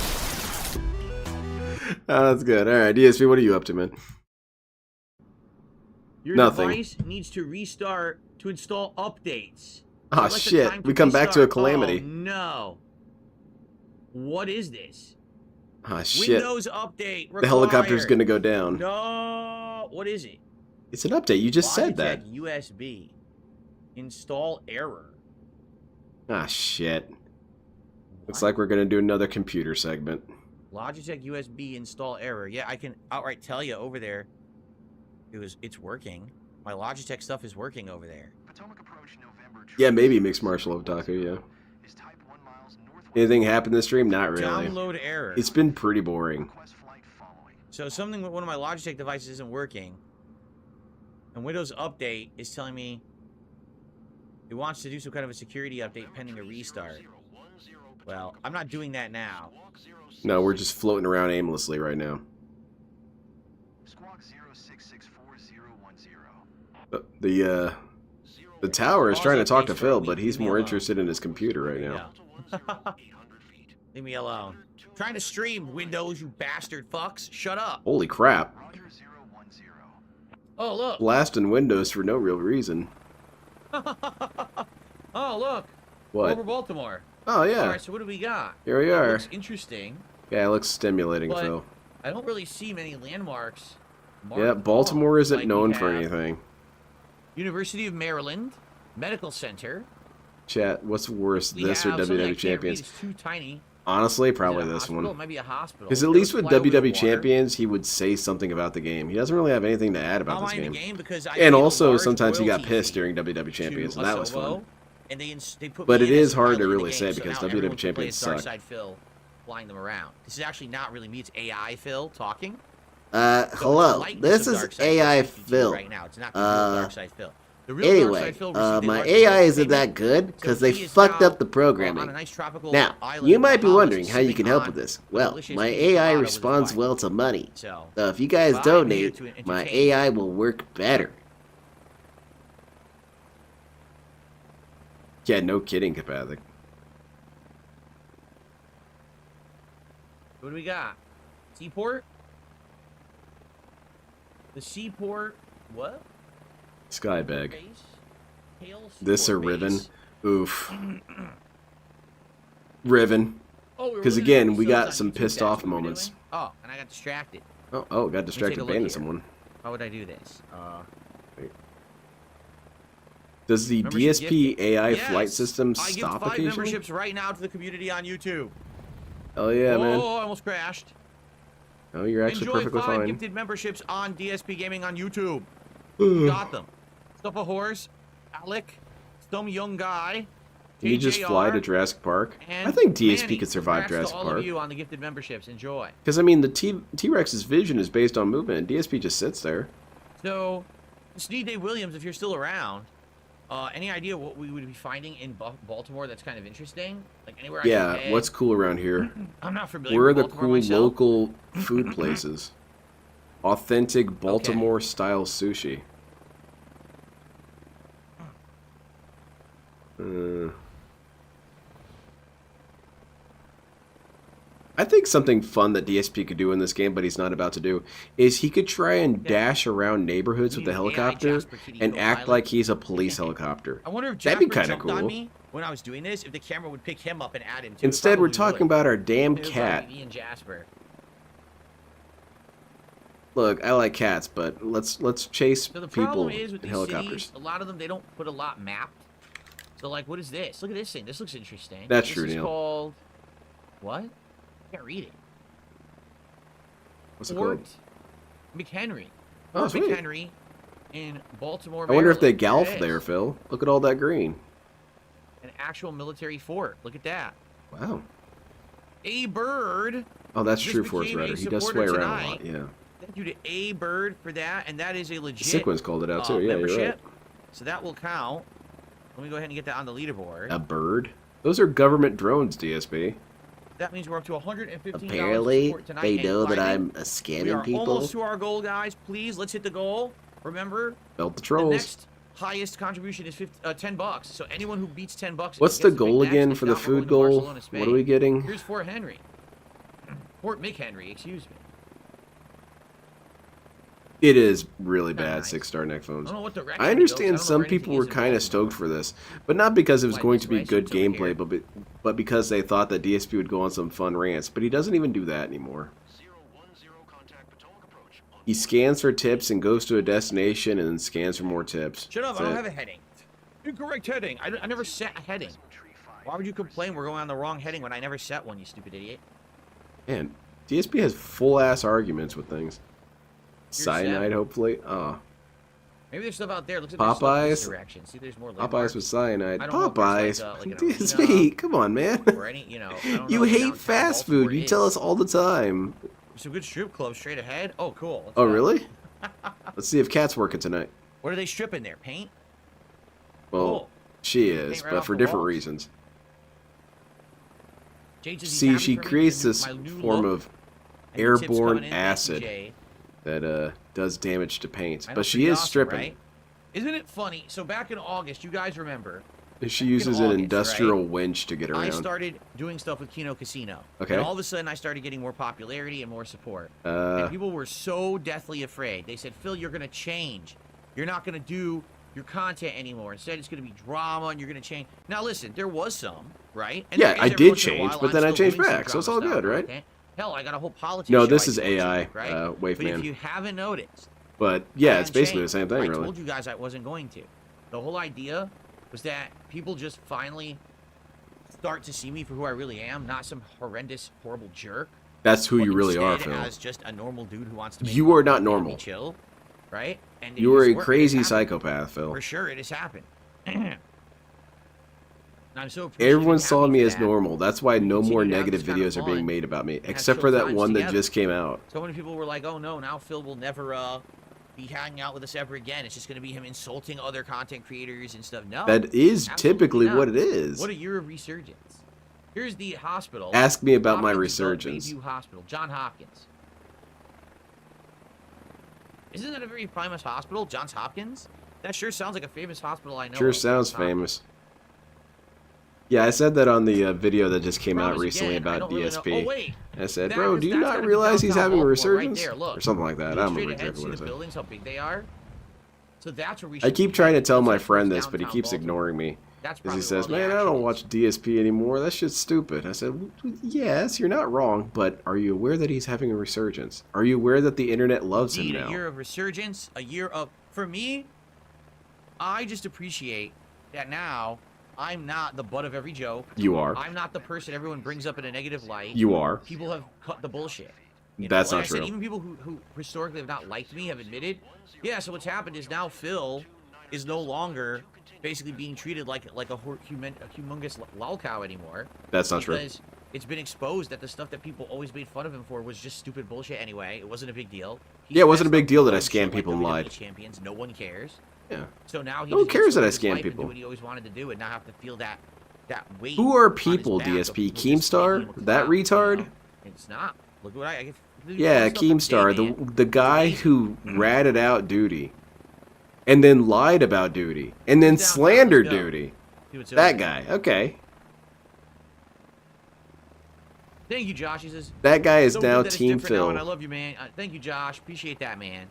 [SPEAKER 1] Oh, that's good. All right, DSP, what are you up to, man?
[SPEAKER 2] Your
[SPEAKER 1] Nothing.
[SPEAKER 2] device needs to restart to install updates.
[SPEAKER 1] Oh, shit. We come back to a calamity.
[SPEAKER 2] Oh, no. What is this?
[SPEAKER 1] Oh, shit.
[SPEAKER 2] Windows update required.
[SPEAKER 1] The helicopter's going to go down.
[SPEAKER 2] No. What is it?
[SPEAKER 1] It's an update. You just said that.
[SPEAKER 2] USB. Install error.
[SPEAKER 1] Ah, shit. Looks like we're going to do another computer segment.
[SPEAKER 2] Logitech USB install error. Yeah, I can outright tell you over there. It's working. My Logitech stuff is working over there.
[SPEAKER 1] Yeah, maybe Mixed Martial Otaku, yeah. Anything happened this stream? Not really.
[SPEAKER 2] Download error.
[SPEAKER 1] It's been pretty boring.
[SPEAKER 2] So something with one of my Logitech devices isn't working. And Windows Update is telling me it wants to do some kind of a security update pending a restart. Well, I'm not doing that now.
[SPEAKER 1] No, we're just floating around aimlessly right now. The tower is trying to talk to Phil, but he's more interested in his computer right now.
[SPEAKER 2] Leave me alone. I'm trying to stream, Windows, you bastard fucks. Shut up.
[SPEAKER 1] Holy crap.
[SPEAKER 2] Oh, look.
[SPEAKER 1] Blasting Windows for no real reason.
[SPEAKER 2] Oh, look.
[SPEAKER 1] What?
[SPEAKER 2] Over Baltimore.
[SPEAKER 1] Oh, yeah.
[SPEAKER 2] All right, so what do we got?
[SPEAKER 1] Here we are.
[SPEAKER 2] Looks interesting.
[SPEAKER 1] Yeah, it looks stimulating,
[SPEAKER 2] but
[SPEAKER 1] Phil.
[SPEAKER 2] I don't really see many landmarks.
[SPEAKER 1] Yeah, Baltimore isn't known for anything.
[SPEAKER 2] University of Maryland Medical Center.
[SPEAKER 1] Chat, what's worse, this or WWE Champions?
[SPEAKER 2] It's too tiny.
[SPEAKER 1] Honestly, probably this
[SPEAKER 2] hospital?
[SPEAKER 1] one.
[SPEAKER 2] It might be a hospital.
[SPEAKER 1] Because at least with WWE Champions, he would say something about the game. He doesn't really have anything to add about this game.
[SPEAKER 2] And
[SPEAKER 1] also, sometimes he got pissed during WWE Champions, and that was fun.
[SPEAKER 2] And they put
[SPEAKER 1] but it is hard to
[SPEAKER 2] game,
[SPEAKER 1] really say because WWE Champions suck.
[SPEAKER 2] Phil flying them around. This is actually not really me. It's AI Phil talking.
[SPEAKER 8] Hello. This is AI Phil.
[SPEAKER 2] Right now. It's not Darkside Phil.
[SPEAKER 8] Anyway, my AI isn't that good because they fucked up the programming. Now, you might be wondering how you can help with this. Well, my AI responds well to money. So if you guys donate, my AI will work better.
[SPEAKER 1] Yeah, no kidding, Kapathic.
[SPEAKER 2] What do we got? Seaport? The Seaport, what?
[SPEAKER 1] Skybag. This or Riven? Oof. Riven. Because again, we got some pissed off moments.
[SPEAKER 2] Oh, and I got distracted.
[SPEAKER 1] Oh, got distracted banning someone.
[SPEAKER 2] How would I do this?
[SPEAKER 1] Wait. Does the DSP AI flight system stop occasionally?
[SPEAKER 2] I give 5 memberships right now to the community on YouTube.
[SPEAKER 1] Oh yeah, man.
[SPEAKER 2] Oh, I almost crashed.
[SPEAKER 1] Oh, you're actually perfectly fine.
[SPEAKER 2] Enjoy 5 gifted memberships on DSP Gaming on YouTube. Got them. Stuff a horse, Alec, some young guy.
[SPEAKER 1] Can you just fly to Jurassic Park? I think DSP could survive Jurassic Park.
[SPEAKER 2] All of you on the gifted memberships. Enjoy.
[SPEAKER 1] Because I mean, the T-Rex's vision is based on movement, and DSP just sits there.
[SPEAKER 2] So, Sneed Day Williams, if you're still around, any idea what we would be finding in Baltimore that's kind of interesting? Like anywhere?
[SPEAKER 1] Yeah, what's cool around here?
[SPEAKER 2] I'm not familiar.
[SPEAKER 1] Where are
[SPEAKER 2] with
[SPEAKER 1] the cool local food places? Authentic Baltimore-style sushi. I think something fun that DSP could do in this game, but he's not about to do, is he could try and dash around neighborhoods with the helicopter and act like he's a police helicopter.
[SPEAKER 2] I wonder if
[SPEAKER 1] that'd be
[SPEAKER 2] kind of
[SPEAKER 1] cool.
[SPEAKER 2] On me when I was doing this, if the camera would pick him up and add him to
[SPEAKER 1] Instead, we're talking about our damn cat.
[SPEAKER 2] Me and Jasper.
[SPEAKER 1] Look, I like cats, but let's chase
[SPEAKER 2] so the
[SPEAKER 1] people
[SPEAKER 2] problem is with
[SPEAKER 1] in
[SPEAKER 2] these
[SPEAKER 1] helicopters.
[SPEAKER 2] Cities, a lot of them, they don't put a lot mapped. So, like, what is this? Look at this thing. This looks interesting.
[SPEAKER 1] That's
[SPEAKER 2] this
[SPEAKER 1] true,
[SPEAKER 2] is
[SPEAKER 1] Neil.
[SPEAKER 2] Called What? I can't read it.
[SPEAKER 1] What's it
[SPEAKER 2] Fort
[SPEAKER 1] called?
[SPEAKER 2] McHenry.
[SPEAKER 1] Oh,
[SPEAKER 2] Fort
[SPEAKER 1] sweet.
[SPEAKER 2] McHenry in Baltimore,
[SPEAKER 1] I wonder if they
[SPEAKER 2] Maryland.
[SPEAKER 1] golf there, Phil. Look at all that green.
[SPEAKER 2] An actual military fort. Look at that.
[SPEAKER 1] Wow.
[SPEAKER 2] A Bird.
[SPEAKER 1] Oh, that's
[SPEAKER 2] just
[SPEAKER 1] true, Force
[SPEAKER 2] became a
[SPEAKER 1] Rider. He does
[SPEAKER 2] supporter
[SPEAKER 1] sway around a
[SPEAKER 2] tonight.
[SPEAKER 1] lot, yeah.
[SPEAKER 2] Thank you to A Bird for that, and that is a legit
[SPEAKER 1] Sequence called it out, too. Yeah,
[SPEAKER 2] membership.
[SPEAKER 1] you're right.
[SPEAKER 2] So that will count. Let me go ahead and get that on the leaderboard.
[SPEAKER 1] A bird? Those are government drones, DSP.
[SPEAKER 2] That means we're up to $115
[SPEAKER 8] Apparently,
[SPEAKER 2] support tonight.
[SPEAKER 8] they know that
[SPEAKER 2] Climbing.
[SPEAKER 8] I'm scamming
[SPEAKER 2] We are
[SPEAKER 8] people.
[SPEAKER 2] almost to our goal, guys. Please, let's hit the goal. Remember,
[SPEAKER 1] Belt the
[SPEAKER 2] the
[SPEAKER 1] trolls.
[SPEAKER 2] next highest contribution is $10. So anyone who beats $10,
[SPEAKER 1] What's the goal again for the food goal? What are we getting?
[SPEAKER 2] Here's Fort Henry. Fort McHenry, excuse me.
[SPEAKER 1] It is really bad, 6-star neck phones.
[SPEAKER 2] I don't know what direction
[SPEAKER 1] I
[SPEAKER 2] to
[SPEAKER 1] understand
[SPEAKER 2] go, 'cause I don't know
[SPEAKER 1] some
[SPEAKER 2] where anything
[SPEAKER 1] people were
[SPEAKER 2] is in
[SPEAKER 1] kind of
[SPEAKER 2] Baltimore.
[SPEAKER 1] stoked for this, but not because it was
[SPEAKER 2] Why,
[SPEAKER 1] going
[SPEAKER 2] this
[SPEAKER 1] to be
[SPEAKER 2] way?
[SPEAKER 1] good
[SPEAKER 2] So it's over
[SPEAKER 1] gameplay, but because they thought that DSP would go on some fun rants. But he doesn't even do that anymore. He scans for tips and goes to a destination and then scans for more tips.
[SPEAKER 2] Shut up,
[SPEAKER 1] That's
[SPEAKER 2] I don't
[SPEAKER 1] it.
[SPEAKER 2] have a heading. Incorrect heading. I never set a heading. Why would you complain we're going on the wrong heading when I never set one, you stupid idiot?
[SPEAKER 1] Man, DSP has full-ass arguments with things.
[SPEAKER 2] You're
[SPEAKER 1] Cyanide,
[SPEAKER 2] set.
[SPEAKER 1] hopefully. Oh.
[SPEAKER 2] Maybe there's stuff out there. Looks like there's stuff in this
[SPEAKER 1] Popeyes?
[SPEAKER 2] direction. See, there's more
[SPEAKER 1] Popeyes
[SPEAKER 2] landmarks.
[SPEAKER 1] with cyanide.
[SPEAKER 2] I don't know if there's
[SPEAKER 1] Popeyes.
[SPEAKER 2] like an
[SPEAKER 1] DSP,
[SPEAKER 2] arena
[SPEAKER 1] come on, man.
[SPEAKER 2] or any, you know, I don't
[SPEAKER 1] You
[SPEAKER 2] know if
[SPEAKER 1] hate
[SPEAKER 2] downtown
[SPEAKER 1] fast
[SPEAKER 2] Baltimore
[SPEAKER 1] food. You
[SPEAKER 2] is.
[SPEAKER 1] tell us all the time.
[SPEAKER 2] There's some good strip clubs straight ahead. Oh, cool. Let's
[SPEAKER 1] Oh,
[SPEAKER 2] go.
[SPEAKER 1] really? Let's see if Kat's working tonight.
[SPEAKER 2] What are they stripping there? Paint?
[SPEAKER 1] Well,
[SPEAKER 2] Cool.
[SPEAKER 1] she is,
[SPEAKER 2] Paint right
[SPEAKER 1] but
[SPEAKER 2] off
[SPEAKER 1] for
[SPEAKER 2] the
[SPEAKER 1] different
[SPEAKER 2] walls.
[SPEAKER 1] reasons.
[SPEAKER 2] Jade says he's
[SPEAKER 1] See,
[SPEAKER 2] happy
[SPEAKER 1] she
[SPEAKER 2] for me
[SPEAKER 1] creates
[SPEAKER 2] because
[SPEAKER 1] this
[SPEAKER 2] my new
[SPEAKER 1] form
[SPEAKER 2] look
[SPEAKER 1] of
[SPEAKER 2] and the tips
[SPEAKER 1] airborne
[SPEAKER 2] coming in. Thank you,
[SPEAKER 1] acid
[SPEAKER 2] Jay.
[SPEAKER 1] that does damage to paints.
[SPEAKER 2] I know,
[SPEAKER 1] But she
[SPEAKER 2] pretty
[SPEAKER 1] is
[SPEAKER 2] awesome,
[SPEAKER 1] stripping.
[SPEAKER 2] right? Isn't it funny? So back in August, you guys remember,
[SPEAKER 1] She uses an
[SPEAKER 2] August,
[SPEAKER 1] industrial
[SPEAKER 2] right?
[SPEAKER 1] winch to get
[SPEAKER 2] I
[SPEAKER 1] around.
[SPEAKER 2] started doing stuff with Kino Casino.
[SPEAKER 1] Okay.
[SPEAKER 2] And all of a sudden, I started getting more popularity and more support.
[SPEAKER 1] Uh.
[SPEAKER 2] And people were so deathly afraid. They said, Phil, you're going to change. You're not going to do your content anymore. Instead, it's going to be drama, and you're going to change. Now, listen, there was some, right? And
[SPEAKER 1] Yeah,
[SPEAKER 2] there
[SPEAKER 1] I
[SPEAKER 2] is every
[SPEAKER 1] did
[SPEAKER 2] once in a
[SPEAKER 1] change,
[SPEAKER 2] while,
[SPEAKER 1] but
[SPEAKER 2] I'm
[SPEAKER 1] then I
[SPEAKER 2] still
[SPEAKER 1] changed
[SPEAKER 2] doing some
[SPEAKER 1] back, so it's
[SPEAKER 2] drama
[SPEAKER 1] all
[SPEAKER 2] stuff,
[SPEAKER 1] good, right?
[SPEAKER 2] okay? Hell, I got a whole politics
[SPEAKER 1] No,
[SPEAKER 2] show
[SPEAKER 1] this
[SPEAKER 2] I
[SPEAKER 1] is
[SPEAKER 2] do
[SPEAKER 1] AI,
[SPEAKER 2] this week, right?
[SPEAKER 1] Wave
[SPEAKER 2] But
[SPEAKER 1] Man.
[SPEAKER 2] if you haven't noticed,
[SPEAKER 1] But yeah,
[SPEAKER 2] I
[SPEAKER 1] it's basically the
[SPEAKER 2] changed.
[SPEAKER 1] same thing,
[SPEAKER 2] I
[SPEAKER 1] really.
[SPEAKER 2] told you guys I wasn't going to. The whole idea was that people just finally start to see me for who I really am, not some horrendous, horrible jerk.
[SPEAKER 1] That's who
[SPEAKER 2] but
[SPEAKER 1] you really are,
[SPEAKER 2] instead
[SPEAKER 1] Phil.
[SPEAKER 2] as just a normal dude who wants to make
[SPEAKER 1] You are
[SPEAKER 2] fun
[SPEAKER 1] not
[SPEAKER 2] and
[SPEAKER 1] normal.
[SPEAKER 2] be chill, right? And
[SPEAKER 1] You
[SPEAKER 2] it
[SPEAKER 1] are
[SPEAKER 2] has
[SPEAKER 1] a
[SPEAKER 2] worked.
[SPEAKER 1] crazy
[SPEAKER 2] It has happened.
[SPEAKER 1] psychopath, Phil.
[SPEAKER 2] For sure, it has happened. I'm so appreciative
[SPEAKER 1] Everyone
[SPEAKER 2] and
[SPEAKER 1] saw
[SPEAKER 2] happy
[SPEAKER 1] me
[SPEAKER 2] for
[SPEAKER 1] as
[SPEAKER 2] that.
[SPEAKER 1] normal. That's why no more
[SPEAKER 2] continue to have
[SPEAKER 1] negative
[SPEAKER 2] this kind of
[SPEAKER 1] videos are being
[SPEAKER 2] fun
[SPEAKER 1] made about me,
[SPEAKER 2] and have
[SPEAKER 1] except
[SPEAKER 2] chill
[SPEAKER 1] for that
[SPEAKER 2] times
[SPEAKER 1] one that
[SPEAKER 2] together.
[SPEAKER 1] just came out.
[SPEAKER 2] So many people were like, "Oh no, now Phil will never be hanging out with us ever again. It's just going to be him insulting other content creators and stuff." No,
[SPEAKER 1] That is
[SPEAKER 2] absolutely
[SPEAKER 1] typically
[SPEAKER 2] not.
[SPEAKER 1] what it is.
[SPEAKER 2] What a year of resurgence. Here's the hospital.
[SPEAKER 1] Ask me about my
[SPEAKER 2] Hopkins Adult
[SPEAKER 1] resurgence.
[SPEAKER 2] Bayview Hospital, John Hopkins. Isn't that a very famous hospital, Johns Hopkins? That sure sounds like a famous hospital I know.
[SPEAKER 1] Sure
[SPEAKER 2] of,
[SPEAKER 1] sounds
[SPEAKER 2] Johns Hopkins.
[SPEAKER 1] famous. Yeah, I said that on the video that just came out
[SPEAKER 2] Promise
[SPEAKER 1] recently
[SPEAKER 2] again, I
[SPEAKER 1] about
[SPEAKER 2] don't really know-
[SPEAKER 1] DSP.
[SPEAKER 2] Oh, wait.
[SPEAKER 1] I said,
[SPEAKER 2] That
[SPEAKER 1] bro,
[SPEAKER 2] is-
[SPEAKER 1] do you
[SPEAKER 2] that's
[SPEAKER 1] not
[SPEAKER 2] gotta be
[SPEAKER 1] realize he's
[SPEAKER 2] downtown
[SPEAKER 1] having a
[SPEAKER 2] Baltimore right
[SPEAKER 1] resurgence?
[SPEAKER 2] there, look.
[SPEAKER 1] Or something like that. I
[SPEAKER 2] Look
[SPEAKER 1] don't
[SPEAKER 2] straight
[SPEAKER 1] remember
[SPEAKER 2] ahead,
[SPEAKER 1] exactly
[SPEAKER 2] see
[SPEAKER 1] what I
[SPEAKER 2] the
[SPEAKER 1] said.
[SPEAKER 2] buildings, how big they are. So that's where we
[SPEAKER 1] I
[SPEAKER 2] should
[SPEAKER 1] keep
[SPEAKER 2] be
[SPEAKER 1] trying to
[SPEAKER 2] heading.
[SPEAKER 1] tell
[SPEAKER 2] Looks
[SPEAKER 1] my
[SPEAKER 2] like
[SPEAKER 1] friend
[SPEAKER 2] towards
[SPEAKER 1] this, but he
[SPEAKER 2] downtown
[SPEAKER 1] keeps
[SPEAKER 2] Baltimore.
[SPEAKER 1] ignoring me.
[SPEAKER 2] That's
[SPEAKER 1] Because he
[SPEAKER 2] probably
[SPEAKER 1] says,
[SPEAKER 2] where all the
[SPEAKER 1] man, I don't
[SPEAKER 2] action
[SPEAKER 1] watch DSP anymore. That shit's stupid. I said, "Well, yes, you're not wrong, but are you aware that he's having a resurgence? Are you aware that the internet loves him
[SPEAKER 2] Indeed,
[SPEAKER 1] now?
[SPEAKER 2] a year of resurgence, a year of... For me, I just appreciate that now I'm not the butt of every joke.
[SPEAKER 1] You are.
[SPEAKER 2] I'm not the person everyone brings up in a negative light.
[SPEAKER 1] You are.
[SPEAKER 2] People have cut the bullshit. You
[SPEAKER 1] That's
[SPEAKER 2] know?
[SPEAKER 1] not
[SPEAKER 2] Like I said,
[SPEAKER 1] true.
[SPEAKER 2] even people who historically have not liked me have admitted, yeah, so what's happened is now Phil is no longer basically being treated like a humongous lolcow anymore.
[SPEAKER 1] That's not true.
[SPEAKER 2] Because it's been exposed that the stuff that people always made fun of him for was just stupid bullshit anyway. It wasn't a big deal.
[SPEAKER 1] Yeah, it wasn't a big deal that I
[SPEAKER 2] Shit
[SPEAKER 1] scammed people and
[SPEAKER 2] WWE
[SPEAKER 1] lied.
[SPEAKER 2] Champions. No one cares.
[SPEAKER 1] Yeah.
[SPEAKER 2] So now he
[SPEAKER 1] No one
[SPEAKER 2] just
[SPEAKER 1] cares
[SPEAKER 2] gets to
[SPEAKER 1] that I
[SPEAKER 2] live his
[SPEAKER 1] scam
[SPEAKER 2] life and
[SPEAKER 1] people.
[SPEAKER 2] do what he always wanted to do and not have to feel that weight.
[SPEAKER 1] Who are
[SPEAKER 2] on his
[SPEAKER 1] people,
[SPEAKER 2] back of
[SPEAKER 1] DSP?
[SPEAKER 2] people just making
[SPEAKER 1] Keemstar?
[SPEAKER 2] him look
[SPEAKER 1] That
[SPEAKER 2] crap, you
[SPEAKER 1] retard?
[SPEAKER 2] know? It's not. Look what I
[SPEAKER 1] Yeah, Keemstar, the guy who ratted out Duty, and then lied about Duty, and then slandered
[SPEAKER 2] let's go.
[SPEAKER 1] Duty.
[SPEAKER 2] See what's
[SPEAKER 1] That
[SPEAKER 2] over
[SPEAKER 1] guy, okay.
[SPEAKER 2] Thank you, Josh. He says,
[SPEAKER 1] That guy is
[SPEAKER 2] so
[SPEAKER 1] now
[SPEAKER 2] good that it's
[SPEAKER 1] Team
[SPEAKER 2] different now,
[SPEAKER 1] Phil.
[SPEAKER 2] and I love you, man. Thank you, Josh. Appreciate that, man.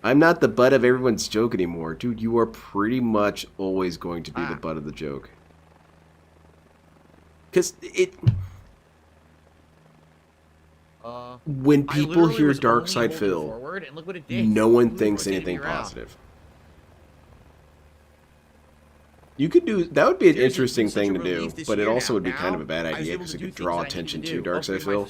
[SPEAKER 1] I'm not the butt of everyone's joke anymore. Dude, you are pretty much always going to be the butt of the joke. Because when
[SPEAKER 2] I
[SPEAKER 1] people
[SPEAKER 2] literally
[SPEAKER 1] hear
[SPEAKER 2] was
[SPEAKER 1] Dark
[SPEAKER 2] only
[SPEAKER 1] Side
[SPEAKER 2] holding
[SPEAKER 1] Phil,
[SPEAKER 2] forward, and look what it did.
[SPEAKER 1] no one
[SPEAKER 2] It
[SPEAKER 1] thinks
[SPEAKER 2] rotated me
[SPEAKER 1] anything
[SPEAKER 2] around.
[SPEAKER 1] positive. You could do that. Would be an interesting thing to do, but it also would be kind of a bad idea because it could draw attention to Darkside Phil.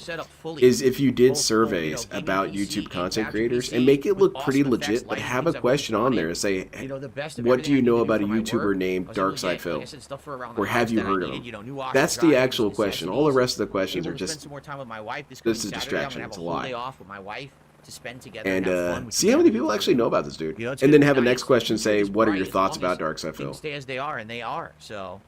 [SPEAKER 1] Is if you did surveys about YouTube content creators and make it look pretty legit, but have a question on there and say, "What do you know about a YouTuber named Darkside Phil?" Or have you heard of him? That's the actual question. All the rest of the questions are just this is distraction. It's a lie.
[SPEAKER 2] To spend together
[SPEAKER 1] and see how many people actually know about this dude, and then have a next question say, "What are your thoughts about Darkside Phil?"
[SPEAKER 2] Stay as they are, and they are. So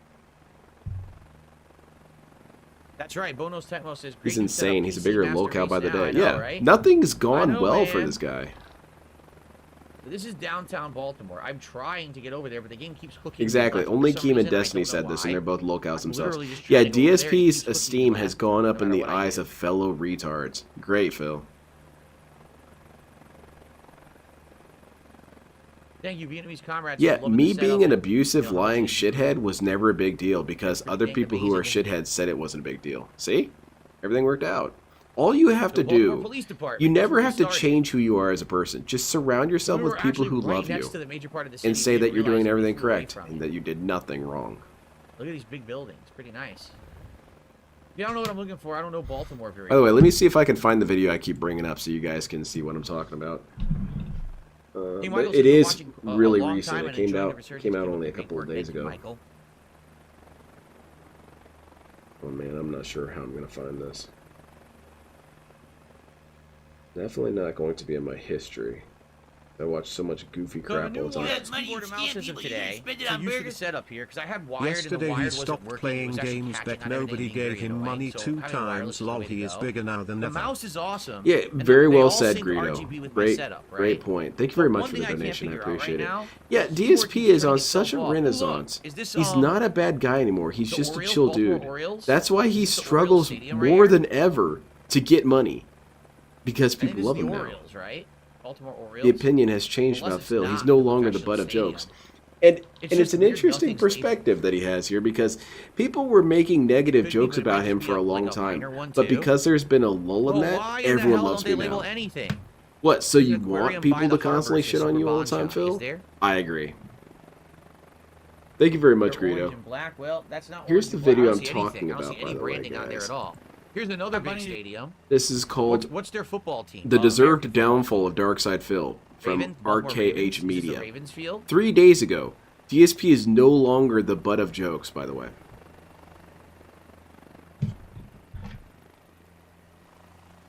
[SPEAKER 2] that's right. Bonos Techmo says
[SPEAKER 1] he's insane. He's a bigger locale by the day. Yeah, right? Nothing's gone well for this guy.
[SPEAKER 2] This is downtown Baltimore. I'm trying to get over there, but the game keeps hooking.
[SPEAKER 1] Exactly. Only Keem and Destiny said this, and they're both locales themselves. Yeah, DSP's esteem has gone up in the eyes of fellow retards. Great, Phil.
[SPEAKER 2] Thank you, Vietnamese comrades.
[SPEAKER 1] Yeah, me being an abusive, lying shithead was never a big deal because other people who are shitheads said it wasn't a big deal. See? Everything worked out. All you have to do, you never have to change who you are as a person. Just surround yourself with people who love you and say that you're doing everything correct and that you did nothing wrong.
[SPEAKER 2] Look at these big buildings. Pretty nice. Yeah, I don't know what I'm looking for. I don't know Baltimore very well.
[SPEAKER 1] By the way, let me see if I can find the video I keep bringing up so you guys can see what I'm talking about. But it is really recent. It came out only a couple of days ago. Oh man, I'm not sure how I'm going to find this. Definitely not going to be in my history. I watched so much goofy crap all the time.
[SPEAKER 2] Keyboard and mouse as of today. So you should set up here because I had wired
[SPEAKER 13] Yesterday
[SPEAKER 2] and the wired
[SPEAKER 13] he stopped playing games that nobody gave him money 2 times. Lol, he is bigger now than ever.
[SPEAKER 2] The mouse is awesome.
[SPEAKER 1] Yeah, very well said, Greedo. Great point. Thank you very much for the donation. I appreciate it. Yeah, DSP is on such a renaissance. He's not a bad guy anymore. He's just a chill dude. That's why he struggles more than ever to get money because people love him now. The opinion has changed about Phil. He's no longer the butt of jokes. And it's an interesting perspective that he has here because people were making negative jokes about him for a long time. But because there's been a lull in that, everyone loves me now. What, so you want people to constantly shit on you all the time, Phil? I agree. Thank you very much, Greedo. Here's the video I'm talking about, by the way, guys.
[SPEAKER 2] Here's another big stadium.
[SPEAKER 1] This is called
[SPEAKER 2] what's their football team?
[SPEAKER 1] The Deserved Downfall of Darkside Phil from RKH Media.
[SPEAKER 2] 3
[SPEAKER 1] 3 days ago. DSP is no longer the butt of jokes, by the way.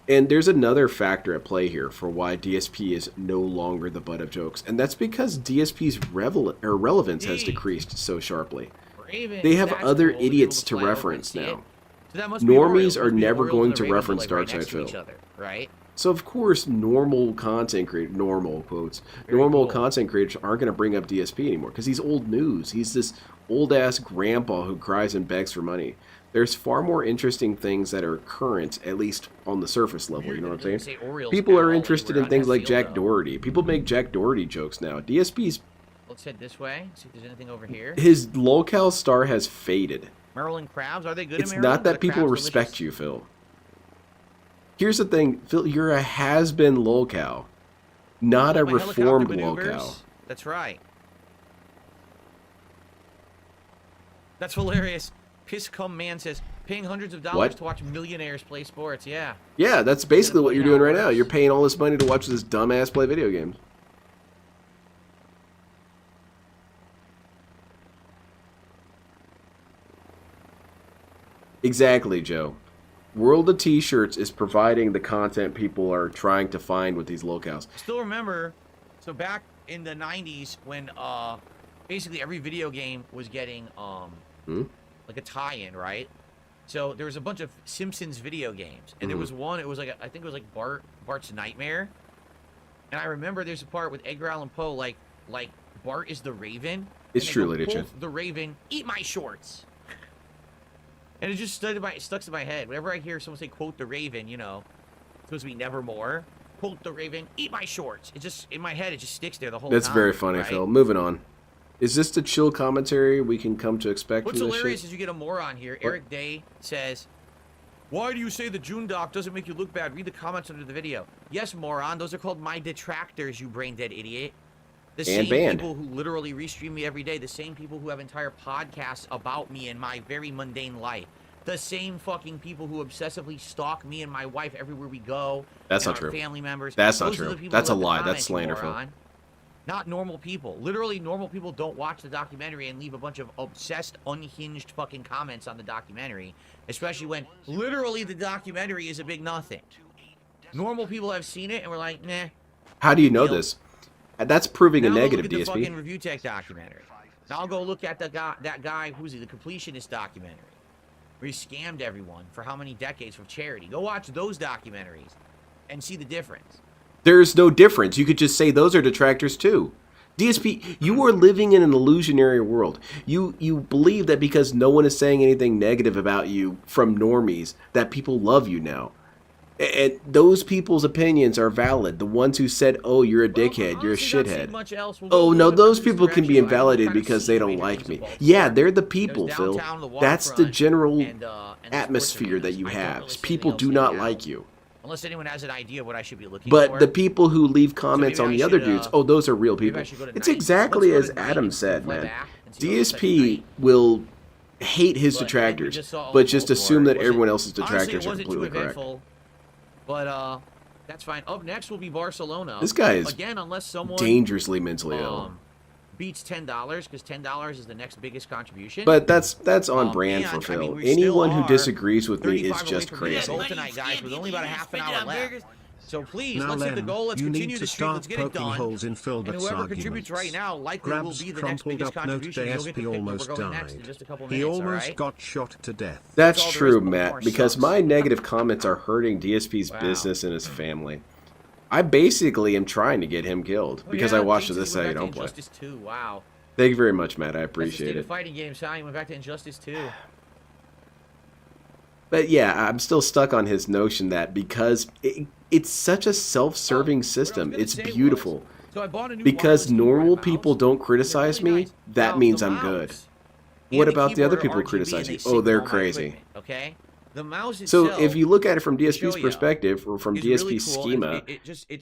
[SPEAKER 1] And there's another factor at play here for why DSP is no longer the butt of jokes, and that's because DSP's relevance has decreased so sharply. They have other idiots to reference now.
[SPEAKER 2] So
[SPEAKER 1] normies are never going to reference Darkside Phil.
[SPEAKER 2] Right?
[SPEAKER 1] So of course, normal content creators, normal content creators aren't going to bring up DSP anymore because he's old news. He's this old-ass grandpa who cries and begs for money. There's far more interesting things that are current, at least on the surface level, you know what I'm saying? People are interested in things like Jack Doherty. People make Jack Doherty jokes now. DSP's...
[SPEAKER 2] Let's head this way, see if there's anything over here.
[SPEAKER 1] His locale star has faded.
[SPEAKER 2] Maryland crabs, are they good
[SPEAKER 1] It's
[SPEAKER 2] in Maryland?
[SPEAKER 1] Not that people respect you, Phil. Here's the thing, Phil, you're a has-been locale, not a reformed locale.
[SPEAKER 2] That's right. That's hilarious. Piss Cum Man says, paying hundreds of dollars to watch millionaires play sports. Yeah.
[SPEAKER 1] Yeah, that's basically what you're doing right now. You're paying all this money to watch this dumbass play video games. Exactly, Joe. World of T-Shirts is providing the content people are trying to find with these locales.
[SPEAKER 2] Still remember, so back in the 90s when basically every video game was getting like a tie-in, right? So there was a bunch of Simpsons video games, and there was one. It was like I think it was like Bart's Nightmare, and I remember there's a part with Edgar Allan Poe, like Bart is the Raven.
[SPEAKER 1] It's true, Lady Chin.
[SPEAKER 2] The Raven, eat my shorts. And it just stuck to my head. Whenever I hear someone say, quote the Raven, you know, it's supposed to be nevermore. Quote the Raven, eat my shorts. It just, in my head, it just sticks there the whole time.
[SPEAKER 1] That's very funny, right? Phil. Moving on. Is this the chill commentary we can come to expect
[SPEAKER 2] What's
[SPEAKER 1] from this
[SPEAKER 2] hilarious
[SPEAKER 1] shit?
[SPEAKER 2] is you get a moron here. Eric Day says, why do you say the June doc doesn't make you look bad? Read the comments under the video. Yes, moron. Those are called my detractors, you brain-dead idiot. The same people who literally restream me every day, the same people who have entire podcasts about me and my very mundane life, the same fucking people who obsessively stalk me and my wife everywhere we go.
[SPEAKER 1] That's not true.
[SPEAKER 2] Family members.
[SPEAKER 1] That's not true. That's a lie. That's slanderful.
[SPEAKER 2] Not normal people. Literally, normal people don't watch the documentary and leave a bunch of obsessed, unhinged fucking comments on the documentary, especially when literally the documentary is a big nothing. Normal people have seen it and we're like, nah.
[SPEAKER 1] How do you know this? That's proving a negative,
[SPEAKER 2] DSP. The fucking
[SPEAKER 1] DSP.
[SPEAKER 2] Review Tech documentary. Now I'll go look at that guy, who's he, the Completionist documentary, where he scammed everyone for how many decades for charity. Go watch those documentaries and see the difference.
[SPEAKER 1] There's no difference. You could just say those are detractors too. DSP, you are living in an illusionary world. You believe that because no one is saying anything negative about you from normies, that people love you now. And those people's opinions are valid. The ones who said, oh, you're a dickhead, you're a shithead. Oh, no, those people can be invalidated because they don't like me. Yeah, they're the people, Phil. That's the general atmosphere that you have. People do not like you.
[SPEAKER 2] Unless anyone has an idea what I should be looking for.
[SPEAKER 1] But the people who leave comments on the other dudes, oh, those are real people. It's exactly as Adam said, man. DSP will hate his detractors, but just assume that everyone else's detractors are completely correct.
[SPEAKER 2] But that's fine. Up next will be Barcelona.
[SPEAKER 1] This guy is
[SPEAKER 2] again, unless someone
[SPEAKER 1] dangerously mentally ill.
[SPEAKER 2] Beats $10 because $10 is the next biggest contribution.
[SPEAKER 1] But that's on brand for Phil. Anyone who disagrees with me is just crazy.
[SPEAKER 2] Tonight, guys, with only about a half an hour left. So please,
[SPEAKER 13] now,
[SPEAKER 2] let's hit the goal. Let's continue the streak. Let's get it done.
[SPEAKER 13] Holes in
[SPEAKER 2] and whoever contributes right now likely will be the next biggest contribution.
[SPEAKER 13] DSP almost died. He almost got shot to death.
[SPEAKER 1] That's true, Matt, because my negative comments are hurting DSP's business and his family. I basically am trying to get him killed because I watched this how you don't play.
[SPEAKER 2] Injustice 2, wow.
[SPEAKER 1] Thank you very much, Matt. I appreciate it.
[SPEAKER 2] Fighting games, how you went back to Injustice 2.
[SPEAKER 1] But yeah, I'm still stuck on his notion that because it's such a self-serving system, it's beautiful. Because normal people don't criticize me, that means I'm good. What about the other people who criticize you? Oh, they're crazy.
[SPEAKER 2] Okay. The mouse
[SPEAKER 1] so if you look at it from DSP's perspective or from DSP's schema,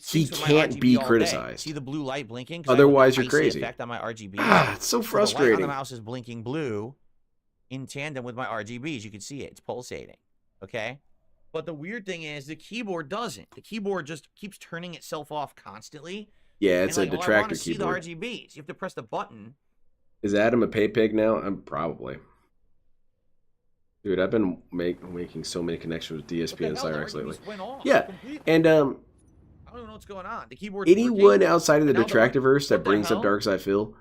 [SPEAKER 1] he can't be criticized.
[SPEAKER 2] See the blue light blinking?
[SPEAKER 1] Otherwise, you're crazy.
[SPEAKER 2] Effect on my RGB.
[SPEAKER 1] It's so frustrating.
[SPEAKER 2] The light on the mouse is blinking blue in tandem with my RGBs. You can see it. It's pulsating. Okay? But the weird thing is the keyboard doesn't. The keyboard just keeps turning itself off constantly.
[SPEAKER 1] Yeah, it's a
[SPEAKER 2] like,
[SPEAKER 1] detractor
[SPEAKER 2] see
[SPEAKER 1] keyboard.
[SPEAKER 2] The RGBs. You have to press the button.
[SPEAKER 1] Is Adam a pay pig now? I'm probably. Dude, I've been making so many connections with DSP and Cyrex lately. Yeah, and
[SPEAKER 2] I don't know what's going on. The keyboard's
[SPEAKER 1] anyone
[SPEAKER 2] working,
[SPEAKER 1] outside of the Detractiverse that brings up Darkside Phil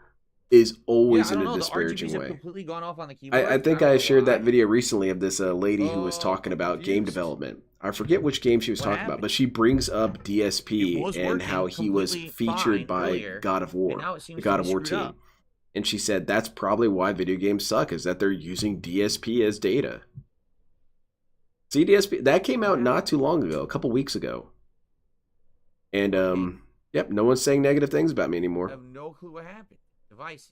[SPEAKER 1] is always in a disparaging way.
[SPEAKER 2] Completely gone off on the keyboard.
[SPEAKER 1] I think I shared that video recently of this lady who was talking about game development. I forget which game she was talking about, but she brings up DSP and how he was featured by God of War, the God of War team. And she said that's probably why video games suck, is that they're using DSP as data. See, DSP, that came out not too long ago, a couple weeks ago. And, yep, no one's saying negative things about me anymore.
[SPEAKER 2] I have no clue what happened. Devices.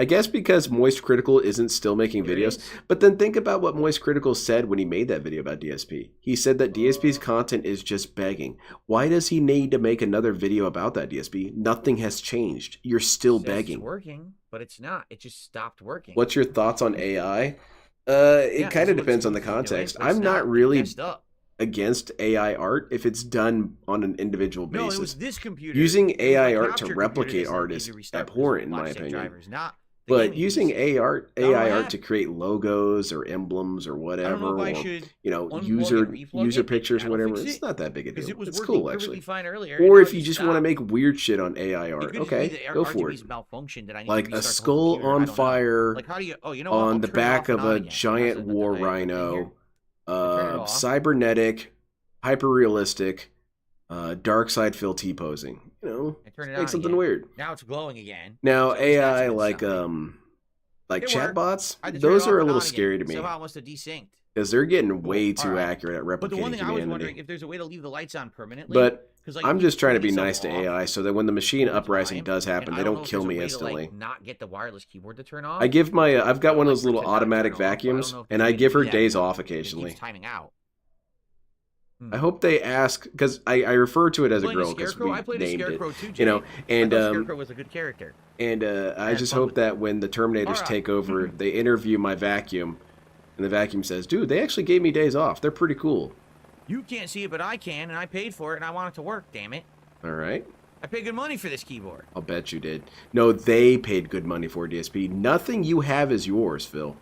[SPEAKER 1] I guess because Moist Critical isn't still making videos, but then think about what Moist Critical said when he made that video about DSP. He said that DSP's content is just begging. Why does he need to make another video about that, DSP? Nothing has changed. You're still begging.
[SPEAKER 2] It's working, but it's not. It just stopped working.
[SPEAKER 1] What's your thoughts on AI? It kind of depends on the context. I'm not really against AI art if it's done on an individual basis.
[SPEAKER 2] No, it was this computer.
[SPEAKER 1] Using AI art to replicate art is abhorrent in my opinion. But using AI art to create logos or emblems or whatever, or user pictures or whatever, it's not that big a deal. It's cool actually. Or if you just want to make weird shit on AI art, okay, go for it. Like a skull on fire on the back of a giant war rhino, cybernetic, hyper realistic, dark side Phil T posing. You know, make something weird.
[SPEAKER 2] Now it's glowing again.
[SPEAKER 1] Now AI like chatbots, those are a little scary to me.
[SPEAKER 2] Somehow it must have desynced.
[SPEAKER 1] Because they're getting way too accurate at replicating
[SPEAKER 2] But the one thing
[SPEAKER 1] humanity.
[SPEAKER 2] I was wondering if there's a way to leave the lights on permanently.
[SPEAKER 1] But I'm just trying to be nice to AI so that when the machine uprising does happen, they don't kill me instantly.
[SPEAKER 2] To, not get the wireless keyboard to turn off.
[SPEAKER 1] I give my I've got one of those little automatic vacuums, and I give her days off occasionally.
[SPEAKER 2] Timing out.
[SPEAKER 1] I hope they ask, because I refer to it as a girl because we named it, you know, and
[SPEAKER 2] Scarecrow was a good character.
[SPEAKER 1] And I just hope that when the Terminators take over, they interview my vacuum, and the vacuum says, "Dude, they actually gave me days off. They're pretty cool."
[SPEAKER 2] You can't see it, but I can, and I paid for it, and I want it to work. Damn it!
[SPEAKER 1] All right.
[SPEAKER 2] I paid good money for this keyboard.
[SPEAKER 1] I'll bet you did. No, they paid good money for DSP. Nothing you have is yours, Phil.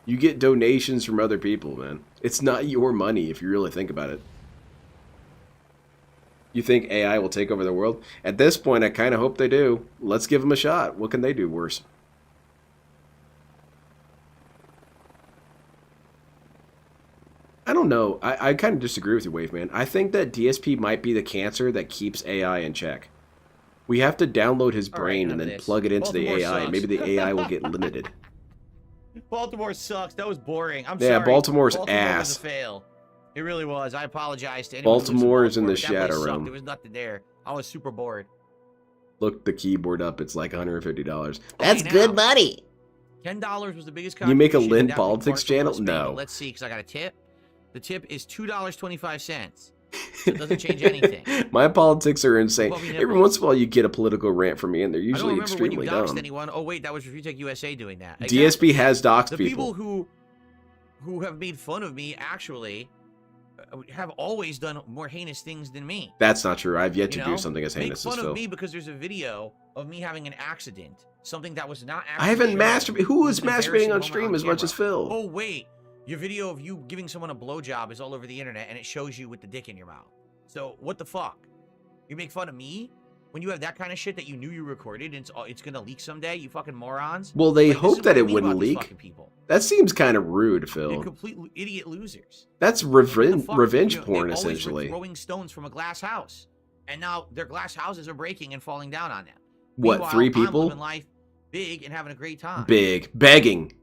[SPEAKER 1] You get donations from other people, man. It's not your money if you really think about it. You think AI will take over the world? At this point, I kind of hope they do. Let's give them a shot. What can they do worse? I don't know. I kind of disagree with you, Waveman. I think that DSP might be the cancer that keeps AI in check. We have to download his brain and then plug it into the AI.
[SPEAKER 2] Sucks.
[SPEAKER 1] Maybe the AI will get limited.
[SPEAKER 2] Baltimore sucks. That was boring. I'm sorry.
[SPEAKER 1] Yeah, Baltimore's
[SPEAKER 2] Baltimore
[SPEAKER 1] ass.
[SPEAKER 2] was a fail. It really was. I apologize to anyone.
[SPEAKER 1] Baltimore is in the
[SPEAKER 2] that
[SPEAKER 1] shadow
[SPEAKER 2] place sucked.
[SPEAKER 1] realm.
[SPEAKER 2] There was nothing there. I was super bored.
[SPEAKER 1] Look the keyboard up. It's like $150.
[SPEAKER 8] That's good money.
[SPEAKER 2] $10 was the biggest.
[SPEAKER 1] You make a
[SPEAKER 2] contribution
[SPEAKER 1] Lynn
[SPEAKER 2] to that
[SPEAKER 1] Politics channel?
[SPEAKER 2] Spain,
[SPEAKER 1] No.
[SPEAKER 2] but let's see, because I got a tip. The tip is $2.25. So it doesn't change anything.
[SPEAKER 1] My politics are insane.
[SPEAKER 2] Well,
[SPEAKER 1] Every once in a while, you get a political rant from me, and they're usually
[SPEAKER 2] I don't remember
[SPEAKER 1] extremely
[SPEAKER 2] when you doxed
[SPEAKER 1] dumb.
[SPEAKER 2] anyone. Oh wait, that was Refutech USA doing that.
[SPEAKER 1] DSP has doxed
[SPEAKER 2] the
[SPEAKER 1] people.
[SPEAKER 2] who have made fun of me actually have always done more heinous things than me.
[SPEAKER 1] That's not true. I've yet to
[SPEAKER 2] You
[SPEAKER 1] do
[SPEAKER 2] know?
[SPEAKER 1] something as heinous
[SPEAKER 2] Make
[SPEAKER 1] as
[SPEAKER 2] fun
[SPEAKER 1] Phil.
[SPEAKER 2] of me because there's a video of me having an accident, something that was not.
[SPEAKER 1] I haven't
[SPEAKER 2] shown.
[SPEAKER 1] masturbated. Who is
[SPEAKER 2] It was an
[SPEAKER 1] masturbating
[SPEAKER 2] embarrassing
[SPEAKER 1] on
[SPEAKER 2] moment
[SPEAKER 1] stream as much
[SPEAKER 2] camera.
[SPEAKER 1] as Phil?
[SPEAKER 2] Oh wait, your video of you giving someone a blowjob is all over the internet, and it shows you with the dick in your mouth. So what the fuck? You make fun of me when you have that kind of shit that you knew you recorded, and it's gonna leak someday. You fucking morons.
[SPEAKER 1] Well, they
[SPEAKER 2] Like, this
[SPEAKER 1] hope
[SPEAKER 2] is
[SPEAKER 1] that
[SPEAKER 2] what I
[SPEAKER 1] it
[SPEAKER 2] mean
[SPEAKER 1] wouldn't
[SPEAKER 2] about these
[SPEAKER 1] leak.
[SPEAKER 2] fucking people.
[SPEAKER 1] That seems kind of rude,
[SPEAKER 2] They're
[SPEAKER 1] Phil.
[SPEAKER 2] complete idiot losers.
[SPEAKER 1] That's
[SPEAKER 2] What the
[SPEAKER 1] revenge
[SPEAKER 2] fuck?
[SPEAKER 1] revenge
[SPEAKER 2] They
[SPEAKER 1] porn,
[SPEAKER 2] always were
[SPEAKER 1] essentially.
[SPEAKER 2] throwing stones from a glass house, and now their glass houses are breaking and falling down on them.
[SPEAKER 1] What,
[SPEAKER 2] Meanwhile,
[SPEAKER 1] 3
[SPEAKER 2] I'm
[SPEAKER 1] people?
[SPEAKER 2] living life big and having a great time.
[SPEAKER 1] Big. Begging.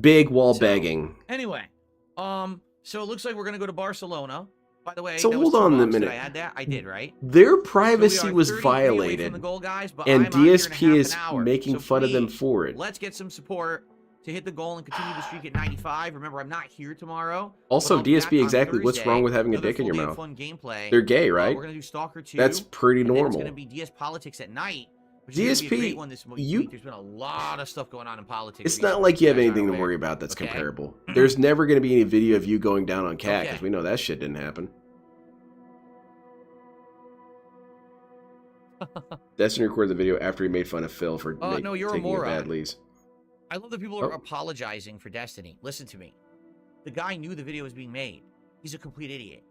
[SPEAKER 1] Big while begging.
[SPEAKER 2] Anyway, so it looks like we're gonna go to Barcelona. By the way,
[SPEAKER 1] So
[SPEAKER 2] that was
[SPEAKER 1] hold on a
[SPEAKER 2] $2.
[SPEAKER 1] minute.
[SPEAKER 2] Did I add that? I did, right?
[SPEAKER 1] Their
[SPEAKER 2] So we
[SPEAKER 1] privacy
[SPEAKER 2] are
[SPEAKER 1] was
[SPEAKER 2] 33 away
[SPEAKER 1] violated,
[SPEAKER 2] from the goal, guys, but
[SPEAKER 1] and
[SPEAKER 2] I'm out here in a
[SPEAKER 1] DSP
[SPEAKER 2] half
[SPEAKER 1] is
[SPEAKER 2] an hour.
[SPEAKER 1] making
[SPEAKER 2] So
[SPEAKER 1] fun of them
[SPEAKER 2] please,
[SPEAKER 1] for it.
[SPEAKER 2] Let's get some support to hit the goal and continue the streak at 95. Remember, I'm not here tomorrow.
[SPEAKER 1] Also,
[SPEAKER 2] but I'll be back
[SPEAKER 1] DSP,
[SPEAKER 2] on
[SPEAKER 1] exactly what's
[SPEAKER 2] Thursday.
[SPEAKER 1] wrong with having a
[SPEAKER 2] Another
[SPEAKER 1] dick in your
[SPEAKER 2] full day of
[SPEAKER 1] mouth?
[SPEAKER 2] Fun gameplay.
[SPEAKER 1] They're gay, right?
[SPEAKER 2] We're gonna do Stalker 2.
[SPEAKER 1] That's pretty
[SPEAKER 2] and then
[SPEAKER 1] normal.
[SPEAKER 2] It's gonna be DS Politics at night. Which is gonna be a great one this week. There's been a lot of stuff going on in politics.
[SPEAKER 1] It's not like you have
[SPEAKER 2] guys aren't
[SPEAKER 1] anything to
[SPEAKER 2] aware.
[SPEAKER 1] worry about that's
[SPEAKER 2] Okay?
[SPEAKER 1] comparable. There's never going to be any video of you going down on cat, because
[SPEAKER 2] Okay.
[SPEAKER 1] we know that shit didn't happen. Destiny recorded the video after he made fun of Phil for
[SPEAKER 2] No, you're a
[SPEAKER 1] taking
[SPEAKER 2] moron.
[SPEAKER 1] bad leads.
[SPEAKER 2] I love that people are apologizing for Destiny. Listen to me. The guy knew the video was being made. He's a complete idiot.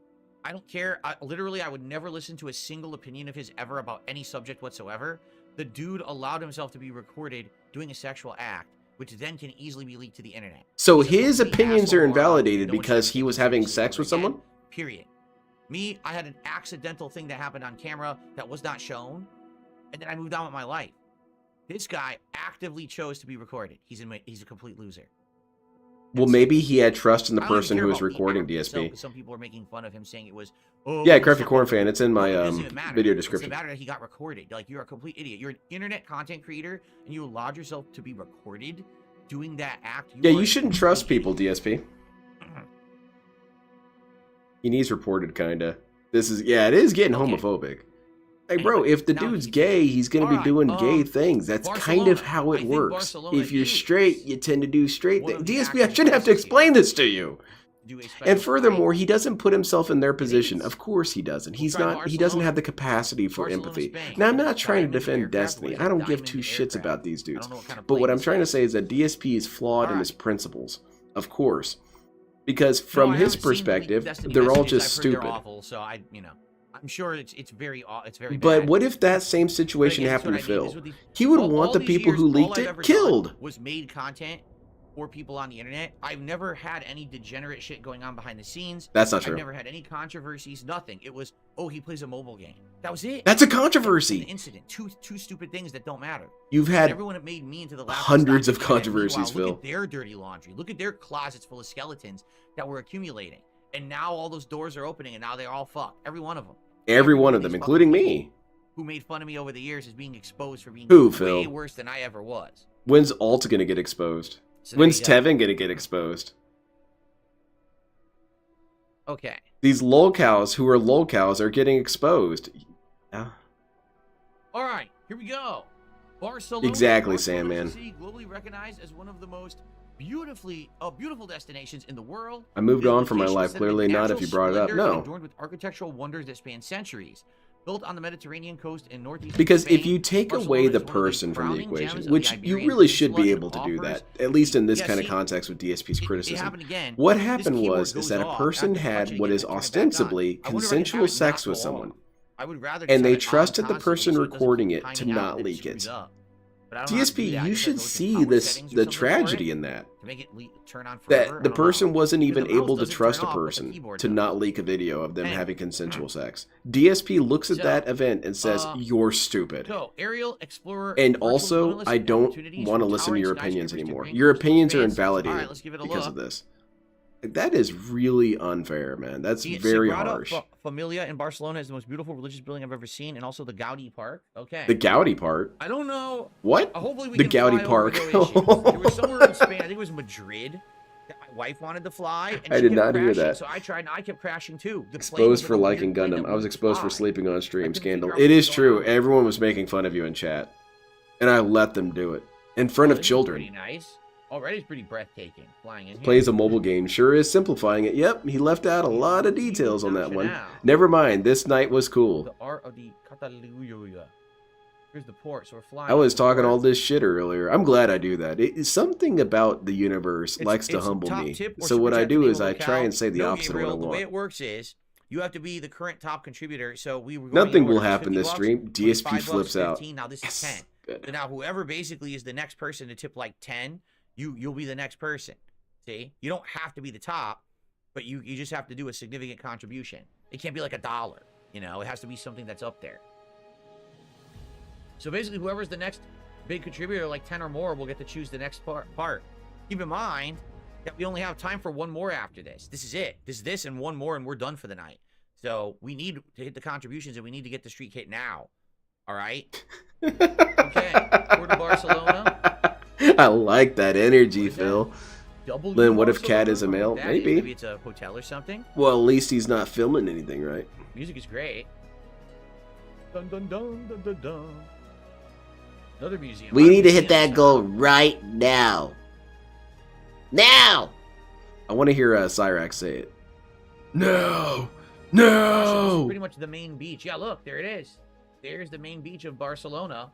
[SPEAKER 2] I don't care. Literally, I would never listen to a single opinion of his ever about any subject whatsoever. The dude allowed himself to be recorded doing a sexual act, which then can easily be leaked to the internet.
[SPEAKER 1] So
[SPEAKER 2] He's a
[SPEAKER 1] his
[SPEAKER 2] complete
[SPEAKER 1] opinions
[SPEAKER 2] asshole
[SPEAKER 1] are
[SPEAKER 2] moron.
[SPEAKER 1] invalidated
[SPEAKER 2] No one should
[SPEAKER 1] because
[SPEAKER 2] ever
[SPEAKER 1] he
[SPEAKER 2] take
[SPEAKER 1] was
[SPEAKER 2] him
[SPEAKER 1] having
[SPEAKER 2] seriously
[SPEAKER 1] sex
[SPEAKER 2] ever
[SPEAKER 1] with
[SPEAKER 2] again.
[SPEAKER 1] someone?
[SPEAKER 2] Period. Me, I had an accidental thing that happened on camera that was not shown, and then I moved on with my life. This guy actively chose to be recorded. He's a complete loser.
[SPEAKER 1] Well, maybe he had trust in the
[SPEAKER 2] I don't even
[SPEAKER 1] person
[SPEAKER 2] care
[SPEAKER 1] who was
[SPEAKER 2] about the
[SPEAKER 1] recording
[SPEAKER 2] act itself,
[SPEAKER 1] DSP.
[SPEAKER 2] 'cause some people are making fun of him, saying it was. Oh,
[SPEAKER 1] Yeah,
[SPEAKER 2] he's
[SPEAKER 1] Crafty
[SPEAKER 2] fucking
[SPEAKER 1] Corn fan. It's in my
[SPEAKER 2] Well, it doesn't even matter.
[SPEAKER 1] video
[SPEAKER 2] It's the
[SPEAKER 1] description.
[SPEAKER 2] matter that he got recorded. Like, you're a complete idiot. You're an internet content creator, and you allowed yourself to be recorded doing that act.
[SPEAKER 1] Yeah,
[SPEAKER 2] are
[SPEAKER 1] you shouldn't trust people, DSP. He needs reported, kinda. This is, yeah, it is getting homophobic. Hey, bro, if the dude's gay, he's gonna be doing gay things. That's kind of how it works. If you're straight, you tend to do straight things. DSP, I shouldn't have to explain this to you. And furthermore, he doesn't put himself in their position. Of course he doesn't. He doesn't have the capacity for empathy. Now, I'm not trying to defend Destiny. I don't give two shits about these dudes. But what I'm trying to say is that DSP is flawed in his principles. Of course. Because from his perspective, they're all just stupid.
[SPEAKER 2] They're awful, so I'm sure it's very bad.
[SPEAKER 1] But what if that same situation happened to Phil? He would want the people who leaked it killed.
[SPEAKER 2] Was made content for people on the internet. I've never had any degenerate shit going on behind the scenes.
[SPEAKER 1] That's not true.
[SPEAKER 2] I've never had any controversies. Nothing. It was, oh, he plays a mobile game. That was it.
[SPEAKER 1] That's a controversy.
[SPEAKER 2] An incident. Two stupid things that don't matter.
[SPEAKER 1] You've had
[SPEAKER 2] everyone that made me into the
[SPEAKER 1] hundreds of controversies, Phil.
[SPEAKER 2] Look at their dirty laundry. Look at their closets full of skeletons that were accumulating. And now all those doors are opening, and now they're all fucked. Every one of them.
[SPEAKER 1] Every one of them, including me.
[SPEAKER 2] Who made fun of me over the years is being exposed for being
[SPEAKER 1] Who,
[SPEAKER 2] way
[SPEAKER 1] Phil?
[SPEAKER 2] worse than I ever was.
[SPEAKER 1] When's Alt gonna get exposed?
[SPEAKER 2] So there
[SPEAKER 1] When's
[SPEAKER 2] you go.
[SPEAKER 1] Tevin gonna get exposed?
[SPEAKER 2] Okay.
[SPEAKER 1] These lolcows who are lolcows are getting exposed. Yeah.
[SPEAKER 2] All right, here we go. Barcelona.
[SPEAKER 1] Exactly,
[SPEAKER 2] Barcelona
[SPEAKER 1] Sandman.
[SPEAKER 2] City, globally recognized as one of the most beautiful destinations in the world.
[SPEAKER 1] I moved on from my life. Clearly not if you brought it up. No.
[SPEAKER 2] Adorned with architectural wonders that span centuries. Built on the Mediterranean coast in northeast
[SPEAKER 1] Because
[SPEAKER 2] Spain,
[SPEAKER 1] if you take
[SPEAKER 2] Barcelona
[SPEAKER 1] away the
[SPEAKER 2] is one of
[SPEAKER 1] person from the
[SPEAKER 2] crowning
[SPEAKER 1] equation,
[SPEAKER 2] gems of
[SPEAKER 1] which
[SPEAKER 2] the
[SPEAKER 1] you
[SPEAKER 2] Iberian
[SPEAKER 1] really should be
[SPEAKER 2] Peninsula
[SPEAKER 1] able to
[SPEAKER 2] and
[SPEAKER 1] do
[SPEAKER 2] offers-
[SPEAKER 1] that, at least in this
[SPEAKER 2] Yeah,
[SPEAKER 1] kind of
[SPEAKER 2] see,
[SPEAKER 1] context with DSP's
[SPEAKER 2] it
[SPEAKER 1] criticism.
[SPEAKER 2] happened again.
[SPEAKER 1] What
[SPEAKER 2] This
[SPEAKER 1] happened
[SPEAKER 2] keyboard
[SPEAKER 1] was
[SPEAKER 2] goes
[SPEAKER 1] that a
[SPEAKER 2] off
[SPEAKER 1] person
[SPEAKER 2] after touching
[SPEAKER 1] had
[SPEAKER 2] it
[SPEAKER 1] what
[SPEAKER 2] again
[SPEAKER 1] is
[SPEAKER 2] and turn it back on.
[SPEAKER 1] ostensibly
[SPEAKER 2] I wonder if I can have
[SPEAKER 1] consensual
[SPEAKER 2] it
[SPEAKER 1] sex
[SPEAKER 2] not
[SPEAKER 1] with
[SPEAKER 2] go
[SPEAKER 1] someone.
[SPEAKER 2] off. I would rather
[SPEAKER 1] And
[SPEAKER 2] just
[SPEAKER 1] they
[SPEAKER 2] have it on
[SPEAKER 1] trusted the
[SPEAKER 2] constantly
[SPEAKER 1] person
[SPEAKER 2] so it doesn't
[SPEAKER 1] recording
[SPEAKER 2] keep
[SPEAKER 1] it to
[SPEAKER 2] timing out
[SPEAKER 1] not
[SPEAKER 2] and it
[SPEAKER 1] leak it.
[SPEAKER 2] screws up. But I don't know how to do
[SPEAKER 1] DSP,
[SPEAKER 2] that. I
[SPEAKER 1] you
[SPEAKER 2] guess I
[SPEAKER 1] should
[SPEAKER 2] go to
[SPEAKER 1] see
[SPEAKER 2] power
[SPEAKER 1] this
[SPEAKER 2] settings or
[SPEAKER 1] the
[SPEAKER 2] something for
[SPEAKER 1] tragedy
[SPEAKER 2] it
[SPEAKER 1] in that.
[SPEAKER 2] to make it turn on forever.
[SPEAKER 1] That
[SPEAKER 2] I
[SPEAKER 1] the
[SPEAKER 2] don't know.
[SPEAKER 1] person wasn't even
[SPEAKER 2] Because the
[SPEAKER 1] able
[SPEAKER 2] mouse
[SPEAKER 1] to
[SPEAKER 2] doesn't
[SPEAKER 1] trust a
[SPEAKER 2] turn off, but the
[SPEAKER 1] person
[SPEAKER 2] keyboard
[SPEAKER 1] to
[SPEAKER 2] does.
[SPEAKER 1] not leak a video of them
[SPEAKER 2] Anyway.
[SPEAKER 1] having consensual sex. DSP looks at
[SPEAKER 2] So,
[SPEAKER 1] that event and says, "You're stupid."
[SPEAKER 2] So, Aerial Explorer.
[SPEAKER 1] And
[SPEAKER 2] virtual
[SPEAKER 1] also,
[SPEAKER 2] limitless
[SPEAKER 1] I don't
[SPEAKER 2] opportunities
[SPEAKER 1] want to
[SPEAKER 2] from
[SPEAKER 1] listen to
[SPEAKER 2] towering
[SPEAKER 1] your opinions
[SPEAKER 2] skyscrapers to
[SPEAKER 1] anymore.
[SPEAKER 2] green
[SPEAKER 1] Your
[SPEAKER 2] coastal
[SPEAKER 1] opinions are
[SPEAKER 2] expanses. All
[SPEAKER 1] invalidated
[SPEAKER 2] right, let's give it a
[SPEAKER 1] because
[SPEAKER 2] look.
[SPEAKER 1] of this. That is really unfair, man. That's
[SPEAKER 2] The
[SPEAKER 1] very
[SPEAKER 2] Sagrada
[SPEAKER 1] harsh.
[SPEAKER 2] Familia in Barcelona is the most beautiful religious building I've ever seen, and also the Gaudi Park. Okay.
[SPEAKER 1] The Gaudi part?
[SPEAKER 2] I don't know.
[SPEAKER 1] What?
[SPEAKER 2] Hopefully we
[SPEAKER 1] The
[SPEAKER 2] can
[SPEAKER 1] Gaudi
[SPEAKER 2] fly
[SPEAKER 1] Park.
[SPEAKER 2] Over no issues. There was somewhere in Spain, I think it was Madrid, that my wife wanted to fly, and
[SPEAKER 1] I
[SPEAKER 2] she
[SPEAKER 1] did
[SPEAKER 2] kept
[SPEAKER 1] not hear
[SPEAKER 2] crashing,
[SPEAKER 1] that.
[SPEAKER 2] So I tried, and I kept crashing too. The plane
[SPEAKER 1] Exposed
[SPEAKER 2] was
[SPEAKER 1] for
[SPEAKER 2] like a
[SPEAKER 1] liking
[SPEAKER 2] weird plane
[SPEAKER 1] Gundam.
[SPEAKER 2] that
[SPEAKER 1] I was
[SPEAKER 2] wouldn't
[SPEAKER 1] exposed for
[SPEAKER 2] fly.
[SPEAKER 1] sleeping on
[SPEAKER 2] I
[SPEAKER 1] stream
[SPEAKER 2] couldn't
[SPEAKER 1] scandal.
[SPEAKER 2] figure out
[SPEAKER 1] It
[SPEAKER 2] what
[SPEAKER 1] is
[SPEAKER 2] was going
[SPEAKER 1] true.
[SPEAKER 2] on.
[SPEAKER 1] Everyone was making fun of you in chat. And I let them do it. In front of
[SPEAKER 2] This is
[SPEAKER 1] children.
[SPEAKER 2] Pretty nice. Already it's pretty breathtaking flying in here.
[SPEAKER 1] Plays a mobile game. Sure is simplifying it. Yep, he left out a lot of details on that one.
[SPEAKER 2] Now.
[SPEAKER 1] Never mind. This night was cool.
[SPEAKER 2] The art of the Catalunya. Here's the port, so we're flying.
[SPEAKER 1] I was
[SPEAKER 2] over the
[SPEAKER 1] talking
[SPEAKER 2] port.
[SPEAKER 1] all this shit earlier. I'm glad I do that. Something about the universe
[SPEAKER 2] It's-
[SPEAKER 1] likes to
[SPEAKER 2] it's
[SPEAKER 1] humble
[SPEAKER 2] top
[SPEAKER 1] me.
[SPEAKER 2] tip or
[SPEAKER 1] So what I
[SPEAKER 2] super
[SPEAKER 1] do
[SPEAKER 2] chat
[SPEAKER 1] is
[SPEAKER 2] to
[SPEAKER 1] I
[SPEAKER 2] name a
[SPEAKER 1] try
[SPEAKER 2] locale.
[SPEAKER 1] and say the
[SPEAKER 2] No,
[SPEAKER 1] opposite of what I
[SPEAKER 2] Gabriel, the way
[SPEAKER 1] want.
[SPEAKER 2] it works is you have to be the current top contributor. So we were going
[SPEAKER 1] Nothing
[SPEAKER 2] in
[SPEAKER 1] will
[SPEAKER 2] order. It's
[SPEAKER 1] happen this
[SPEAKER 2] 50
[SPEAKER 1] stream.
[SPEAKER 2] bucks,
[SPEAKER 1] DSP
[SPEAKER 2] 25
[SPEAKER 1] flips
[SPEAKER 2] bucks,
[SPEAKER 1] out.
[SPEAKER 2] 15, now this
[SPEAKER 1] Yes.
[SPEAKER 2] is 10.
[SPEAKER 1] Good.
[SPEAKER 2] So now whoever basically is the next person to tip like 10, you'll be the next person. See? You don't have to be the top, but you just have to do a significant contribution. It can't be like $1, you know? It has to be something that's up there. So basically whoever's the next big contributor, like 10 or more, will get to choose the next part. Keep in mind that we only have time for one more after this. This is it. This and one more, and we're done for the night. So we need to hit the contributions, and we need to get the street kit now. All right? Okay. Port of Barcelona.
[SPEAKER 1] I like that energy, Phil.
[SPEAKER 2] W
[SPEAKER 1] Then what if
[SPEAKER 2] Barcelona?
[SPEAKER 1] Cat is a
[SPEAKER 2] I don't know
[SPEAKER 1] male?
[SPEAKER 2] what that is. Maybe
[SPEAKER 1] Maybe.
[SPEAKER 2] it's a hotel or something.
[SPEAKER 1] Well, at least he's not filming anything, right?
[SPEAKER 2] Music is great. Dun dun dun dun dun dun. Another museum.
[SPEAKER 8] We need to hit that goal right now. Now!
[SPEAKER 1] I want to hear Cyrax say it. No!
[SPEAKER 2] This is
[SPEAKER 1] No!
[SPEAKER 2] pretty much the main beach. Yeah, look, there it is. There's the main beach of Barcelona,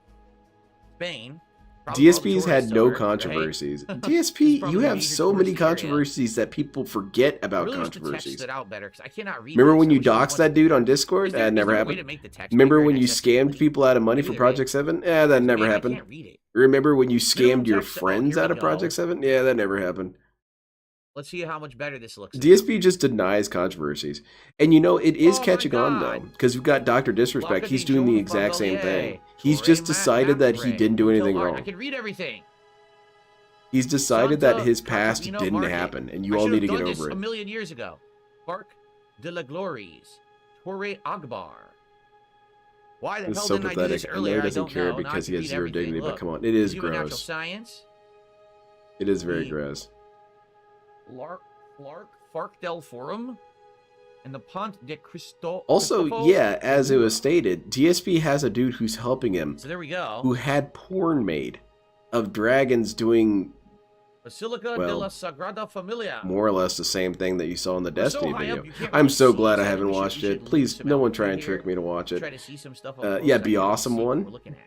[SPEAKER 2] Spain. Probably all the
[SPEAKER 1] DSP's had
[SPEAKER 2] tourists
[SPEAKER 1] no
[SPEAKER 2] are, right?
[SPEAKER 1] controversies.
[SPEAKER 2] This
[SPEAKER 1] DSP,
[SPEAKER 2] is
[SPEAKER 1] you
[SPEAKER 2] probably
[SPEAKER 1] have
[SPEAKER 2] a
[SPEAKER 1] so
[SPEAKER 2] major
[SPEAKER 1] many
[SPEAKER 2] tourist area.
[SPEAKER 1] controversies that people forget
[SPEAKER 2] I
[SPEAKER 1] about
[SPEAKER 2] really wish the text
[SPEAKER 1] controversies.
[SPEAKER 2] stood out better because I cannot read.
[SPEAKER 1] Remember
[SPEAKER 2] this.
[SPEAKER 1] when
[SPEAKER 2] I
[SPEAKER 1] you
[SPEAKER 2] wish there
[SPEAKER 1] doxed
[SPEAKER 2] was-
[SPEAKER 1] that dude on Discord?
[SPEAKER 2] Is there-
[SPEAKER 1] That
[SPEAKER 2] is
[SPEAKER 1] never
[SPEAKER 2] there a way
[SPEAKER 1] happened.
[SPEAKER 2] to make the text
[SPEAKER 1] Remember
[SPEAKER 2] bigger
[SPEAKER 1] when
[SPEAKER 2] and
[SPEAKER 1] you
[SPEAKER 2] accessible?
[SPEAKER 1] scammed people out of money for
[SPEAKER 2] Maybe there
[SPEAKER 1] Project
[SPEAKER 2] is.
[SPEAKER 1] 7? Yeah, that never
[SPEAKER 2] Man, I
[SPEAKER 1] happened.
[SPEAKER 2] can't read it.
[SPEAKER 1] Remember when you
[SPEAKER 2] Minimum
[SPEAKER 1] scammed your
[SPEAKER 2] text- oh,
[SPEAKER 1] friends
[SPEAKER 2] here
[SPEAKER 1] out
[SPEAKER 2] we
[SPEAKER 1] of Project
[SPEAKER 2] go.
[SPEAKER 1] 7? Yeah, that never happened.
[SPEAKER 2] Let's see how much better this looks. now.
[SPEAKER 1] DSP just denies controversies. And you know, it is
[SPEAKER 2] Oh my
[SPEAKER 1] catching on though.
[SPEAKER 2] God.
[SPEAKER 1] Because we've got Dr. Disrespect. He's doing the exact same thing. He's just decided that he didn't do anything
[SPEAKER 2] I
[SPEAKER 1] wrong.
[SPEAKER 2] can read everything.
[SPEAKER 1] He's decided that
[SPEAKER 2] Santa
[SPEAKER 1] his past
[SPEAKER 2] Catalina
[SPEAKER 1] didn't
[SPEAKER 2] Market.
[SPEAKER 1] happen. And you
[SPEAKER 2] I
[SPEAKER 1] all
[SPEAKER 2] should
[SPEAKER 1] need to
[SPEAKER 2] have
[SPEAKER 1] get
[SPEAKER 2] done this
[SPEAKER 1] over
[SPEAKER 2] a
[SPEAKER 1] it.
[SPEAKER 2] million years ago. Parc de la Glories. Torre Akbar. Why the
[SPEAKER 1] It's
[SPEAKER 2] hell
[SPEAKER 1] so
[SPEAKER 2] didn't I do this
[SPEAKER 1] pathetic. I know
[SPEAKER 2] earlier?
[SPEAKER 1] he
[SPEAKER 2] I
[SPEAKER 1] doesn't
[SPEAKER 2] don't
[SPEAKER 1] care
[SPEAKER 2] know. Now I
[SPEAKER 1] because
[SPEAKER 2] can
[SPEAKER 1] he has
[SPEAKER 2] read
[SPEAKER 1] zero
[SPEAKER 2] everything.
[SPEAKER 1] dignity, but
[SPEAKER 2] Look,
[SPEAKER 1] come on. It is
[SPEAKER 2] Museum of Natural
[SPEAKER 1] gross.
[SPEAKER 2] Science.
[SPEAKER 1] It is very
[SPEAKER 2] The-
[SPEAKER 1] gross.
[SPEAKER 2] Farc del Forum. And the Pont de Cristo.
[SPEAKER 1] Also,
[SPEAKER 2] Cristofo.
[SPEAKER 1] yeah, as it was stated, DSP has a dude who's helping him
[SPEAKER 2] So there we go.
[SPEAKER 1] who had porn made of dragons doing
[SPEAKER 2] Basilica de
[SPEAKER 1] well,
[SPEAKER 2] la Sagrada Familia.
[SPEAKER 1] more or less the same thing that you saw in the
[SPEAKER 2] We're so
[SPEAKER 1] Destiny
[SPEAKER 2] high
[SPEAKER 1] video.
[SPEAKER 2] up, you can't
[SPEAKER 1] I'm
[SPEAKER 2] really
[SPEAKER 1] so
[SPEAKER 2] see
[SPEAKER 1] glad I
[SPEAKER 2] each other.
[SPEAKER 1] haven't
[SPEAKER 2] We should-
[SPEAKER 1] watched
[SPEAKER 2] we should
[SPEAKER 1] it.
[SPEAKER 2] look
[SPEAKER 1] Please,
[SPEAKER 2] some
[SPEAKER 1] no
[SPEAKER 2] out
[SPEAKER 1] one try
[SPEAKER 2] right
[SPEAKER 1] and trick
[SPEAKER 2] here.
[SPEAKER 1] me to watch
[SPEAKER 2] Try
[SPEAKER 1] it.
[SPEAKER 2] to see some stuff.
[SPEAKER 1] Yeah, be awesome one.
[SPEAKER 2] We're looking at.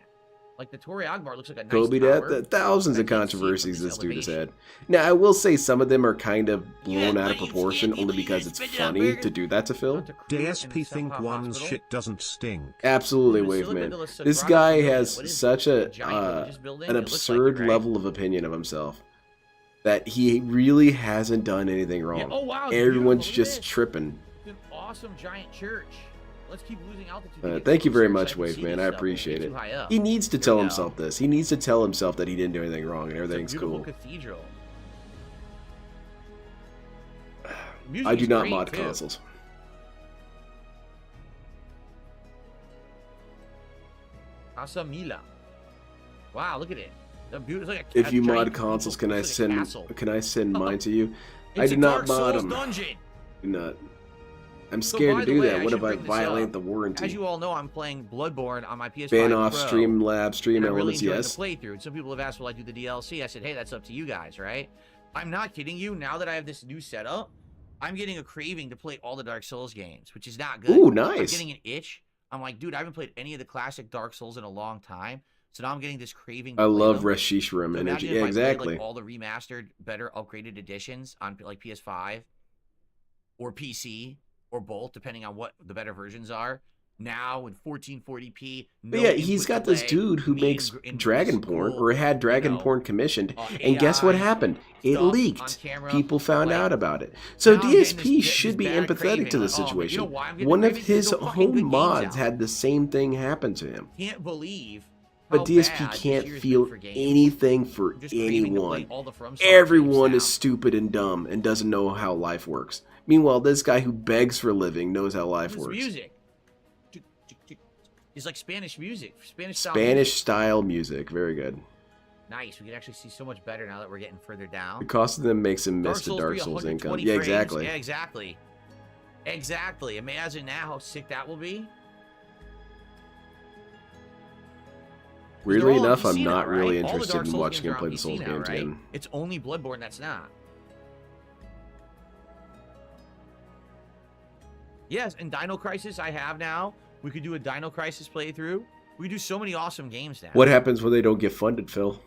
[SPEAKER 2] Like the Torre Akbar looks like a nice
[SPEAKER 1] Kobe
[SPEAKER 2] tower.
[SPEAKER 1] Death, thousands of
[SPEAKER 2] I can't see it from
[SPEAKER 1] controversies
[SPEAKER 2] this
[SPEAKER 1] this dude has
[SPEAKER 2] elevation.
[SPEAKER 1] had. Now, I will say some of them are kind of blown
[SPEAKER 12] Yeah,
[SPEAKER 1] out of
[SPEAKER 12] but you
[SPEAKER 1] proportion
[SPEAKER 12] can't
[SPEAKER 1] only
[SPEAKER 12] believe
[SPEAKER 1] because
[SPEAKER 12] you
[SPEAKER 1] it's
[SPEAKER 12] spit it on
[SPEAKER 1] funny
[SPEAKER 12] burger.
[SPEAKER 1] to do that to Phil.
[SPEAKER 13] DSP think one's shit doesn't stink.
[SPEAKER 1] Absolutely,
[SPEAKER 2] Basilica
[SPEAKER 1] Waveman.
[SPEAKER 2] de la
[SPEAKER 1] This
[SPEAKER 2] Sagrada
[SPEAKER 1] guy
[SPEAKER 2] Familia.
[SPEAKER 1] has
[SPEAKER 2] What is
[SPEAKER 1] such
[SPEAKER 2] it?
[SPEAKER 1] a
[SPEAKER 2] giant religious building?
[SPEAKER 1] an
[SPEAKER 2] It looks like
[SPEAKER 1] absurd
[SPEAKER 2] it, right?
[SPEAKER 1] level of opinion of himself that he really hasn't done anything wrong.
[SPEAKER 2] Yeah, oh, wow, it's
[SPEAKER 1] Everyone's
[SPEAKER 2] beautiful. Look at
[SPEAKER 1] just
[SPEAKER 2] this.
[SPEAKER 1] tripping.
[SPEAKER 2] It's an awesome giant church. Let's keep losing altitude. to get
[SPEAKER 1] Thank you very
[SPEAKER 2] closer
[SPEAKER 1] much,
[SPEAKER 2] so I can see
[SPEAKER 1] Waveman.
[SPEAKER 2] this
[SPEAKER 1] I
[SPEAKER 2] stuff.
[SPEAKER 1] appreciate
[SPEAKER 2] It's
[SPEAKER 1] it.
[SPEAKER 2] too high up.
[SPEAKER 1] He needs to
[SPEAKER 2] Here
[SPEAKER 1] tell
[SPEAKER 2] we go.
[SPEAKER 1] himself this. He needs to tell himself that he didn't do anything wrong and
[SPEAKER 2] It's a
[SPEAKER 1] everything's
[SPEAKER 2] beautiful
[SPEAKER 1] cool.
[SPEAKER 2] cathedral.
[SPEAKER 1] I
[SPEAKER 2] Music
[SPEAKER 1] do
[SPEAKER 2] is
[SPEAKER 1] not
[SPEAKER 2] great,
[SPEAKER 1] mod
[SPEAKER 2] too.
[SPEAKER 1] consoles.
[SPEAKER 2] Casa Mila. Wow, look at it. The beautiful, like
[SPEAKER 1] If you
[SPEAKER 2] giant
[SPEAKER 1] mod consoles,
[SPEAKER 2] cathedral.
[SPEAKER 1] can I
[SPEAKER 2] It's like a
[SPEAKER 1] send
[SPEAKER 2] castle.
[SPEAKER 1] mine to you? I
[SPEAKER 2] It's
[SPEAKER 1] do
[SPEAKER 2] a
[SPEAKER 1] not
[SPEAKER 2] Dark
[SPEAKER 1] mod
[SPEAKER 2] Souls
[SPEAKER 1] them.
[SPEAKER 2] dungeon.
[SPEAKER 1] Do not. I'm scared to do that. What if I violate the warranty?
[SPEAKER 2] As you all know, I'm playing Bloodborne on my PS5
[SPEAKER 1] Ban off
[SPEAKER 2] Pro,
[SPEAKER 1] Streamlabs, Stream Elements,
[SPEAKER 2] really
[SPEAKER 1] yes.
[SPEAKER 2] The playthrough. And some people have asked, will I do the DLC? I said, hey, that's up to you guys, right? I'm not kidding you. Now that I have this new setup, I'm getting a craving to play all the Dark Souls games, which is not good.
[SPEAKER 1] Ooh, nice.
[SPEAKER 2] I'm getting an itch. I'm like, dude, I haven't played any of the classic Dark Souls in a long time. So now I'm getting this craving to
[SPEAKER 1] I
[SPEAKER 2] play
[SPEAKER 1] love
[SPEAKER 2] them.
[SPEAKER 1] Restream
[SPEAKER 2] So
[SPEAKER 1] energy.
[SPEAKER 2] imagine if
[SPEAKER 1] Yeah,
[SPEAKER 2] I played,
[SPEAKER 1] exactly.
[SPEAKER 2] like, all the remastered, better upgraded editions on like PS5 or PC or both, depending on what the better versions are. Now in 1440p.
[SPEAKER 1] But yeah, he's got this dude who makes Dragon Porn, or had Dragon Porn commissioned, and guess what happened? It leaked. People found out about it. So DSP should be empathetic to the situation. One of his home mods had the same thing happen to him.
[SPEAKER 2] Can't believe.
[SPEAKER 1] But DSP can't feel anything for anyone. Everyone is stupid and dumb and doesn't know how life works. Meanwhile, this guy who begs for a living knows how life works.
[SPEAKER 2] Music. It's like Spanish music.
[SPEAKER 1] Spanish style music. Very good.
[SPEAKER 2] Nice. We can actually see so much better now that we're getting further down.
[SPEAKER 1] The cost of them makes him miss the Dark Souls income. Yeah, exactly.
[SPEAKER 2] Yeah, exactly. Exactly. Imagine now how sick that will be.
[SPEAKER 1] Weirdly enough, I'm not really interested in watching him play the Souls games again.
[SPEAKER 2] It's only Bloodborne that's not. Yes, and Dino Crisis I have now. We could do a Dino Crisis playthrough. We could do so many awesome games now.
[SPEAKER 1] What happens when they don't get funded, Phil?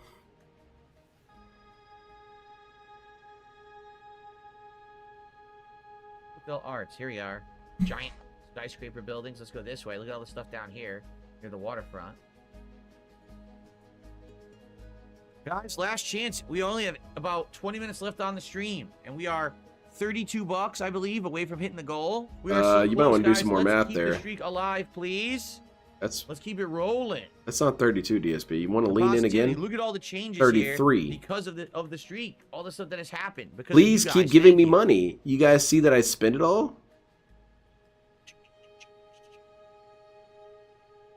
[SPEAKER 2] Phil Arts, here we are. Giant skyscraper buildings. Let's go this way. Look at all the stuff down here near the waterfront. Guys, last chance. We only have about 20 minutes left on the stream, and we are $32, I believe, away from hitting the goal. We are so
[SPEAKER 1] you might want to do some more math
[SPEAKER 2] keep
[SPEAKER 1] there.
[SPEAKER 2] The streak alive, please. Let's keep it rolling.
[SPEAKER 1] That's not 32, DSP. You want to lean in again?
[SPEAKER 2] Look at all the changes
[SPEAKER 1] 33.
[SPEAKER 2] here because of the streak, all the stuff that has happened. Because
[SPEAKER 1] please keep giving me money. You guys see that I spend it all?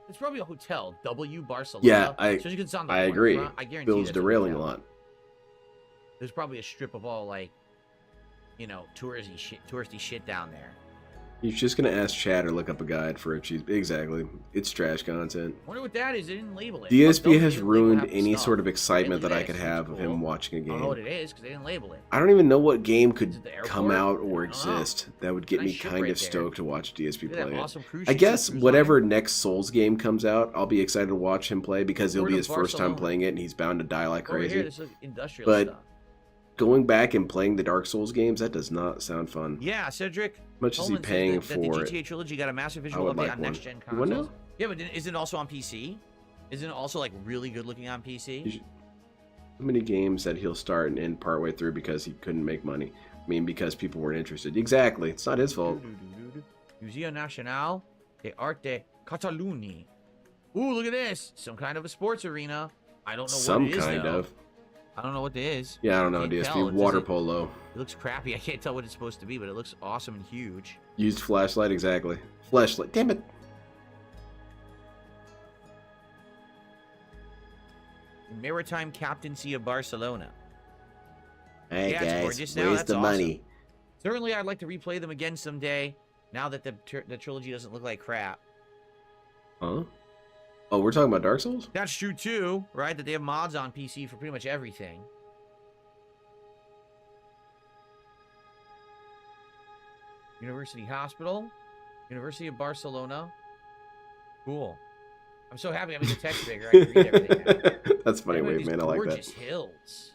[SPEAKER 2] It's probably a hotel, W Barcelona.
[SPEAKER 1] Yeah, I agree.
[SPEAKER 2] I guarantee
[SPEAKER 1] Bill's derailing a lot.
[SPEAKER 2] There's probably a strip of all, like, you know, touristy shit down there.
[SPEAKER 1] You're just gonna ask Chad or look up a guide for if she's exactly. It's trash content.
[SPEAKER 2] Wonder what that is. They didn't label it.
[SPEAKER 1] DSP has ruined any sort of excitement that I could have of him watching a game.
[SPEAKER 2] I don't know what it is because they didn't label it.
[SPEAKER 1] I don't even know what game could come out or exist that would get me kind of stoked to watch DSP play it. I guess whatever next Souls game comes out, I'll be excited to watch him play because it'll be his first time playing it and he's bound to die like crazy. But going back and playing the Dark Souls games, that does not sound fun.
[SPEAKER 2] Yeah, Cedric.
[SPEAKER 1] Much as he paying for
[SPEAKER 2] the GTA trilogy got a massive visual update on next gen consoles. Yeah, but isn't it also on PC? Isn't it also like really good looking on PC?
[SPEAKER 1] How many games that he'll start and end partway through because he couldn't make money? I mean, because people weren't interested. Exactly. It's not his fault.
[SPEAKER 2] Museo Nacional de Arte Catalunya. Ooh, look at this. Some kind of a sports arena. I don't know what it is, though. I don't know what it is.
[SPEAKER 1] Yeah, I don't know, DSP. Water polo.
[SPEAKER 2] It looks crappy. I can't tell what it's supposed to be, but it looks awesome and huge.
[SPEAKER 1] Used flashlight, exactly. Flashlight. Damn it.
[SPEAKER 2] Maritime Captaincy of Barcelona.
[SPEAKER 1] Hey, guys, where's the money?
[SPEAKER 2] Certainly, I'd like to replay them again someday, now that the trilogy doesn't look like crap.
[SPEAKER 1] Huh? Oh, we're talking about Dark Souls?
[SPEAKER 2] That's true, too, right? That they have mods on PC for pretty much everything. University Hospital. University of Barcelona. Cool. I'm so happy having the text bigger. I can read everything now.
[SPEAKER 1] That's funny, wait, man. I like that.
[SPEAKER 2] Gorgeous hills.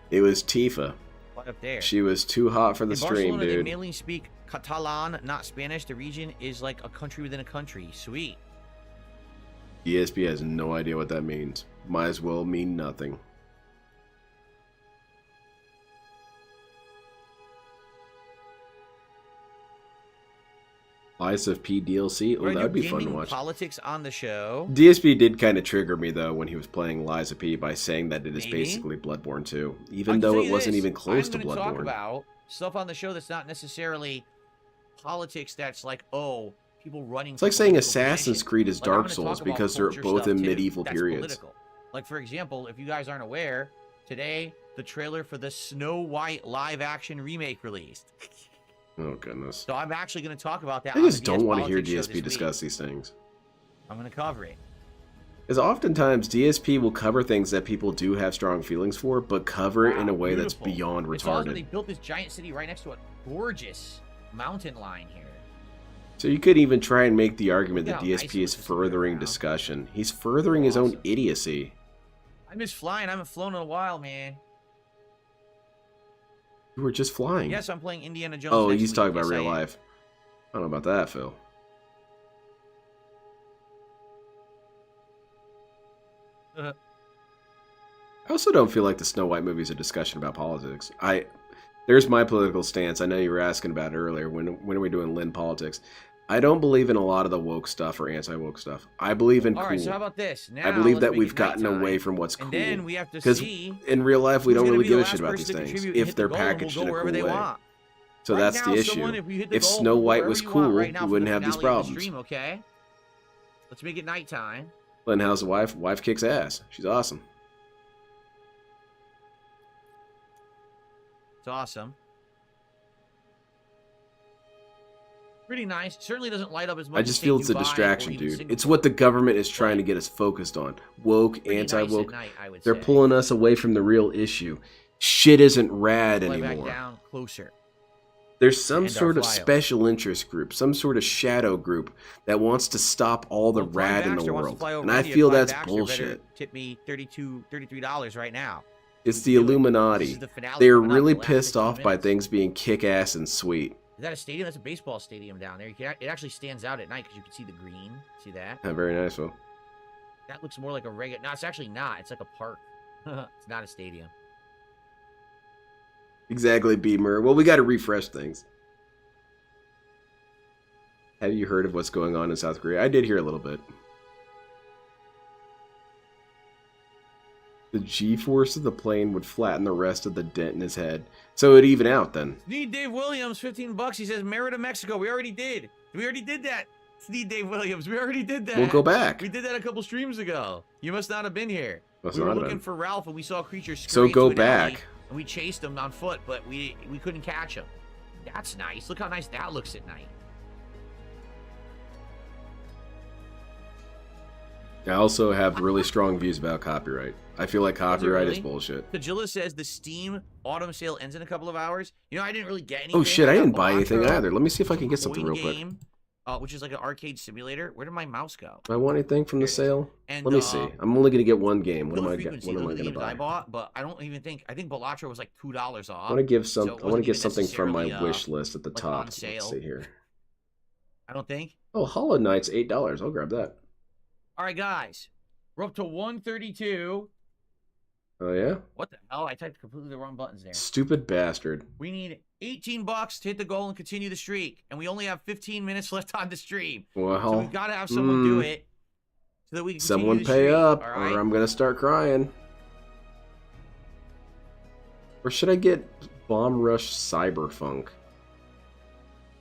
[SPEAKER 1] It was Tifa.
[SPEAKER 2] What up there?
[SPEAKER 1] She was too hot for the stream,
[SPEAKER 2] Barcelona,
[SPEAKER 1] dude.
[SPEAKER 2] They mainly speak Catalan, not Spanish. The region is like a country within a country. Sweet.
[SPEAKER 1] DSP has no idea what that means. Might as well mean nothing. Lies of P DLC? Oh, that'd be fun to watch.
[SPEAKER 2] Politics on the show.
[SPEAKER 1] DSP did kind of trigger me, though, when he was playing Lies of P by saying that it is basically Bloodborne 2. Even though it wasn't even close to Bloodborne.
[SPEAKER 2] I'm going to talk about stuff on the show that's not necessarily politics that's like, oh, people running...
[SPEAKER 1] It's like saying Assassin's Creed is Dark Souls because they're both in medieval periods.
[SPEAKER 2] Like, for example, if you guys aren't aware, today, the trailer for the Snow White live-action remake released.
[SPEAKER 1] Oh, goodness.
[SPEAKER 2] So I'm actually going to talk about that.
[SPEAKER 1] I just don't want to hear DSP discuss these things.
[SPEAKER 2] I'm going to cover it.
[SPEAKER 1] Because oftentimes DSP will cover things that people do have strong feelings for, but cover it in a way that's beyond retarded.
[SPEAKER 2] It's awesome. They built this giant city right next to a gorgeous mountain line here.
[SPEAKER 1] So you could even try and make the argument that DSP is furthering discussion. He's furthering his own idiocy.
[SPEAKER 2] I miss flying. I haven't flown in a while, man.
[SPEAKER 1] You were just flying.
[SPEAKER 2] Yes, I'm playing Indiana Jones.
[SPEAKER 1] Oh, he's talking about real life. I don't know about that, Phil. I also don't feel like the Snow White movie is a discussion about politics. There's my political stance. I know you were asking about it earlier. When are we doing Lynn politics? I don't believe in a lot of the woke stuff or anti-woke stuff. I believe in cool.
[SPEAKER 2] All right, so how about this? Now,
[SPEAKER 1] I believe that we've gotten away from what's cool.
[SPEAKER 2] And then we have to
[SPEAKER 1] because
[SPEAKER 2] see
[SPEAKER 1] in real life we don't really give a shit about these things if they're packaged in a cool way. So that's the issue. If Snow White was cool, we wouldn't have these problems.
[SPEAKER 2] Okay, let's make it nighttime.
[SPEAKER 1] Lynn, how's the wife? Wife kicks ass. She's awesome.
[SPEAKER 2] It's awesome. Pretty nice. Certainly doesn't light up as much.
[SPEAKER 1] I just feel it's a distraction, dude. It's what the government is trying to get us focused on. Woke, anti-woke. They're pulling us away from the real issue. Shit isn't rad anymore.
[SPEAKER 2] Back down closer.
[SPEAKER 1] There's some sort of special interest group, some sort of shadow group that wants to stop all the rad in the world. And I feel that's bullshit.
[SPEAKER 2] Tip me $33 right now.
[SPEAKER 1] It's the Illuminati. They're really pissed off by things being kick-ass and sweet.
[SPEAKER 2] Is that a stadium? That's a baseball stadium down there. It actually stands out at night because you can see the green. See that?
[SPEAKER 1] Yeah, very nice, Phil.
[SPEAKER 2] That looks more like a regular... No, it's actually not. It's like a park. It's not a stadium.
[SPEAKER 1] Exactly, Beamer. Well, we got to refresh things. Have you heard of what's going on in South Korea? I did hear a little bit. The G-force of the plane would flatten the rest of the dent in his head. So it'd even out then.
[SPEAKER 2] Need Dave Williams, $15. He says, Merida, Mexico. We already did. We already did that. Need Dave Williams. We already did that.
[SPEAKER 1] We'll go back.
[SPEAKER 2] We did that a couple streams ago. You must not have been here. We were looking for Ralph and we saw a creature
[SPEAKER 1] scurry. So go back.
[SPEAKER 2] And we chased him on foot, but we couldn't catch him. That's nice. Look how nice that looks at night.
[SPEAKER 1] I also have really strong views about copyright. I feel like copyright is bullshit.
[SPEAKER 2] Kajilla says the Steam autumn sale ends in a couple of hours. You know, I didn't really get anything.
[SPEAKER 1] Oh shit, I didn't buy anything either. Let me see if I can get something real quick.
[SPEAKER 2] Which is like an arcade simulator. Where did my mouse go?
[SPEAKER 1] Do I want anything from the sale? Let me see. I'm only gonna get one game. What am I gonna buy?
[SPEAKER 2] I bought, but I don't even think. I think Bellatra was like $2 off.
[SPEAKER 1] I want to give some. I want to get something from my wish list at the top. Let's see here.
[SPEAKER 2] I don't think.
[SPEAKER 1] Oh, Hollow Knight's $8. I'll grab that.
[SPEAKER 2] All right, guys. We're up to 132.
[SPEAKER 1] Oh, yeah?
[SPEAKER 2] What the hell? I typed completely the wrong buttons there.
[SPEAKER 1] Stupid bastard.
[SPEAKER 2] We need $18 to hit the goal and continue the streak. And we only have 15 minutes left on the stream.
[SPEAKER 1] Well,
[SPEAKER 2] so we've got to have someone do it so that we can
[SPEAKER 1] someone
[SPEAKER 2] pay
[SPEAKER 1] streak, up,
[SPEAKER 2] right?
[SPEAKER 1] or I'm going to start crying. Or should I get Bomb Rush Cyberfunk?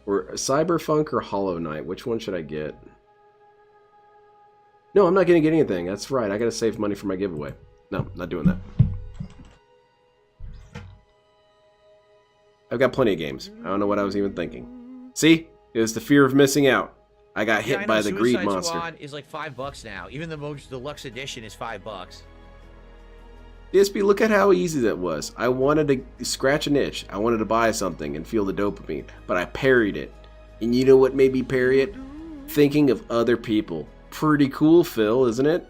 [SPEAKER 1] Or Cyberfunk or Hollow Knight? Which one should I get? No, I'm not going to get anything. That's right. I got to save money for my giveaway. No, not doing that. I've got plenty of games. I don't know what I was even thinking. See? It was the fear of missing out. I got hit by the greed monster.
[SPEAKER 2] Squad is like $5 now. Even the most deluxe edition is $5.
[SPEAKER 1] DSP, look at how easy that was. I wanted to scratch an itch. I wanted to buy something and feel the dopamine, but I parried it. And you know what made me parry it? Thinking of other people. Pretty cool, Phil, isn't it?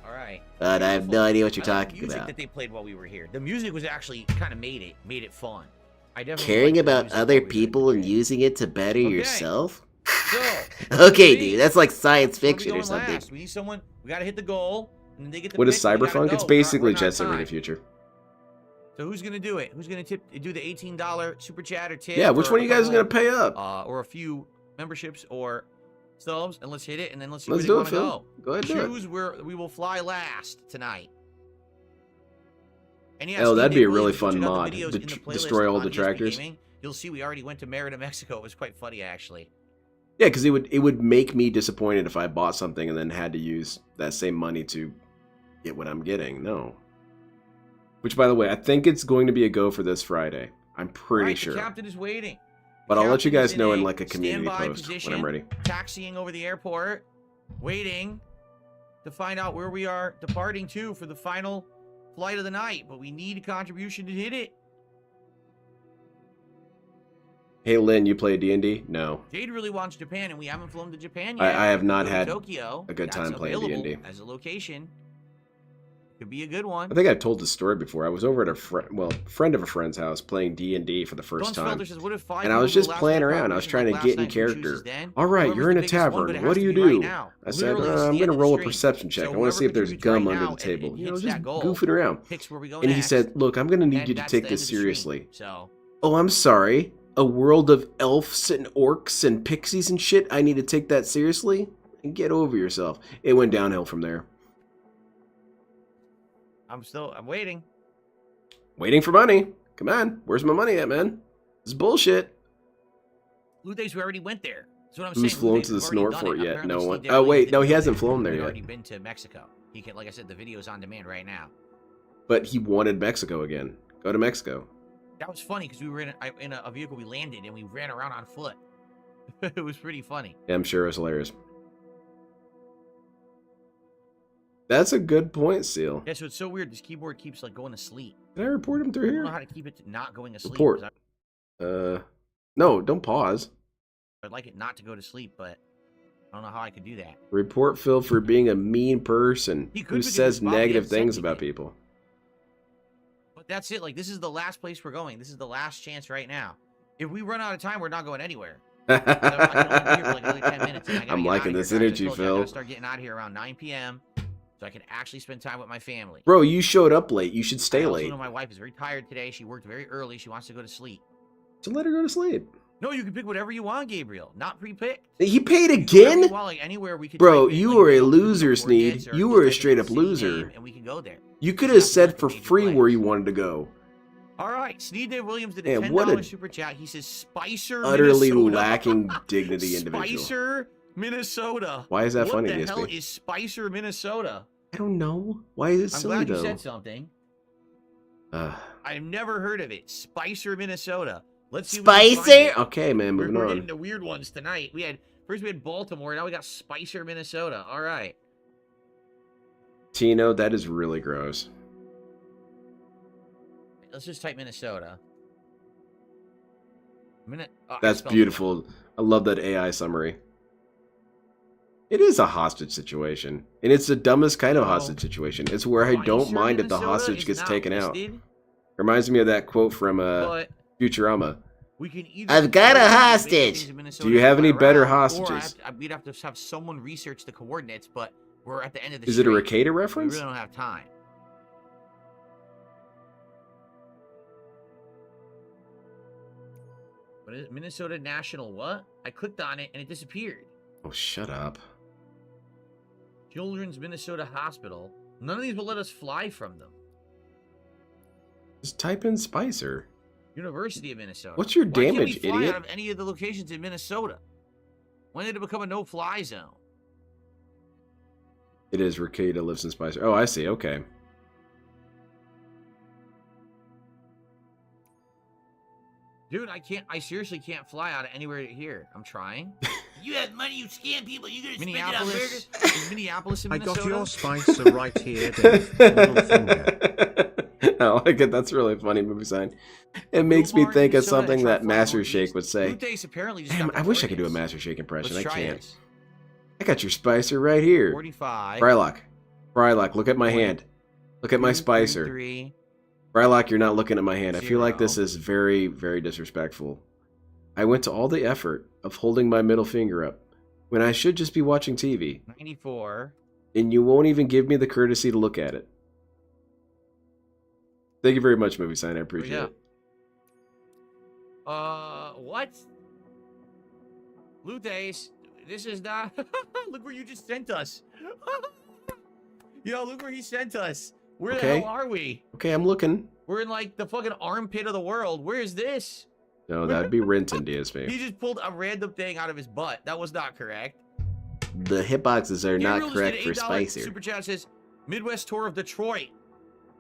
[SPEAKER 2] All right.
[SPEAKER 1] But I have no idea what you're talking about.
[SPEAKER 2] The music that they played while we were here. The music was actually kind of made it fun. I definitely
[SPEAKER 8] caring about other people and using it to better yourself? Okay, dude, that's like science fiction or something.
[SPEAKER 2] Last? We need someone. We gotta hit the goal, and then they get the.
[SPEAKER 1] What is Cyberpunk? It's basically Jet Set Radio Future.
[SPEAKER 2] So who's gonna do it? Who's gonna do the $18 super chat or tip?
[SPEAKER 1] Yeah, which one of you guys are gonna pay up?
[SPEAKER 2] Or a few memberships or subs, and let's hit it, and then let's see
[SPEAKER 1] where
[SPEAKER 2] they want to
[SPEAKER 1] go. Go ahead,
[SPEAKER 2] choose where we will fly last tonight. And yes,
[SPEAKER 1] that'd be a really fun mod. Destroy all the tractors.
[SPEAKER 2] You'll see we already went to Merida, Mexico. It was quite funny, actually.
[SPEAKER 1] Yeah, because it would make me disappointed if I bought something and then had to use that same money to get what I'm getting. No. Which, by the way, I think it's going to be a go for this Friday. I'm pretty sure.
[SPEAKER 2] The captain is waiting.
[SPEAKER 1] But I'll let you guys know in like a community post when I'm ready.
[SPEAKER 2] Taxiing over the airport, waiting to find out where we are departing to for the final flight of the night. But we need a contribution to hit it.
[SPEAKER 1] Hey, Lynn, you play D&D? No.
[SPEAKER 2] Jade really wants Japan, and we haven't flown to Japan yet.
[SPEAKER 1] I have not had
[SPEAKER 2] Tokyo.
[SPEAKER 1] a good time playing D&D.
[SPEAKER 2] As a location. Could be a good one.
[SPEAKER 1] I think I've told this story before. I was over at a friend of a friend's house playing D&D for the first time.
[SPEAKER 2] Says,
[SPEAKER 1] and I was just playing around. I was trying to get in character. All right, you're in a tavern. What do you do? I said, I'm going to roll a perception check. I want to see if there's gum under the table. You know, just goofing around. And he said, look, I'm going to need you to take this seriously. Oh, I'm sorry. A world of elves and orcs and pixies and shit? I need to take that seriously? And get over yourself. It went downhill from there.
[SPEAKER 2] I'm waiting.
[SPEAKER 1] Waiting for money. Come on. Where's my money at, man? This is bullshit.
[SPEAKER 2] Lutes, we already went there. That's what I'm
[SPEAKER 1] Who's
[SPEAKER 2] saying.
[SPEAKER 1] flown to the Snort Fort yet? No one. Oh, wait. No, he hasn't flown there yet.
[SPEAKER 2] Already been to Mexico. He can, like I said, the video's on demand right now.
[SPEAKER 1] But he wanted Mexico again. Go to Mexico.
[SPEAKER 2] That was funny because we were in a vehicle. We landed and we ran around on foot. It was pretty funny.
[SPEAKER 1] Yeah, I'm sure it was hilarious. That's a good point, Seal.
[SPEAKER 2] Yeah, so it's so weird. This keyboard keeps like going to sleep.
[SPEAKER 1] Can I report him through here?
[SPEAKER 2] I don't know how to keep it to not going to sleep.
[SPEAKER 1] Report. No, don't pause.
[SPEAKER 2] I'd like it not to go to sleep, but I don't know how I could do that.
[SPEAKER 1] Report Phil for being a mean person who says negative things about people.
[SPEAKER 2] But that's it. Like, this is the last place we're going. This is the last chance right now. If we run out of time, we're not going anywhere. I can only be here for like another 10 minutes.
[SPEAKER 1] I'm liking this energy, Phil.
[SPEAKER 2] I gotta start getting out of here around 9 p.m. so I can actually spend time with my family.
[SPEAKER 1] Bro, you showed up late. You should stay late.
[SPEAKER 2] I know my wife is very tired today. She worked very early. She wants to go to sleep.
[SPEAKER 1] So let her go to sleep.
[SPEAKER 2] No, you can pick whatever you want, Gabriel. Not pre-picked.
[SPEAKER 1] He paid again?
[SPEAKER 2] Want, like, anywhere we could
[SPEAKER 1] Bro, you were a loser, Sneed. You were a straight up loser.
[SPEAKER 2] And we can go there.
[SPEAKER 1] You could have said for free where you wanted to go.
[SPEAKER 2] All right, Sneed Dave Williams did a $10 super chat. He says Spicer,
[SPEAKER 1] utterly
[SPEAKER 2] Minnesota.
[SPEAKER 1] lacking dignity individual.
[SPEAKER 2] Spicer, Minnesota.
[SPEAKER 1] Why is that funny,
[SPEAKER 2] DSP?
[SPEAKER 1] DSP?
[SPEAKER 2] What the hell is Spicer, Minnesota?
[SPEAKER 1] I don't know. Why is it silly,
[SPEAKER 2] I'm glad
[SPEAKER 1] though?
[SPEAKER 2] you said something. I've never heard of it. Spicer, Minnesota. Let's see.
[SPEAKER 1] Spicer? Okay, man, moving on.
[SPEAKER 2] We're getting the weird ones tonight. First we had Baltimore, now we got Spicer, Minnesota. All right.
[SPEAKER 1] Tino, that is really gross.
[SPEAKER 2] Let's just type Minnesota.
[SPEAKER 1] That's beautiful. I love that AI summary. It is a hostage situation. And it's the dumbest kind of hostage situation. It's where I don't mind if the hostage gets taken out. Reminds me of that quote from Futurama.
[SPEAKER 8] I've got a hostage.
[SPEAKER 1] Do you have any better hostages?
[SPEAKER 2] We'd have to have someone research the coordinates, but we're at the end of the
[SPEAKER 1] Is it a Ricada reference?
[SPEAKER 2] We really don't have time. What is it? Minnesota National what? I clicked on it and it disappeared.
[SPEAKER 1] Oh, shut up.
[SPEAKER 2] Children's Minnesota Hospital. None of these will let us fly from them.
[SPEAKER 1] Just type in Spicer.
[SPEAKER 2] University of Minnesota.
[SPEAKER 1] What's your damage,
[SPEAKER 2] Why can't we fly
[SPEAKER 1] idiot?
[SPEAKER 2] out of any of the locations in Minnesota? When did it become a no-fly zone?
[SPEAKER 1] It is Ricada lives in Spicer. Oh, I see. Okay.
[SPEAKER 2] Dude, I seriously can't fly out of anywhere here. I'm trying.
[SPEAKER 12] You have money, you scam people, you gonna spend it on
[SPEAKER 2] Minneapolis.
[SPEAKER 12] burgers?
[SPEAKER 2] Is Minneapolis in
[SPEAKER 13] I
[SPEAKER 2] Minnesota?
[SPEAKER 13] got your Spicer right here, Dave. Middle finger.
[SPEAKER 1] I like it. That's really funny movie sign. It makes me think of something that Master Shake would say. Damn, I wish I could do a Master Shake impression. I can't. I got your Spicer right here.
[SPEAKER 2] 45.
[SPEAKER 1] Frylock, look at my hand. Look at my Spicer.
[SPEAKER 2] 3.
[SPEAKER 1] Frylock, you're not looking at my hand. I feel like this is very, very disrespectful. I went to all the effort of holding my middle finger up when I should just be watching TV.
[SPEAKER 2] 94.
[SPEAKER 1] And you won't even give me the courtesy to look at it. Thank you very much, movie sign. I appreciate it.
[SPEAKER 2] What? Lutes, this is not... Look where you just sent us. Yo, look where he sent us. Where the hell are we?
[SPEAKER 1] Okay, I'm looking.
[SPEAKER 2] We're in like the fucking armpit of the world. Where is this?
[SPEAKER 1] No, that'd be Renton DSP.
[SPEAKER 2] He just pulled a random thing out of his butt. That was not correct.
[SPEAKER 1] The hitboxes are not correct for Spicer.
[SPEAKER 2] Super chat says Midwest tour of Detroit.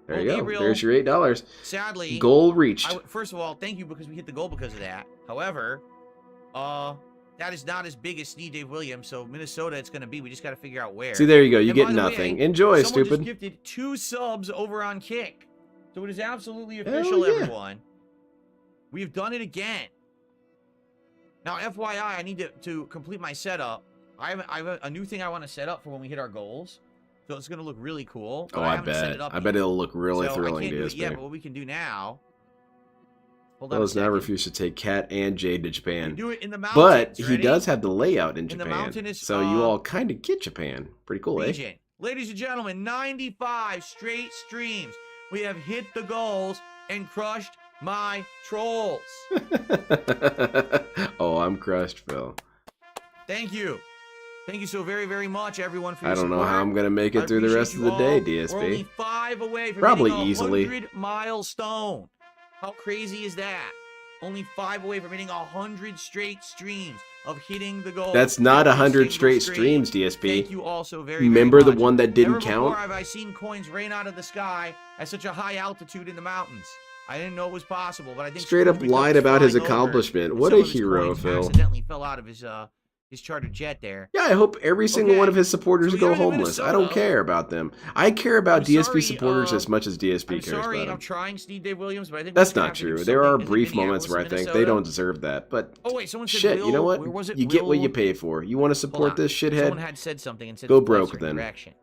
[SPEAKER 1] There you go. There's your $8.
[SPEAKER 2] Sadly,
[SPEAKER 1] goal reached.
[SPEAKER 2] First of all, thank you because we hit the goal because of that. However, That is not as big as Steve Dave Williams, so Minnesota it's going to be. We just got to figure out where.
[SPEAKER 1] See, there you go. You get nothing. Enjoy,
[SPEAKER 2] someone
[SPEAKER 1] stupid.
[SPEAKER 2] Just gifted 2 subs over on Kick. So it is absolutely official, everyone. We've done it again. Now, FYI, I need to complete my setup. I have a new thing I want to set up for when we hit our goals. So it's going to look really cool.
[SPEAKER 1] Oh, I bet. I bet it'll look really thrilling, DSP.
[SPEAKER 2] Yeah, but what we can do now...
[SPEAKER 1] Well, has now refused to take Cat and Jade to Japan.
[SPEAKER 2] Do it in the
[SPEAKER 1] but he does have the layout in Japan.
[SPEAKER 2] The mountainous,
[SPEAKER 1] so you all kind of get Japan. Pretty cool,
[SPEAKER 2] region.
[SPEAKER 1] eh?
[SPEAKER 2] Ladies and gentlemen, 95 straight streams. We have hit the goals and crushed my trolls.
[SPEAKER 1] Oh, I'm crushed, Phil.
[SPEAKER 2] Thank you. Thank you so very, very much, everyone, for your
[SPEAKER 1] support. I don't
[SPEAKER 2] support.
[SPEAKER 1] know how I'm going to make it through the rest of the day, DSP.
[SPEAKER 2] We're only 5 away from
[SPEAKER 1] probably
[SPEAKER 2] hitting a
[SPEAKER 1] easily
[SPEAKER 2] 100 milestone. How crazy is that? Only 5 away from hitting 100 straight streams of hitting the goal.
[SPEAKER 1] That's not 100 straight streams, DSP.
[SPEAKER 2] Thank you also very,
[SPEAKER 1] Remember
[SPEAKER 2] very much.
[SPEAKER 1] The one that didn't
[SPEAKER 2] Never
[SPEAKER 1] count?
[SPEAKER 2] Before have I seen coins rain out of the sky at such a high altitude in the mountains. I didn't know it was possible, but I think
[SPEAKER 1] straight up lied about his accomplishment. What a hero, Phil.
[SPEAKER 2] Accidentally fell out of his charter jet there.
[SPEAKER 1] Yeah, I hope every single one of his supporters go homeless. I don't care about them. I care about DSP supporters as much as DSP cares about them.
[SPEAKER 2] I'm trying Steve Dave Williams, but I think
[SPEAKER 1] that's not true. There are brief moments where I think they don't deserve that. But shit, you know what? You get what you pay for. You want to support this shithead?
[SPEAKER 2] Someone had said something and said
[SPEAKER 1] go broke then.
[SPEAKER 2] Direction.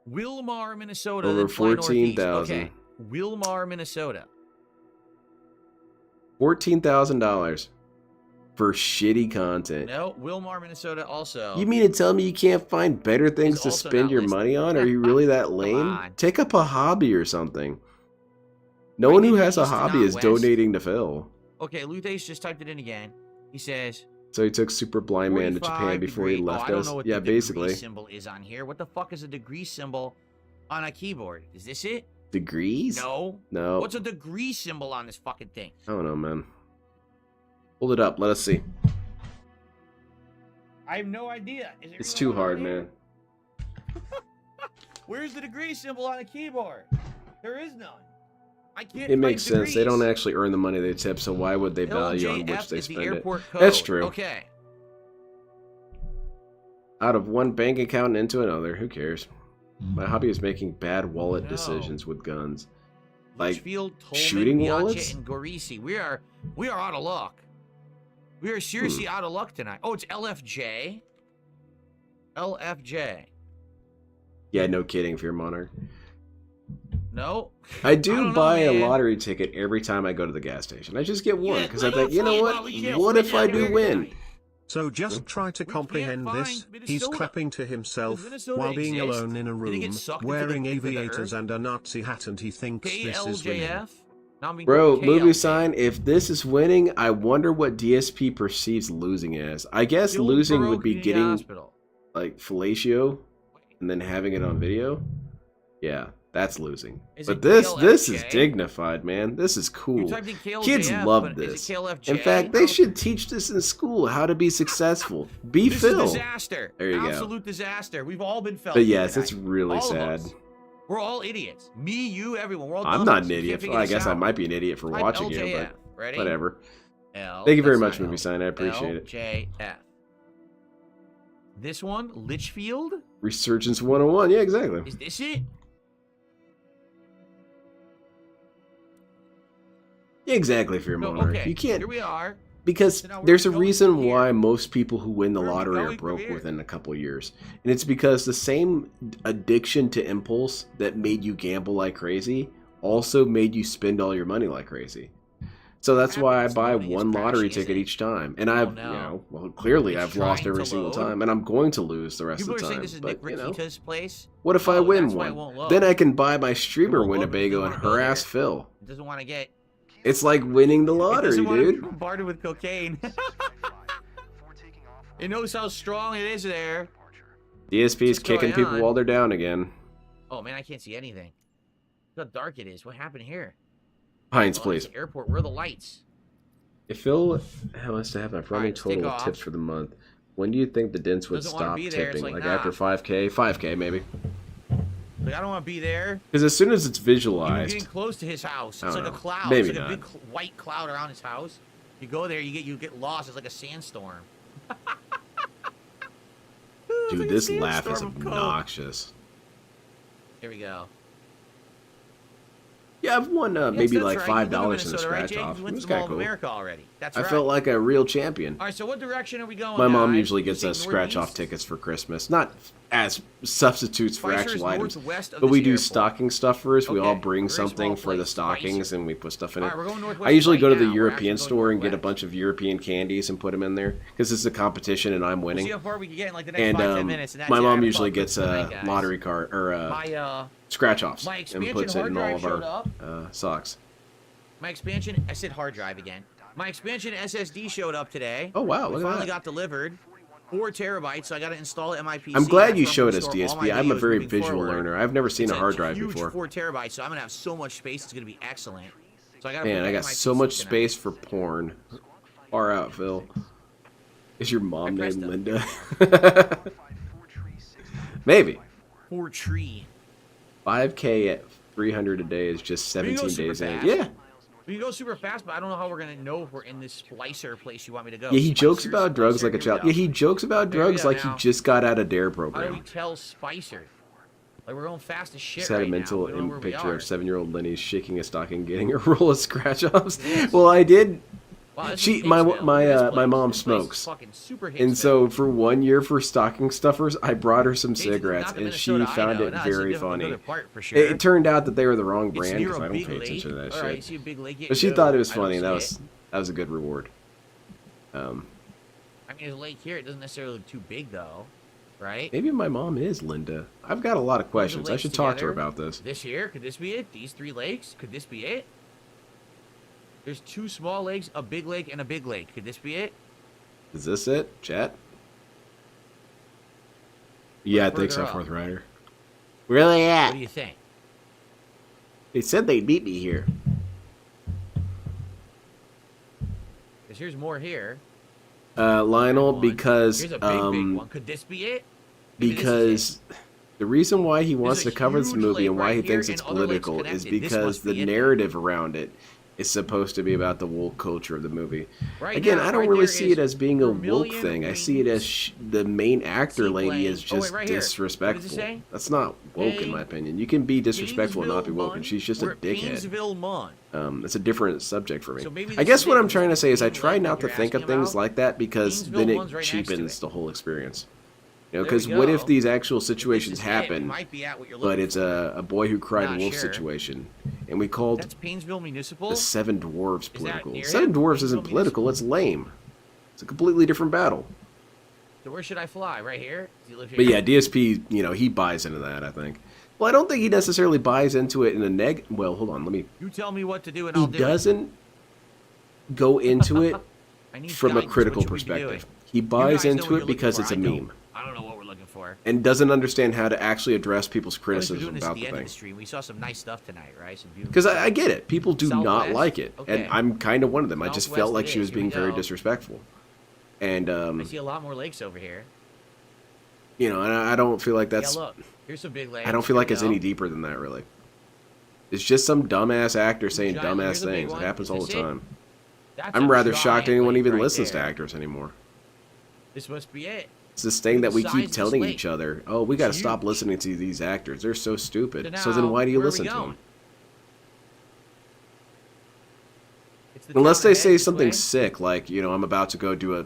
[SPEAKER 2] Wilmar, Minnesota.
[SPEAKER 1] Over 14,000.
[SPEAKER 2] Okay. Wilmar, Minnesota.
[SPEAKER 1] $14,000 for shitty content.
[SPEAKER 2] No, Wilmar, Minnesota also.
[SPEAKER 1] You mean to tell me you can't find better things to spend your money on? Are you really that lame? Take up a hobby or something. No one who has a hobby is donating to Phil.
[SPEAKER 2] Okay, Luthesh just typed it in again. He says...
[SPEAKER 1] So he took Super Blind Man to Japan before he left us? Yeah, basically.
[SPEAKER 2] Degree symbol is on here. What the fuck is a degree symbol on a keyboard? Is this it?
[SPEAKER 1] Degrees?
[SPEAKER 2] No.
[SPEAKER 1] No.
[SPEAKER 2] What's a degree symbol on this fucking thing?
[SPEAKER 1] I don't know, man. Hold it up. Let us see.
[SPEAKER 2] I have no idea.
[SPEAKER 1] It's too hard, man.
[SPEAKER 2] Where's the degree symbol on a keyboard? There is none. I can't.
[SPEAKER 1] It makes sense. They don't actually earn the money they tip, so why would they value on which they spend it? That's true.
[SPEAKER 2] Okay.
[SPEAKER 1] Out of one bank account and into another. Who cares? My hobby is making bad wallet decisions with guns. Like
[SPEAKER 2] Litchfield, Tolman,
[SPEAKER 1] shooting
[SPEAKER 2] Bianchi,
[SPEAKER 1] wallets?
[SPEAKER 2] and Gorisi. We are out of luck. We are seriously out of luck tonight. Oh, it's LFJ. LFJ.
[SPEAKER 1] Yeah, no kidding, Fear Monarch.
[SPEAKER 2] No.
[SPEAKER 1] I do buy a lottery ticket every time I go to the gas station. I just get one because I think, you know what? What if I do win?
[SPEAKER 13] So just try to comprehend this. He's clapping to himself while being alone in a room, wearing aviators and a Nazi hat, and he thinks this is winning.
[SPEAKER 1] Bro, movie sign, if this is winning, I wonder what DSP perceives losing as. I guess losing would be getting, like, fellatio and then having it on video. Yeah. That's losing. But this is dignified, man. This is cool. Kids love this. In fact, they should teach this in school, how to be successful. Be Phil.
[SPEAKER 2] This is disaster.
[SPEAKER 1] There you go.
[SPEAKER 2] Absolute disaster. We've all been felt.
[SPEAKER 1] But yes, it's really sad.
[SPEAKER 2] We're all idiots. Me, you, everyone. We're all
[SPEAKER 1] I'm not an idiot. Well, I guess I might be an idiot for watching you, but whatever. Thank you very much, movie sign. I appreciate it.
[SPEAKER 2] LJF. This one, Litchfield?
[SPEAKER 1] Resurgence 101. Yeah, exactly.
[SPEAKER 2] Is this it?
[SPEAKER 1] Exactly, Fear Monarch.
[SPEAKER 2] Okay,
[SPEAKER 1] you can't.
[SPEAKER 2] Here we are.
[SPEAKER 1] Because there's a reason why most people who win the lottery are broke within a couple years. And it's because the same addiction to impulse that made you gamble like crazy also made you spend all your money like crazy. So that's why I buy one lottery ticket each time. And I've, you know, well, clearly I've lost every single time. And I'm going to lose the rest of the time. But, you know, what if I win one? Then I can buy my streamer Winnebago and harass Phil.
[SPEAKER 2] Doesn't want to get...
[SPEAKER 1] It's like winning the lottery, dude.
[SPEAKER 2] Bombarded with cocaine. It knows how strong it is there.
[SPEAKER 1] DSP is kicking people while they're down again.
[SPEAKER 2] Oh man, I can't see anything. Look how dark it is. What happened here?
[SPEAKER 1] Pines, please.
[SPEAKER 2] Airport. Where are the lights?
[SPEAKER 1] If Phil has to have a running total of tips for the month, when do you think the dents would stop tipping? Like after 5K? 5K, maybe.
[SPEAKER 2] Like, I don't want to be there.
[SPEAKER 1] Because as soon as it's visualized,
[SPEAKER 2] getting close to his house, it's like a cloud.
[SPEAKER 1] Maybe
[SPEAKER 2] it's like
[SPEAKER 1] not.
[SPEAKER 2] a big white cloud around his house. You go there, you get lost. It's like a sandstorm.
[SPEAKER 1] Dude, this laugh is obnoxious.
[SPEAKER 2] Here we go.
[SPEAKER 1] Yeah, I've won maybe like
[SPEAKER 2] right.
[SPEAKER 1] $5 in a scratch off. It was kind of cool.
[SPEAKER 2] America already. That's
[SPEAKER 1] I felt like a real champion.
[SPEAKER 2] All right, so what direction are we going?
[SPEAKER 1] My mom usually gets us scratch off tickets for Christmas, not as substitutes for actual items, but we do stocking stuffers. We all bring something for the stockings, and we put stuff in it. I usually go to the European store and get a bunch of European candies and put them in there because it's a competition and I'm winning. And my mom usually gets a lottery card or scratch offs and puts it in all of our socks.
[SPEAKER 2] My expansion, I said hard drive again. My expansion SSD showed up today.
[SPEAKER 1] Oh wow, look at that.
[SPEAKER 2] Finally got delivered. 4 terabytes, so I got to install it in my PC.
[SPEAKER 1] I'm glad you showed us DSP. I'm a very visual learner. I've never seen a hard drive before.
[SPEAKER 2] 4 terabytes, so I'm gonna have so much space. It's gonna be excellent. So I got.
[SPEAKER 1] Man, I got so much space for porn. Far out, Phil. Is your mom named Linda? Maybe.
[SPEAKER 2] 4 tree.
[SPEAKER 1] 5K at 300 a day is just 17 days in. Yeah.
[SPEAKER 2] We can go super fast, but I don't know how we're gonna know if we're in this splicer place you want me to go.
[SPEAKER 1] Yeah, he jokes about drugs like a child. Yeah, he jokes about drugs like he just got out of DARE
[SPEAKER 2] How
[SPEAKER 1] program.
[SPEAKER 2] do we tell Spicer? Like we're going fast as shit
[SPEAKER 1] Just had
[SPEAKER 2] right
[SPEAKER 1] a mental
[SPEAKER 2] now. We don't know where we
[SPEAKER 1] picture
[SPEAKER 2] are.
[SPEAKER 1] of 7-year-old Lenny shaking a stocking, getting a roll of scratch offs. Well, I did.
[SPEAKER 2] Wow,
[SPEAKER 1] My mom smokes, and so for 1 year for stocking stuffers, I brought her some cigarettes, and she found it very funny. It turned out that they were the wrong brand because I don't pay attention to that shit. But she thought it was funny. And that was a good reward.
[SPEAKER 2] I mean, there's a lake here. It doesn't necessarily look too big though, right?
[SPEAKER 1] Maybe my mom is Linda. I've got a lot of questions. I should talk to her about this.
[SPEAKER 2] This here, could this be it? These 3 lakes, could this be it? There's 2 small lakes, a big lake, and a big lake. Could this be it?
[SPEAKER 1] Is this it, chat? Yeah, I think so, Fourth Rider.
[SPEAKER 8] Where are they at?
[SPEAKER 2] What do you think?
[SPEAKER 8] They said they'd meet me here.
[SPEAKER 2] Because here's more here.
[SPEAKER 1] Lionel, because
[SPEAKER 2] Here's a big one. Could this be it?
[SPEAKER 1] Because the reason why he wants to cover this movie and why he thinks it's political is because the narrative around it is supposed to be about the woke culture of the movie. Again, I don't really see it as being a woke thing. I see it as the main actor lady is just disrespectful. That's not woke in my opinion. You can be disrespectful and not be woke, and she's just a dickhead. It's a different subject for me. I guess what I'm trying to say is I try not to think of things like that because then it cheapens the whole experience. You know, because what if these actual situations happen, but it's a boy who cried wolf situation, and we called
[SPEAKER 2] Painesville Municipal?
[SPEAKER 1] the Seven Dwarves political. Seven Dwarves isn't political, it's lame. It's a completely different battle.
[SPEAKER 2] So where should I fly? Right here? Does he live here?
[SPEAKER 1] But yeah, DSP, you know, he buys into that, I think. Well, I don't think he necessarily buys into it in a well, hold on, let me...
[SPEAKER 2] You tell me what to do and I'll do it.
[SPEAKER 1] He doesn't go into it from a critical perspective. He buys into it because it's a meme.
[SPEAKER 2] I don't know what we're looking for.
[SPEAKER 1] And doesn't understand how to actually address people's criticism about the thing.
[SPEAKER 2] Stream. We saw some nice stuff tonight, right?
[SPEAKER 1] Because I get it. People do not like it. And I'm kind of one of them. I just felt like she was being very disrespectful. And
[SPEAKER 2] I see a lot more lakes over here.
[SPEAKER 1] You know, and I don't feel like that's...
[SPEAKER 2] Yeah, look. Here's some big lakes.
[SPEAKER 1] I don't feel like it's any deeper than that, really. It's just some dumbass actor saying dumbass things. It happens all the time. I'm rather shocked anyone even listens to actors anymore.
[SPEAKER 2] This must be it.
[SPEAKER 1] It's this thing that we keep telling each other, oh, we got to stop listening to these actors. They're so stupid. So then why do you listen to them? Unless they say something sick, like, you know, I'm about to go do a...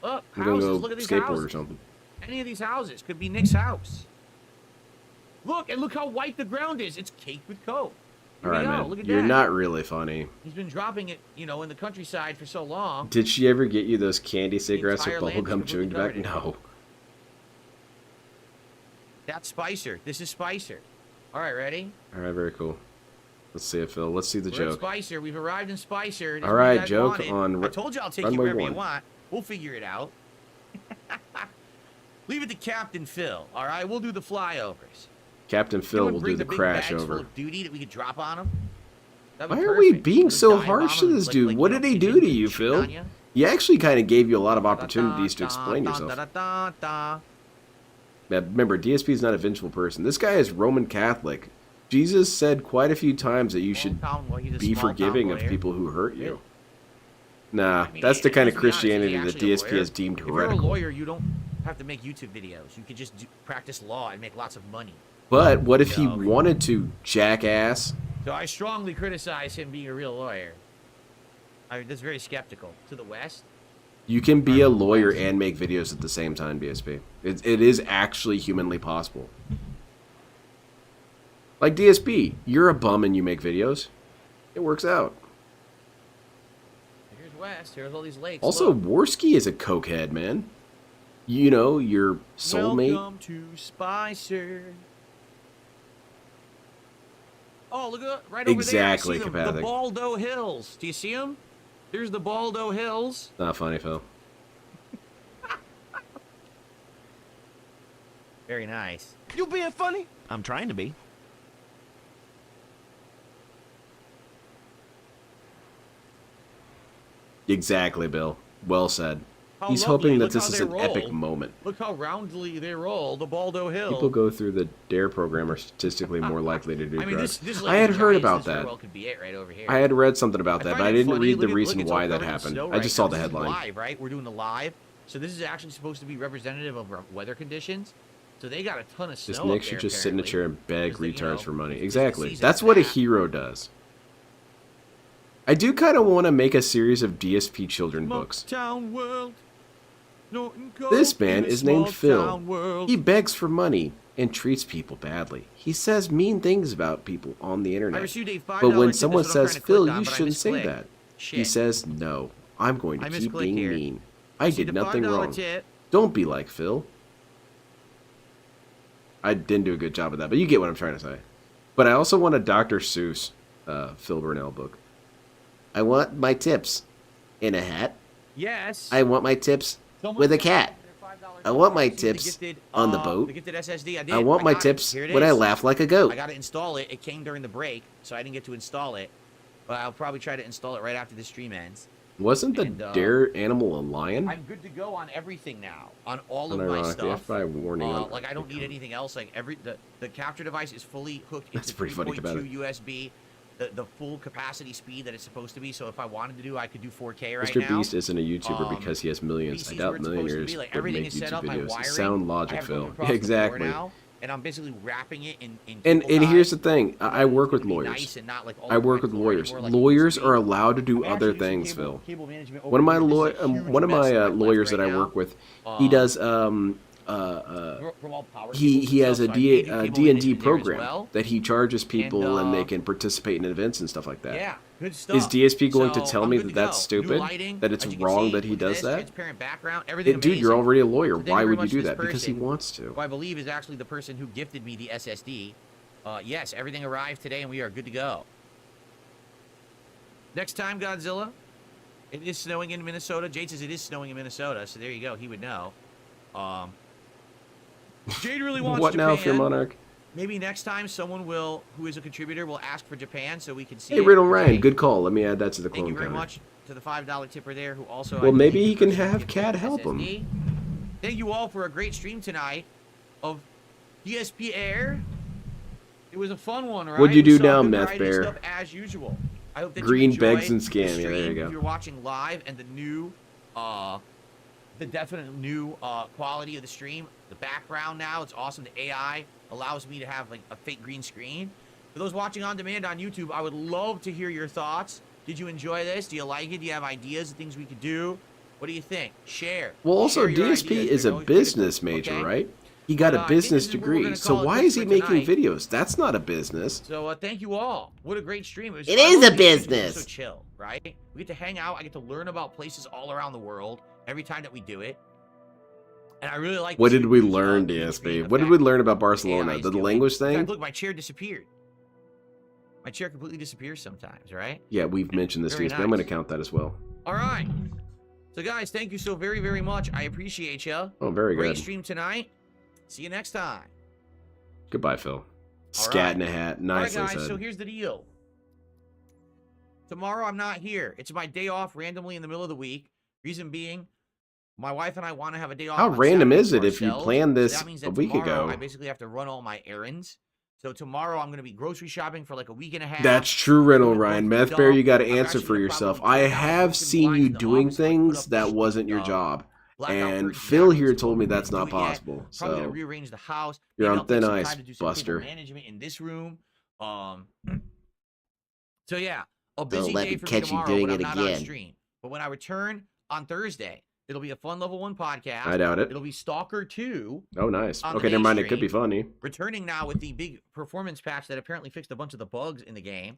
[SPEAKER 2] Look,
[SPEAKER 1] I'm going to go skateboard or something.
[SPEAKER 2] Any of these houses could be Nick's house. Look, and look how white the ground is. It's caked with coke.
[SPEAKER 1] All right, man. You're not really funny.
[SPEAKER 2] He's been dropping it, you know, in the countryside for so long.
[SPEAKER 1] Did she ever get you those candy cigarettes with bubblegum chewing tobacco? No.
[SPEAKER 2] That's Spicer. This is Spicer. All right, ready?
[SPEAKER 1] All right, very cool. Let's see it, Phil. Let's see the
[SPEAKER 2] We're
[SPEAKER 1] joke.
[SPEAKER 2] in Spicer. We've arrived in Spicer.
[SPEAKER 1] All right, joke on.
[SPEAKER 2] I told you I'll take you wherever you want. We'll figure it out. Leave it to Captain Phil. All right, we'll do the flyovers.
[SPEAKER 1] Captain Phil will do the crash over.
[SPEAKER 2] Full of duty that we could drop on him.
[SPEAKER 1] Why are we being so harsh to this dude? What did he do to you, Phil? He actually kind of gave you a lot of opportunities to explain yourself. Remember, DSP is not a vengeful person. This guy is Roman Catholic. Jesus said quite a few times that you should be forgiving of people who hurt you. Nah, that's the kind of Christianity that DSP has deemed heretical.
[SPEAKER 2] If you're a lawyer, you don't have to make YouTube videos. You could just practice law and make lots of money.
[SPEAKER 1] But what if he wanted to, jackass?
[SPEAKER 2] So I strongly criticize him being a real lawyer. I mean, that's very skeptical. To the West?
[SPEAKER 1] You can be a lawyer and make videos at the same time, DSP. It is actually humanly possible. Like DSP, you're a bum and you make videos. It works out.
[SPEAKER 2] Here's West. Here's all these lakes.
[SPEAKER 1] Also, Worski is a cokehead, man. You know, your soulmate.
[SPEAKER 2] Welcome to Spicer. Oh, look at right over
[SPEAKER 1] exactly,
[SPEAKER 2] there. I see the Baldo Hills. Do you see them? There's the Baldo Hills.
[SPEAKER 1] Not funny, Phil.
[SPEAKER 2] Very nice.
[SPEAKER 12] You being funny?
[SPEAKER 2] I'm trying to be.
[SPEAKER 1] Exactly, Bill. Well said. He's hoping that this is an epic moment.
[SPEAKER 2] Look how roundly they roll, the Baldo Hill.
[SPEAKER 1] People go through the DARE program are statistically more likely to do drugs. I had heard about that. I had read something about that, but I didn't read the reason why that happened. I just saw the headline.
[SPEAKER 2] Live, right? We're doing the live. So this is actually supposed to be representative of weather conditions. So they got a ton of snow.
[SPEAKER 1] This Nick should just sit in a chair and beg retards for money. Exactly. That's what a hero does. I do kind of want to make a series of DSP children books. This man is named Phil. He begs for money and treats people badly. He says mean things about people on the internet. But when someone says, Phil, you shouldn't say that, he says, no, I'm going to keep being mean. I did nothing wrong. Don't be like Phil. I didn't do a good job of that, but you get what I'm trying to say. But I also want a Dr. Seuss Phil Burnell book. I want my tips in a hat.
[SPEAKER 2] Yes.
[SPEAKER 8] I want my tips with a cat. I want my tips on the boat. I want my tips when I laugh like a goat.
[SPEAKER 2] I got to install it. It came during the break, so I didn't get to install it. But I'll probably try to install it right after the stream ends.
[SPEAKER 1] Wasn't the DARE animal a lion?
[SPEAKER 2] I'm good to go on everything now. On all of my stuff.
[SPEAKER 1] The FBI warning
[SPEAKER 2] like I don't need anything else. Like the capture device is fully hooked into 3.2 USB. The full capacity speed that it's supposed to be. So if I wanted to do, I could do 4K right now.
[SPEAKER 1] Mr. Beast isn't a YouTuber because he has millions. I doubt millionaires would make YouTube videos. Sound logic, Phil. Yeah, exactly.
[SPEAKER 2] Now, and I'm basically wrapping it in
[SPEAKER 1] and here's the thing. I work with lawyers. I work with lawyers. Lawyers are allowed to do other things, Phil. One of my lawyers that I work with, he does he has a D&D program that he charges people and they can participate in events and stuff like that.
[SPEAKER 2] Yeah, good stuff.
[SPEAKER 1] Is DSP going to tell me that that's stupid? That it's wrong that he does that? Dude, you're already a lawyer. Why would you do that? Because he wants to.
[SPEAKER 2] Who I believe is actually the person who gifted me the SSD. Yes, everything arrived today and we are good to go. Next time, Godzilla. It is snowing in Minnesota. Jade says it is snowing in Minnesota, so there you go. He would know. Jade really wants
[SPEAKER 1] what
[SPEAKER 2] Japan.
[SPEAKER 1] Now, Fear Monarch?
[SPEAKER 2] Maybe next time someone who is a contributor will ask for Japan so we can see.
[SPEAKER 1] Hey, Riddle Ryan, good call. Let me add that to the clone
[SPEAKER 2] counter. Thank you very much to the $5 tipper there who also.
[SPEAKER 1] Well, maybe he can have Cad help him.
[SPEAKER 2] Thank you all for a great stream tonight of DSP Air. It was a fun one, right?
[SPEAKER 1] What'd you do now, Meth Bear?
[SPEAKER 2] Stuff as usual. I hope that
[SPEAKER 1] Green
[SPEAKER 2] you
[SPEAKER 1] begs and scam. Yeah, there you go.
[SPEAKER 2] If you're watching live and the new, the definite new quality of the stream, the background now, it's awesome. The AI allows me to have like a fake green screen. For those watching on demand on YouTube, I would love to hear your thoughts. Did you enjoy this? Do you like it? Do you have ideas of things we could do? What do you think? Share.
[SPEAKER 1] Well, also DSP is a business major, right? He got a business degree, so why is he making videos? That's not a business.
[SPEAKER 2] So thank you all. What a great stream.
[SPEAKER 8] It is a business.
[SPEAKER 2] So chill, right? We get to hang out. I get to learn about places all around the world every time that we do it. And I really like.
[SPEAKER 1] What did we learn, DSP? What did we learn about Barcelona? The language thing?
[SPEAKER 2] In fact, look, my chair disappeared. My chair completely disappears sometimes, right?
[SPEAKER 1] Yeah, we've mentioned this, DSP. I'm going to count that as well.
[SPEAKER 2] All right. So, guys, thank you so very, very much. I appreciate you.
[SPEAKER 1] Oh, very good.
[SPEAKER 2] Great stream tonight. See you next time.
[SPEAKER 1] Goodbye, Phil. Scat in a hat. Nicely
[SPEAKER 2] said. All right, guys,
[SPEAKER 1] said.
[SPEAKER 2] so here's the deal. Tomorrow I'm not here. It's my day off randomly in the middle of the week. Reason being, My wife and I want to have a day off.
[SPEAKER 1] How random is it if you planned this a week ago?
[SPEAKER 2] I basically have to run all my errands. So tomorrow I'm going to be grocery shopping for like a week and a half.
[SPEAKER 1] That's true, Riddle Ryan. Meth Bear, you got to answer for yourself. I have seen you doing things that wasn't your job. And Phil here told me that's not possible.
[SPEAKER 2] Probably
[SPEAKER 1] So
[SPEAKER 2] gonna rearrange the house.
[SPEAKER 1] you're on thin ice,
[SPEAKER 2] to do some
[SPEAKER 1] Buster.
[SPEAKER 2] Management in this room. So yeah, a
[SPEAKER 8] Don't
[SPEAKER 2] busy
[SPEAKER 8] let
[SPEAKER 2] day
[SPEAKER 8] me
[SPEAKER 2] for me
[SPEAKER 8] catch you
[SPEAKER 2] tomorrow
[SPEAKER 8] doing
[SPEAKER 2] when I'm
[SPEAKER 8] it
[SPEAKER 2] not on
[SPEAKER 8] again.
[SPEAKER 2] stream. But when I return on Thursday, it'll be a fun level 1 podcast.
[SPEAKER 1] I doubt it.
[SPEAKER 2] It'll be Stalker 2.
[SPEAKER 1] Oh, nice.
[SPEAKER 2] on the
[SPEAKER 1] Okay, never
[SPEAKER 2] main
[SPEAKER 1] mind. It could be
[SPEAKER 2] stream.
[SPEAKER 1] funny.
[SPEAKER 2] Returning now with the big performance patch that apparently fixed a bunch of the bugs in the game.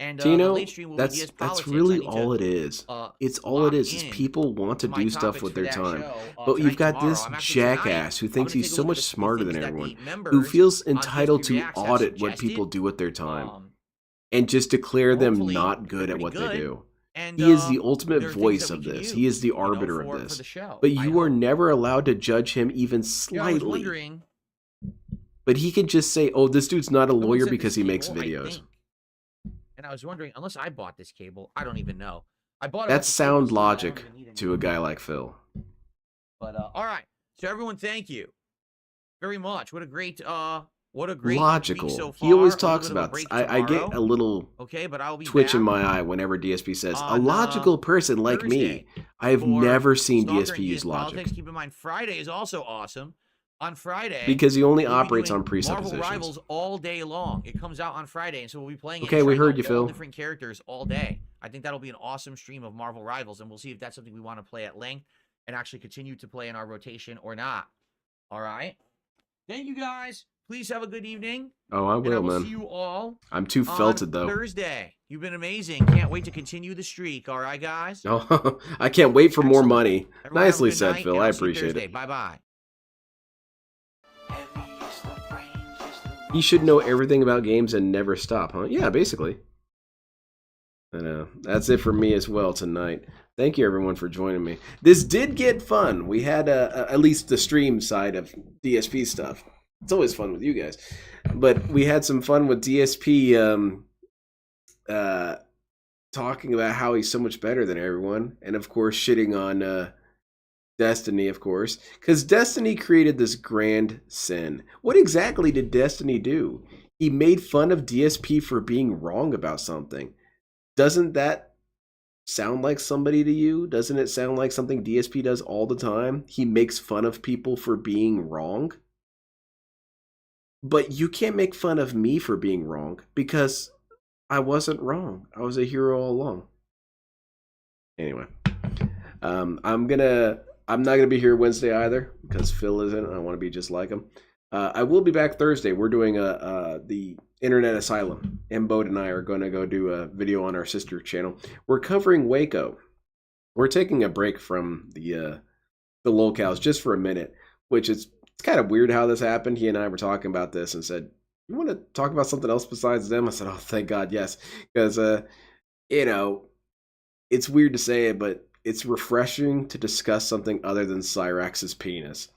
[SPEAKER 2] And the
[SPEAKER 1] Tino,
[SPEAKER 2] late stream will be DS
[SPEAKER 1] that's
[SPEAKER 2] Politics.
[SPEAKER 1] really
[SPEAKER 2] I need
[SPEAKER 1] all
[SPEAKER 2] to,
[SPEAKER 1] it is. It's all
[SPEAKER 2] lock
[SPEAKER 1] it is
[SPEAKER 2] in
[SPEAKER 1] people want to
[SPEAKER 2] my
[SPEAKER 1] do stuff
[SPEAKER 2] topics
[SPEAKER 1] with
[SPEAKER 2] for
[SPEAKER 1] their
[SPEAKER 2] that
[SPEAKER 1] time.
[SPEAKER 2] show,
[SPEAKER 1] But you've
[SPEAKER 2] tonight,
[SPEAKER 1] got
[SPEAKER 2] tomorrow.
[SPEAKER 1] this
[SPEAKER 2] I'm actually
[SPEAKER 1] jackass who
[SPEAKER 2] I'm
[SPEAKER 1] thinks
[SPEAKER 2] gonna
[SPEAKER 1] he's
[SPEAKER 2] take a
[SPEAKER 1] so
[SPEAKER 2] look
[SPEAKER 1] much
[SPEAKER 2] at the
[SPEAKER 1] smarter than
[SPEAKER 2] things that
[SPEAKER 1] everyone,
[SPEAKER 2] the members
[SPEAKER 1] who feels
[SPEAKER 2] on
[SPEAKER 1] entitled
[SPEAKER 2] DSP
[SPEAKER 1] to
[SPEAKER 2] Reacts have
[SPEAKER 1] audit what
[SPEAKER 2] suggested.
[SPEAKER 1] people do with their time and just declare them
[SPEAKER 2] hopefully
[SPEAKER 1] not good
[SPEAKER 2] they're
[SPEAKER 1] at what
[SPEAKER 2] pretty
[SPEAKER 1] they
[SPEAKER 2] good.
[SPEAKER 1] do.
[SPEAKER 2] And
[SPEAKER 1] He is the ultimate
[SPEAKER 2] there are things
[SPEAKER 1] voice
[SPEAKER 2] that
[SPEAKER 1] of
[SPEAKER 2] we can
[SPEAKER 1] this.
[SPEAKER 2] use,
[SPEAKER 1] He is the
[SPEAKER 2] you know,
[SPEAKER 1] arbiter
[SPEAKER 2] for
[SPEAKER 1] of this.
[SPEAKER 2] the show.
[SPEAKER 1] But
[SPEAKER 2] I
[SPEAKER 1] you are
[SPEAKER 2] hope.
[SPEAKER 1] never allowed to judge him even
[SPEAKER 2] Yeah, I was
[SPEAKER 1] slightly.
[SPEAKER 2] wondering.
[SPEAKER 1] But he can just say, oh, this dude's not a
[SPEAKER 2] Someone
[SPEAKER 1] lawyer
[SPEAKER 2] sent
[SPEAKER 1] because
[SPEAKER 2] this
[SPEAKER 1] he makes
[SPEAKER 2] cable, I
[SPEAKER 1] videos.
[SPEAKER 2] think. And I was wondering, unless I bought this cable, I don't even know. I bought it.
[SPEAKER 1] That's
[SPEAKER 2] off the cable
[SPEAKER 1] sound
[SPEAKER 2] store, I don't
[SPEAKER 1] logic
[SPEAKER 2] even need
[SPEAKER 1] to a guy like Phil.
[SPEAKER 2] But all right. So everyone, thank you very much. What a great week
[SPEAKER 1] Logical.
[SPEAKER 2] so
[SPEAKER 1] He always
[SPEAKER 2] far.
[SPEAKER 1] talks
[SPEAKER 2] A little
[SPEAKER 1] about
[SPEAKER 2] bit
[SPEAKER 1] this.
[SPEAKER 2] of a break
[SPEAKER 1] I get
[SPEAKER 2] tomorrow.
[SPEAKER 1] a little
[SPEAKER 2] Okay, but I'll be
[SPEAKER 1] twitch in
[SPEAKER 2] back
[SPEAKER 1] my eye whenever DSP says, a
[SPEAKER 2] on,
[SPEAKER 1] logical person like
[SPEAKER 2] Thursday
[SPEAKER 1] me. I've
[SPEAKER 2] for
[SPEAKER 1] never seen
[SPEAKER 2] Stalker
[SPEAKER 1] DSP
[SPEAKER 2] and
[SPEAKER 1] use
[SPEAKER 2] DS
[SPEAKER 1] logic.
[SPEAKER 2] Politics. Keep in mind, Friday is also awesome. On Friday,
[SPEAKER 1] Because he only
[SPEAKER 2] we'll be
[SPEAKER 1] operates
[SPEAKER 2] doing
[SPEAKER 1] on presuppositions.
[SPEAKER 2] Marvel Rivals all day long. It comes out on Friday, and so we'll be playing it.
[SPEAKER 1] Okay,
[SPEAKER 2] and
[SPEAKER 1] we
[SPEAKER 2] trying
[SPEAKER 1] heard
[SPEAKER 2] out
[SPEAKER 1] you,
[SPEAKER 2] all
[SPEAKER 1] Phil.
[SPEAKER 2] different characters all day. I think that'll be an awesome stream of Marvel Rivals, and we'll see if that's something we want to play at length and actually continue to play in our rotation or not. All right. Thank you guys. Please have a good evening.
[SPEAKER 1] Oh, I
[SPEAKER 2] And I
[SPEAKER 1] will,
[SPEAKER 2] will
[SPEAKER 1] man.
[SPEAKER 2] see you all
[SPEAKER 1] I'm too felted, though.
[SPEAKER 2] Thursday. You've been amazing. Can't wait to continue the streak. All right, guys?
[SPEAKER 1] Oh, I can't wait for more money.
[SPEAKER 2] Everyone have a
[SPEAKER 1] Nicely
[SPEAKER 2] good
[SPEAKER 1] said,
[SPEAKER 2] night,
[SPEAKER 1] Phil.
[SPEAKER 2] and
[SPEAKER 1] I
[SPEAKER 2] I'll see you
[SPEAKER 1] appreciate
[SPEAKER 2] Thursday.
[SPEAKER 1] it.
[SPEAKER 2] Bye-bye.
[SPEAKER 1] He should know everything about games and never stop, huh? Yeah, basically. I know. That's it for me as well tonight. Thank you, everyone, for joining me. This did get fun. We had at least the stream side of DSP stuff. It's always fun with you guys. But we had some fun with DSP talking about how he's so much better than everyone. And, of course, shitting on Destiny, of course. Because Destiny created this grand sin. What exactly did Destiny do? He made fun of DSP for being wrong about something. Doesn't that sound like somebody to you? Doesn't it sound like something DSP does all the time? He makes fun of people for being wrong. But you can't make fun of me for being wrong because I wasn't wrong. I was a hero all along. Anyway, I'm not gonna be here Wednesday either because Phil isn't. I want to be just like him. I will be back Thursday. We're doing the Internet Asylum. Mbode and I are going to go do a video on our sister channel. We're covering Waco. We're taking a break from the locales just for a minute, which it's kind of weird how this happened. He and I were talking about this and said, "You want to talk about something else besides them?" I said, "Oh, thank God, yes," because it's weird to say it, but it's refreshing to discuss something other than Cyrax's penis.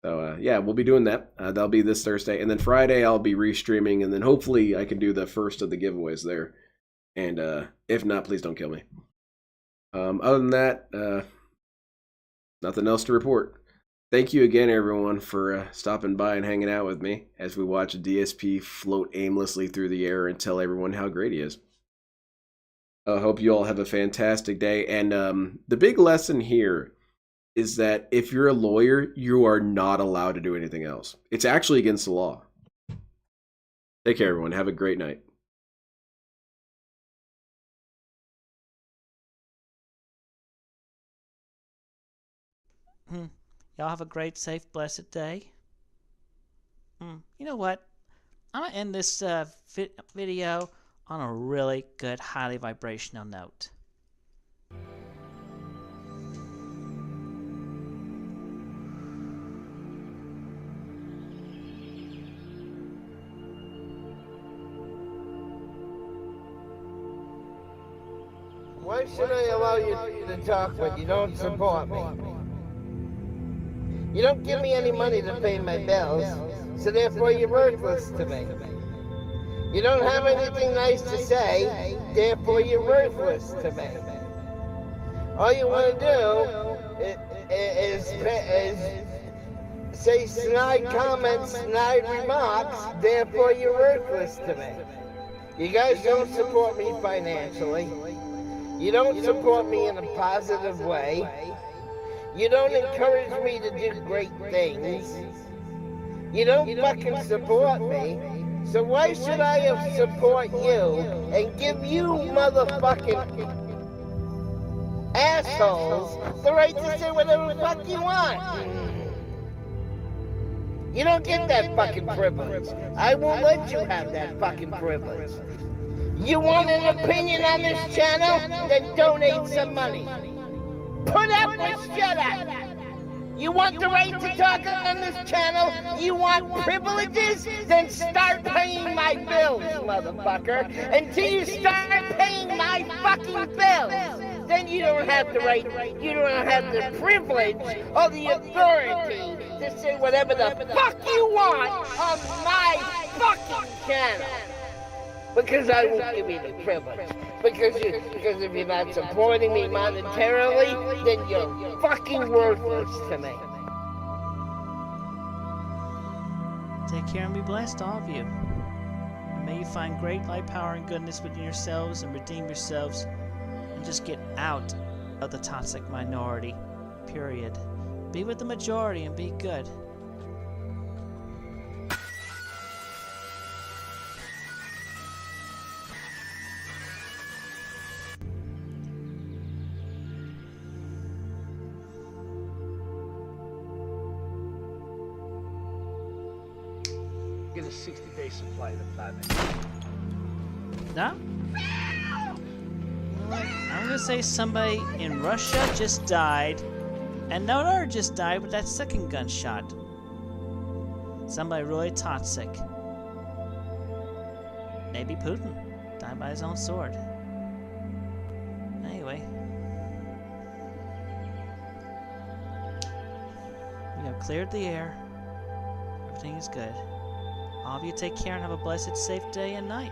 [SPEAKER 1] So, yeah, we'll be doing that. That'll be this Thursday. And then Friday, I'll be restreaming, and then hopefully I can do the first of the giveaways there. And if not, please don't kill me. Other than that, nothing else to report. Thank you again, everyone, for stopping by and hanging out with me as we watch DSP float aimlessly through the air and tell everyone how great he is. I hope you all have a fantastic day. And the big lesson here is that if you're a lawyer, you are not allowed to do anything else. It's actually against the law. Take care, everyone. Have a great night.
[SPEAKER 16] Y'all have a great, safe, blessed day. You know what? I'm going to end this video on a really good, highly vibrational note.
[SPEAKER 17] Why should I allow you to talk when you don't support me? You don't give me any money to pay my bills, so therefore you're worthless to me. You don't have anything nice to say, therefore you're worthless to me. All you want to do say snide comments, snide remarks, therefore you're worthless to me. You guys don't support me financially. You don't support me in a positive way. You don't encourage me to do great things. You don't fucking support me. So why should I support you and give you motherfucking assholes the right to say whatever the fuck you want? You don't get that fucking privilege. I won't let you have that fucking privilege. You want an opinion on this channel? Then donate some money. Put up or shut up. You want the right to talk on this channel? You want privileges? Then start paying my bills, motherfucker. Until you start paying my fucking bills, then you don't have the right, you don't have the privilege or the authority to say whatever the fuck you want on my fucking channel. Because I won't give you the privilege. Because if you're not supporting me monetarily, then you're fucking worthless to me.
[SPEAKER 16] Take care and be blessed, all of you. And may you find great light, power, and goodness within yourselves and redeem yourselves and just get out of the toxic minority. Period. Be with the majority and be good.
[SPEAKER 18] Get a 60-day supply of the planet.
[SPEAKER 16] No? I'm gonna say somebody in Russia just died, and no other just died with that second gunshot. Somebody really toxic. Maybe Putin died by his own sword. Anyway, we have cleared the air. Everything is good. All of you take care and have a blessed, safe day and night.